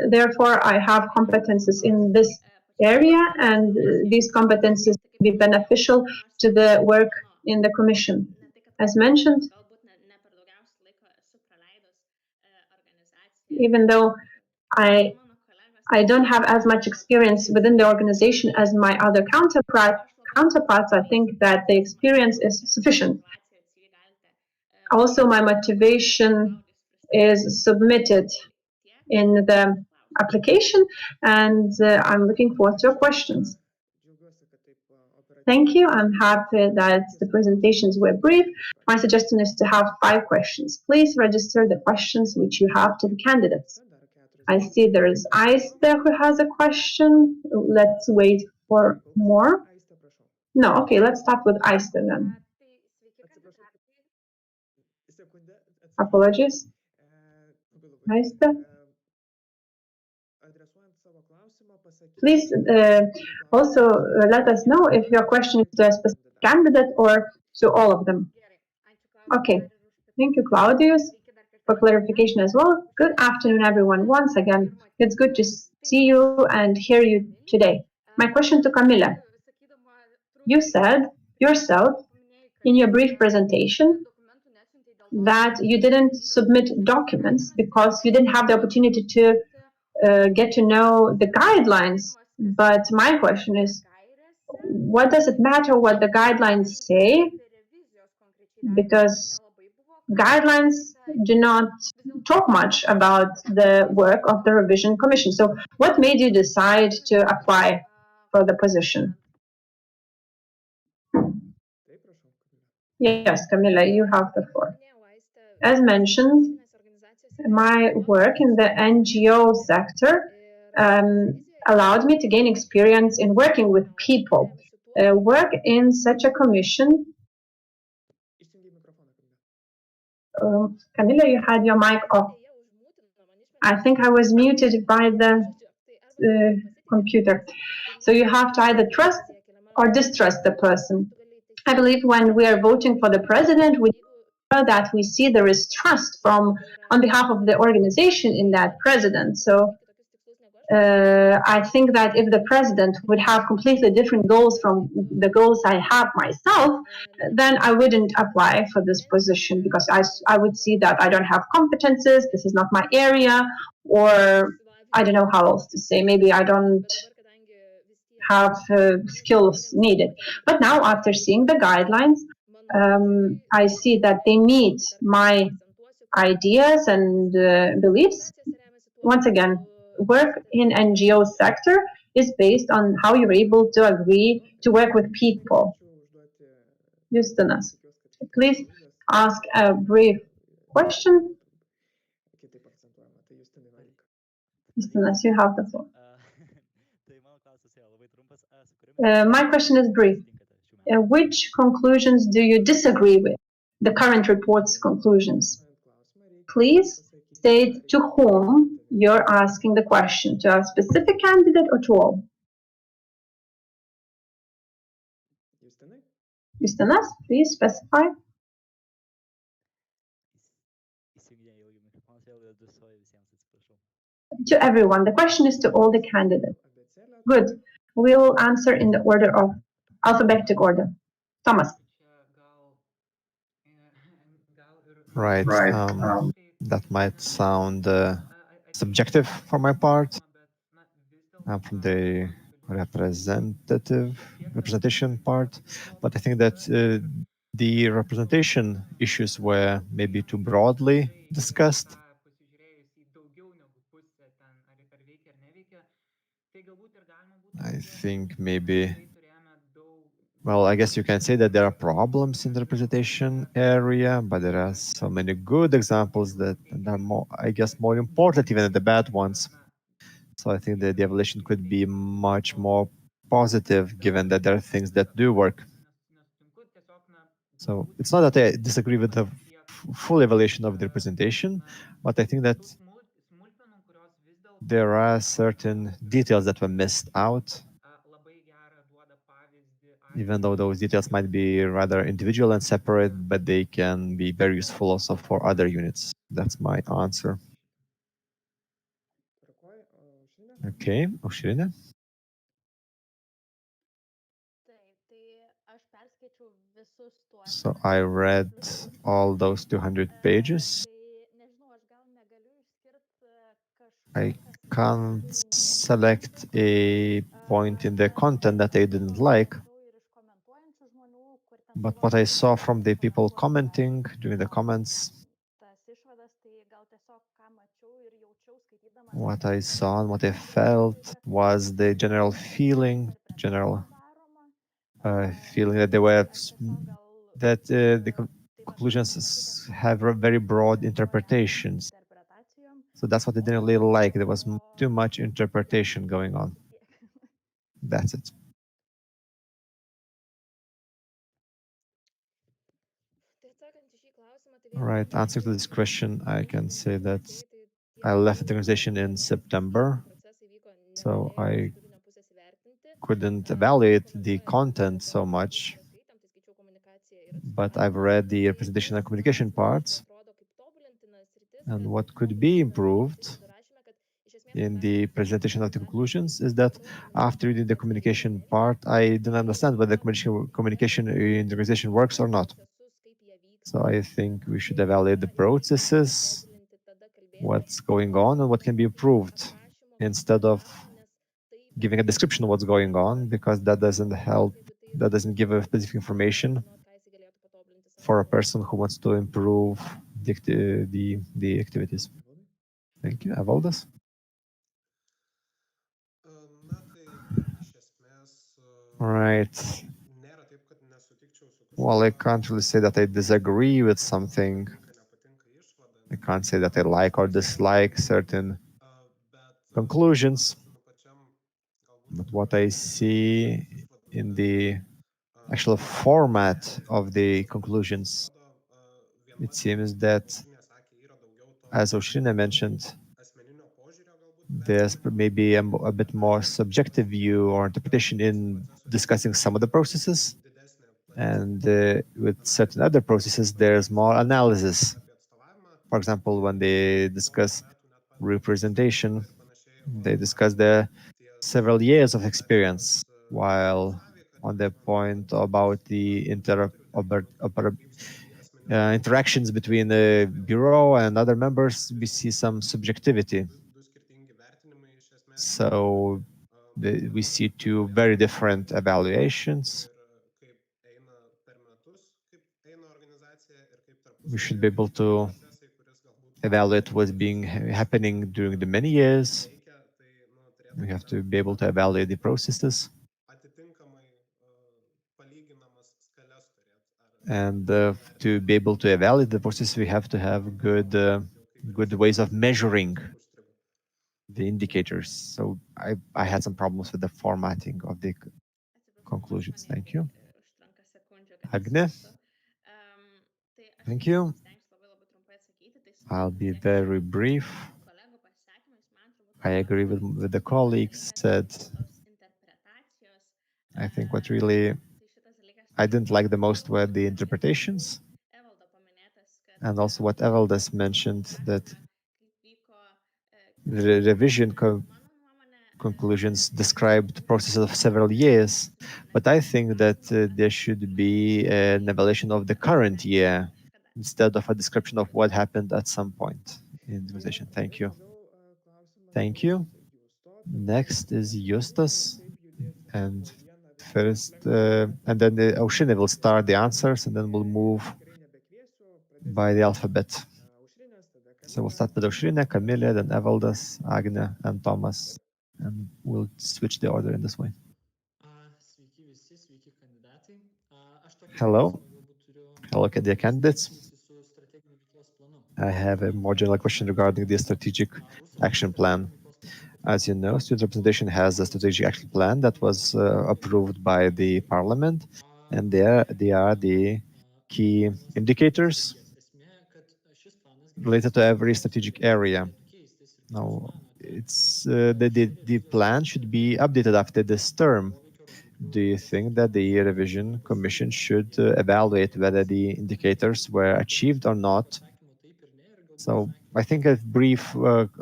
Therefore, I have competences in this area, and these competences be beneficial to the work in the commission. As mentioned, even though I don't have as much experience within the organization as my other counterparts, I think that the experience is sufficient. Also, my motivation is submitted in the application, and I'm looking forward to your questions. Thank you. I'm happy that the presentations were brief. My suggestion is to have 5 questions. Please register the questions which you have to the candidates. I see there is Aiste who has a question. Let's wait for more. No, okay, let's start with Aiste then. Apologies. Aiste. Please also let us know if your question is to a specific candidate or to all of them. Okay, thank you, Claudius, for clarification as well. Good afternoon, everyone. Once again, it's good to see you and hear you today. My question to Camilla. You said yourself in your brief presentation that you didn't submit documents because you didn't have the opportunity to get to know the guidelines. But my question is, what does it matter what the guidelines say? Because guidelines do not talk much about the work of the revision commission. So what made you decide to apply for the position? Yes, Camilla, you have the floor. As mentioned, my work in the NGO sector allowed me to gain experience in working with people. Work in such a commission. Camilla, you had your mic off. I think I was muted by the computer. So you have to either trust or distrust the person. I believe when we are voting for the president, we that we see there is trust on behalf of the organization in that president. So I think that if the president would have completely different goals from the goals I have myself, then I wouldn't apply for this position because I would see that I don't have competences, this is not my area, or I don't know how else to say, maybe I don't have skills needed. But now, after seeing the guidelines, I see that they meet my ideas and beliefs. Once again, work in NGO sector is based on how you're able to agree to work with people. Justinas, please ask a brief question. Kitaip akcentuojama. Tai Justinai Valika. Justinas, you have the floor. Tai mano klausimas yra labai trumpas. Su kuriomis My question is brief. sutinkate šių metų? Which conclusions do you disagree with? The current report's conclusions. Please state to whom you're asking the question, to a specific candidate or to all. Justinai? Justinas, please specify. Įsijunginėjau į mikrofoną, vėl dusuoju visiems, atsiprašau. To everyone. The question is to all the candidates. Good. We'll answer in the order of alphabetic order. Thomas. Right. That might sound subjective for my part. I'm from the representation part, but I think that the representation issues were maybe too broadly discussed. I think maybe, well, I guess you can say that there are problems in the representation area, but there are so many good examples that are more, I guess, more important even than the bad ones. So I think that the evaluation could be much more positive, given that there are things that do work. So it's not that I disagree with the full evaluation of the representation, but I think that there are certain details that were missed out, even though those details might be rather individual and separate, but they can be very useful also for other units. That's my answer. Okay, Aušrinė. So I read all those 200 pages. I can't select a point in the content that I didn't like, but what I saw from the people commenting during the comments, what I saw and what I felt was the general feeling, feeling that the conclusions have very broad interpretations. So that's what I didn't really like. There was too much interpretation going on. That's it. All right, answer to this question, I can say that I left the organization in September, so I couldn't evaluate the content so much, but I've read the representation and communication parts, and what could be improved in the presentation of the conclusions is that after reading the communication part, I didn't understand whether the communication in the organization works or not. So I think we should evaluate the processes, what's going on, and what can be improved, instead of giving a description of what's going on, because that doesn't help, that doesn't give a specific information for a person who wants to improve the activities. Thank you. Evaldas? Right. Well, I can't really say that I disagree with something. I can't say that I like or dislike certain conclusions. But what I see in the actual format of the conclusions, it seems that, as Aušrinė mentioned, there's maybe a bit more subjective view or interpretation in discussing some of the processes, and with certain other processes, there's more analysis. For example, when they discuss representation, they discuss the several years of experience, while on the point about the interactions between the bureau and other members, we see some subjectivity. So we see two very different evaluations. We should be able to evaluate what's happening during the many years. We have to be able to evaluate the processes. And to be able to evaluate the process, we have to have good ways of measuring the indicators. So I had some problems with the formatting of the conclusions. Thank you. Agne? Thank you. I'll be very brief. I agree with the colleagues said. I think what really I didn't like the most were the interpretations, and also what Evaldas mentioned, that the revision conclusions described the process of several years, but I think that there should be an evaluation of the current year instead of a description of what happened at some point in the organization. Thank you. Thank you. Next is Justas, and first, and then Aušrinė will start the answers, and then we'll move by the alphabet. So we'll start with Aušrinė, Kamilė, then Evaldas, Agne, and Thomas, and we'll switch the order in this way. Sveiki visi, sveiki kandidatai. Aš tokį Hello. klausimą galbūt turiu Hello, dear candidates. susijusį su strateginiu veiklos planu. I have a more general question regarding the strategic action plan. As you know, student representation has a strategic action plan that was approved by the parliament, and they are the key indicators Esmė, kad šis planas related to every strategic area. Now, it's the plan should be updated after this term. Do you think that the revision commission should evaluate whether the indicators were achieved or not? So I think a brief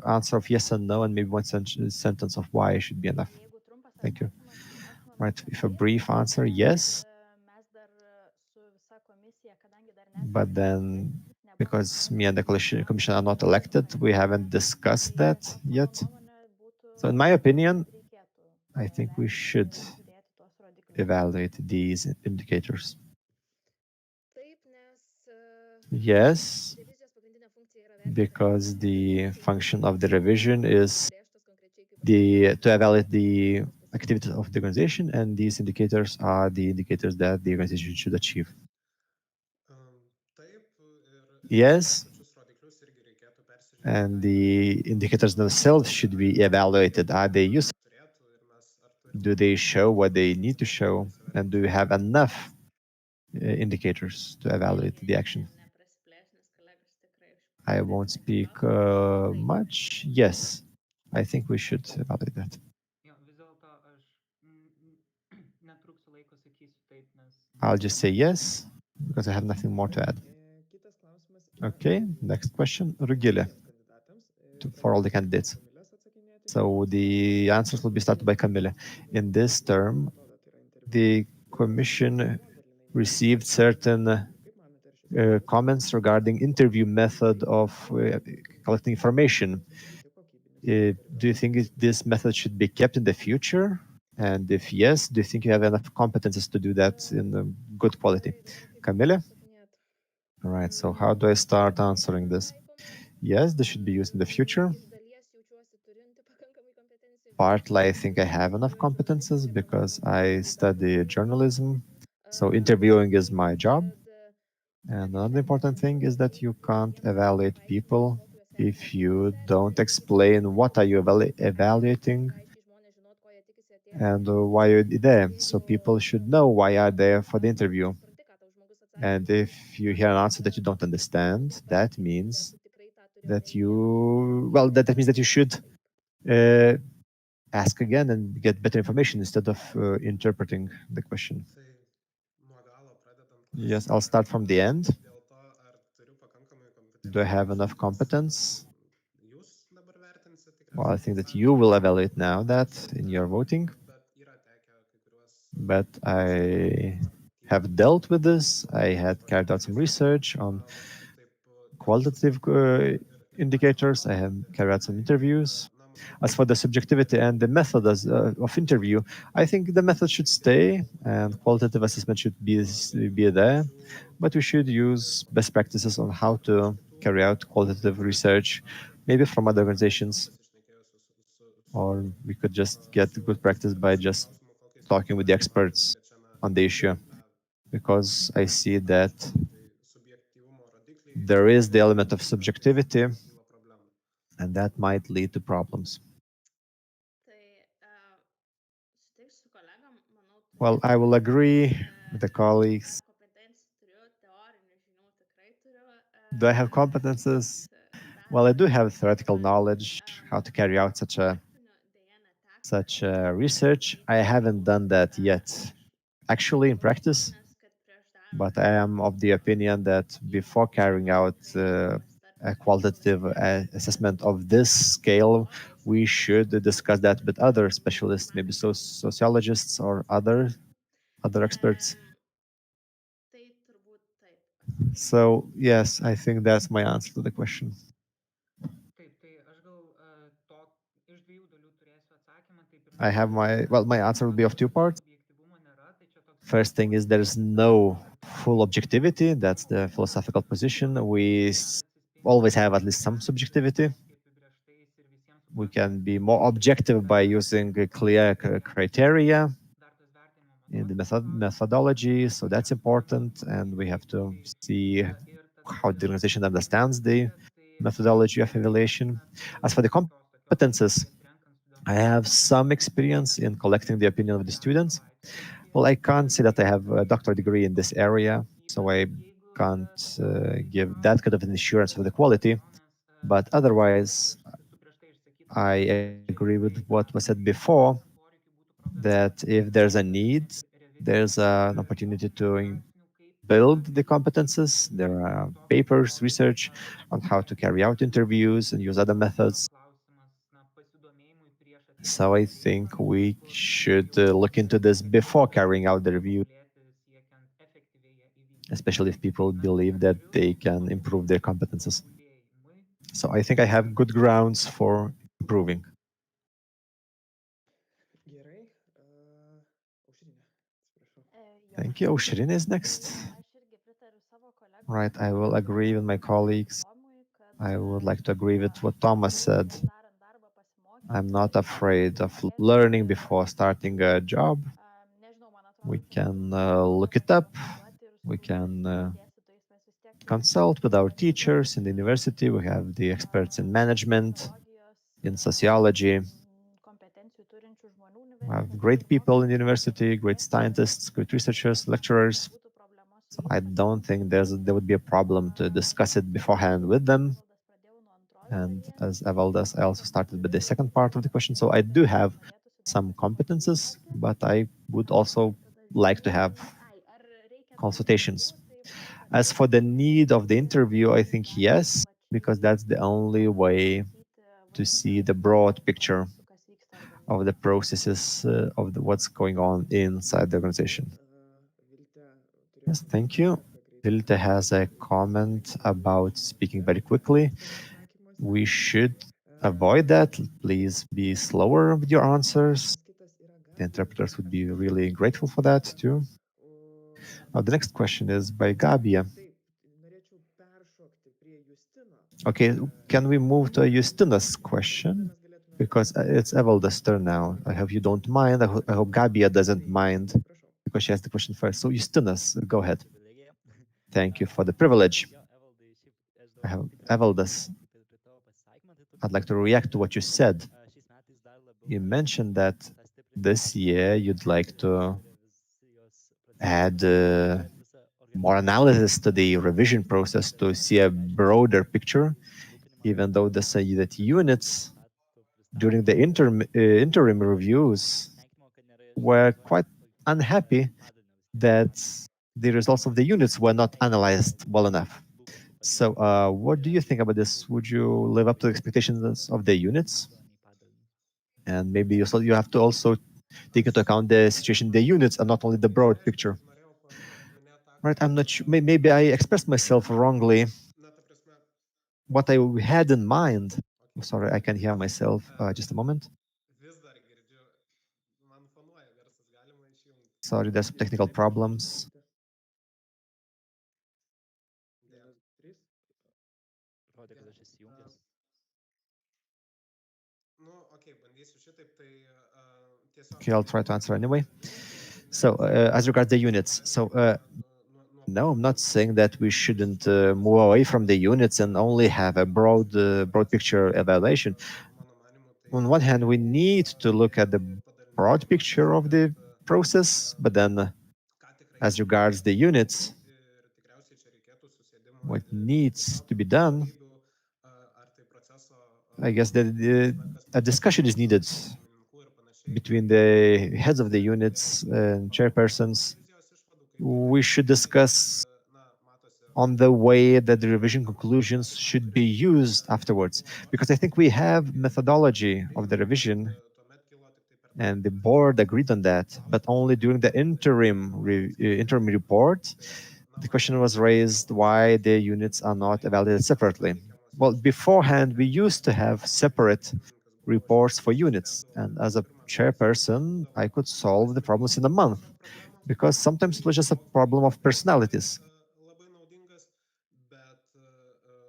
answer of yes and no, and maybe one sentence of why should be enough. Thank you. Right, if a brief answer, yes. But then, because me and the commission are not elected, we haven't discussed that yet. So in my opinion, I think we should evaluate these indicators. Yes, because the function of the revision is to evaluate the activities of the organization, and these indicators are the indicators that the organization should achieve. Yes, and the indicators themselves should be evaluated. Are they useful? Do they show what they need to show? And do we have enough indicators to evaluate the action? I won't speak much. Yes, I think we should evaluate that. I'll just say yes, because I have nothing more to add. Okay, next question, Rugile, for all the candidates. So the answers will be started by Camille. In this term, the Commission received certain comments regarding interview method of collecting information. Do you think this method should be kept in the future? And if yes, do you think you have enough competences to do that in good quality? Camille? All right, so how do I start answering this? Yes, this should be used in the future. Partly, I think I have enough competences because I study journalism. So interviewing is my job. And another important thing is that you can't evaluate people if you don't explain what are you evaluating and why you're there. So people should know why are there for the interview. And if you hear an answer that you don't understand, that means that that means that you should ask again and get better information instead of interpreting the question. Yes, I'll start from the end. Do I have enough competence? Well, I think that you will evaluate now that in your voting. But I have dealt with this. I had carried out some research on qualitative indicators. I have carried out some interviews. As for the subjectivity and the method of interview, I think the method should stay and qualitative assessment should be there, but we should use best practices on how to carry out qualitative research, maybe from other organizations, or we could just get good practice by just talking with the experts on the issue, because I see that there is the element of subjectivity, and that might lead to problems. Well, I will agree with the colleagues. Do I have competences? Well, I do have theoretical knowledge how to carry out such a research. I haven't done that yet, actually, in practice. But I am of the opinion that before carrying out a qualitative assessment of this scale, we should discuss that with other specialists, maybe sociologists or other experts. So yes, I think that's my answer to the question. Taip, tai aš gal to iš dviejų dalių turėsiu atsakymą. Tai I have my answer will be of two parts. objektyvumo nėra, tai čia toks First thing is there's no full objectivity. That's the philosophical position. We always have at least some subjectivity. We can be more objective by using a clear criteria in the methodology. So that's important. And we have to see how the organization understands the methodology of evaluation. As for the competences, I have some experience in collecting the opinion of the students. Well, I can't say that I have a doctorate degree in this area, so I can't give that kind of an assurance of the quality. But otherwise, I agree with what was said before, that if there's a need, there's an opportunity to build the competences. There are papers, research on how to carry out interviews and use other methods. So I think we should look into this before carrying out the review, especially if people believe that they can improve their competences. So I think I have good grounds for improving. Gerai. Aušrinė, atsiprašau. Thank you. Aušrinė is next. Right, I will agree with my colleagues. I would like to agree with what Thomas said. I'm not afraid of learning before starting a job. We can look it up. We can consult with our teachers in the university. We have the experts in management, in sociology. We have great people in the university, great scientists, great researchers, lecturers. So I don't think there would be a problem to discuss it beforehand with them. And as Evaldas, I also started with the second part of the question. So I do have some competences, but I would also like to have consultations. As for the need of the interview, I think yes, because that's the only way to see the broad picture of the processes of what's going on inside the organization. Yes, thank you. Vilta has a comment about speaking very quickly. We should avoid that. Please be slower with your answers. The interpreters would be really grateful for that too. Now, the next question is by Gabia. Okay, can we move to Justina's question? Because it's Evalda's turn now. I hope you don't mind. I hope Gabia doesn't mind because she has the question first. So Justinas, go ahead. Thank you for the privilege. I have Evaldas. I'd like to react to what you said. You mentioned that this year you'd like to add more analysis to the revision process to see a broader picture, even though they say that units during the interim reviews were quite unhappy that the results of the units were not analyzed well enough. So what do you think about this? Would you live up to the expectations of the units? And maybe you have to also take into account the situation in the units and not only the broad picture. Right, I'm not sure. Maybe I expressed myself wrongly. What I had in mind Sorry, I can hear myself. Just a moment. Sorry, there's some technical problems. Rodė, kad aš įsijungęs. Okay, I'll try to answer anyway. So, as regards the units, no, I'm not saying that we shouldn't move away from the units and only have a broad picture evaluation. On one hand, we need to look at the broad picture of the process, but then, as regards the units, what needs to be done, I guess that a discussion is needed between the heads of the units and chairpersons. We should discuss on the way that the revision conclusions should be used afterwards, because I think we have methodology of the revision and the board agreed on that, but only during the interim report the question was raised why the units are not evaluated separately. Well, beforehand we used to have separate reports for units, and as a chairperson I could solve the problems in a month, because sometimes it was just a problem of personalities.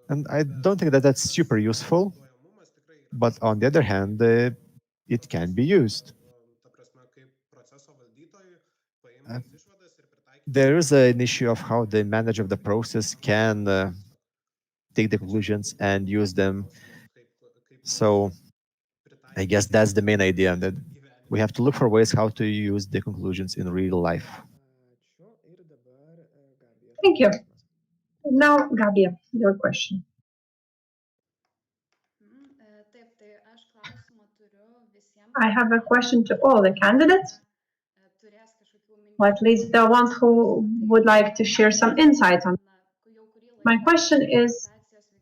And I don't think that that's super useful, but on the other hand, it can be used. Uh, there is an issue of how the manager of the process can take the conclusions and use them. So I guess that's the main idea, that we have to look for ways how to use the conclusions in real life. Thank you. Now, Gabija, your question. I have a question to all the candidates, or at least the ones who would like to share some insights on. My question is,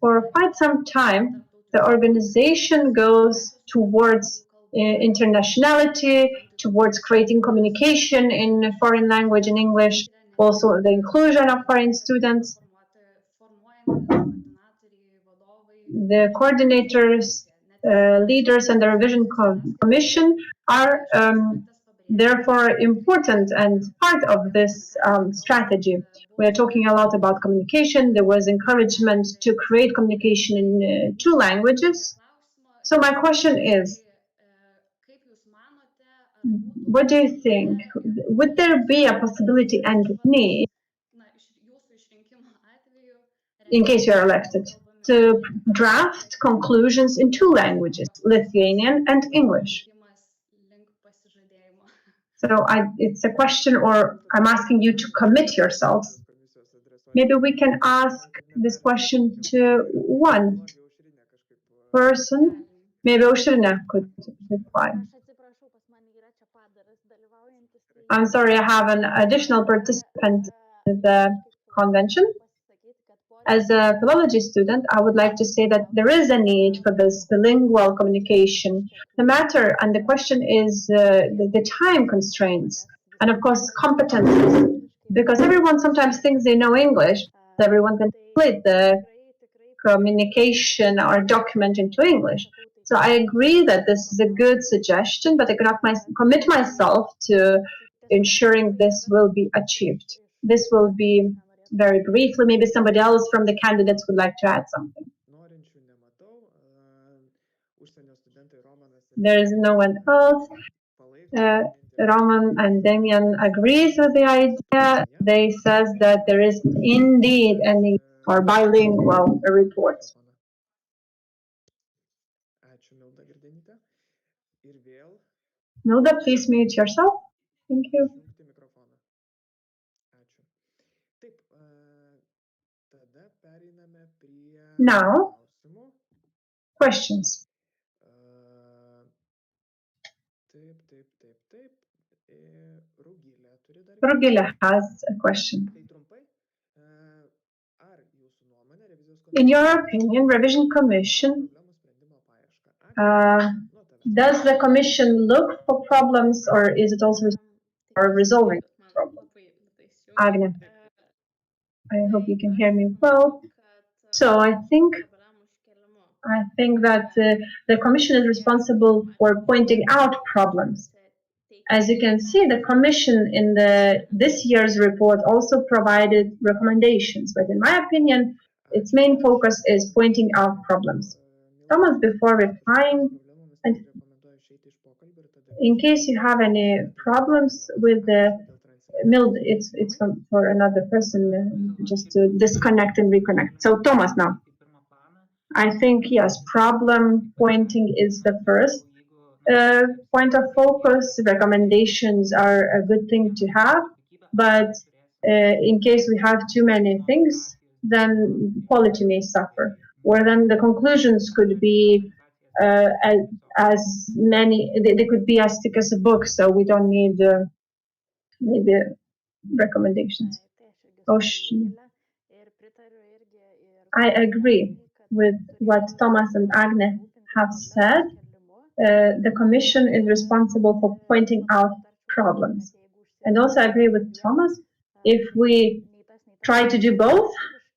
for quite some time, the organization goes towards internationality, towards creating communication in foreign language in English, also the inclusion of foreign students. The coordinators, leaders, and the revision commission are therefore important and part of this strategy. We are talking a lot about communication. There was encouragement to create communication in 2 languages. So my question is, what do you think? Would there be a possibility and need, in case you're elected, to draft conclusions in 2 languages, Lithuanian and English? So it's a question, or I'm asking you to commit yourselves. Maybe we can ask this question to one person. Maybe Aušrinė could reply. I'm sorry, I have an additional participant in the convention. As a philology student, I would like to say that there is a need for this bilingual communication. The matter and the question is the time constraints and, of course, competences. Because everyone sometimes thinks they know English, so everyone can split the communication or document into English. So I agree that this is a good suggestion, but I cannot commit myself to ensuring this will be achieved. This will be very briefly. Maybe somebody else from the candidates would like to add something. There is no one else. Roman and Damian agrees with the idea. They says that there is indeed any or bilingual report. Milda, please mute yourself. Thank you. Now, questions. Rugile has a question. In your opinion, Revision Commission, does the Commission look for problems, or is it also resolving problems? Agne, I hope you can hear me well. So I think I think that the Commission is responsible for pointing out problems. As you can see, the Commission in this year's report also provided recommendations, but in my opinion, its main focus is pointing out problems. Thomas, before replying, and in case you have any problems with the Mild, it's for another person, just to disconnect and reconnect. So Thomas now. I think, yes, problem pointing is the first point of focus. Recommendations are a good thing to have, but in case we have too many things, then quality may suffer. Or then the conclusions could be as many, they could be as thick as a book, so we don't need maybe recommendations. I agree with what Thomas and Agnes have said. The Commission is responsible for pointing out problems. And also I agree with Thomas, if we try to do both,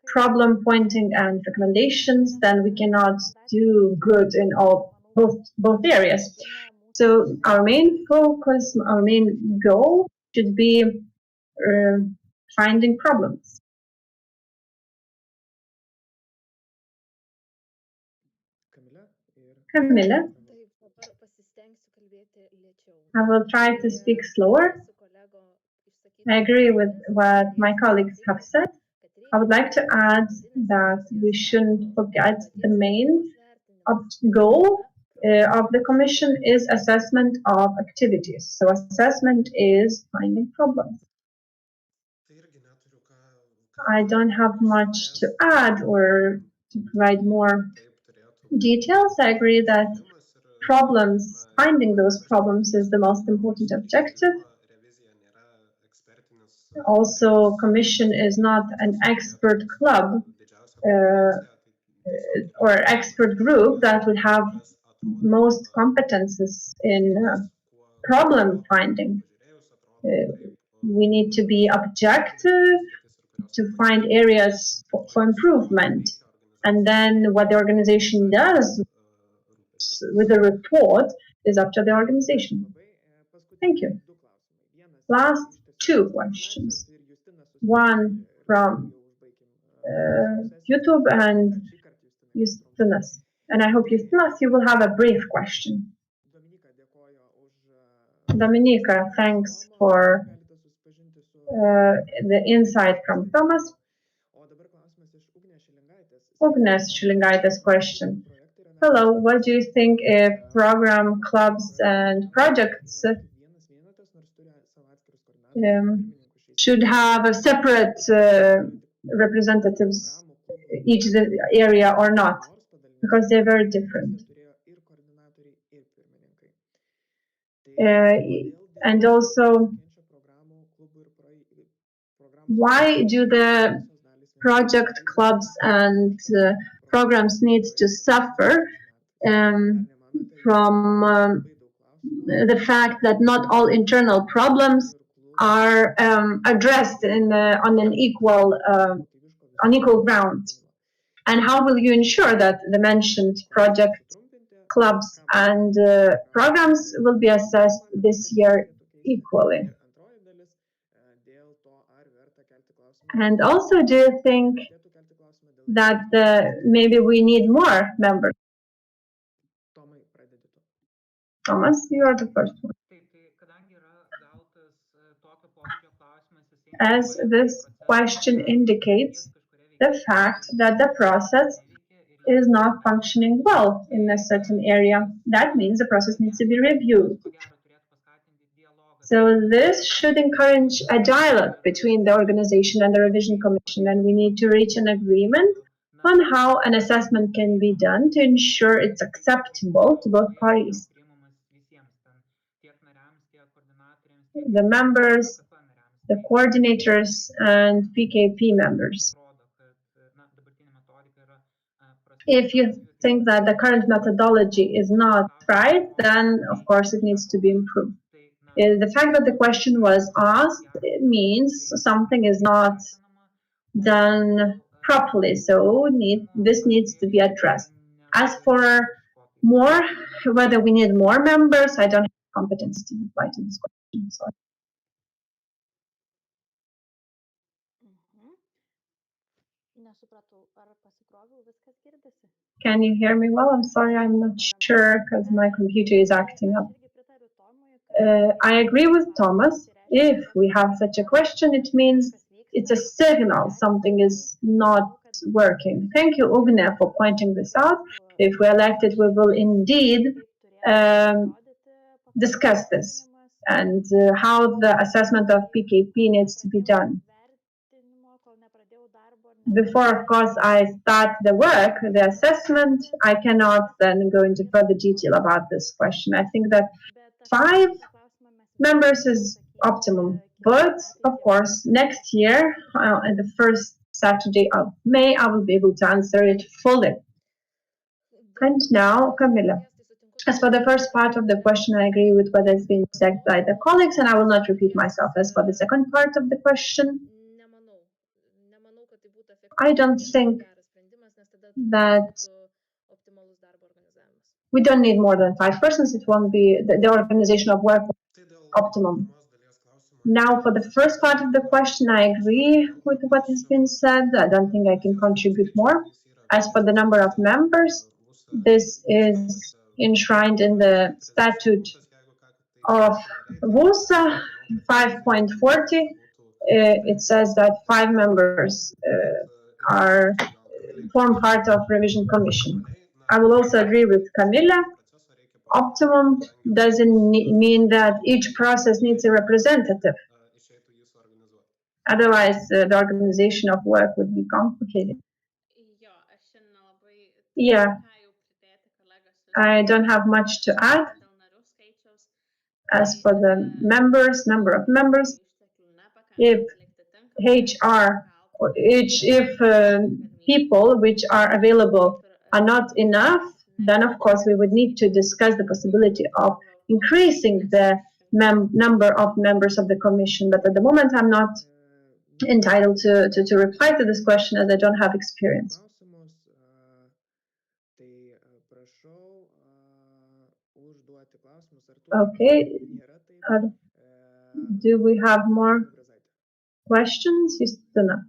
problem pointing and recommendations, then we cannot do good in both areas. So our main focus, our main goal should be finding problems. Camilla? I will try to speak slower. I agree with what my colleagues have said. I would like to add that we shouldn't forget the main goal of the Commission is assessment of activities. So assessment is finding problems. I don't have much to add or to provide more details. I agree that problems, finding those problems is the most important objective. Also, Commission is not an expert club or expert group that would have most competences in problem finding. We need to be objective to find areas for improvement. And then what the organization does with the report is up to the organization. Thank you. Last two questions. One from YouTube and Justinas. And I hope, Justinas, you will have a brief question. Dominika, thanks for the insight from Thomas. Ugnes Šilingaitis question. Hello, what do you think if program, clubs, and projects should have a separate representatives each area or not? Because they're very different. And also, why do the project clubs and programs need to suffer from the fact that not all internal problems are addressed on an equal ground? And how will you ensure that the mentioned project clubs and programs will be assessed this year equally? And also, do you think that maybe we need more members? Thomas, you are the first one. As this question indicates, the fact that the process is not functioning well in a certain area, that means the process needs to be reviewed. So this should encourage a dialogue between the organization and the revision commission, and we need to reach an agreement on how an assessment can be done to ensure it's acceptable to both parties. The members, the coordinators, and PKP members. If you think that the current methodology is not right, then of course it needs to be improved. The fact that the question was asked, it means something is not done properly, so this needs to be addressed. As for more, whether we need more members, I don't have competence to reply to this question. Sorry. Nesupratau, ar pasikroviau, viskas girdisi? Can you hear me well? I'm sorry, I'm not sure because my computer is acting up. I agree with Thomas. If we have such a question, it means it's a signal something is not working. Thank you, Ugne, for pointing this out. If we're elected, we will indeed discuss this and how the assessment of PKP needs to be done. Before, of course, I start the work, the assessment, I cannot then go into further detail about this question. I think that 5 members is optimum. But, of course, next year, on the first Saturday of May, I will be able to answer it fully. And now, Camilla. As for the first part of the question, I agree with what has been said by the colleagues, and I will not repeat myself. As for the second part of the question, I don't think that we don't need more than 5 persons. It won't be the organization of work optimum. Now, for the first part of the question, I agree with what has been said. I don't think I can contribute more. As for the number of members, this is enshrined in the statute of WUSA 5.40. It says that 5 members form part of revision commission. I will also agree with Camilla. Optimum doesn't mean that each process needs a representative. Otherwise, the organization of work would be complicated. Yeah, I don't have much to add. As for the members, number of members, if HR or if people which are available are not enough, then of course we would need to discuss the possibility of increasing the number of members of the commission. But at the moment, I'm not entitled to reply to this question as I don't have experience. Okay. Do we have more questions? Justinas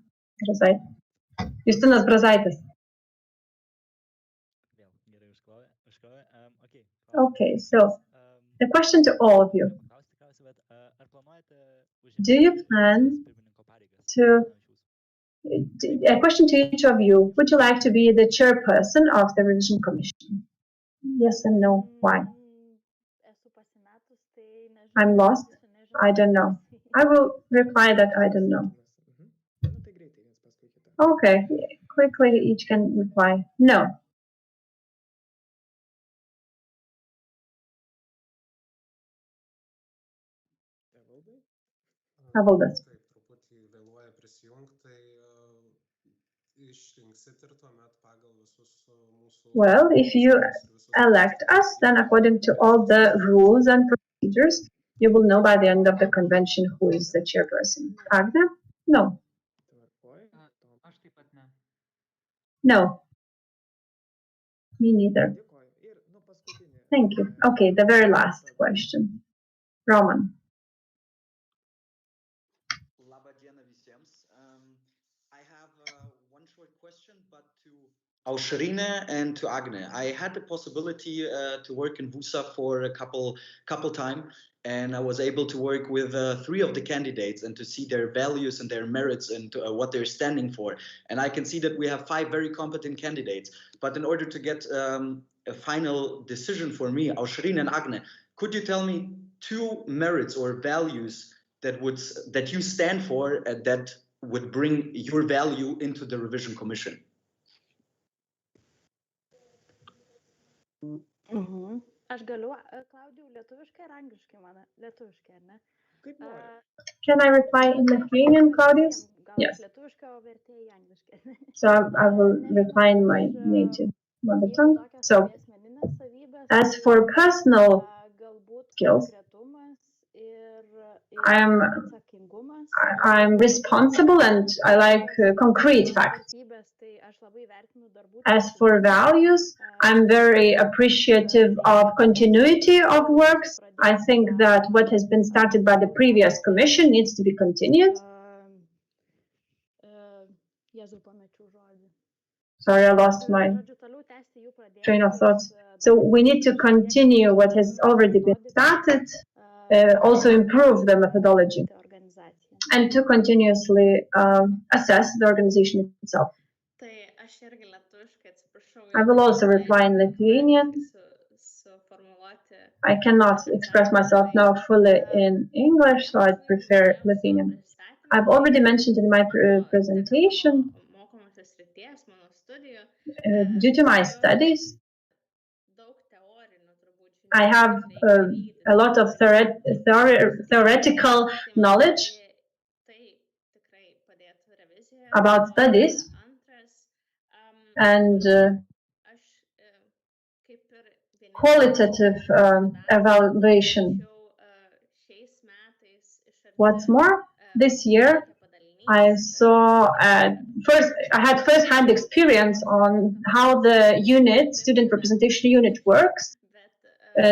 Brazaitis. Okay, so the question to all of you. Do you plan to, a question to each of you, would you like to be the chairperson of the revision commission? Yes and no, why? I'm lost, I don't know. I will reply that I don't know. Okay, quickly each can reply no. Evaldas. Well, if you elect us, then according to all the rules and procedures, you will know by the end of the convention who is the chairperson. Agne? No. No. Me neither. Thank you. Okay, the very last question. Roman. Laba diena visiems. I have one short question, but to Aušrinė and to Agne. I had the possibility to work in WUSA for a couple time, and I was able to work with 3 of the candidates and to see their values and their merits and what they're standing for. And I can see that we have 5 very competent candidates. But in order to get a final decision for me, Aušrinė and Agne, could you tell me 2 merits or values that you stand for that would bring your value into the revision commission? Aš galiu, Klaudijau, lietuviškai ar angliškai man? Lietuviškai, ar ne? Can I reply in Lithuanian, Claudius? Yes. So I will reply in my native mother tongue. So, as for personal skills, I'm responsible and I like concrete facts. As for values, I'm very appreciative of continuity of works. I think that what has been started by the previous commission needs to be continued. Sorry, I lost my train of thought. So we need to continue what has already been started, also improve the methodology, and to continuously assess the organization itself. I will also reply in Lithuanian. I cannot express myself now fully in English, so I'd prefer Lithuanian. I've already mentioned in my presentation, due to my studies, I have a lot of theoretical knowledge about studies, and qualitative evaluation. What's more, this year I saw I had first-hand experience on how the unit, student representation unit, works.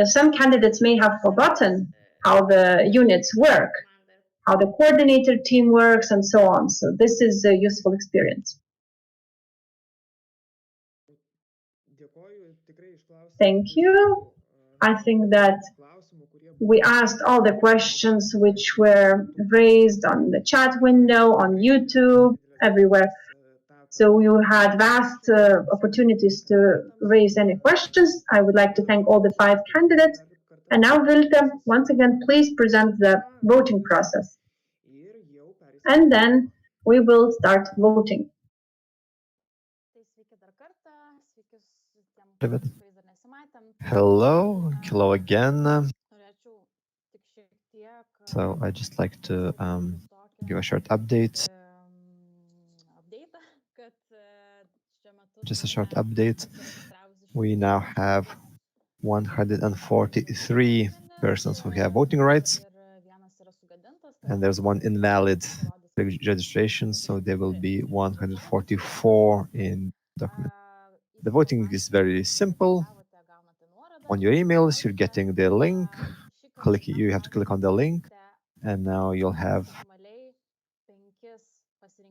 Some candidates may have forgotten how the units work, how the coordinator team works, and so on. So this is a useful experience. Thank you. I think that we asked all the questions which were raised on the chat window, on YouTube, everywhere. So you had vast opportunities to raise any questions. I would like to thank all the 5 candidates. And now, Vilta, once again, please present the voting process. And then we will start voting. Hello, hello again. So I just like to give a short update. Just a short update. We now have 143 persons who have voting rights, and there's one invalid registration, so there will be 144 in document. The voting is very simple. On your emails, you're getting the link. You have to click on the link, and now you'll have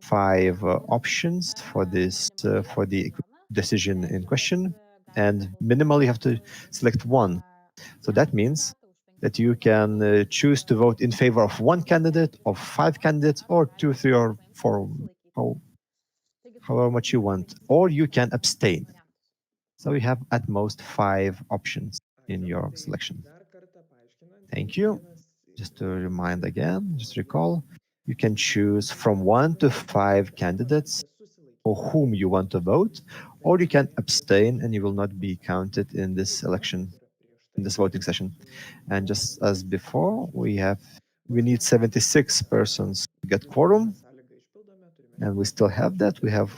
5 options for this for the decision in question, and minimally you have to select one. So that means that you can choose to vote in favor of one candidate, of 5 candidates, or 2, 3, or 4, however much you want, or you can abstain. So you have at most 5 options in your selection. Thank you. Just to remind again, just recall, you can choose from 1 to 5 candidates for whom you want to vote, or you can abstain and you will not be counted in this election, in this voting session. And just as before, we need 76 persons to get quorum, and we still have that. We have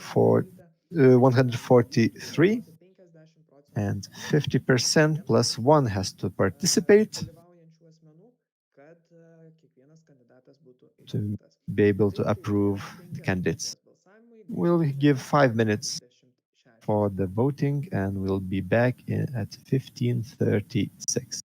143, and 50% plus 1 has to participate to be able to approve the candidates. We'll give 5 minutes for the voting, and we'll be back at 15:36.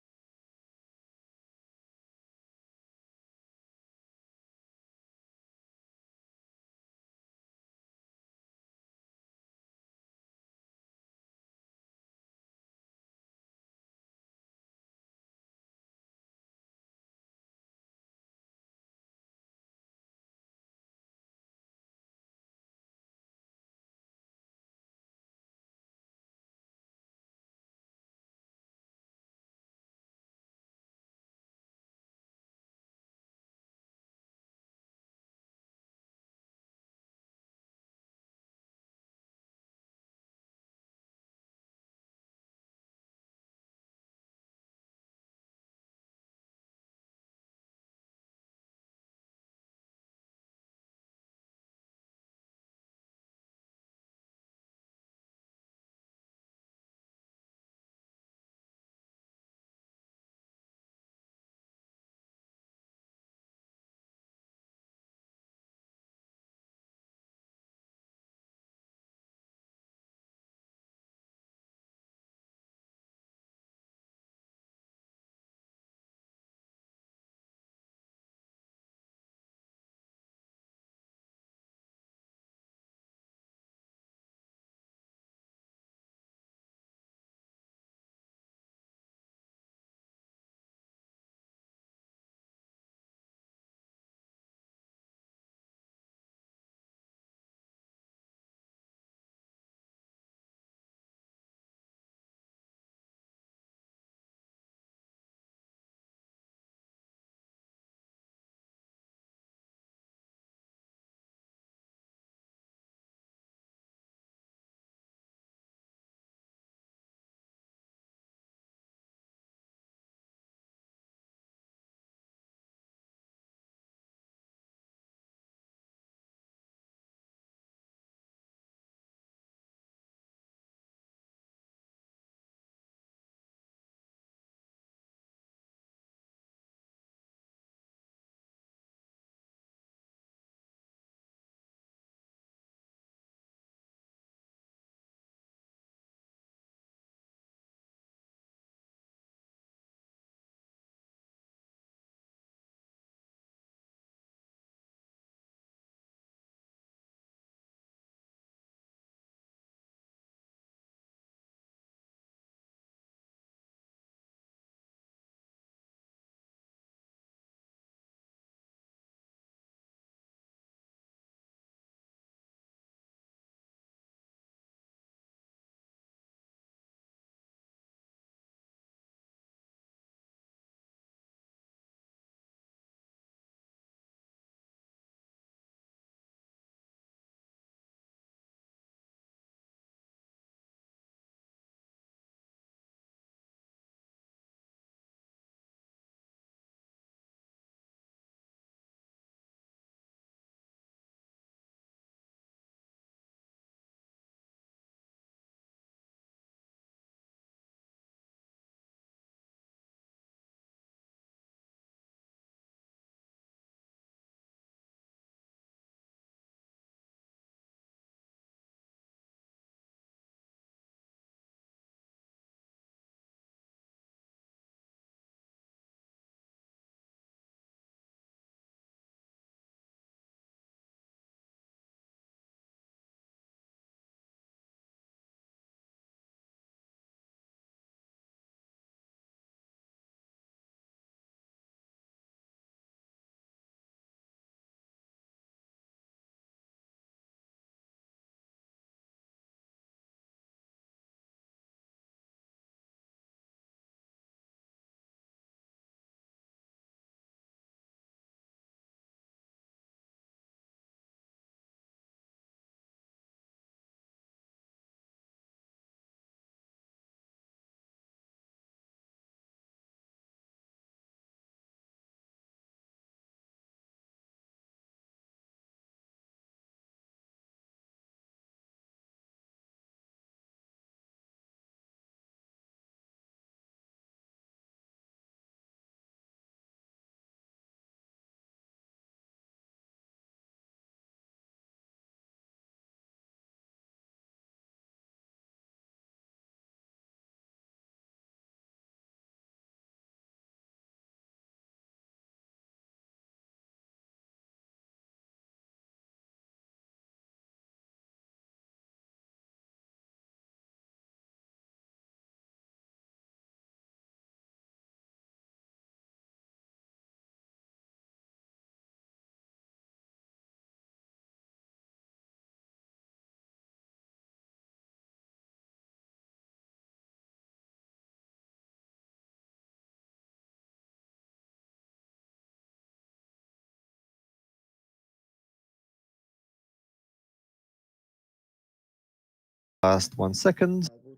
Last 1 second. Galbūt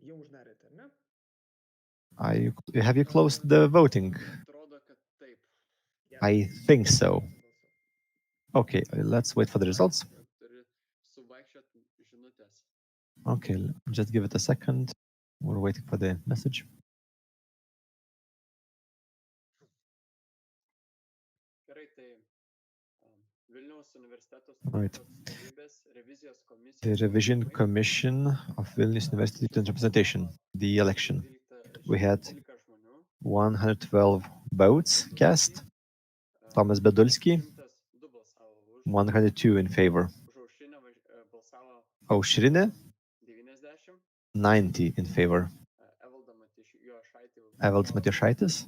jau uždarėte, ar ne? Have you closed the voting? Atrodo, kad taip. I think so. Okay, let's wait for the results. Okay, just give it a second. We're waiting for the message. Right. The Revision Commission of Vilnius University Student Representation, the election. We had 112 votes cast. Thomas Bedulski, 102 in favor. Aušrinė, 90 in favor. Evaldas Matijošaitis,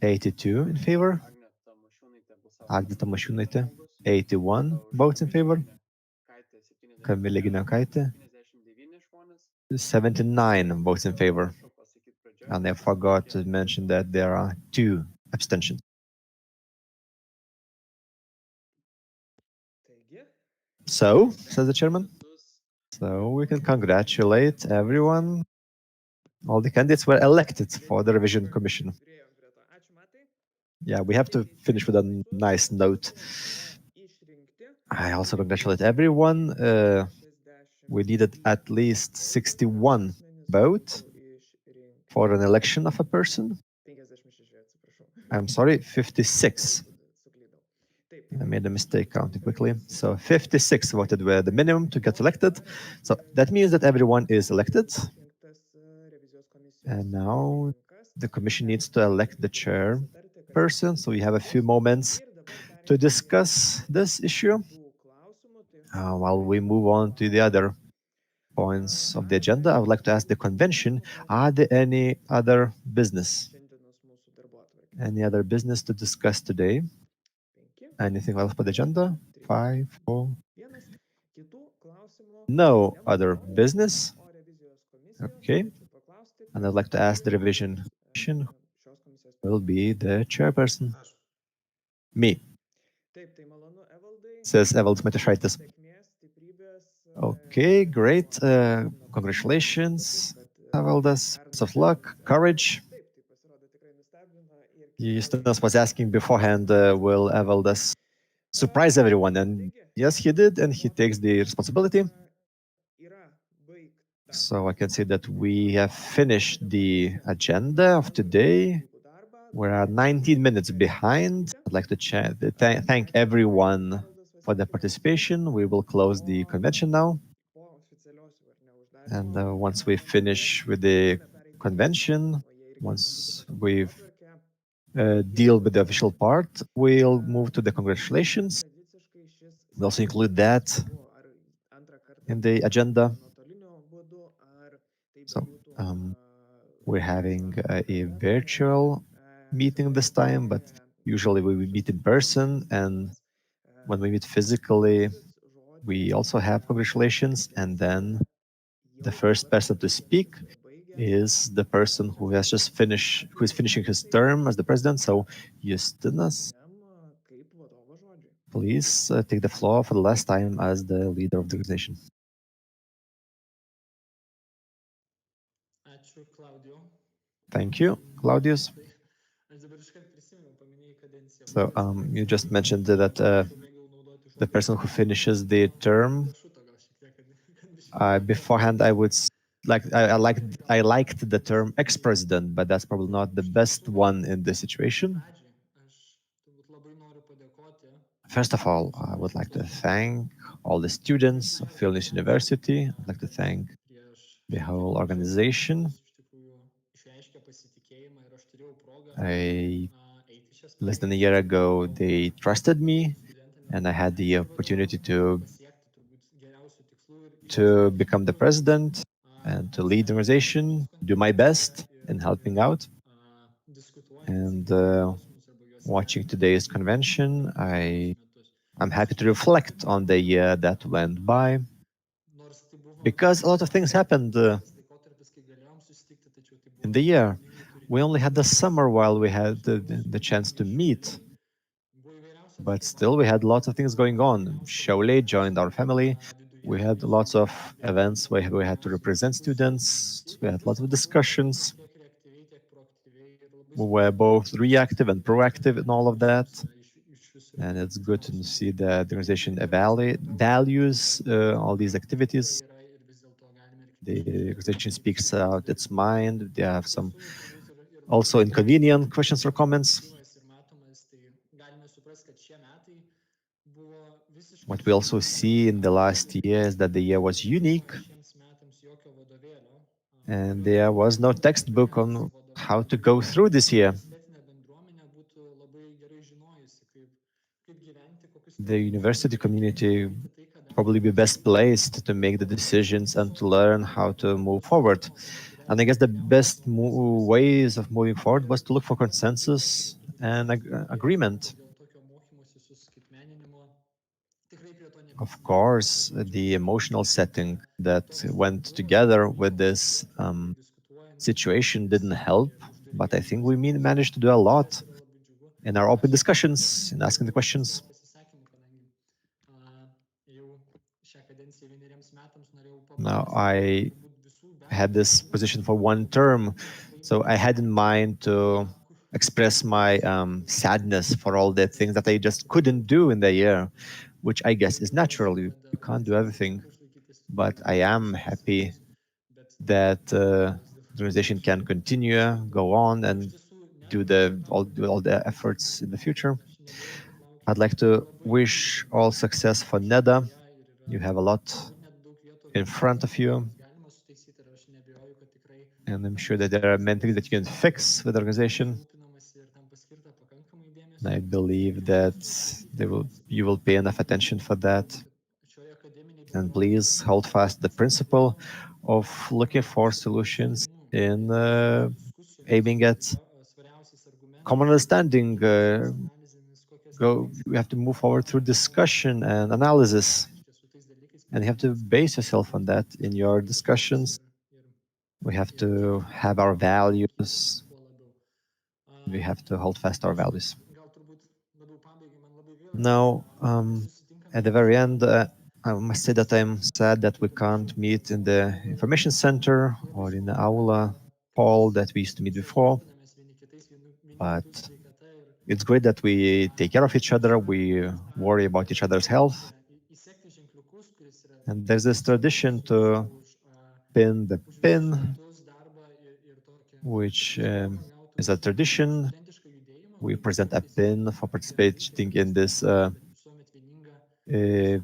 82 in favor. Agnė Tamošiūnaitė, 81 votes in favor. Kamilė Giniokaitė, 79 votes in favor. And I forgot to mention that there are 2 abstentions. So, says the chairman, so we can congratulate everyone. All the candidates were elected for the revision commission. Yeah, we have to finish with a nice note. I also congratulate everyone. We needed at least 61 votes for an election of a person. I'm sorry, 56. I made a mistake counting quickly. So 56 voted were the minimum to get elected. So that means that everyone is elected. And now the commission needs to elect the chairperson. So we have a few moments to discuss this issue while we move on to the other points of the agenda. I would like to ask the convention, are there any other business? Any other business to discuss today? Anything else for the agenda? 5, 4. No other business. Okay. And I'd like to ask the revision commission who will be the chairperson. Me. Says Evaldas Matijošaitis. Okay, great. Congratulations, Evaldas. Best of luck, courage. Justinas was asking beforehand, will Evaldas surprise everyone? And yes, he did, and he takes the responsibility. So I can say that we have finished the agenda of today. We're 19 minutes behind. I'd like to thank everyone for their participation. We will close the convention now. And once we finish with the convention, once we've deal with the official part, we'll move to the congratulations. We also include that in the agenda. So we're having a virtual meeting this time, but usually we meet in person, and when we meet physically, we also have congratulations. And then the first person to speak is the person who has just finished, who is finishing his term as the president. So, Justinas, please take the floor for the last time as the leader of the organization. Thank you, Claudius. So you just mentioned that the person who finishes the term. Beforehand, I would I liked the term ex-president, but that's probably not the best one in this situation. First of all, I would like to thank all the students of Vilnius University. I'd like to thank the whole organization. Less than a year ago, they trusted me, and I had the opportunity to become the president and to lead the organization, do my best in helping out. And watching today's convention, I'm happy to reflect on the year that went by, because a lot of things happened in the year. We only had the summer while we had the chance to meet. But still, we had lots of things going on. Shaule joined our family. We had lots of events where we had to represent students. We had lots of discussions. We were both reactive and proactive in all of that. And it's good to see that the organization values all these activities. The organization speaks out its mind. They have some also inconvenient questions or comments. What we also see in the last year is that the year was unique, and there was no textbook on how to go through this year. The university community probably be best placed to make the decisions and to learn how to move forward. And I guess the best ways of moving forward was to look for consensus and agreement. Of course, the emotional setting that went together with this situation didn't help, but I think we managed to do a lot in our open discussions, in asking the questions. Now, I had this position for one term, so I had in mind to express my sadness for all the things that I just couldn't do in the year, which I guess is natural. You can't do everything, but I am happy that the organization can continue, go on, and do all the efforts in the future. I'd like to wish all success for NEDA. You have a lot in front of you, and I'm sure that there are many things that you can fix with the organization. And I believe that you will pay enough attention for that. And please hold fast the principle of looking for solutions in aiming at common understanding. We have to move forward through discussion and analysis, and you have to base yourself on that in your discussions. We have to have our values. We have to hold fast our values. Now, at the very end, I must say that I'm sad that we can't meet in the information center or in the aula hall that we used to meet before. But it's great that we take care of each other. We worry about each other's health. And there's this tradition to pin the pin, which is a tradition. We present a pin for participating in this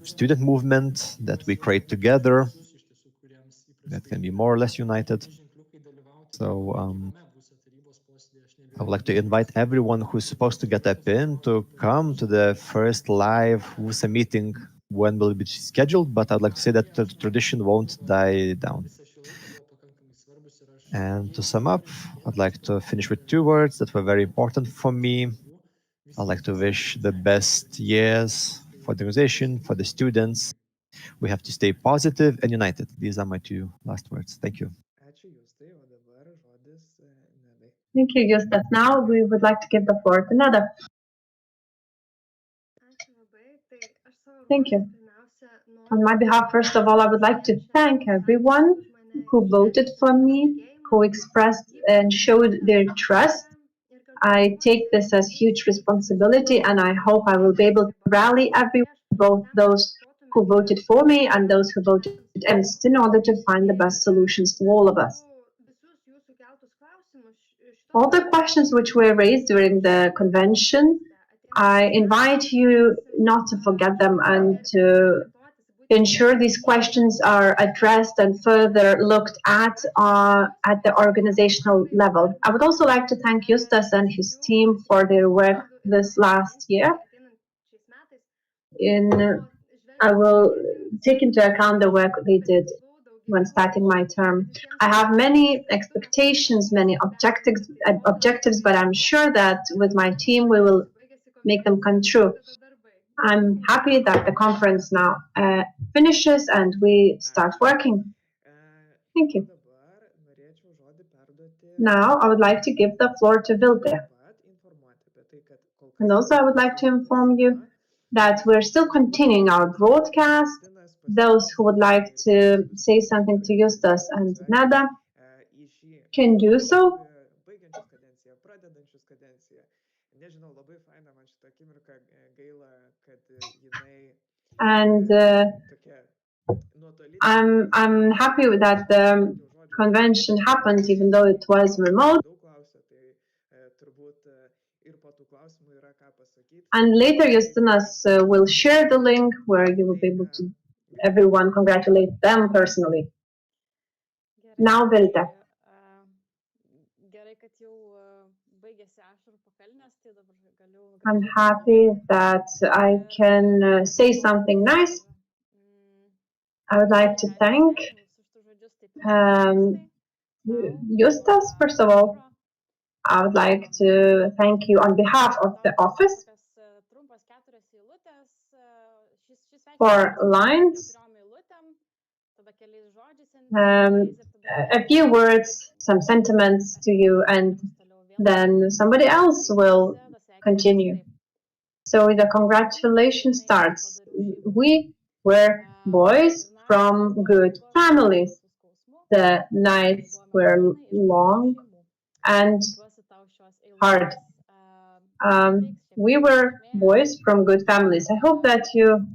student movement that we create together that can be more or less united. So I would like to invite everyone who's supposed to get a pin to come to the first live WUSA meeting when will it be scheduled, but I'd like to say that the tradition won't die down. And to sum up, I'd like to finish with two words that were very important for me. I'd like to wish the best years for the organization, for the students. We have to stay positive and united. These are my two last words. Thank you. Thank you, Justas. Now we would like to give the floor to Neda. Thank you. On my behalf, first of all, I would like to thank everyone who voted for me, who expressed and showed their trust. I take this as huge responsibility, and I hope I will be able to rally everyone, both those who voted for me and those who voted against, in order to find the best solutions for all of us. All the questions which were raised during the convention, I invite you not to forget them and to ensure these questions are addressed and further looked at the organizational level. I would also like to thank Justas and his team for their work this last year. I will take into account the work they did when starting my term. I have many expectations, many objectives, but I'm sure that with my team we will make them come true. I'm happy that the conference now finishes and we start working. Thank you. Now I would like to give the floor to Vilde. And also I would like to inform you that we're still continuing our broadcast. Those who would like to say something to Justas and Nada can do so. Baigiančius kadenciją, pradedančius kadenciją. Nežinau, labai faina man šitą akimirką, gaila, kad jinai And tokia I'm happy that the convention happened even though it was remote. And later Justinas will share the link where you will be able to everyone congratulate them personally. Now Vilte. I'm happy that I can say something nice. I would like to thank Justas, first of all. I would like to thank you on behalf of the office for lines. A few words, some sentiments to you, and then somebody else will continue. So the congratulation starts. We were boys from good families. The nights were long and hard. We were boys from good families. I hope that you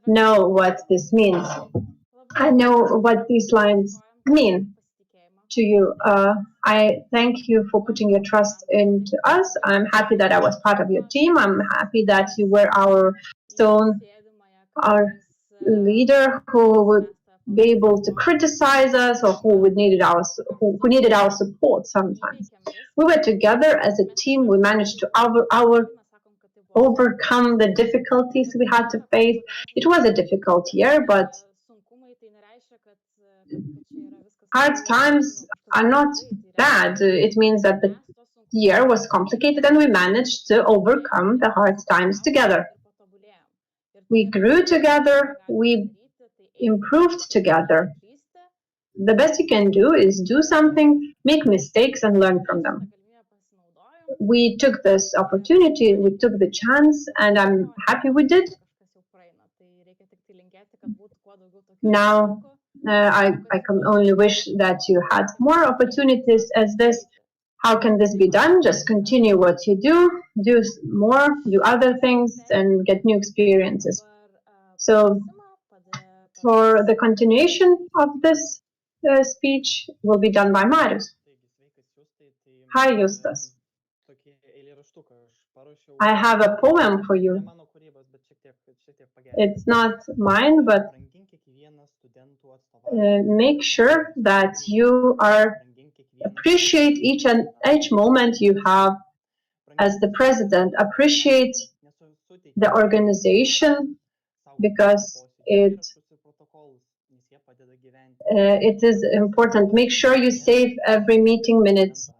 know what this means. I know what these lines mean to you. I thank you for putting your trust into us. I'm happy that I was part of your team. I'm happy that you were our leader who would be able to criticize us or who needed our support sometimes. We were together as a team. We managed to overcome the difficulties we had to face. It was a difficult year, but hard times are not bad. It means that the year was complicated and we managed to overcome the hard times together. We grew together, we improved together. The best you can do is do something, make mistakes and learn from them. We took this opportunity, we took the chance, and I'm happy we did. Now, I can only wish that you had more opportunities as this. How can this be done? Just continue what you do more, do other things, and get new experiences. So, for the continuation of this speech will be done by Marius. Hi, Justas. I have a poem for you. It's not mine, but make sure that you appreciate each moment you have as the president. Appreciate the organization because it is important. Make sure you save every meeting minutes.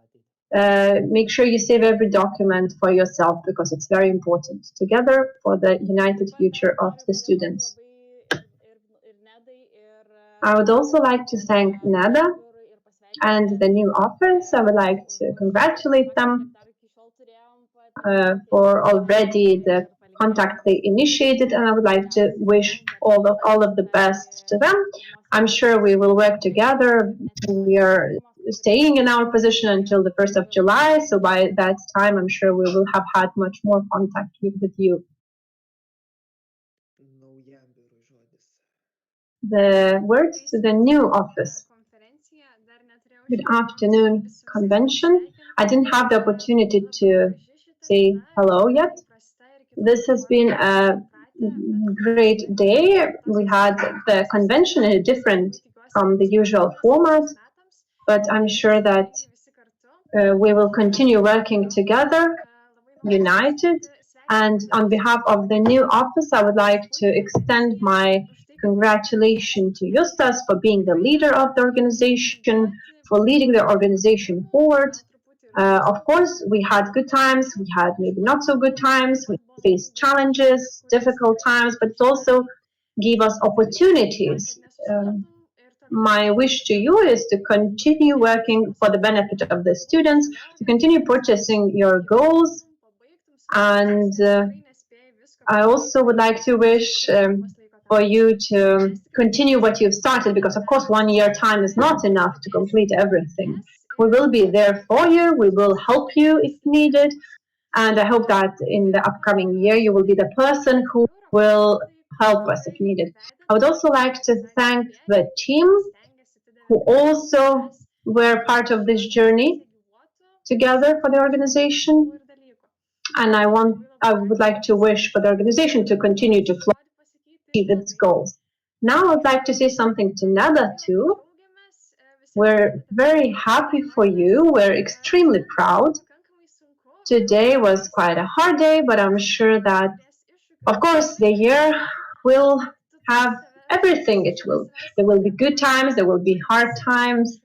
Make sure you save every document for yourself because it's very important. Together for the united future of the students. I would also like to thank Nada and the new office. I would like to congratulate them for already the contact they initiated, and I would like to wish all of the best to them. I'm sure we will work together. We are staying in our position until the 1st of July, so by that time I'm sure we will have had much more contact with you. The words to the new office. Good afternoon, convention. I didn't have the opportunity to say hello yet. This has been a great day. We had the convention in a different from the usual format, but I'm sure that we will continue working together, united. And on behalf of the new office, I would like to extend my congratulations to Justas for being the leader of the organization, for leading the organization forward. Of course, we had good times, we had maybe not so good times, we faced challenges, difficult times, but it also gave us opportunities. My wish to you is to continue working for the benefit of the students, to continue purchasing your goals, And I also would like to wish for you to continue what you've started, because of course 1 year time is not enough to complete everything. We will be there for you, we will help you if needed, and I hope that in the upcoming year you will be the person who will help us if needed. I would also like to thank the team who also were part of this journey together for the organization. And I would like to wish for the organization to continue to achieve its goals. Now I would like to say something to Nada too. We're very happy for you. We're extremely proud. Today was quite a hard day, but I'm sure that, of course, the year will have everything. There will be good times, there will be hard times,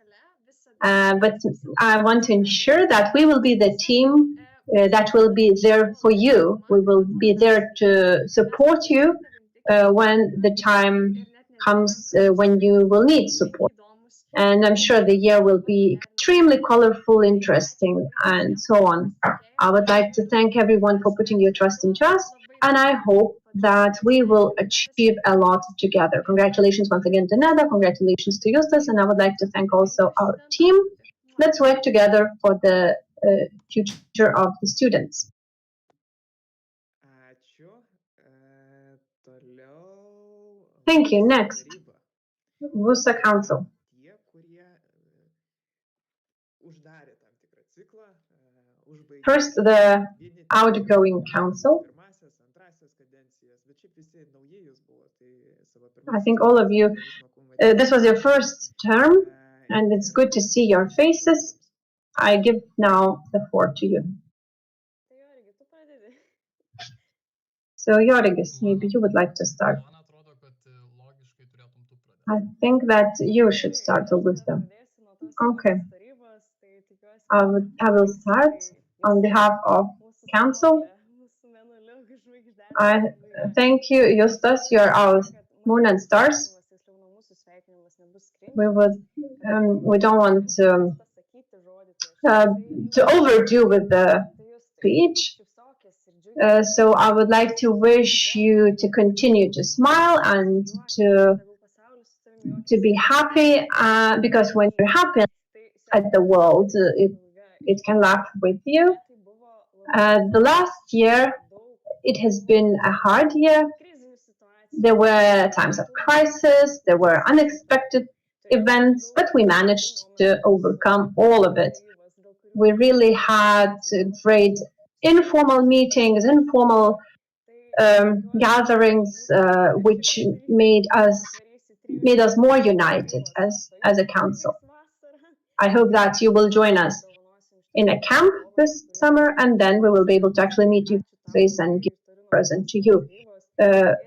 but I want to ensure that we will be the team that will be there for you. We will be there to support you when the time comes when you will need support. And I'm sure the year will be extremely colorful, interesting, and so on. I would like to thank everyone for putting your trust into us, and I hope that we will achieve a lot together. Congratulations once again to Neda, congratulations to Justus, and I would like to thank also our team. Let's work together for the future of the students. Ačiū. Toliau. Thank you. Next, VUSA Council. Tie, kurie uždarė tam tikrą ciklą, užbaigė First, the outgoing council. pirmasias, antrasias kadencijas, bet šiaip visi naujai jūs buvo, tai savo I think all of you, this was your first term, and it's good to see your faces. I give now the floor to you. So, Jorgis, maybe you would like to start. I think that you should start, Augusta. Okay. I will start on behalf of council. I thank you, Justus. You're our moon and stars. We don't want to overdo with the speech. So I would like to wish you to continue to smile and to be happy, because when you're happy at the world, it can laugh with you. The last year, it has been a hard year. There were times of crisis, there were unexpected events, but we managed to overcome all of it. We really had great informal meetings, informal gatherings, which made us more united as a council. I hope that you will join us in a camp this summer, and then we will be able to actually meet you face and give a present to you.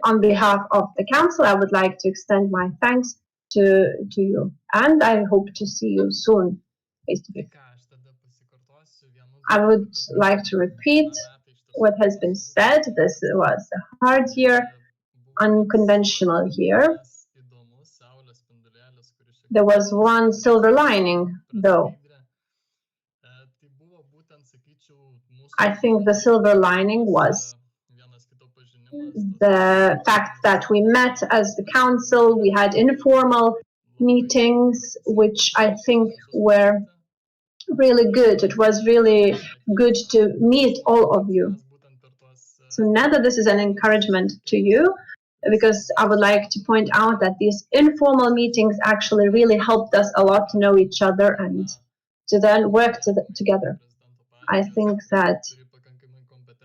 On behalf of the council, I would like to extend my thanks to you, and I hope to see you soon face to face. I would like to repeat what has been said. This was a hard year, unconventional year. There was one silver lining, though. I think the silver lining was the fact that we met as the council. We had informal meetings, which I think were really good. It was really good to meet all of you. So now that this is an encouragement to you, because I would like to point out that these informal meetings actually really helped us a lot to know each other and to then work together. I think that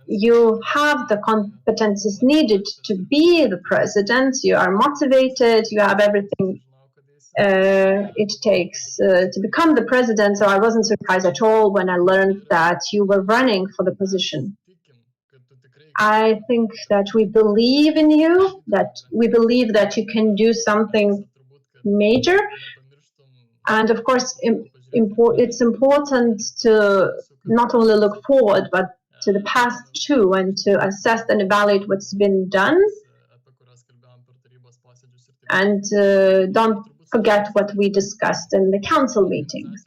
you have the competences needed to be the president. You are motivated. You have everything it takes to become the president. So I wasn't surprised at all when I learned that you were running for the position. I think that we believe in you, that we believe that you can do something major. And of course, it's important to not only look forward, but to the past too, and to assess and evaluate what's been done. And don't forget what we discussed in the council meetings.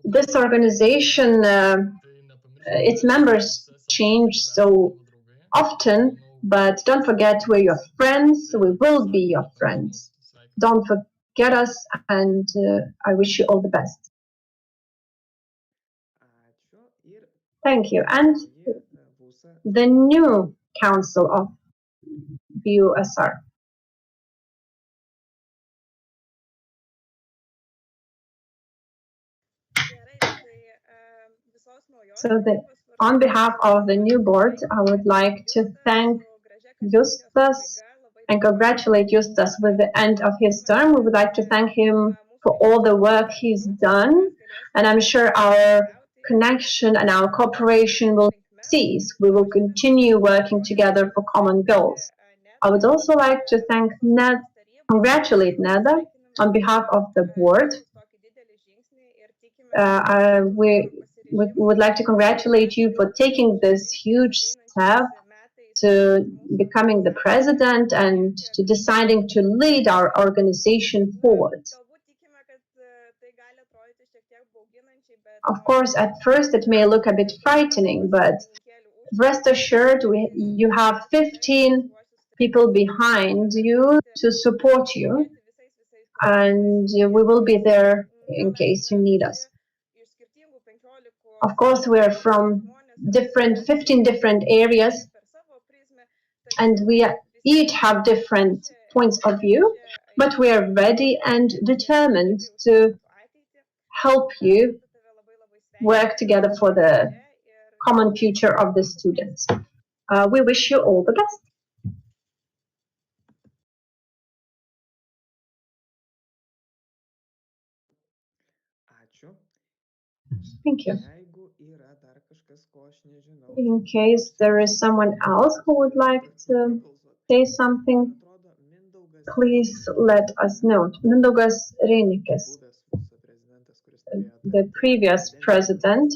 This organization its members change so often, but don't forget we're your friends. We will be your friends. Don't forget us, and I wish you all the best. Thank you. And the new Council of VUSR. So on behalf of the new board, I would like to thank Justas and congratulate Justas with the end of his term. We would like to thank him for all the work he's done, and I'm sure our connection and our cooperation will cease. We will continue working together for common goals. I would also like to congratulate Neda on behalf of the board. We would like to congratulate you for taking this huge step to becoming the president and to deciding to lead our organization forward. Of course, at first it may look a bit frightening, but rest assured you have 15 people behind you to support you, and we will be there in case you need us. Of course, we are from 15 different areas, and we each have different points of view, but we are ready and determined to help you work together for the common future of the students. We wish you all the best. Thank you. In case there is someone else who would like to say something, please let us know. Mindaugas Reinikis, the previous president,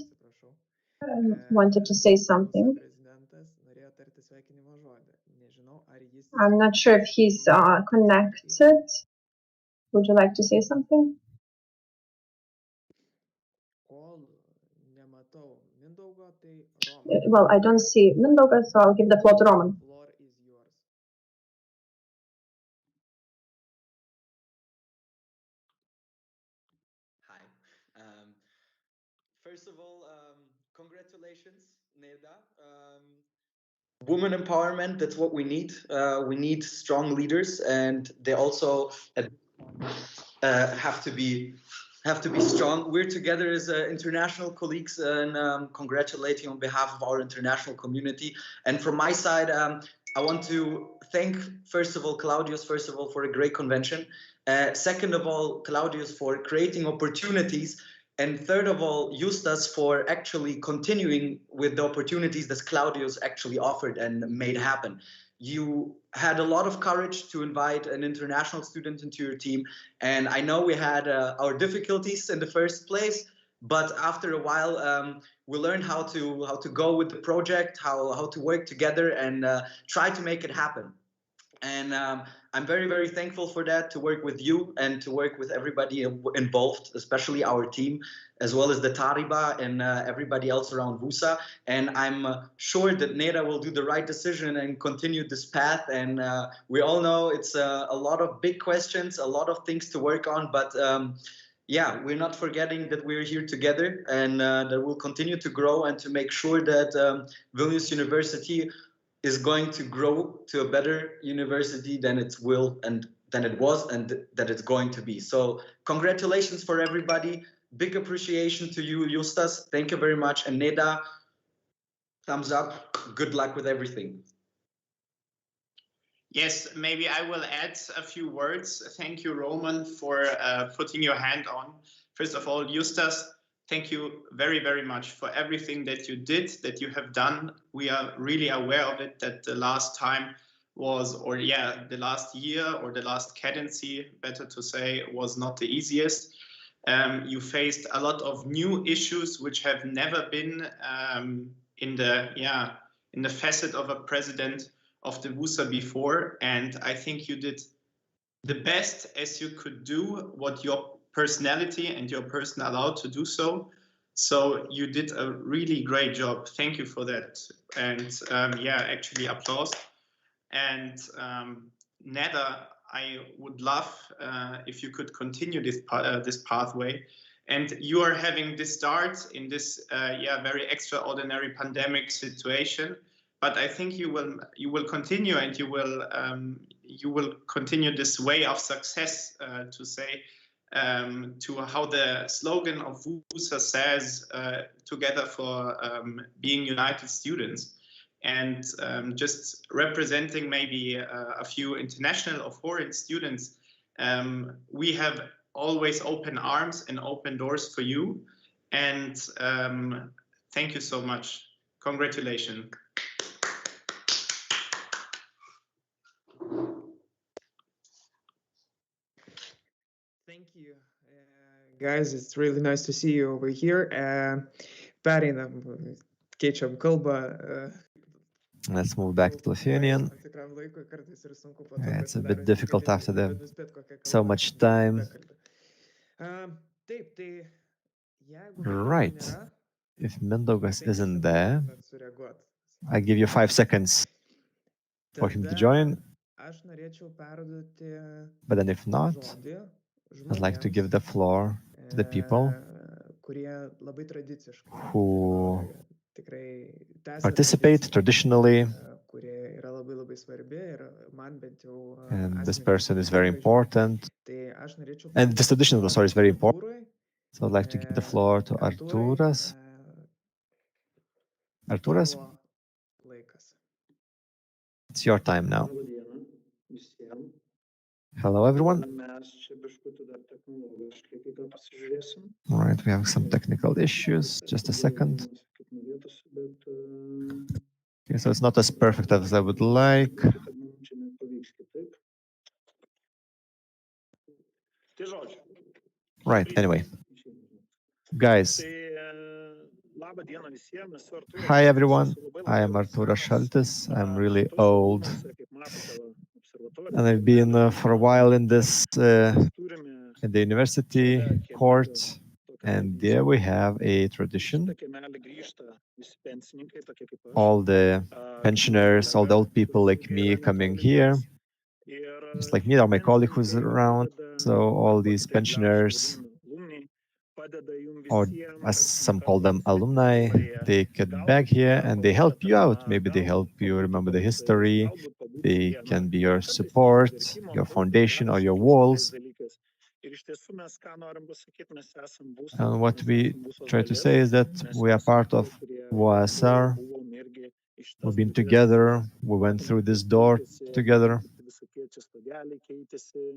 wanted to say something. I'm not sure if he's connected. Would you like to say something? Well, I don't see Mindaugas, so I'll give the floor to Roman. Hi. First of all, congratulations, Neda. Women empowerment, that's what we need. We need strong leaders, and they also have to be strong. We're together as international colleagues, and congratulating on behalf of our international community. And from my side, I want to thank, first of all, Claudius, for a great convention. Second of all, Claudius, for creating opportunities. And third of all, Justas, for actually continuing with the opportunities that Claudius actually offered and made happen. You had a lot of courage to invite an international student into your team. And I know we had our difficulties in the first place, but after a while, we learned how to go with the project, how to work together and try to make it happen. And I'm very, very thankful for that, to work with you and to work with everybody involved, especially our team, as well as the Tariba and everybody else around VUSA. And I'm sure that Neda will do the right decision and continue this path. And we all know it's a lot of big questions, a lot of things to work on, but yeah, we're not forgetting that we're here together, and that we'll continue to grow and to make sure that Vilnius University is going to grow to a better university than it will and than it was and that it's going to be. So congratulations for everybody. Big appreciation to you, Justas. Thank you very much. And Neda, thumbs up. Good luck with everything. Yes, maybe I will add a few words. Thank you, Roman, for putting your hand on. First of all, Justas, thank you very, very much for everything that you did, that you have done. We are really aware of it, that the last time was, or yeah, the last year or the last cadency, better to say, was not the easiest. You faced a lot of new issues which have never been in the facet of a president of the VUSA before, and I think you did the best as you could do, what your personality and your person allowed to do so. So you did a really great job. Thank you for that. And yeah, actually applause. And Neda, I would love if you could continue this pathway. And you are having this start in this yeah, very extraordinary pandemic situation. But I think you will continue, and you will continue this way of success, to say, to how the slogan of WUSA says, together for being united students. And just representing maybe a few international or foreign students, we have always open arms and open doors for you. And thank you so much. Congratulations. Thank you, guys. It's really nice to see you over here. Pereinam, keičiam kalbą. Let's move back to Lithuanian. It's a bit difficult after so much time. Right. If Mindaugas isn't there, I give you 5 seconds for him to join. But then if not, I'd like to give the floor to the people who participate traditionally. And this person is very important. And this traditional story is very important. So I'd like to give the floor to Artūras. Artūras, it's your time now. Hello, everyone. All right, we have some technical issues. Just a second. Okay, so it's not as perfect as I would like. Right, anyway. Guys. Hi, everyone. I am Artūras Šaltis. I'm really old. And I've been for a while in this, in the university court. And there we have a tradition. All the pensioners, all the old people like me coming here, just like me or my colleague who's around. So all these pensioners, or as some call them alumni, they get back here and they help you out. Maybe they help you remember the history. They can be your support, your foundation, or your walls. And what we try to say is that we are part of WSR. We've been together. We went through this door together.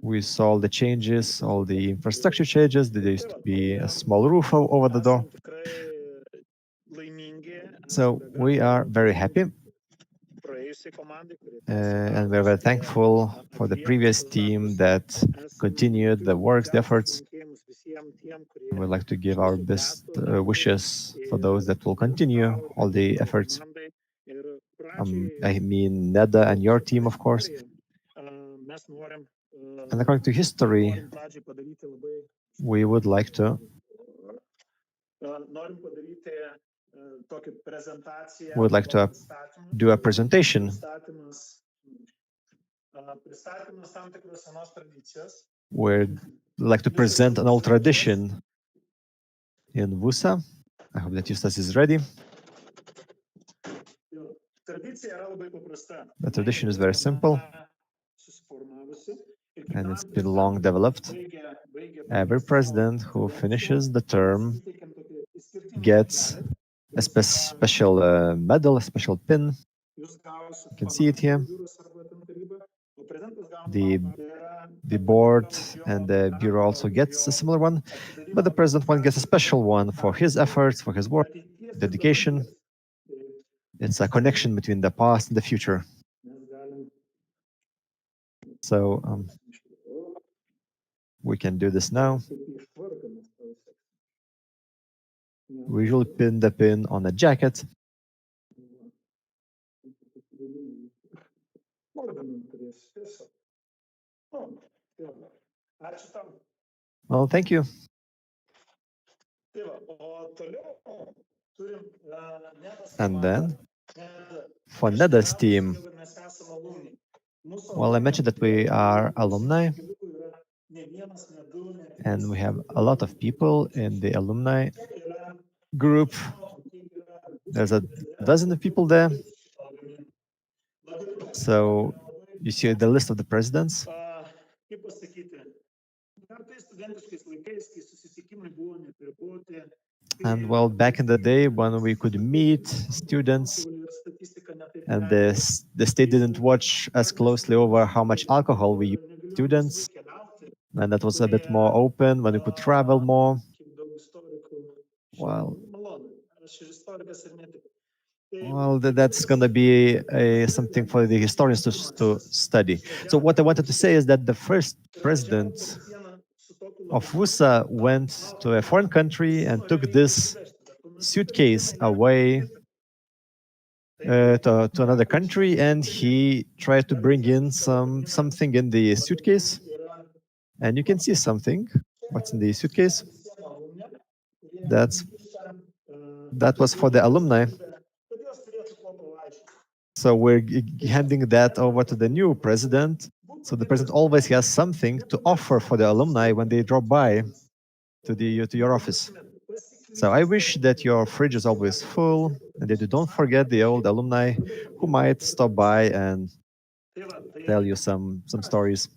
We saw all the changes, all the infrastructure changes. There used to be a small roof over the door. So we are very happy. And we're very thankful for the previous team that continued the works, the efforts. We'd like to give our best wishes for those that will continue all the efforts. I mean, Neda and your team, of course. And according to history, we would like to do a presentation. We'd like to present an old tradition in WUSA. I hope that Justas is ready. The tradition is very simple, and it's been long developed. Every president who finishes the term gets a special medal, a special pin. You can see it here. The board and the bureau also gets a similar one, but the president one gets a special one for his efforts, for his work, dedication. It's a connection between the past and the future. So we can do this now. We usually pin the pin on a jacket. Well, thank you. And then for Neda's team, well, I mentioned that we are alumni, and we have a lot of people in the alumni group. There's a dozen of people there. So you see the list of the presidents. And well, back in the day when we could meet students and the state didn't watch as closely over how much alcohol we use students, and that was a bit more open when we could travel more. Well, that's going to be something for the historians to study. So what I wanted to say is that the first president of USA went to a foreign country and took this suitcase away to another country, and he tried to bring in something in the suitcase. And you can see something. What's in the suitcase? That was for the alumni. So we're handing that over to the new president. So the president always has something to offer for the alumni when they drop by to your office. So I wish that your fridge is always full and that you don't forget the old alumni who might stop by and tell you some stories.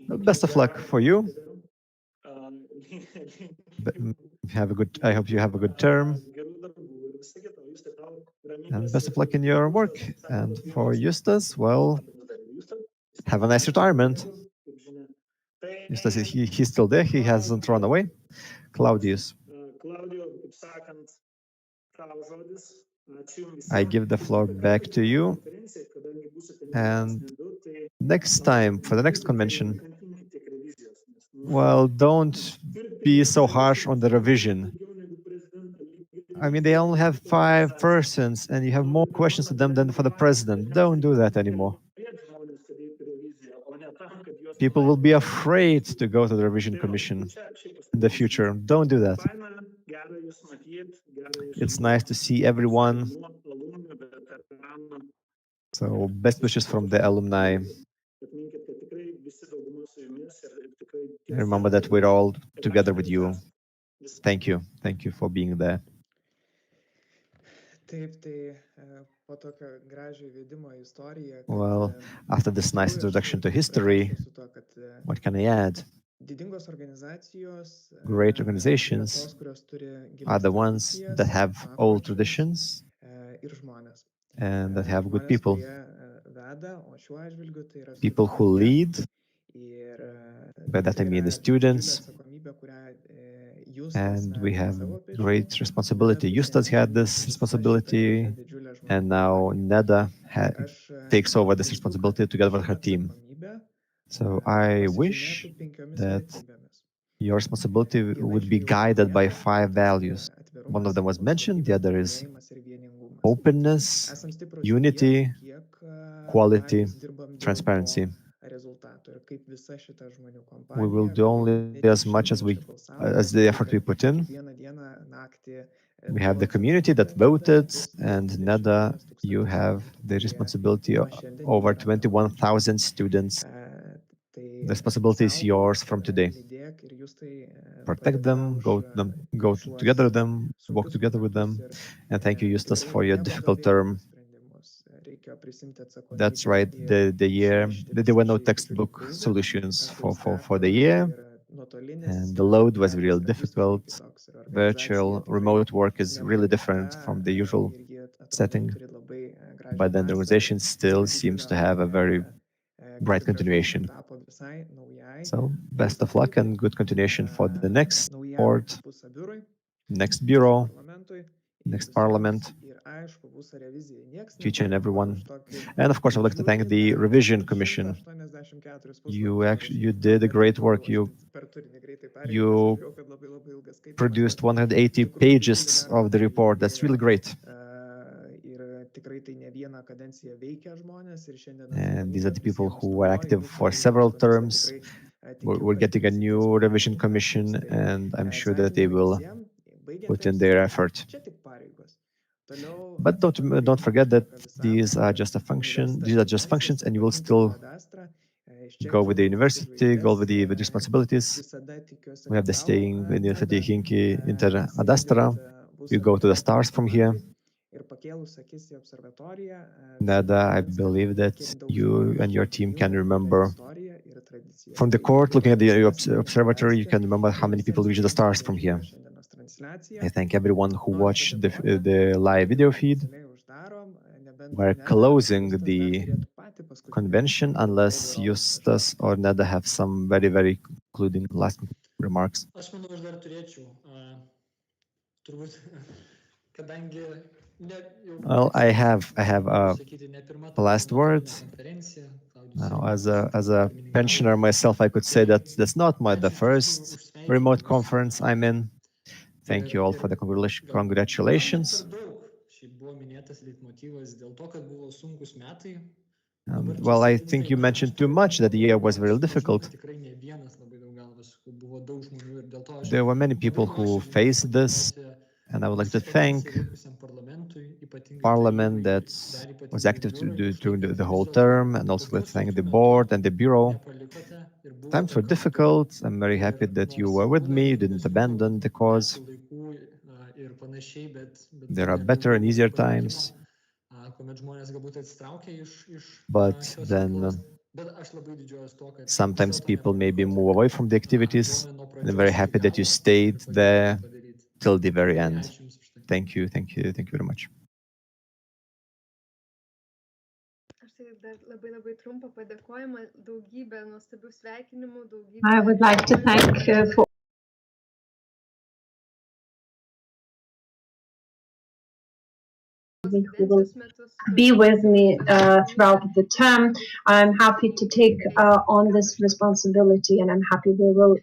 Best of luck for you. Have a good. I hope you have a good term. And best of luck in your work. And for Eustace, well, have a nice retirement. Eustace, he's still there. He hasn't run away. Claudius. I give the floor back to you. And next time, for the next convention, well, don't be so harsh on the revision. I mean, they only have 5 persons, and you have more questions to them than for the president. Don't do that anymore. People will be afraid to go to the revision commission in the future. Don't do that. It's nice to see everyone. So best wishes from the alumni. Remember that we're all together with you. Thank you. Thank you for being there. Well, after this nice introduction to history, what can I add? Great organizations are the ones that have old traditions and that have good people. People who lead, by that I mean the students, and we have great responsibility. Eustace had this responsibility, and now Neda takes over this responsibility together with her team. So I wish that your responsibility would be guided by 5 values. One of them was mentioned, the other is openness, unity, quality, transparency. We will do only as much as the effort we put in. We have the community that voted, and Neda, you have the responsibility of over 21,000 students. The responsibility is yours from today. Protect them, go together with them, work together with them. And thank you, Eustace, for your difficult term. That's right. The year there were no textbook solutions for the year, and the load was real difficult. Virtual remote work is really different from the usual setting, but then the organization still seems to have a very bright continuation. So best of luck and good continuation for the next board, next bureau, next parliament, to each and everyone. And of course, I'd like to thank the revision commission. You did a great work. You produced 180 pages of the report. That's really great. And these are the people who were active for several terms. we're getting a new revision commission, and I'm sure that they will put in their effort. But don't forget that these are just a function. These are just functions, and you will still go with the university, go with the responsibilities. We have the staying in University Hinki Inter ad Astra. You go to the stars from here. Nada, I believe that you and your team can remember from the court, looking at the observatory, you can remember how many people reach the stars from here. I thank everyone who watched the live video feed. We're closing the convention unless Justas or Neda have some very concluding last remarks. Aš manau, aš dar turėčiau, turbūt, kadangi Well, I have a last word. Now, as a pensioner myself, I could say that that's not the first remote conference I'm in. Thank you all for the congratulations. Well, I think you mentioned too much that the year was very difficult. There were many people who faced this, and I would like to thank Parliament that was active during the whole term, and also to thank the board and the bureau. Times were difficult. I'm very happy that you were with me, you didn't abandon the cause. There are better and easier times. But then sometimes people maybe move away from the activities. And I'm very happy that you stayed there till the very end. Thank you very much. I would like to thank for who will be with me throughout the term. I'm happy to take on this responsibility, and I'm happy we will